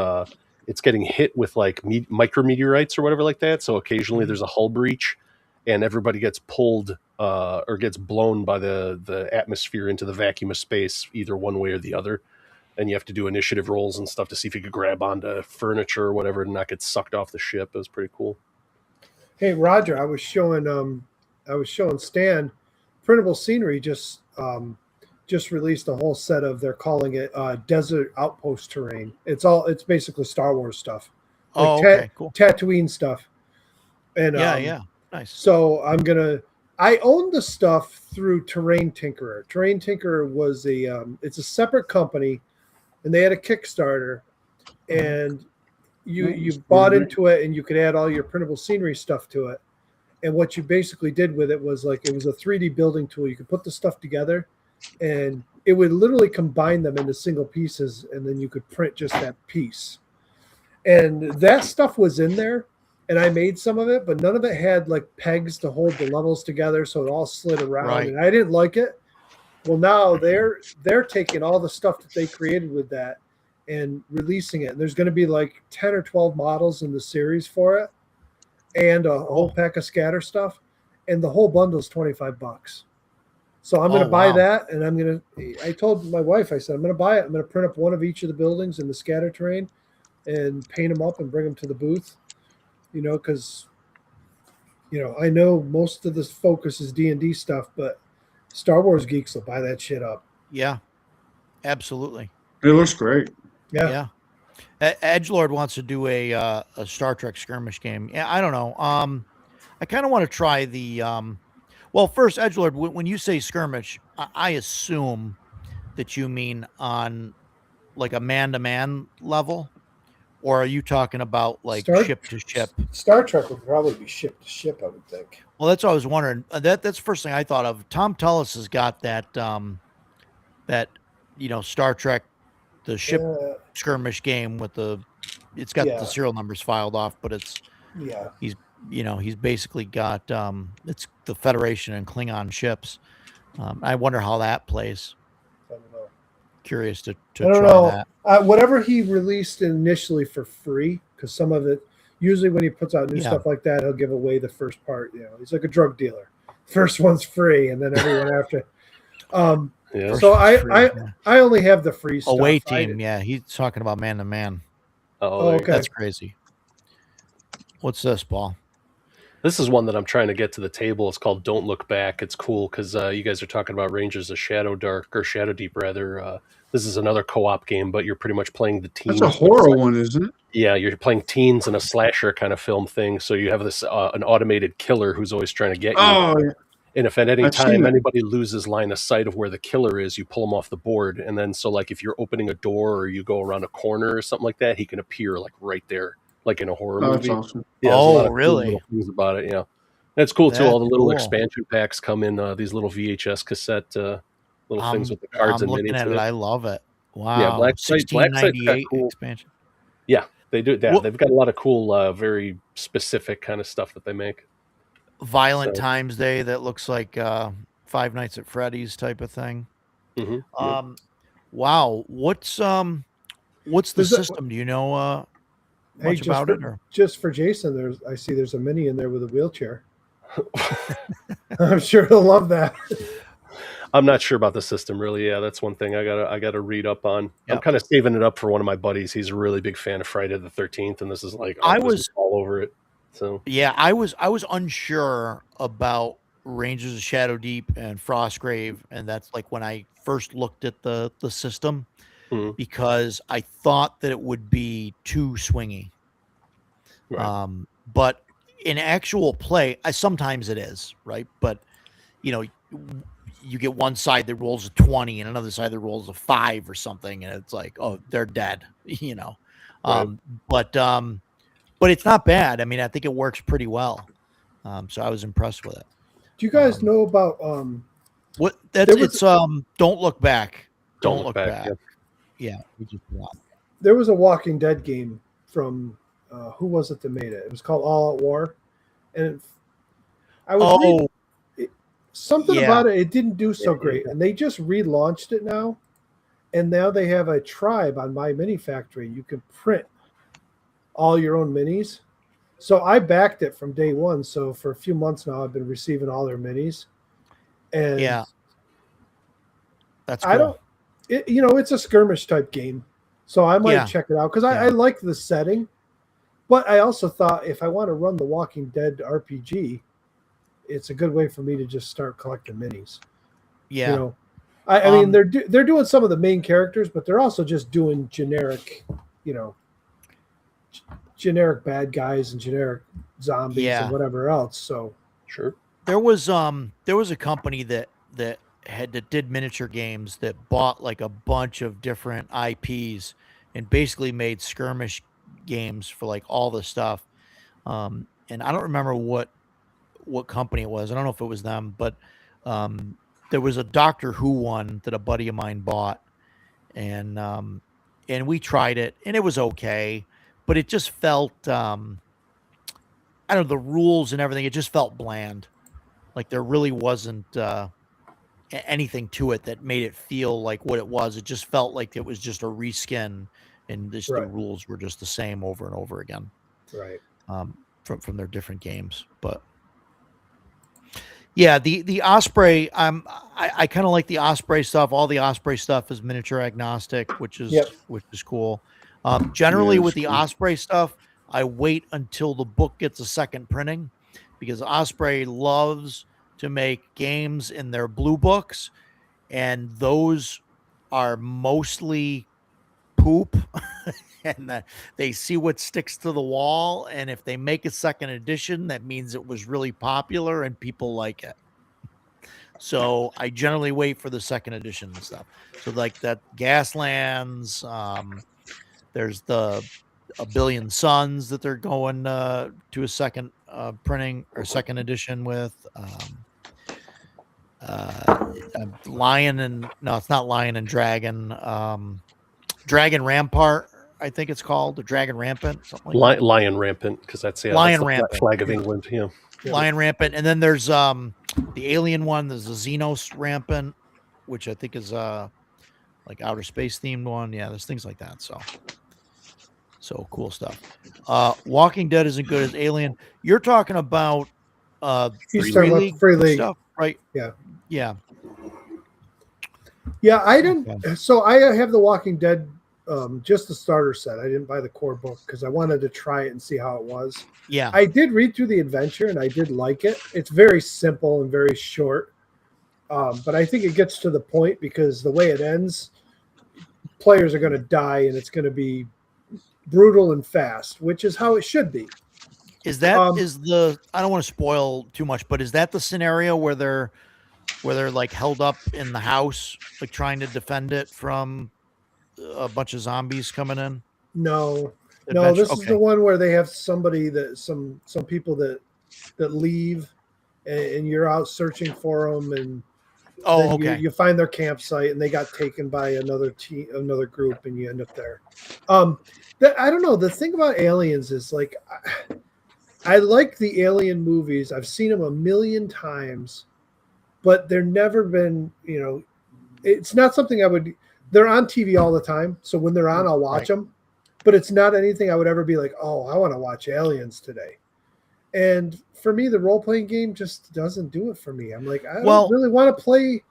it's getting hit with like micrometeorites or whatever like that. So occasionally there's a hull breach, and everybody gets pulled or gets blown by the atmosphere into the vacuum of space, either one way or the other. And you have to do initiative rolls and stuff to see if you could grab onto furniture or whatever and not get sucked off the ship. It was pretty cool. Hey, Roger, I was showing Stan Printable Scenery just released a whole set of, they're calling it Desert Outpost Terrain. It's basically Star Wars stuff. Like okay, cool. Tatooine stuff. And Yeah, nice. So I own the stuff through Terrain Tinkerer. Terrain Tinkerer was it's a separate company, and they had a Kickstarter, and you bought into it, and you could add all your printable scenery stuff to it. And what you basically did with it was like, it was a 3D building tool. You could put the stuff together, and it would literally combine them into single pieces, and then you could print just that piece. And that stuff was in there, and I made some of it, but none of it had like pegs to hold the levels together, so it all slid around, Right. and I didn't like it. Well, now they're taking all the stuff that they created with that and releasing it. And there's going to be like 10 or 12 models in the series for it, and a whole pack of scatter stuff, and the whole bundle is $25. So I'm going to buy wow. that, and I told my wife, I said, I'm going to buy it. I'm going to print up one of each of the buildings in the scatter terrain and paint them up and bring them to the booth, because, I know most of the focus is D&D stuff, but Star Wars geeks will buy that shit up. Yeah, absolutely. It looks great. Yeah. Edgelord wants to do a Star Trek skirmish game. Yeah, I don't know. I kind of want to try the. Well, first, Edgelord, when you say skirmish, I assume that you mean on like a man-to-man level, or are you talking about like ship to ship? Star Trek would probably be ship to ship, I would think. Well, that's what I was wondering. That's the first thing I thought of. Tom Tullis has got that Star Trek, the ship skirmish game with it's got the serial numbers filed off, but it's he's basically got it's the Federation and Klingon ships. I wonder how that plays. I don't know. Curious to I don't try know. that. Whatever he released initially for free, because some of it, usually when he puts out new stuff like that, he'll give away the first part. He's like a drug dealer. First one's free, and then everyone after. So I only have the free stuff. Away team, he's talking about man to man. Oh, okay. That's crazy. What's this, Paul? This is one that I'm trying to get to the table. It's called Don't Look Back. It's cool because you guys are talking about Rangers of Shadow Deep, rather. This is another co-op game, but you're pretty much playing the teens. That's a horror one, isn't it? Yeah, you're playing teens in a slasher kind of film thing. So you have this an automated killer who's always trying to get you. Oh, yeah. And if at any time anybody loses line of sight of where the killer is, you pull him off the board. And then so like if you're opening a door or you go around a corner or something like that, he can appear like right there, like in a horror movie. That's awesome. Yeah, really? Cool things about it, yeah. That's cool too. All the little expansion packs come in these little VHS cassette little things with the cards and looking minis. At it. I love it. Wow. Yeah, Black Site's got cool expansion. Yeah, they do that. They've got a lot of cool, very specific kind of stuff that they make. Violent Times Day that looks like Five Nights at Freddy's type of thing. Mm-hmm. Wow. What's the system? Do you know much about it? Or? Just for Jason, I see there's a mini in there with a wheelchair. I'm sure he'll love that. I'm not sure about the system, really. Yeah, that's one thing I gotta read up on. Yep. I'm kind of saving it up for one of my buddies. He's a really big fan of Friday the 13th, and this is like I was all over it. So yeah, I was unsure about Rangers of Shadow Deep and Frostgrave, and that's like when I first looked at the system, because I thought that it would be too swingy. Right. But in actual play, sometimes it is, right? But you get one side that rolls a 20 and another side that rolls a 5 or something, and it's like, oh, they're dead, Right. But it's not bad. I mean, I think it works pretty well. So I was impressed with it. Do you guys know about what it's Don't Look Back. Don't Look Back. Yeah. We just there was a Walking Dead game from who was it that made it? It was called All Out War, and I was reading something about it. It didn't do so great, and they just relaunched it now, and now they have a tribe on My Mini Factory. You can print all your own minis. So I backed it from day one. So for a few months now, I've been receiving all their minis, and that's cool. I don't. It's a skirmish type game, so I might check it out because I like the setting. But I also thought if I want to run the Walking Dead RPG, it's a good way for me to just start collecting minis. Yeah. I mean, they're doing some of the main characters, but they're also just doing generic, generic bad guys and generic zombies and whatever else. So sure. There was a company that did miniature games that bought like a bunch of different IPs and basically made skirmish games for like all the stuff. And I don't remember what company it was. I don't know if it was them, but there was a Doctor Who one that a buddy of mine bought, and we tried it, and it was okay, but it just felt I don't know, the rules and everything. It just felt bland. Like there really wasn't anything to it that made it feel like what it was. It just felt like it was just a reskin, and just the Right. rules were just the same over and over again Right. from their different games. But yeah, the Osprey, I kind of like the Osprey stuff. All the Osprey stuff is miniature agnostic, which is Yep. cool. Generally Yeah, with it's the cool. Osprey stuff, I wait until the book gets a second printing, because Osprey loves to make games in their blue books, and those are mostly poop. And they see what sticks to the wall, and if they make a second edition, that means it was really popular and people like it. So I generally wait for the second edition and stuff. So like that Gaslands, there's the A Billion Suns that they're going to a second printing or second edition with. Lion and no, it's not Lion and Dragon. Dragon Rampart, I think it's called, the Dragon Rampant, something like that. Lion Rampant, because that's Lion the Rampant. flag of England. Yeah. Lion Rampant, and then there's the Alien one. There's the Xenos Rampant, which I think is like outer space themed one. Yeah, there's things like that. So cool stuff. Walking Dead isn't good as Alien. You're talking about He's talking about the Free League stuff, right? Yeah. Yeah. Yeah, I didn't. Okay. So I have the Walking Dead, just the starter set. I didn't buy the core book because I wanted to try it and see how it was. Yeah. I did read through the adventure and I did like it. It's very simple and very short, but I think it gets to the point because the way it ends, players are going to die and it's going to be brutal and fast, which is how it should be. Is that is the I don't want to spoil too much, but is that the scenario where they're like held up in the house, like trying to defend it from a bunch of zombies coming in? No, Adventure? this is the one where they have somebody that some people that leave, and you're out searching for them, and then you find their campsite, and they got taken by another group, and you end up there. I don't know. The thing about Aliens is like, I like the Alien movies. I've seen them a million times, but they're never been, it's not something I would. They're on TV all the time, so when they're on, I'll watch them. But it's not anything I would ever be like, oh, I want to watch Aliens today. And for me, the role-playing game just doesn't do it for me. I'm like, I don't really want to play.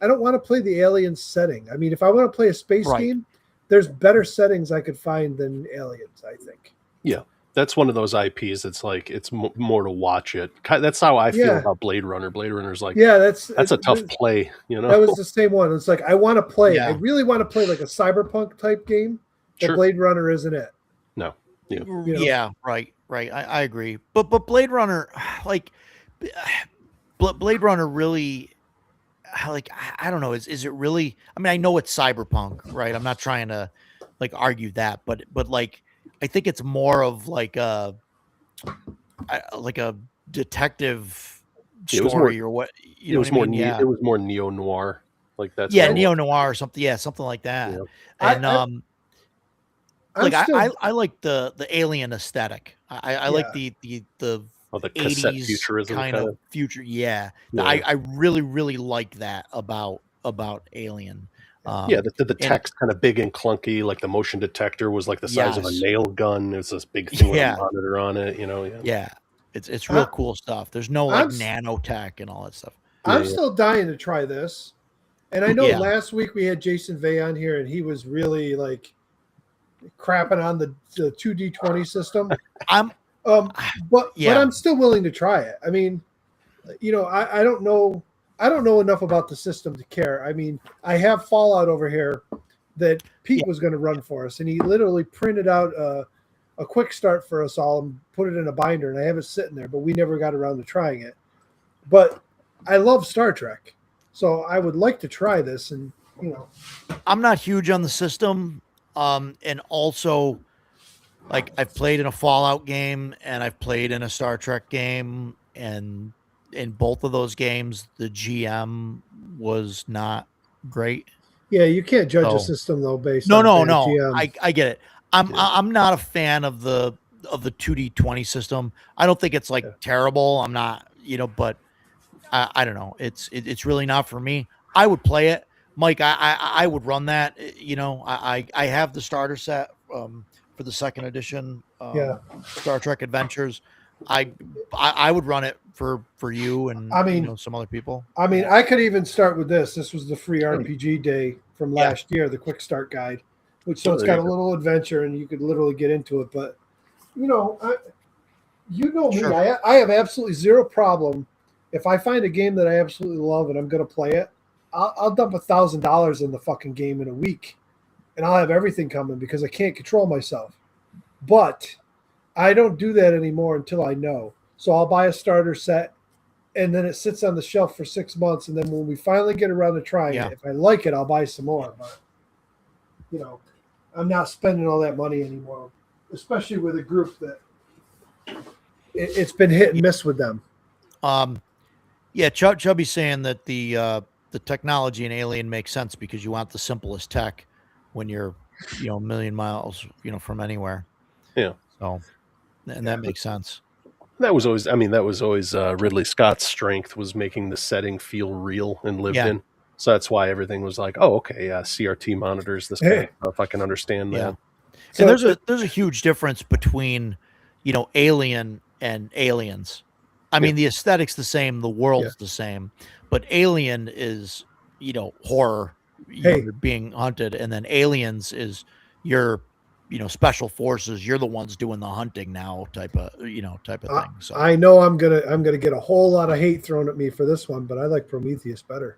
I don't want to play the Aliens setting. I mean, if I want to play a space game, there's better settings I could find than Aliens, I think. Yeah, that's one of those IPs. It's like it's more to watch it. That's how I feel about Blade Runner. Blade Runner's like, that's a tough play. That was the same one. It's like I want to play. Yeah. I really want to play like a cyberpunk type game. But Blade Runner isn't it? No. Yeah. Yeah. Right. I agree. But Blade Runner, like Blade Runner, really, like I don't know. Is it really? I mean, I know it's cyberpunk, right? I'm not trying to like argue that, but like I think it's more of like a detective story or what? It was more it was more neo noir, like that. Yeah, neo noir or something. Yeah, something like that. Yeah. And I like the alien aesthetic. I like the 80s futurism kind of future. Yeah. I really like that about Alien. The text kind of big and clunky, like the motion detector was like the size of a nail gun. There's this big thing with a monitor on it, Yeah. It's real cool stuff. There's no like nanotech and all that stuff. I'm still dying to try this. And I know last week we had Jason Vey on here and he was really like crapping on the 2D20 system. But I'm still willing to try it. I mean, I don't know enough about the system to care. I mean, I have Fallout over here that Pete was going to run for us, and he literally printed out a quick start for us all and put it in a binder, and I have it sitting there, but we never got around to trying it. But I love Star Trek, so I would like to try this, and I'm not huge on the system. And also, like, I've played in a Fallout game and I've played in a Star Trek game, and in both of those games, the GM was not great. Yeah, you can't judge So- a system though based No, on no, bad no. GM. I get it. I'm Yeah. I'm not a fan of the 2D20 system. I don't think it's like terrible. I'm not, but I don't know. It's really not for me. I would play it, Mike. I would run that. I have the starter set for the second edition. Star Trek Adventures. I would run it for you and I mean- some other people. I mean, I could even start with this. This was the free RPG day from last year, the quick start guide, which so it's got a little adventure and you could literally get into it. But me, Sure. I have absolutely zero problem if I find a game that I absolutely love and I'm going to play it. I'll dump $1,000 in the fucking game in a week, and I'll have everything coming because I can't control myself. But I don't do that anymore until I know. So I'll buy a starter set, and then it sits on the shelf for 6 months, and then when we finally get around to trying it, if I like it, I'll buy some more. But I'm not spending all that money anymore, especially with a group that it's been hit and miss with them. Yeah, Chubby's saying that the technology in Alien makes sense because you want the simplest tech when you're a million miles from anywhere. Yeah. So, and that makes sense. That was always Ridley Scott's strength, was making the setting feel real and lived in. So that's why everything was like, oh, okay, yeah, CRT monitors, this kind of stuff. I can understand that. So and there's a huge difference between Alien and Aliens. I mean, the aesthetic's the same, the world's the same, but Alien is horror, you're being hunted, and then Aliens is your special forces. You're the ones doing the hunting now, type of thing. So I know I'm gonna get a whole lot of hate thrown at me for this one, but I like Prometheus better.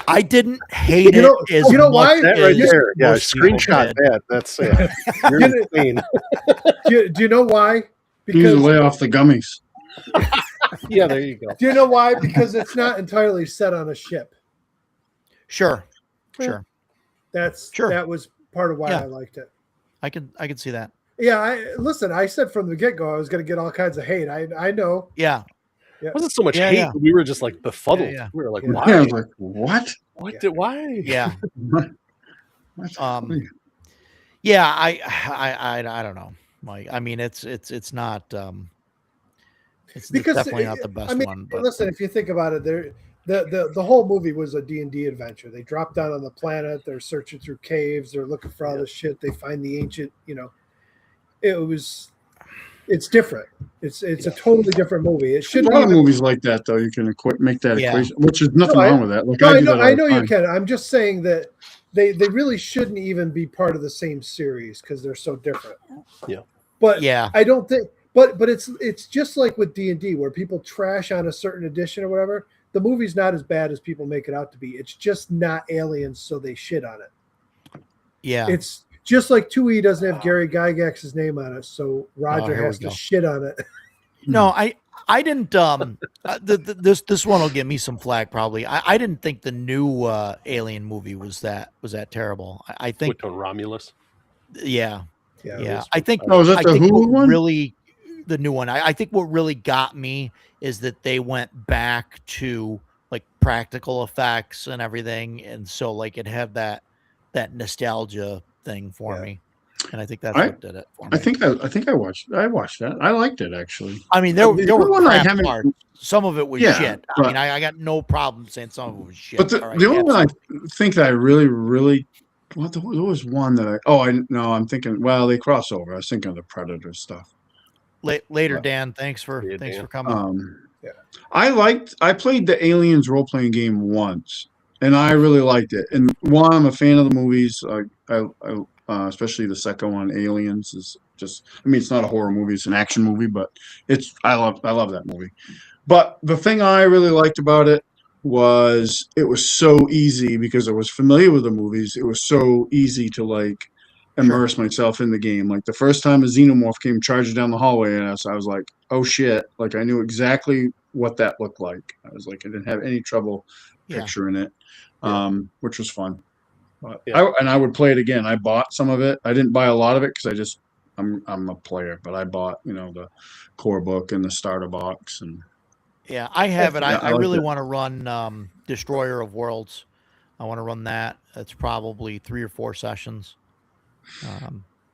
I didn't hate it as you know much why? That as right there. Yeah, most people screenshot did. that. That's you're insane. Do you know why? You need to lay off the gummies. Yeah, there you go. Do you know why? Because it's not entirely set on a ship. Sure. That was part of why I liked it. I can see that. Yeah, I said from the get-go I was going to get all kinds of hate. I know. Yeah. It wasn't so much hate. We were just like befuddled. Yeah. We were like, Yeah, why? I was like, what? Why? Yeah. That's Yeah, I don't know, Mike. I mean, it's not it's definitely not the best one. But listen, if you think about it, the whole movie was a D&D adventure. They drop down on the planet. They're searching through caves. They're looking for all this shit. They find the ancient. It's different. It's a totally different movie. It a shouldn't lot of even, movies like that, though. You can make that Yeah. equation, which is nothing No, wrong with that. Like No, I I do know, that I all know the you time. can. I'm just saying that they really shouldn't even be part of the same series because they're so different. Yeah. But yeah, I don't think. But it's just like with D&D where people trash on a certain edition or whatever. The movie's not as bad as people make it out to be. It's just not Aliens, so they shit on it. yeah. It's just like 2E doesn't have Gary Gygax's name on it, so Roger here has we to go. shit on it. No, I didn't. This one will give me some flack probably. I didn't think the new Alien movie was that terrible. I think With Romulus. yeah. Yeah. I think Oh, is that I the think Hulu what one? really the new one. I think what really got me is that they went back to like practical effects and everything, and so like it had that nostalgia thing for me, and I think that's what did it for me. I think I watched that. I liked it actually. I mean, there The were one I crap haven't- parts. Some of it was Yeah, shit. I but- mean, I got no problem saying some of it was shit. But the All right, only one I absolutely. think that I really there was one that I'm thinking. Well, they cross over. I was thinking of the Predator stuff. Later, Dan. Thanks for coming. I played the Aliens role playing game once, and I really liked it. And one, I'm a fan of the movies. Especially the second one, Aliens, is just. I mean, it's not a horror movie; it's an action movie, but I love that movie. But the thing I really liked about it was it was so easy because I was familiar with the movies. It was so easy to like immerse myself in the game. Like the first time a xenomorph came charging down the hallway at us, I was like, oh shit. Like I knew exactly what that looked like. I was like, I didn't have any trouble picturing it, which was fun. But I would play it again. I bought some of it. I didn't buy a lot of it because I'm a player, but I bought, the core book and the starter box and Yeah, I have it. Yeah, I I like really that. want to run Destroyer of Worlds. I want to run that. It's probably 3 or 4 sessions.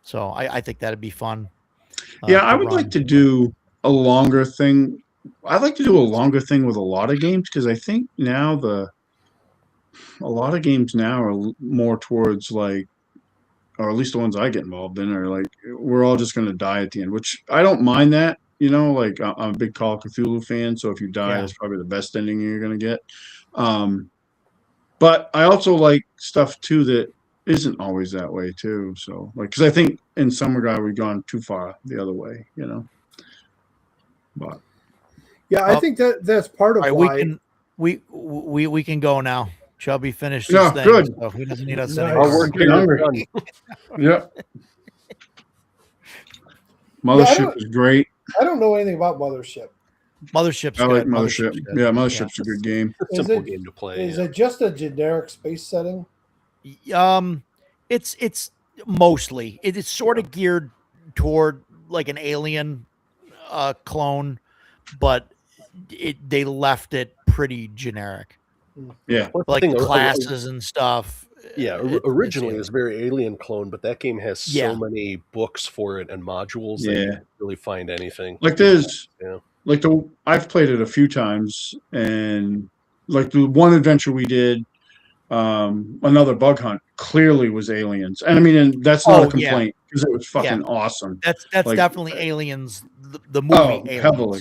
So I think that'd be fun. Yeah, to I would like run. to do a longer thing. I'd like to do a longer thing with a lot of games because I think now a lot of games now are more towards like, or at least the ones I get involved in are like, we're all just going to die at the end, which I don't mind that. Like I'm a big Call of Cthulhu fan, so if you die, Yeah. that's probably the best ending you're going to get. But I also like stuff too that isn't always that way too. So like, because I think in some regard we've gone too far the other way. But Yeah, I think that's part of All right, why. we can go now. Chubby finished his Yeah, thing, good. so he doesn't need us Nice. anymore. Our work Get here is hungry. done. Yeah, I Mothership don't- is great. I don't know anything about Mothership. Mothership's I like good. Mothership. good. Yeah, Mothership's a good game. Is Simple it- game to play. Is yeah. it just a generic space setting? It's mostly it's sort of geared toward like an alien clone, but they left it pretty generic, Yeah, Well, the like thing, classes and stuff. Yeah, originally it was very Alien clone, but that game has so Yeah. many books for it and modules that you Yeah. can't really find anything. like there's Yeah. like I've played it a few times, and like the one adventure we did, another bug hunt clearly was aliens, and I mean, and that's not Oh, a complaint because it was fucking Yeah. awesome. That's Like- definitely Aliens, the movie. Oh, Aliens. heavily.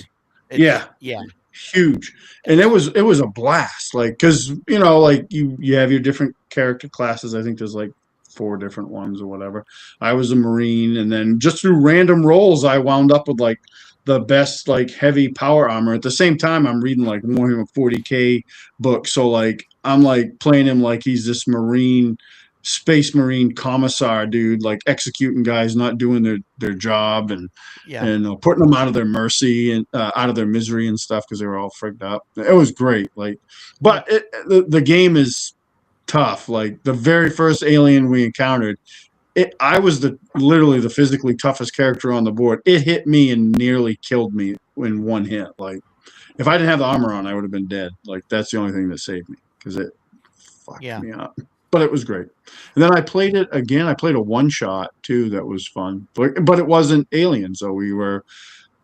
It's- Yeah. yeah, Huge, and it was a blast. Like because like you have your different character classes. I think there's like 4 different ones or whatever. I was a Marine, and then just through random rolls, I wound up with like the best like heavy power armor. At the same time, I'm reading like Warhammer 40K book, so like I'm like playing him like he's this Space Marine commissar dude, like executing guys not doing their job and yeah. putting them out of their mercy and out of their misery and stuff because they were all frigged up. It was great. Like, but the game is tough. Like the very first alien we encountered, I was literally the physically toughest character on the board. It hit me and nearly killed me in one hit. Like if I didn't have the armor on, I would have been dead. Like that's the only thing that saved me because it fucked me up. But it was great. And then I played it again. I played a one shot too. That was fun, but it wasn't Alien. So we were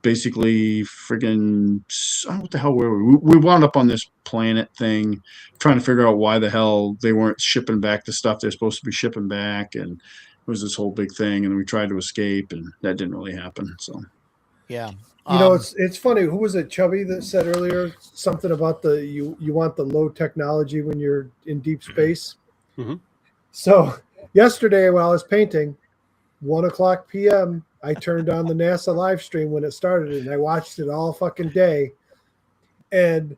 basically friggin' what the hell were we? We wound up on this planet thing, trying to figure out why the hell they weren't shipping back the stuff they're supposed to be shipping back, and it was this whole big thing. And we tried to escape, and that didn't really happen. So Yeah. It's funny. Who was it, Chubby, that said earlier something about you want the low technology when you're in deep space? Mhm. So yesterday while I was painting, 1:00 p.m., I turned on the NASA live stream when it started, and I watched it all fucking day. And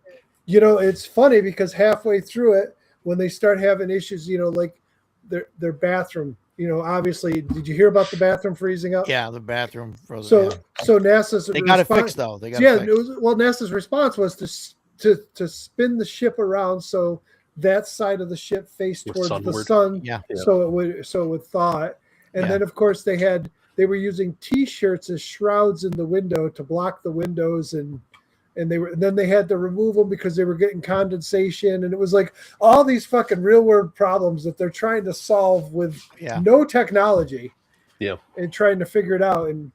it's funny because halfway through it, when they start having issues, like their bathroom. Obviously, did you hear about the bathroom freezing up? Yeah, the bathroom frozen. So NASA's They got it fixed though. They got it fixed. NASA's response was to spin the ship around so that side of the ship faced With towards the sunward. sun, Yeah. so it would thaw it. And Yeah. then of course they were using T-shirts as shrouds in the window to block the windows, and then they had to remove them because they were getting condensation, and it was like all these fucking real world problems that they're trying to solve with no technology. Yeah. And trying to figure it out, and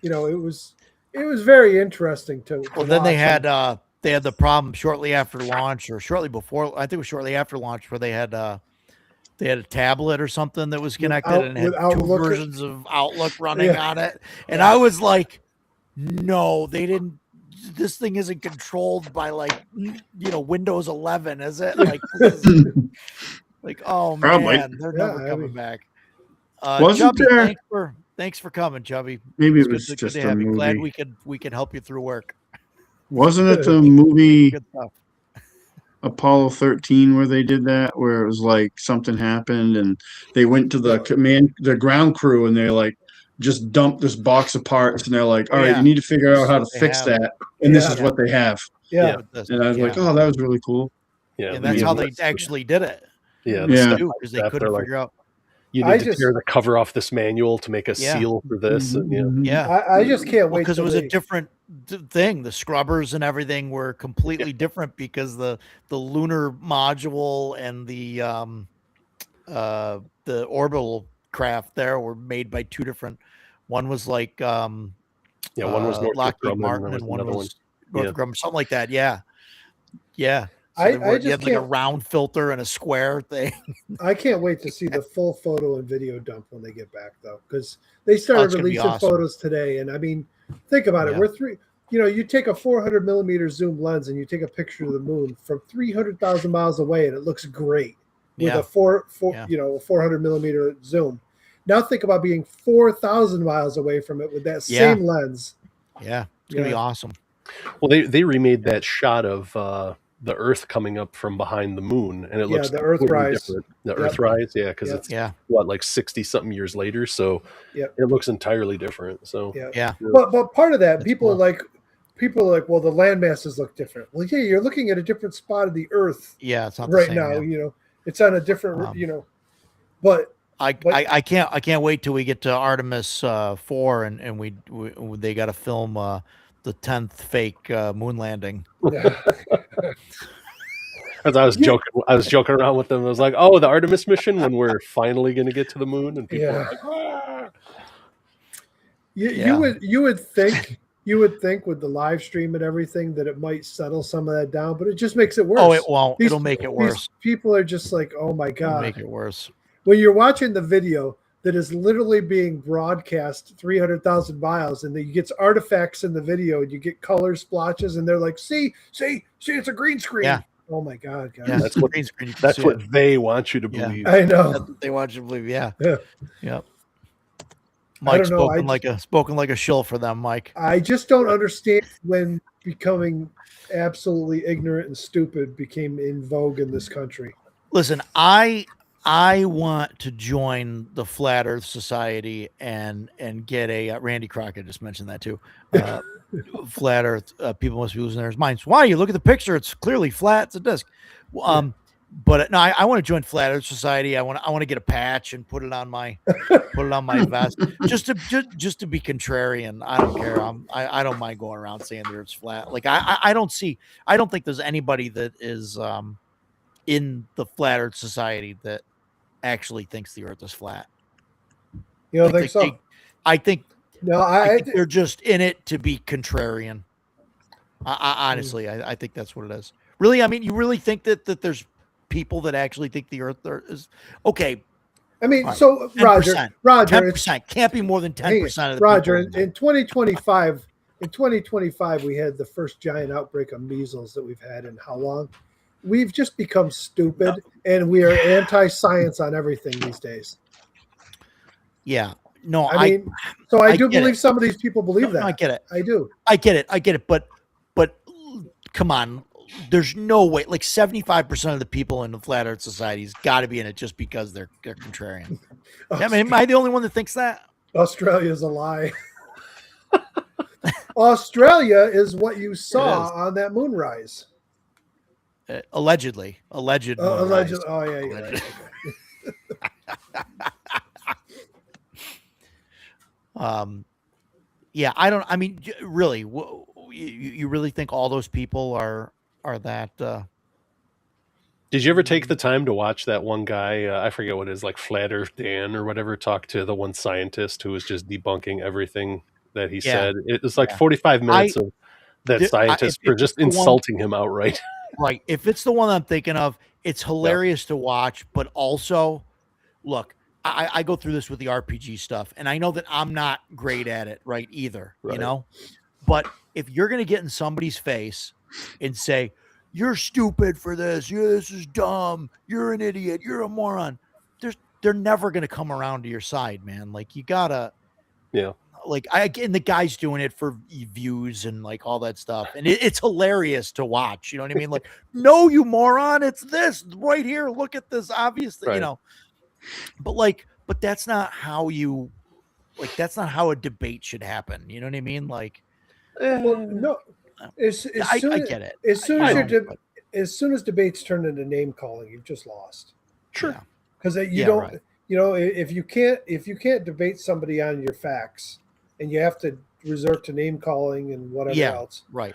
it was very interesting to Well, then they watch. had the problem shortly after launch, or shortly before. I think it was shortly after launch, where they had a tablet or something that was connected and had with 2 Outlook. versions of Outlook running on it. And I was like, no, they didn't. This thing isn't controlled by Windows 11, is it? Like, oh Probably. man, they're Yeah, never I coming mean- back. Wasn't Chubby, there- thanks for coming, Chubby. maybe It's it was good just to a have you. Glad movie. we could help you through work. Wasn't it the movie Good stuff. Apollo 13 where they did that, where it was like something happened and they went to the ground crew and they like just dumped this box of parts and they're like, all right, Yeah. you need to figure out how to This is what they fix have. that, and this Yeah. is what they have. Yeah. With this, And I was like, yeah. oh, that was really cool. Yeah, And that's how they that's- actually did it. Yeah, Yeah. Because they After, couldn't like, figure out. you need to tear the cover off this manual to make a seal for this. I just can't wait because it was a different thing. The scrubbers and everything were completely different because the lunar module and the orbital craft there were made by two different. One was like one was Northrop Lockheed Grumman, Martin, and one was Northrop Grumman, something like that. Yeah. So you had like a round filter and a square thing. I can't wait to see the full photo and video dump when they get back, though, because they started releasing photos today. And I mean, think about it. We're you take a 400 millimeter zoom lens and you take a picture of the moon from 300,000 miles away, and it looks great with a 400 millimeter zoom. Now think about being 4,000 miles away from it with that same lens. Yeah, it's gonna be awesome. Well, they remade that shot of the Earth coming up from behind the moon, and it looks the Earthrise. Different. The Earthrise, because it's like 60-something years later, so it looks entirely different. So but part of that, people are like, well, the land masses look different. Well, yeah, you're looking at a different spot of the Earth. Yeah, it's not right the same, now. It's on a different, but. I can't wait till we get to Artemis 4 and they got to film the 10th fake moon landing. As I was joking around with them. I was like, "Oh, the Artemis mission when we're finally going to get to the moon," and people are like, "Ah." You would think with the live stream and everything that it might settle some of that down, but it just makes it worse. Oh, it won't. It'll make it worse. People are just like, "Oh my god!" It'll make it worse. When you're watching the video that is literally being broadcast 300,000 miles, and then you get artifacts in the video, and you get color splotches, and they're like, see, it's a green screen. Yeah. Oh my god, guys. Yeah, that's what green screen. That's what they want you to believe. I know. That's what they want you to believe. Yeah. Yep. Mike spoken like a shill for them, Mike. I just don't understand when becoming absolutely ignorant and stupid became in vogue in this country. Listen, I want to join the Flat Earth Society and get a Randy Crockett just mentioned that too. Flat Earth people must be losing their minds. Why? You look at the picture; it's clearly flat. It's a disc. But no, I want to join Flat Earth Society. I want to get a patch and put it on my vest just to be contrarian. I don't care. I don't mind going around saying the Earth's flat. Like I don't think there's anybody that is in the Flat Earth Society that actually thinks the Earth is flat. You don't think so? I think I think they're just in it to be contrarian. Honestly, I think that's what it is. Really, I mean, you really think that there's people that actually think the Earth is okay? I mean, right. So 10%, Roger, 10% can't be more than 10% of the Roger. people. In 2025, we had the first giant outbreak of measles that we've had in how long? We've just become stupid, and we are anti-science on everything these days. Yeah. No, I mean, so I do believe some of these people believe that. I get it. I do. I get it. But come on, there's no way. Like 75% of the people in the Flat Earth Society's got to be in it just because they're contrarian. I mean, am I the only one that thinks that? Australia's a lie. Australia is what you saw on that moonrise. Allegedly. Allegedly. Oh yeah. Allegedly. Yeah, I don't. I mean, really, you really think all those people are that? Did you ever take the time to watch that one guy? I forget what it is, like Flat Earth Dan or whatever. Talk to the one scientist who was just debunking everything that he said. It was like 45 minutes of that scientist for just insulting him outright. Right. If it's the one I'm thinking of, it's hilarious to watch. But also, look, I go through this with the RPG stuff, and I know that I'm not great at it, right, either, you know? But if you're going to get in somebody's face and say, you're stupid for this, this is dumb, you're an idiot, you're a moron, they're never going to come around to your side, man. Like, you got to... Yeah. Like and the guy's doing it for views and like all that stuff, and it's hilarious to watch. You know what I mean? Like, no, you moron! It's this right here. Look at this. Obviously, you know. But that's not how that's not how a debate should happen. You know what I mean? Like, well, no. I get it. As soon as debates turn into name calling, you've just lost. Sure. Because if you can't debate somebody on your facts, and you have to resort to name calling and whatever Yeah. else. Right.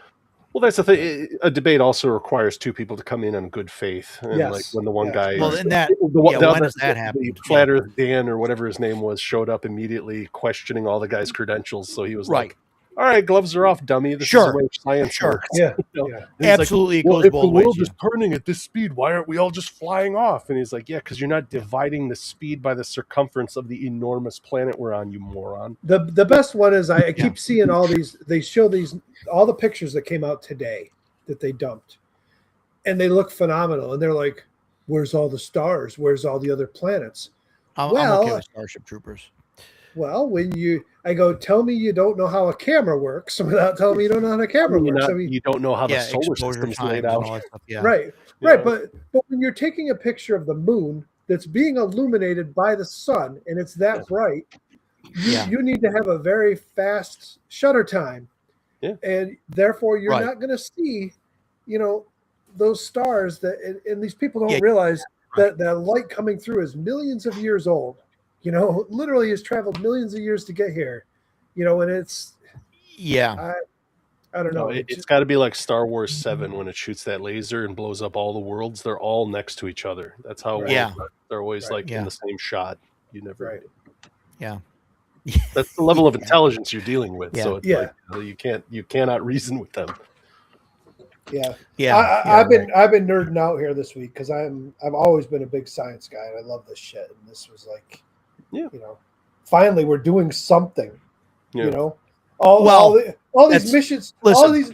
Well, that's the thing. A debate also requires two people to come in good faith. And Yes. like when the one Yeah. guy, Well, and that the when other- does that happen? The Flat Earth Dan or whatever his name was showed up immediately questioning all the guy's credentials. So he was Right. like, "All right, gloves are off, dummy. This is Sure. the way science Sure. works." Yeah. You know? Yeah. And he's like, Absolutely, it well, goes if both the ways. world Yeah. is turning at this speed, why aren't we all just flying off? And he's like, yeah, because you're not dividing the speed by the circumference of the enormous planet we're on, you moron. The best one is I keep seeing all these. They show all the pictures that came out today that they dumped, and they look phenomenal. And they're like, "Where's all the stars? Where's all the other planets?" I'm Well- okay with Starship Troopers. Well, I go, tell me you don't know how a camera works without telling me you don't know how a camera works. I mean, You don't know how the Yeah, solar exposure system's times laid and out. all that stuff. Yeah. right, You right. know? But when you're taking a picture of the moon that's being illuminated by the sun and it's that bright, you need to have a very fast shutter time. Yeah. And therefore you're Right. not going to see, those stars and these people don't Yeah. realize that light coming through is millions of years old. Literally has traveled millions of years to get here. And it's Yeah. I don't know. No, it's got to be like Star Wars 7 when it shoots that laser and blows up all the worlds. They're all next to each other. That's how Right. Yeah. they're always Right. like Yeah. in the same shot. You never. Right. Yeah. That's the level of Yeah. intelligence you're dealing with. Yeah. So it's Yeah. like you cannot reason with them. Yeah. Yeah. I've been nerding out here this week because I've always been a big science guy and I love this shit. And this was like, finally we're doing something. Yeah. All these that's- missions. listen. All these.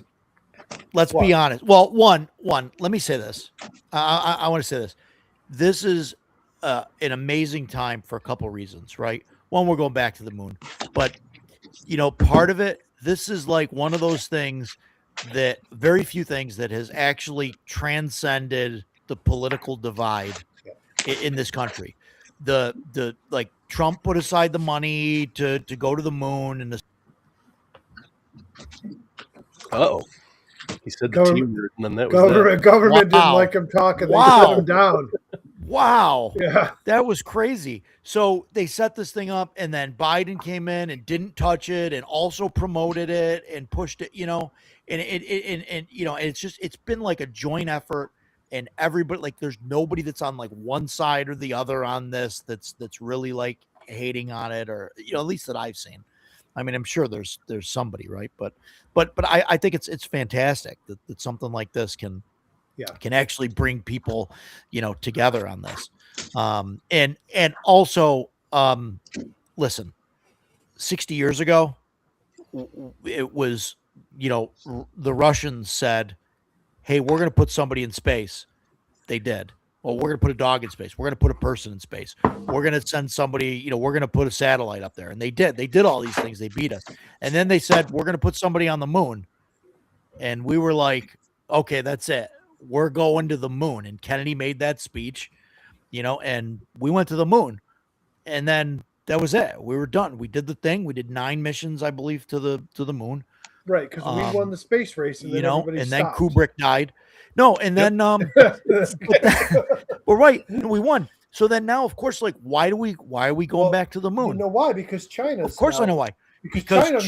Let's What? be honest. Well, one. Let me say this. I want to say this. This is an amazing time for a couple reasons, right? One, we're going back to the moon, but part of it. This is like one of those things that very few things that has actually transcended the political divide in this country. The like Trump put aside the money to go to the moon and He said the T Government- word, and then that was that. Government didn't Wow. like him talking. They Wow. shut him down. wow. Yeah. That was crazy. So they set this thing up, and then Biden came in and didn't touch it, and also promoted it and pushed it. And it's been like a joint effort, and everybody like there's nobody that's on like one side or the other on this that's really like hating on it, or at least that I've seen. I mean, I'm sure there's somebody, right? But I think it's fantastic that something like this can actually bring people, together on this. And also, listen, 60 years ago, it was, the Russians said, hey, we're going to put somebody in space. They did. Well, we're going to put a dog in space. We're going to put a person in space. We're going to send somebody, we're going to put a satellite up there. And they did. They did all these things. They beat us. And then they said, we're going to put somebody on the moon. And we were like, okay, that's it. We're going to the moon. And Kennedy made that speech, and we went to the moon. And then that was it. We were done. We did the thing. We did 9 missions, I believe, to the moon. Right, because we won the space race, and then everybody and stopped. then Kubrick died. No, and then well, right, we won. So then now, of course, like why are we going back to the You moon? know why? Because China. Of course, I know why. Because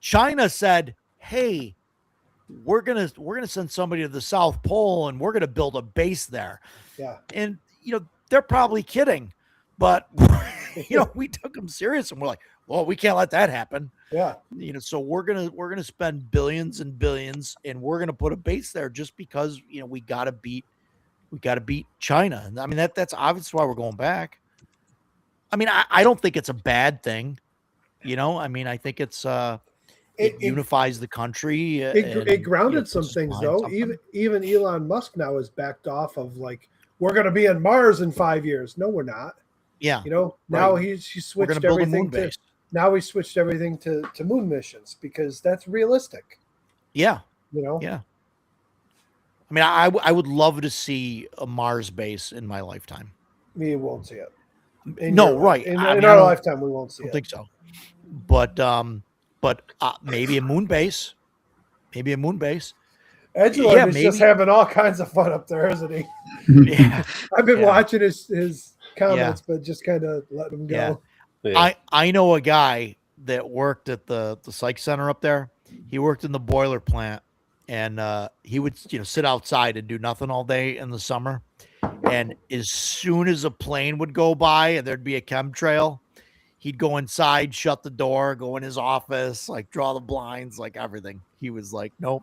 China said, "Hey, we're gonna send somebody to the South Pole, and we're gonna build a base there." Yeah. And they're probably kidding, but we took them serious, and we're like, "Well, we can't let that happen." Yeah. So we're gonna spend billions and billions, and we're gonna put a base there just because we gotta beat China. And I mean that's obviously why we're going back. I mean, I don't think it's a bad thing. I mean, I think it's it unifies the country. It grounded some puts us things behind though. something. Even Elon Musk now has backed off of like we're going to be on Mars in 5 years. No, we're not. Yeah. Now Right. he We're gonna switched build a everything moon to base. now he switched everything to moon missions because that's realistic. Yeah. Yeah. I mean, I would love to see a Mars base in my lifetime. We won't see it. Right. In I mean, our I don't- lifetime, we won't see I don't it. think so. But maybe a moon base. Maybe a moon base. Edgelord Yeah, is just maybe. having all kinds of fun up there, isn't he? Yeah. I've been Yeah. watching his comments, but just kind of let them go. Yeah. I know a guy that worked at the psych center up there. He worked in the boiler plant, and he would sit outside and do nothing all day in the summer. And as soon as a plane would go by and there'd be a chemtrail, he'd go inside, shut the door, go in his office, like draw the blinds, like everything. He was like, nope.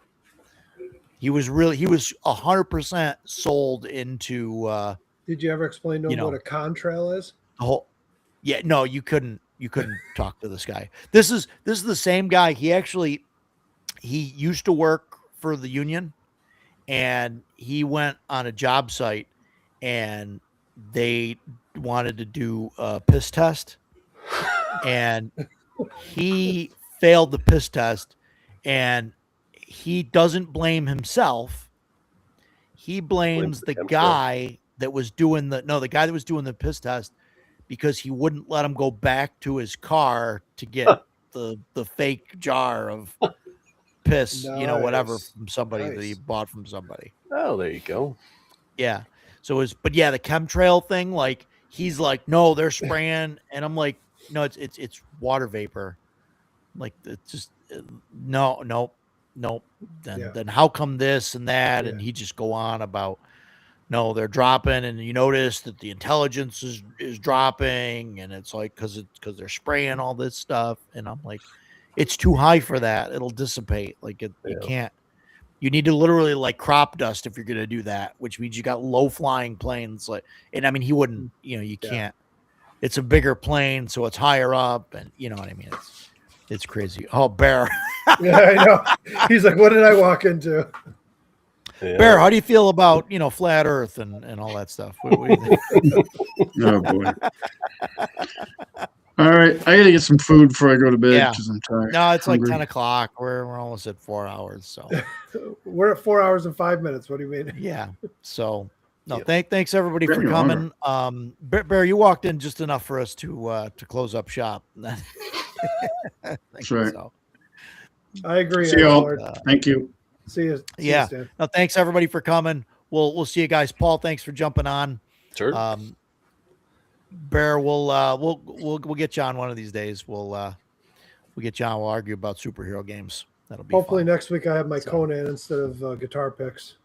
He was 100% sold into Did you ever explain to him what a contrail is? the whole. Yeah, no, you couldn't talk to this guy. This is the same guy. He used to work for the union, and he went on a job site, and they wanted to do a piss test, and he failed the piss test, and he doesn't blame himself. He blames the guy that was doing the guy that was doing the piss test, because he wouldn't let him go back to his car to get the fake jar of piss, whatever, from somebody that he bought from somebody. Oh, there you go. Yeah. So the chemtrail thing, like, he's like, no, they're spraying, and I'm like, no, it's water vapor. Like, it's just no. Then how come this and that? And he just go on about, no, they're dropping, and you notice that the intelligence is dropping, and it's like because they're spraying all this stuff, and I'm like, it's too high for that. It'll dissipate. Like, you can't. You need to literally like crop dust if you're going to do that, which means you got low flying planes. Like, and I mean, he wouldn't. You can't. It's a bigger plane, so it's higher up, and you know what I mean. It's crazy. Oh, Bear. Yeah, I know. He's like, what did I walk into? Yeah. Bear, how do you feel about flat Earth and all that stuff? What do you think? Oh boy. All right, I gotta get some food before I go to bed because I'm tired. No, it's hungry. like 10 o'clock. We're almost at 4 hours. So we're at 4 hours and 5 minutes. What do you mean? Yeah. So no, Yeah. thanks everybody for coming. Bear, you walked in just enough for us to close up shop. That's right. So. I agree. See y'all. Thank you. See you. Yeah. Stan. No, thanks everybody for coming. We'll see you guys. Paul, thanks for jumping on. Sure. Bear, we'll get you on one of these days. We'll get you on. We'll argue about superhero games. That'll be Hopefully fun. next week I have my Conan instead of guitar picks.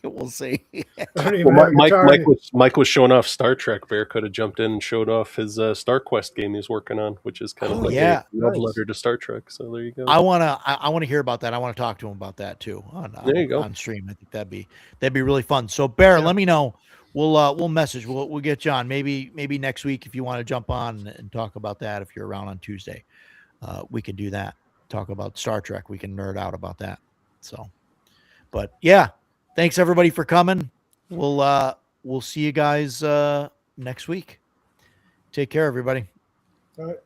We'll see. I don't even have a guitar. Mike was showing off Star Trek. Bear could have jumped in and showed off his Star Quest game he's working on, which is kind of like a love letter to Star Trek. So there you go. I wanna hear about that. I want to talk to him about that too there you go. on stream. I think that'd be really fun. So Bear, let me know. We'll message. We'll get you on. Maybe next week if you want to jump on and talk about that. If you're around on Tuesday, we can do that. Talk about Star Trek. We can nerd out about that. So, but yeah, thanks everybody for coming. We'll see you guys next week. Take care, everybody. All right.